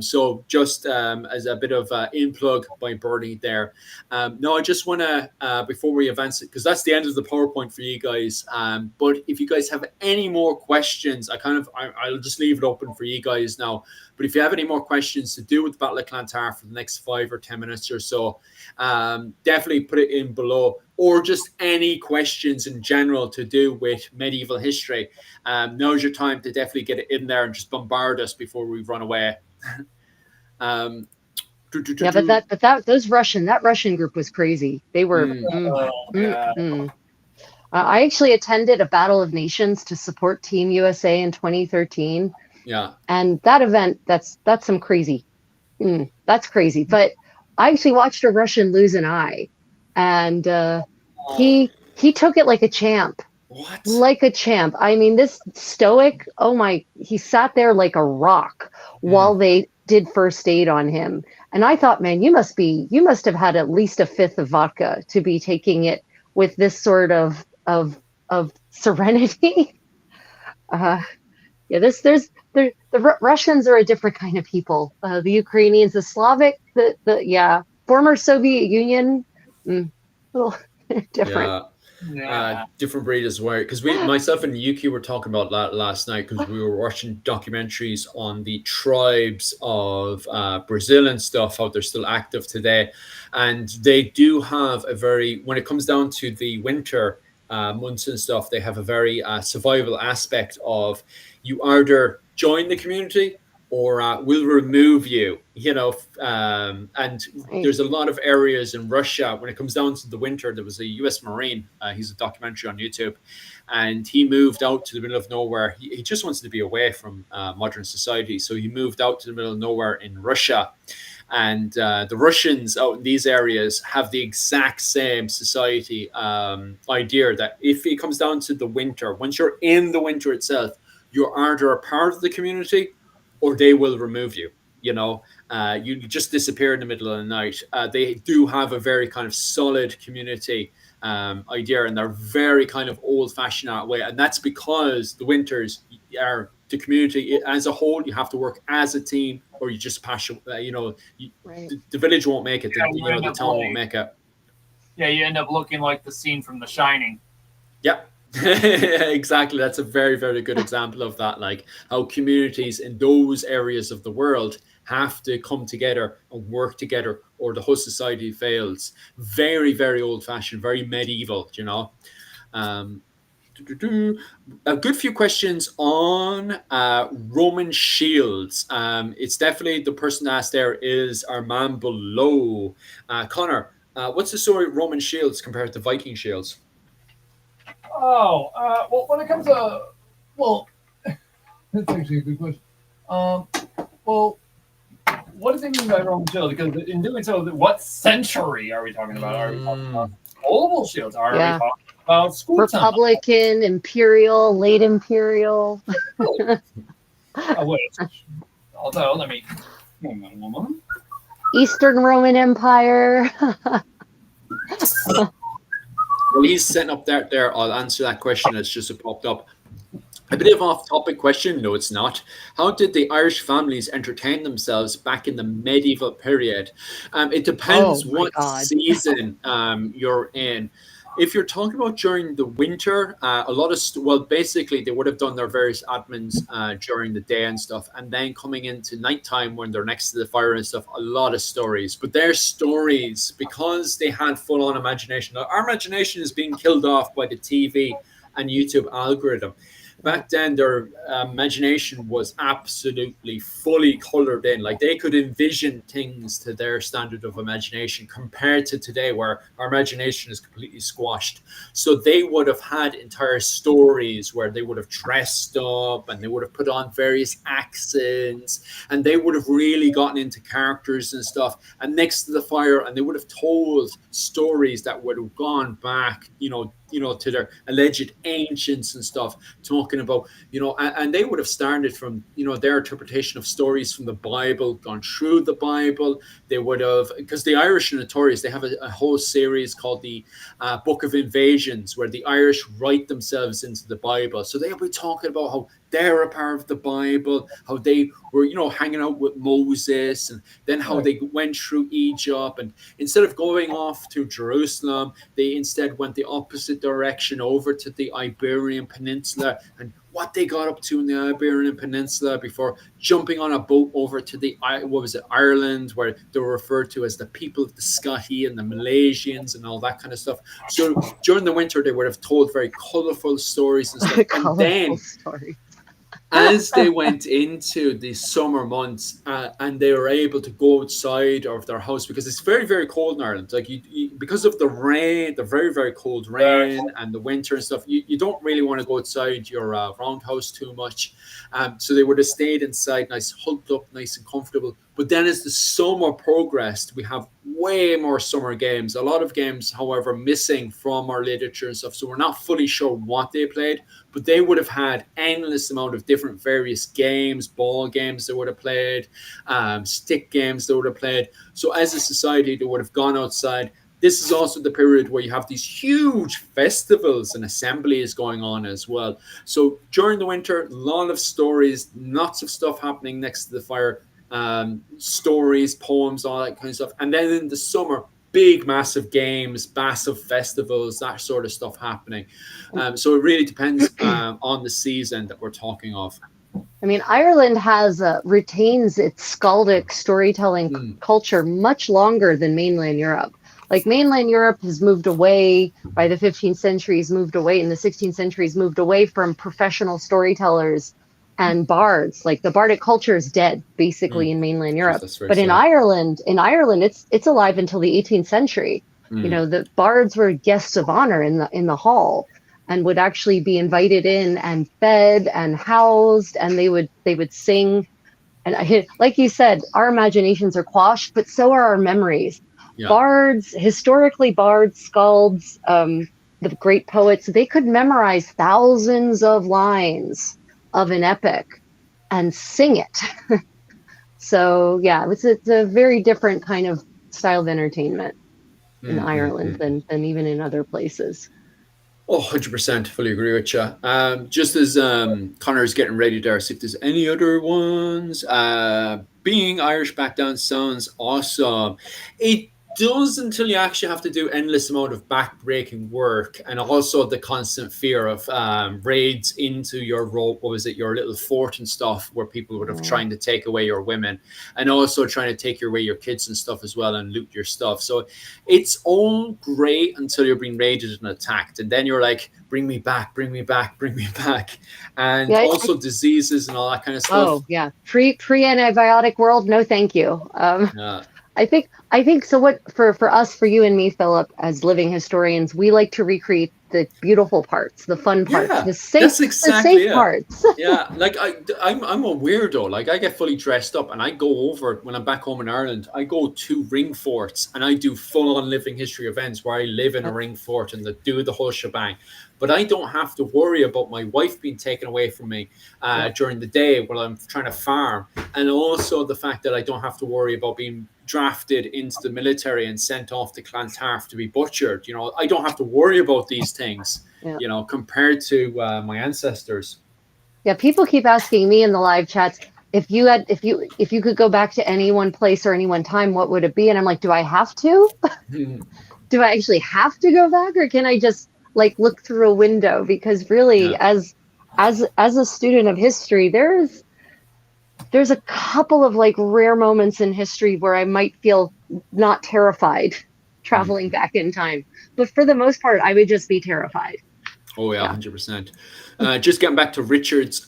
So just as a bit of in plug by Bertie there. No, I just want to, before we advance it, because that's the end of the PowerPoint for you guys. But if you guys have any more questions, I'll just leave it open for you guys now. But if you have any more questions to do with the Battle of Clontarf for the next 5 or 10 minutes or so, definitely put it in below, or just any questions in general to do with medieval history. Now's your time to definitely get it in there and just bombard us before we run away. But that Russian group was crazy. They were. I actually attended a Battle of Nations to support Team USA in 2013. Yeah. And that event, that's some crazy. That's crazy. But I actually watched a Russian lose an eye, and he took it like a champ. What? Like a champ. I mean, this stoic. He sat there like a rock while they did first aid on him. And I thought, man, you must have had at least a fifth of vodka to be taking it with this sort of serenity. The Russians are a different kind of people. The Ukrainians, the Slavic, former Soviet Union, a little different. Yeah. Different breed as well. Because myself and Yuki were talking about that last night, because we were watching documentaries on the tribes of Brazil and stuff, how they're still active today. And they do have when it comes down to the winter months and stuff, they have a very survival aspect of, you either join the community or we'll remove you, and there's a lot of areas in Russia when it comes down to the winter. There was a US Marine, he's a documentary on YouTube, and he moved out to the middle of nowhere. He just wanted to be away from modern society, so he moved out to the middle of nowhere in Russia. And the Russians out in these areas have the exact same society idea, that if it comes down to the winter, once you're in the winter itself, you're either a part of the community or they will remove you. You just disappear in the middle of the night. They do have a very kind of solid community idea, and they're very kind of old-fashioned that way. And that's because the winters are the community as a whole. You have to work as a team, or you just pass. The village won't make it. The town won't make it. Yeah, you end up looking like the scene from The Shining. Yep. Exactly. That's a very, very good example of that, like how communities in those areas of the world have to come together and work together, or the whole society fails. Very, very old-fashioned, very medieval, A good few questions on Roman shields. It's definitely the person asked there is our man below. Connor, what's the story of Roman shields compared to Viking shields? Well, when it comes to, that's actually a good question. What does it mean by Roman shield? Because in doing so, what century are we talking about? Are we talking about oval shields? Are we talking about school Republican, time? Imperial, late Imperial? Wait. Although, let me. Eastern Roman Empire. Well, he's setting up there. I'll answer that question. It's just popped up. A bit of off-topic question. No, it's not. How did the Irish families entertain themselves back in the medieval period? It depends what season you're in. if you're talking about during the winter, a lot of basically they would have done their various admins during the day and stuff, and then coming into nighttime when they're next to the fire and stuff, a lot of stories. But their stories, because they had full-on imagination. Our imagination is being killed off by the TV and YouTube algorithm. Back then, their imagination was absolutely fully colored in. Like they could envision things to their standard of imagination compared to today, where our imagination is completely squashed. So they would have had entire stories where they would have dressed up and they would have put on various accents and they would have really gotten into characters and stuff. And next to the fire, and they would have told stories that would have gone back, to their alleged ancients and stuff, talking about, and they would have started from, their interpretation of stories from the Bible, gone through the Bible. They would have, because the Irish are notorious, they have a whole series called the Book of Invasions, where the Irish write themselves into the Bible. So they'll be talking about how they're a part of the Bible, how they were, hanging out with Moses, and then how they went through Egypt. And instead of going off to Jerusalem, they instead went the opposite direction over to the Iberian Peninsula, and what they got up to in the Iberian Peninsula before jumping on a boat over to Ireland, where they were referred to as the people of the Scotty and the Malaysians and all that kind of stuff. So during the winter, they would have told very colorful stories and stuff. And then as they went into the summer months and they were able to go outside of their house, because it's very, very cold in Ireland, like because of the rain, the very, very cold rain and the winter and stuff, you don't really want to go outside your roundhouse too much. So they would have stayed inside, nice, huddled up, nice and comfortable. But then as the summer progressed, we have way more summer games. A lot of games, however, missing from our literature and stuff. So we're not fully sure what they played, but they would have had endless amount of different various games, ball games they would have played, stick games they would have played. So as a society, they would have gone outside. This is also the period where you have these huge festivals and assemblies going on as well. So during the winter, a lot of stories, lots of stuff happening next to the fire. Stories, poems, all that kind of stuff. And then in the summer, big, massive games, massive festivals, that sort of stuff happening. So it really depends on the season that we're talking of. I mean, Ireland retains its skaldic storytelling culture much longer than mainland Europe. Like mainland Europe has moved away by the 15th century, in the 16th century, moved away from professional storytellers and bards. Like the bardic culture is dead basically in mainland Europe. But in Ireland, it's alive until the 18th century. The bards were guests of honor in the hall and would actually be invited in and fed and housed, and they would sing. And like you said, our imaginations are quashed, but so are our memories. Yeah. Bards, historically bards, skalds, the great poets, they could memorize thousands of lines of an epic and sing it. So yeah, it's a very different kind of style of entertainment in Ireland than even in other places. 100%, fully agree with you. Just as Connor's getting ready there, see if there's any other ones. Being Irish back down sounds awesome. It does, until you actually have to do endless amount of back-breaking work, and also the constant fear of raids into your your little fort and stuff, where people would have trying to take away your women, and also trying to take away your kids and stuff as well, and loot your stuff. So it's all great until you're being raided and attacked, and then you're like, bring me back, bring me back, bring me back. And also diseases and all that kind of stuff. Oh yeah, pre-antibiotic world, no thank you. I think so. What for us, for you and me, Philip, as living historians, we like to recreate the beautiful parts, the fun parts, the safe parts. Yeah, like I'm a weirdo. Like I get fully dressed up and I go over, when I'm back home in Ireland, I go to ring forts and I do full-on living history events where I live in a ring fort and do the whole shebang. But I don't have to worry about my wife being taken away from me during the day while I'm trying to farm, and also the fact that I don't have to worry about being drafted into the military and sent off to Clontarf to be butchered. I don't have to worry about these things, compared to my ancestors. Yeah, people keep asking me in the live chats, if you could go back to any one place or any one time, what would it be? And I'm like, do I have to? do I actually have to go back, or can I just like look through a window? Because really, as a student of history, there's a couple of like rare moments in history where I might feel not terrified traveling back in time, but for the most part, I would just be terrified. Oh yeah, 100%. Just getting back to Richard's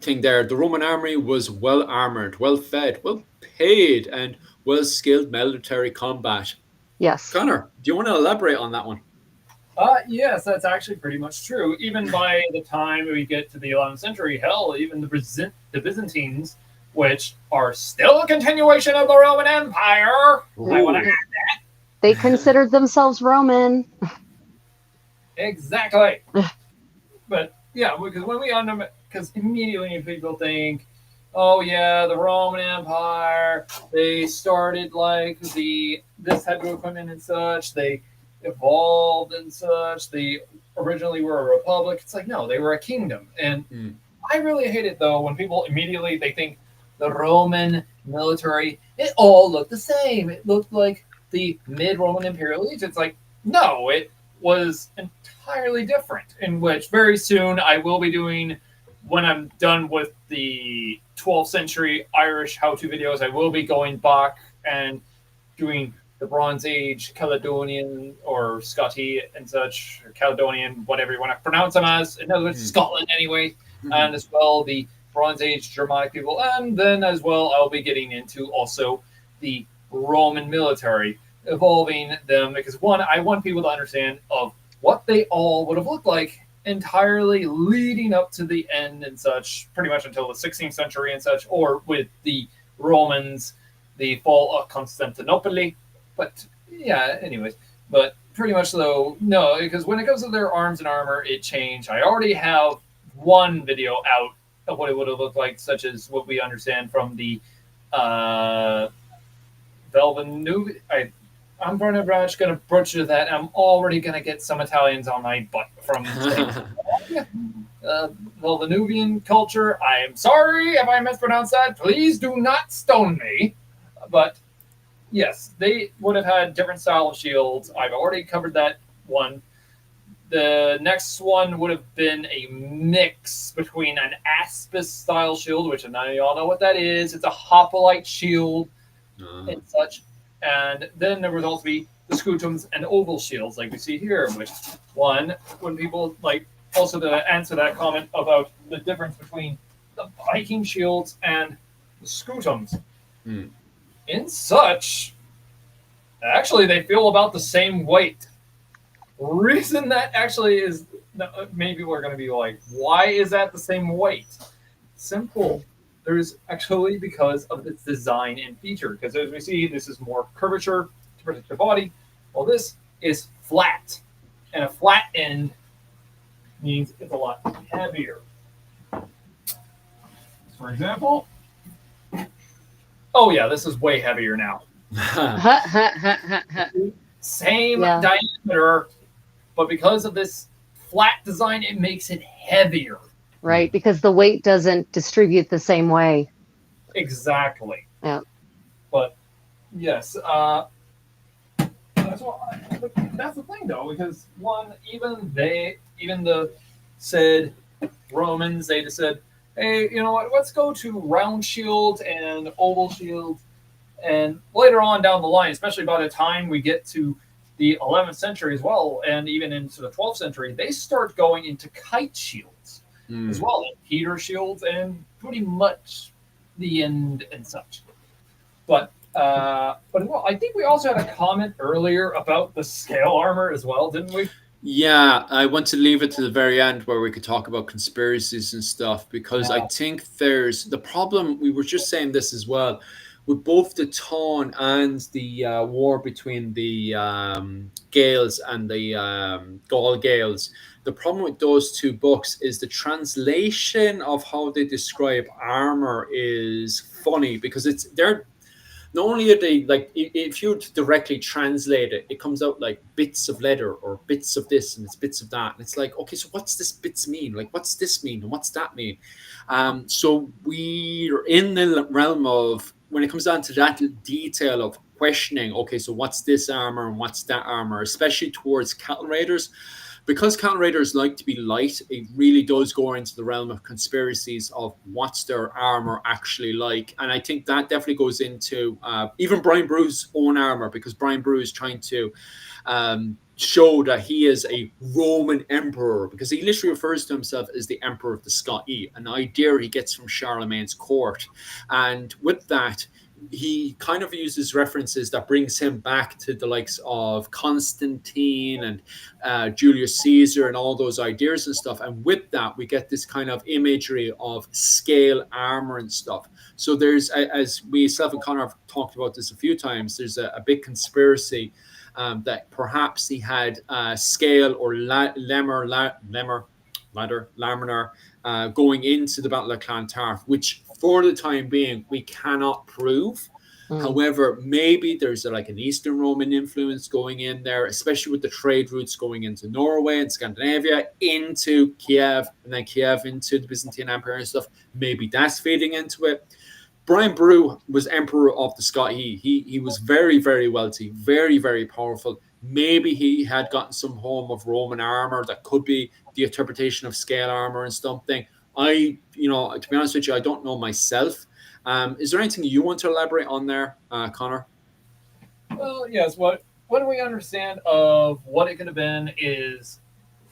thing there, the Roman army was well armored, well fed, well paid, and well skilled military combat. Yes. Connor, do you want to elaborate on that one? Yes, that's actually pretty much true. Even by the time we get to the 11th century, hell, even the Byzantines, which are still a continuation of the Roman Empire. Ooh. I want to add that. They considered themselves Roman. Exactly. But yeah, because because immediately people think, oh yeah, the Roman Empire, they started like this type of equipment and such. They evolved and such. They originally were a republic. It's like, no, they were a kingdom. And I really hate it though when people immediately they think the Roman military, it all looked the same. It looked like the mid-Roman imperial age. It's like, no, it was entirely different, in which very soon I will be doing, when I'm done with the 12th century Irish how-to videos, I will be going back and doing the Bronze Age Caledonian or Scotty and such, or Caledonian, whatever you want to pronounce them as. In other words, Scotland anyway, and as well the Bronze Age Germanic people, and then as well I'll be getting into also the Roman military, evolving them, because one, I want people to understand of what they all would have looked like entirely leading up to the end and such, pretty much until the 16th century and such, or with the Romans, the fall of Constantinople. But yeah, anyways, but pretty much though, no, because when it comes to their arms and armor, it changed. I already have one video out of what it would have looked like, such as what we understand from the Velvenuvi. I'm going to butcher that. I'm already going to get some Italians on my butt from Velvenuvian culture. I am sorry if I mispronounced that. Please do not stone me. But yes, they would have had different style of shields. I've already covered that one. The next one would have been a mix between an Aspis style shield, which none of y'all know what that is. It's a hoplite shield and such. And then there would also be the scutums and oval shields, like we see here. Which one, when people like also to answer that comment about the difference between the Viking shields and the scutums, in such, actually they feel about the same weight. Reason that actually is, maybe we're going to be like, why is that the same weight? Simple. There's actually because of its design and feature. Because as we see, this is more curvature to protect the body. Well, this is flat. And a flat end means it's a lot heavier. For example, oh yeah, this is way heavier now. Same diameter, but because of this flat design, it makes it heavier. Right, because the weight doesn't distribute the same way. Exactly. Yeah. But yes, that's the thing though, because one, even the said Romans, they just said, hey, you know what? Let's go to round shields and oval shields, and later on down the line, especially by the time we get to the 11th century as well, and even into the 12th century, they start going into kite shields as well, and heater shields, and pretty much the end and such. But well, I think we also had a comment earlier about the scale armor as well, didn't we? Yeah, I want to leave it to the very end where we could talk about conspiracies and stuff, because I think there's the problem. We were just saying this as well with both the Taun and the war between the Gaels and the Gaul Gaels. The problem with those two books is the translation of how they describe armor is funny, because they're not only are they like, if you directly translate it, it comes out like bits of leather or bits of this and it's bits of that, and it's like, okay, so what's this bits mean? Like, what's this mean and what's that mean? So we're in the realm of, when it comes down to that detail of questioning, okay, so what's this armor and what's that armor, especially towards cattle raiders. Because cattle raiders like to be light, it really does go into the realm of conspiracies of what's their armor actually like. And I think that definitely goes into even Brian Bruce's own armor, because Brian Bruce is trying to show that he is a Roman emperor, because he literally refers to himself as the emperor of the Scots, an idea he gets from Charlemagne's court. And with that, he kind of uses references that brings him back to the likes of Constantine and Julius Caesar and all those ideas and stuff. And with that, we get this kind of imagery of scale armor and stuff. So there's, as we, Self and Connor have talked about this a few times, there's a big conspiracy that perhaps he had scale or laminar going into the Battle of Clontarf, which for the time being we cannot prove. However, maybe there's like an Eastern Roman influence going in there, especially with the trade routes going into Norway and Scandinavia, into Kiev, and then Kiev into the Byzantine Empire and stuff. Maybe that's feeding into it. Brian Boru was emperor of the Scots. He was very, very wealthy, very, very powerful. Maybe he had gotten some home of Roman armor that could be the interpretation of scale armor and something. To be honest with you, I don't know myself. Is there anything you want to elaborate on there, Connor? Well, yes. What we understand of what it could have been is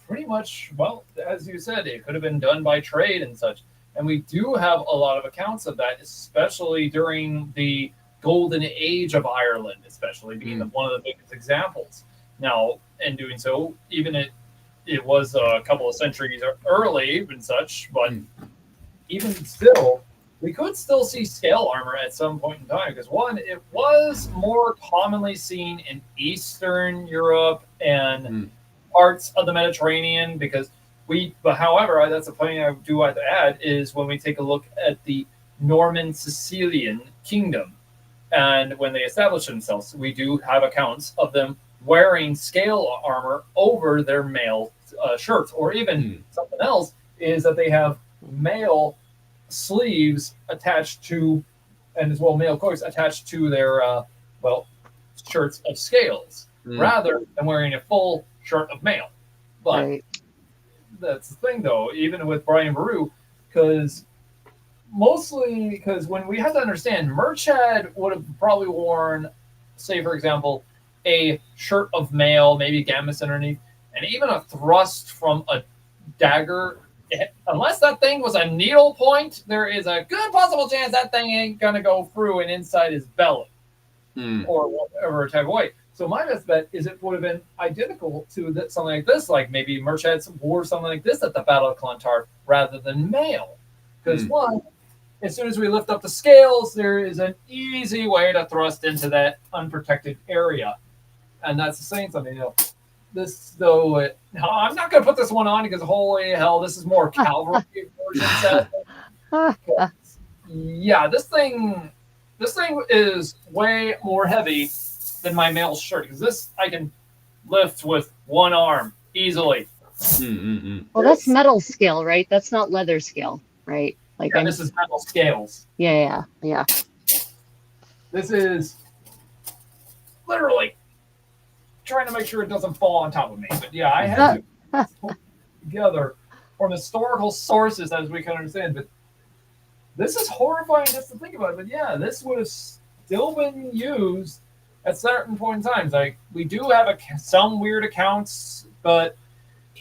pretty much, well, as you said, it could have been done by trade and such. And we do have a lot of accounts of that, especially during the golden age of Ireland, especially being one of the biggest examples. Now, in doing so, even it was a couple of centuries early and such, but even still, we could still see scale armor at some point in time, because one, it was more commonly seen in Eastern Europe and parts of the Mediterranean, because but however, that's a point I do have to add, is when we take a look at the Norman Sicilian kingdom, and when they established themselves, we do have accounts of them wearing scale armor over their mail shirts, or even something else is that they have mail sleeves attached to, and as well mail coats attached to their shirts of scales, rather than wearing a full shirt of mail. But that's the thing, though, even with Brian Boru, because when we have to understand, Murchad would have probably worn, say, for example, a shirt of mail, maybe gammas underneath, and even a thrust from a dagger. Unless that thing was a needle point, there is a good possible chance that thing ain't going to go through and inside his belly or whatever type of way. So my best bet is it would have been identical to something like this, like maybe Murchad wore something like this at the Battle of Clontarf rather than mail. Because one, as soon as we lift up the scales, there is an easy way to thrust into that unprotected area. And that's saying something. This, though, I'm not going to put this one on because holy hell, this is more cavalry version. Yeah, this thing is way more heavy than my mail shirt, because this I can lift with one arm easily. Well, that's metal scale, right? That's not leather scale, right? Like, yeah, this is metal scales. Yeah. This is literally trying to make sure it doesn't fall on top of me. But yeah, I had to put together from historical sources as we can understand. But this is horrifying just to think about. But yeah, this would have still been used at certain point in times. Like, we do have some weird accounts, but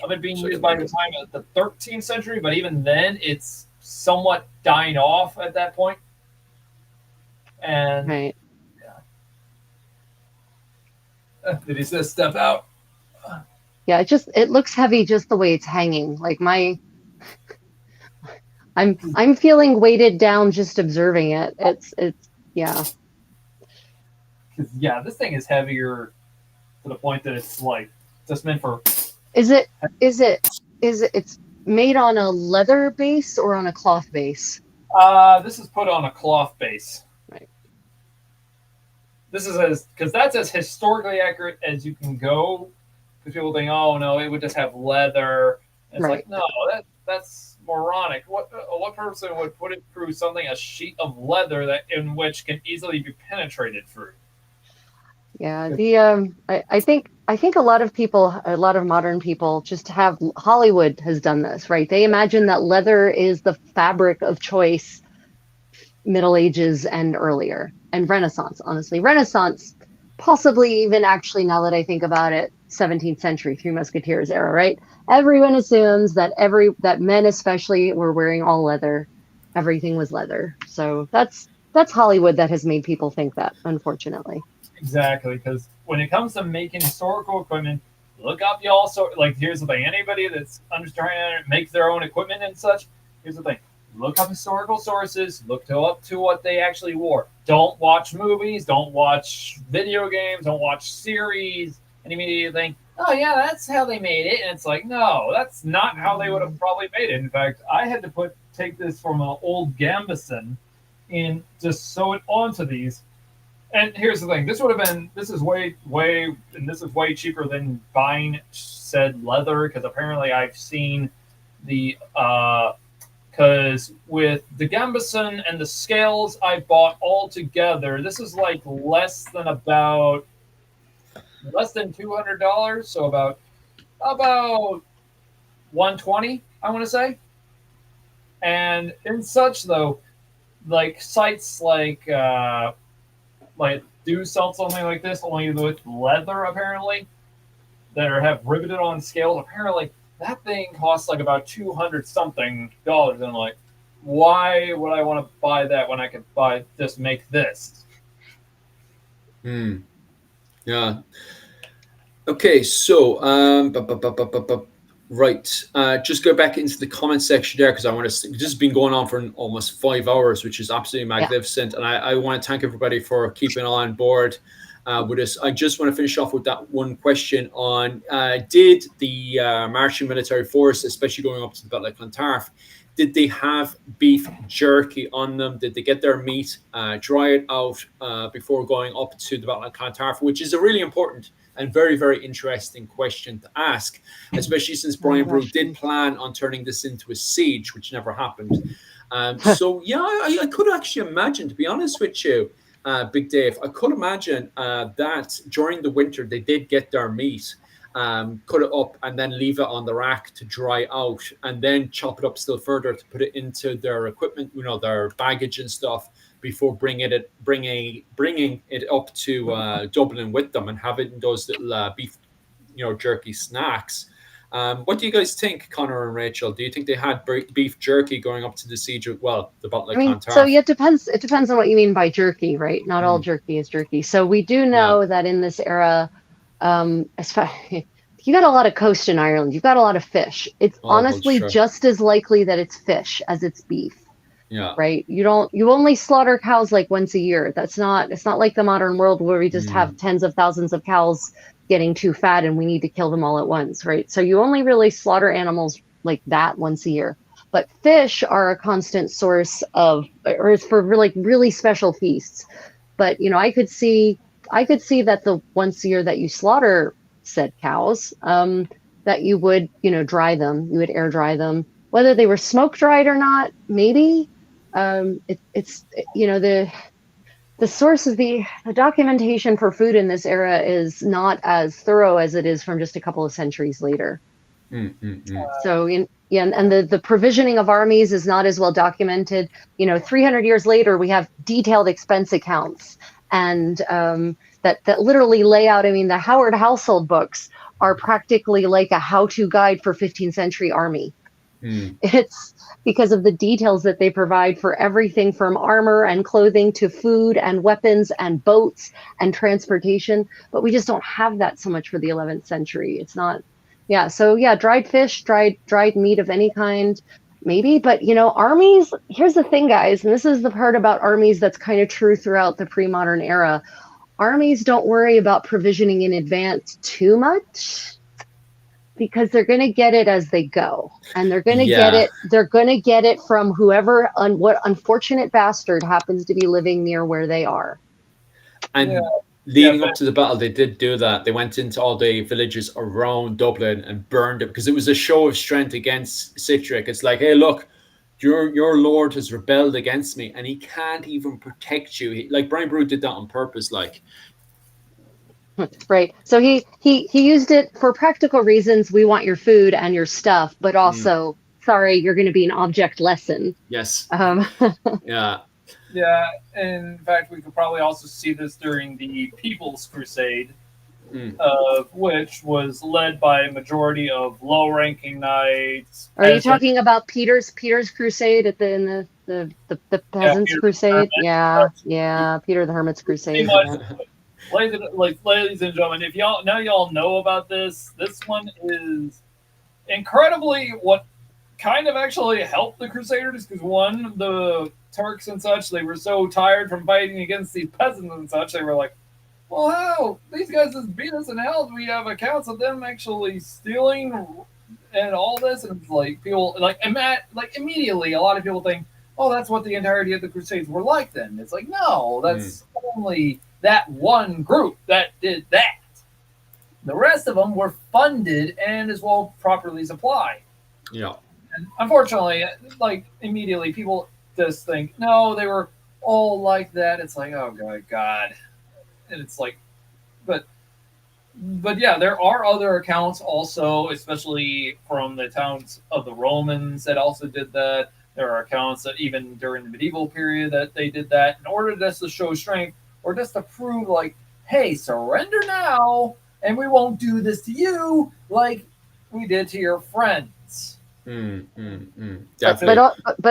of it being used by the time of the 13th century. But even then, it's somewhat dying off at that point. And right. Did he say step out? Yeah, it looks heavy just the way it's hanging. Like I'm feeling weighted down just observing it. It's yeah. Yeah, this thing is heavier to the point that it's like just meant for. Is it it's made on a leather base or on a cloth base? This is put on a cloth base. Right. This is because that's as historically accurate as you can go. Because people think, oh no, it would just have leather. And it's like, no, that's moronic. What person would put it through a sheet of leather in which can easily be penetrated through? Yeah, I think a lot of people, a lot of modern people just have Hollywood has done this, right? They imagine that leather is the fabric of choice, Middle Ages and earlier, and Renaissance, honestly. Renaissance, possibly even actually now that I think about it, 17th century, Three Musketeers era, right? Everyone assumes that that men especially were wearing all leather. Everything was leather. So that's Hollywood that has made people think that, unfortunately. Exactly, because when it comes to making historical equipment, look up the also like. Here's the thing: anybody that's trying to make their own equipment and such. Here's the thing: look up historical sources. Look up to what they actually wore. Don't watch movies. Don't watch video games. Don't watch series. And immediately think, oh yeah, that's how they made it. And it's like, no, that's not how they would have probably made it. In fact, I had to take this from an old gambeson and just sew it onto these. And here's the thing: this is way cheaper than buying said leather, because apparently I've seen the because with the gambeson and the scales I bought all together, this is like less than $200, so about 120, I want to say. And in such though, like sites like do sell something like this only with leather apparently that have riveted on scales. Apparently that thing costs like about 200 something dollars, and I'm like, why would I want to buy that when I could make this? Yeah. Okay, so right, just go back into the comment section there because I want to. This has been going on for almost 5 hours, which is absolutely magnificent, and I want to thank everybody for keeping on board with us. I just want to finish off with that one question on: did the marching military force, especially going up to the Battle of Clontarf, did they have beef jerky on them? Did they get their meat, dry it out before going up to the Battle of Clontarf, which is a really important and very, very interesting question to ask, especially since Brian Boru did plan on turning this into a siege, which never happened. So, yeah, I could actually imagine, to be honest with you, Big Dave, I could imagine that during the winter they did get their meat, cut it up, and then leave it on the rack to dry out, and then chop it up still further to put it into their equipment, their baggage and stuff, before bringing it up to Dublin with them and having those little beef, jerky snacks. What do you guys think, Connor and Rachel? Do you think they had beef jerky going up to the siege? The Battle of Clontarf? So it depends. It depends on what you mean by jerky, right? Not all jerky is jerky. So we do know that in this era, you got a lot of coast in Ireland. You've got a lot of fish. It's honestly just as likely that it's fish as it's beef. Yeah. Right. You only slaughter cows like once a year. It's not like the modern world where we just have tens of thousands of cows getting too fat and we need to kill them all at once. Right. So you only really slaughter animals like that once a year. But fish are a constant source or it's for really special feasts. But, I could see that the once a year that you slaughter said cows, that you would, dry them, you would air dry them, whether they were smoke dried or not, maybe. The source of the documentation for food in this era is not as thorough as it is from just a couple of centuries later. So the provisioning of armies is not as well documented. 300 years later, we have detailed expense accounts and that literally lay out. I mean, the Howard household books are practically like a how-to guide for 15th century army. It's because of the details that they provide for everything from armor and clothing to food and weapons and boats and transportation. But we just don't have that so much for the 11th century. It's not. Yeah. So yeah, dried fish, dried meat of any kind, maybe. But armies, here's the thing, guys, and this is the part about armies that's kind of true throughout the pre-modern era. Armies don't worry about provisioning in advance too much, because they're going to get it as they go, and they're going to get it. They're going to get it from whoever, what unfortunate bastard happens to be living near where they are. And leading up to the battle, they did do that. They went into all the villages around Dublin and burned it because it was a show of strength against Citric. It's like, hey, look, your lord has rebelled against me, and he can't even protect you. Like Brian Boru did that on purpose. Like, Right. So he used it for practical reasons. We want your food and your stuff, but also, sorry, you're going to be an object lesson. Yes. Um, Yeah. Yeah, in fact, we could probably also see this during the People's Crusade, which was led by a majority of low-ranking knights. Are you talking about Peter's Crusade at the Peasants' Crusade? Yeah, Peter the Hermit's Crusade. Ladies and gentlemen, if y'all know about this one is incredibly what kind of actually helped the Crusaders, because one, the Turks and such, they were so tired from fighting against these peasants and such, they were like, well, hell, these guys just beat us in hell. We have accounts of them actually stealing and all this, and it's like people like immediately a lot of people think, oh, that's what the entirety of the Crusades were like. Then it's like, no, that's only that one group that did that. The rest of them were funded and as well properly supplied. Yeah. And unfortunately, like immediately people just think, no, they were all like that. It's like, oh God. And it's like, but yeah, there are other accounts also, especially from the towns of the Romans that also did that. There are accounts that even during the medieval period that they did that in order just to show strength or just to prove like, hey, surrender now and we won't do this to you like we did to your friends. But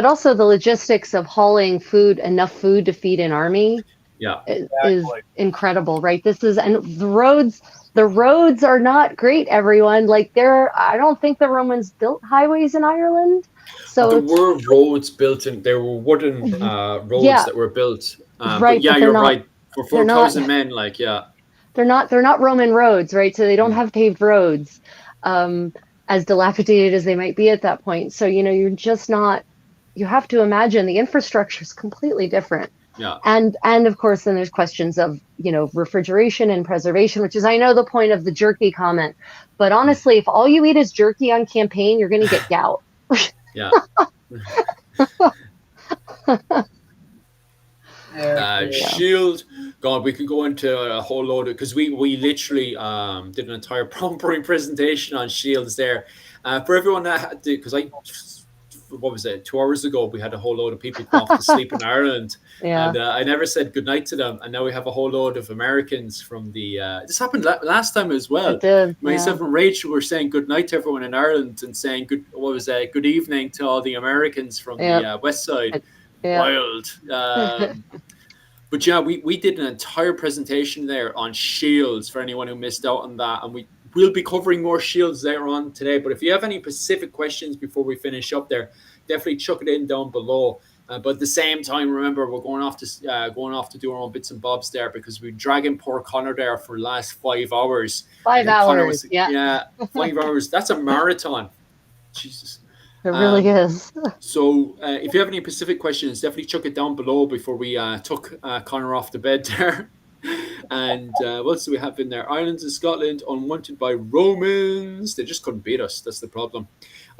also the logistics of hauling enough food to feed an army is incredible, right? And the roads are not great, everyone. Like I don't think the Romans built highways in Ireland. So there were roads built and there were wooden roads that were built. Right, but you're right. For 4,000 men, they're not Roman roads, right? So they don't have paved roads, as dilapidated as they might be at that point. So you're just not. You have to imagine the infrastructure is completely different. Yeah. And of course, then there's questions of refrigeration and preservation, which is I know the point of the jerky comment, but honestly, if all you eat is jerky on campaign, you're going to get gout. Yeah. Shield. God, we could go into a whole load of, because we literally did an entire PowerPoint presentation on shields there. For everyone that had to, because what was it, 2 hours ago, we had a whole load of people come off to sleep in Ireland. Yeah. And I never said goodnight to them. And now we have a whole load of Americans from the, this happened last time as well. It did, Myself and Rachel were saying goodnight to everyone in Ireland and saying good evening to all the Americans from the West Side. Wild. But yeah, we did an entire presentation there on shields for anyone who missed out on that. And we'll be covering more shields later on today. But if you have any specific questions before we finish up there, definitely chuck it in down below. But at the same time, remember, we're going off to do our own bits and bobs there, because we're dragging poor Connor there for the last 5 hours. 5 hours, yeah. 5 hours. That's a marathon. Jesus. It really is. So if you have any specific questions, definitely chuck it down below before we took Connor off the bed there. And what else do we have in there? Ireland and Scotland unwanted by Romans. They just couldn't beat us. That's the problem.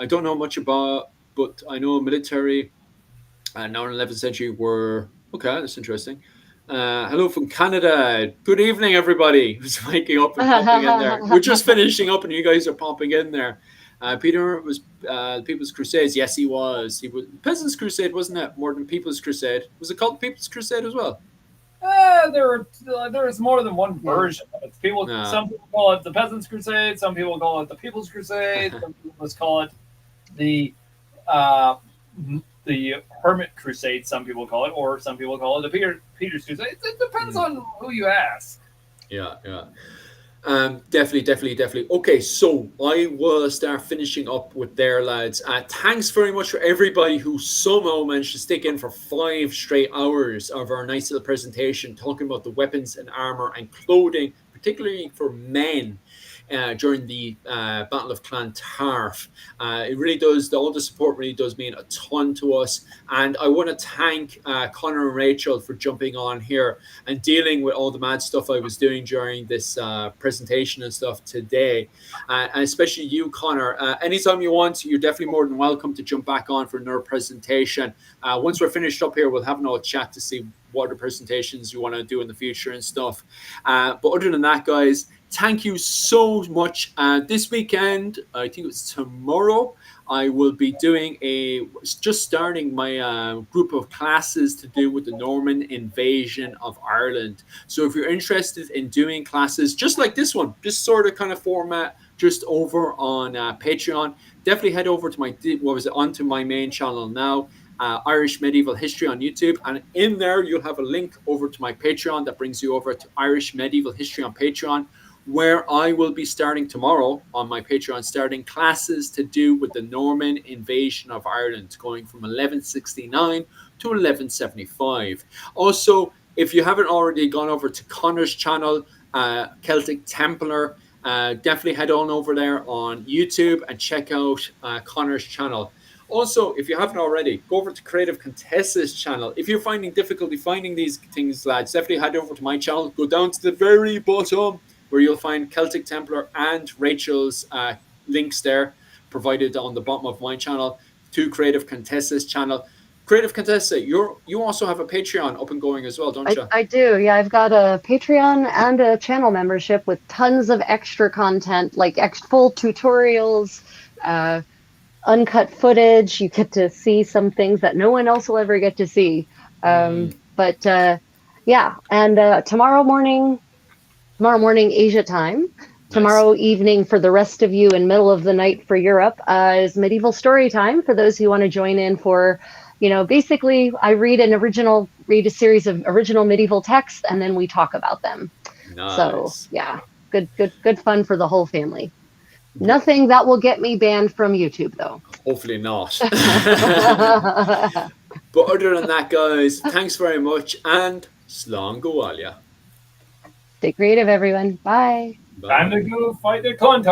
I don't know much about, but I know military now in the 11th century were... Okay, that's interesting. Hello from Canada. Good evening, everybody who's waking up and popping in there. We're just finishing up and you guys are popping in there. Peter was People's Crusades. Yes, he was. He was Peasants' Crusade, wasn't it? More than People's Crusade. Was it called People's Crusade as well? There was more than one version. Some people call it the Peasants' Crusade. Some people call it the People's Crusade. Some people just call it the Hermit Crusade. Some people call it, or some people call it the Peter's Crusade. It depends on who you ask. Yeah. Definitely. Okay, so I will start finishing up with there, lads. Thanks very much for everybody who somehow managed to stick in for 5 straight hours of our nice little presentation talking about the weapons and armor and clothing, particularly for men. during the Battle of Clontarf. It really does, all the support really does mean a ton to us. And I want to thank Connor and Rachel for jumping on here and dealing with all the mad stuff I was doing during this presentation and stuff today. And especially you, Connor. Anytime you want, you're definitely more than welcome to jump back on for another presentation. Once we're finished up here, we'll have another chat to see what other presentations you want to do in the future and stuff. But other than that, guys, thank you so much. This weekend, I think it's tomorrow, I will be doing just starting my group of classes to do with the Norman invasion of Ireland. So if you're interested in doing classes just like this one, this sort of kind of format, just over on Patreon, definitely head over to onto my main channel now, Irish Medieval History on YouTube, and in there you'll have a link over to my Patreon that brings you over to Irish Medieval History on Patreon, where I will be starting tomorrow on my Patreon, starting classes to do with the Norman invasion of Ireland, going from 1169 to 1175. Also, if you haven't already gone over to Connor's channel, Celtic Templar, definitely head on over there on YouTube and check out Connor's channel. Also, if you haven't already, go over to Creative Contessa's channel. If you're finding difficulty finding these things, lads, definitely head over to my channel. Go down to the very bottom where you'll find Celtic Templar and Rachel's links there, provided on the bottom of my channel, to Creative Contessa's channel. Creative Contessa, you also have a Patreon up and going as well, don't you? I do, yeah. I've got a Patreon and a channel membership with tons of extra content, like full tutorials, uncut footage. You get to see some things that no one else will ever get to see. But yeah, and tomorrow morning Asia time. Tomorrow evening for the rest of you, and middle of the night for Europe, is medieval story time for those who want to join in for, basically I read a series of original medieval texts, and then we talk about them. Nice. So yeah, good fun for the whole family. Nothing that will get me banned from YouTube, though. Hopefully not. But other than that, guys, thanks very much, and slán go Alia. Stay creative, everyone. Bye. Time to go fight the Clontarf.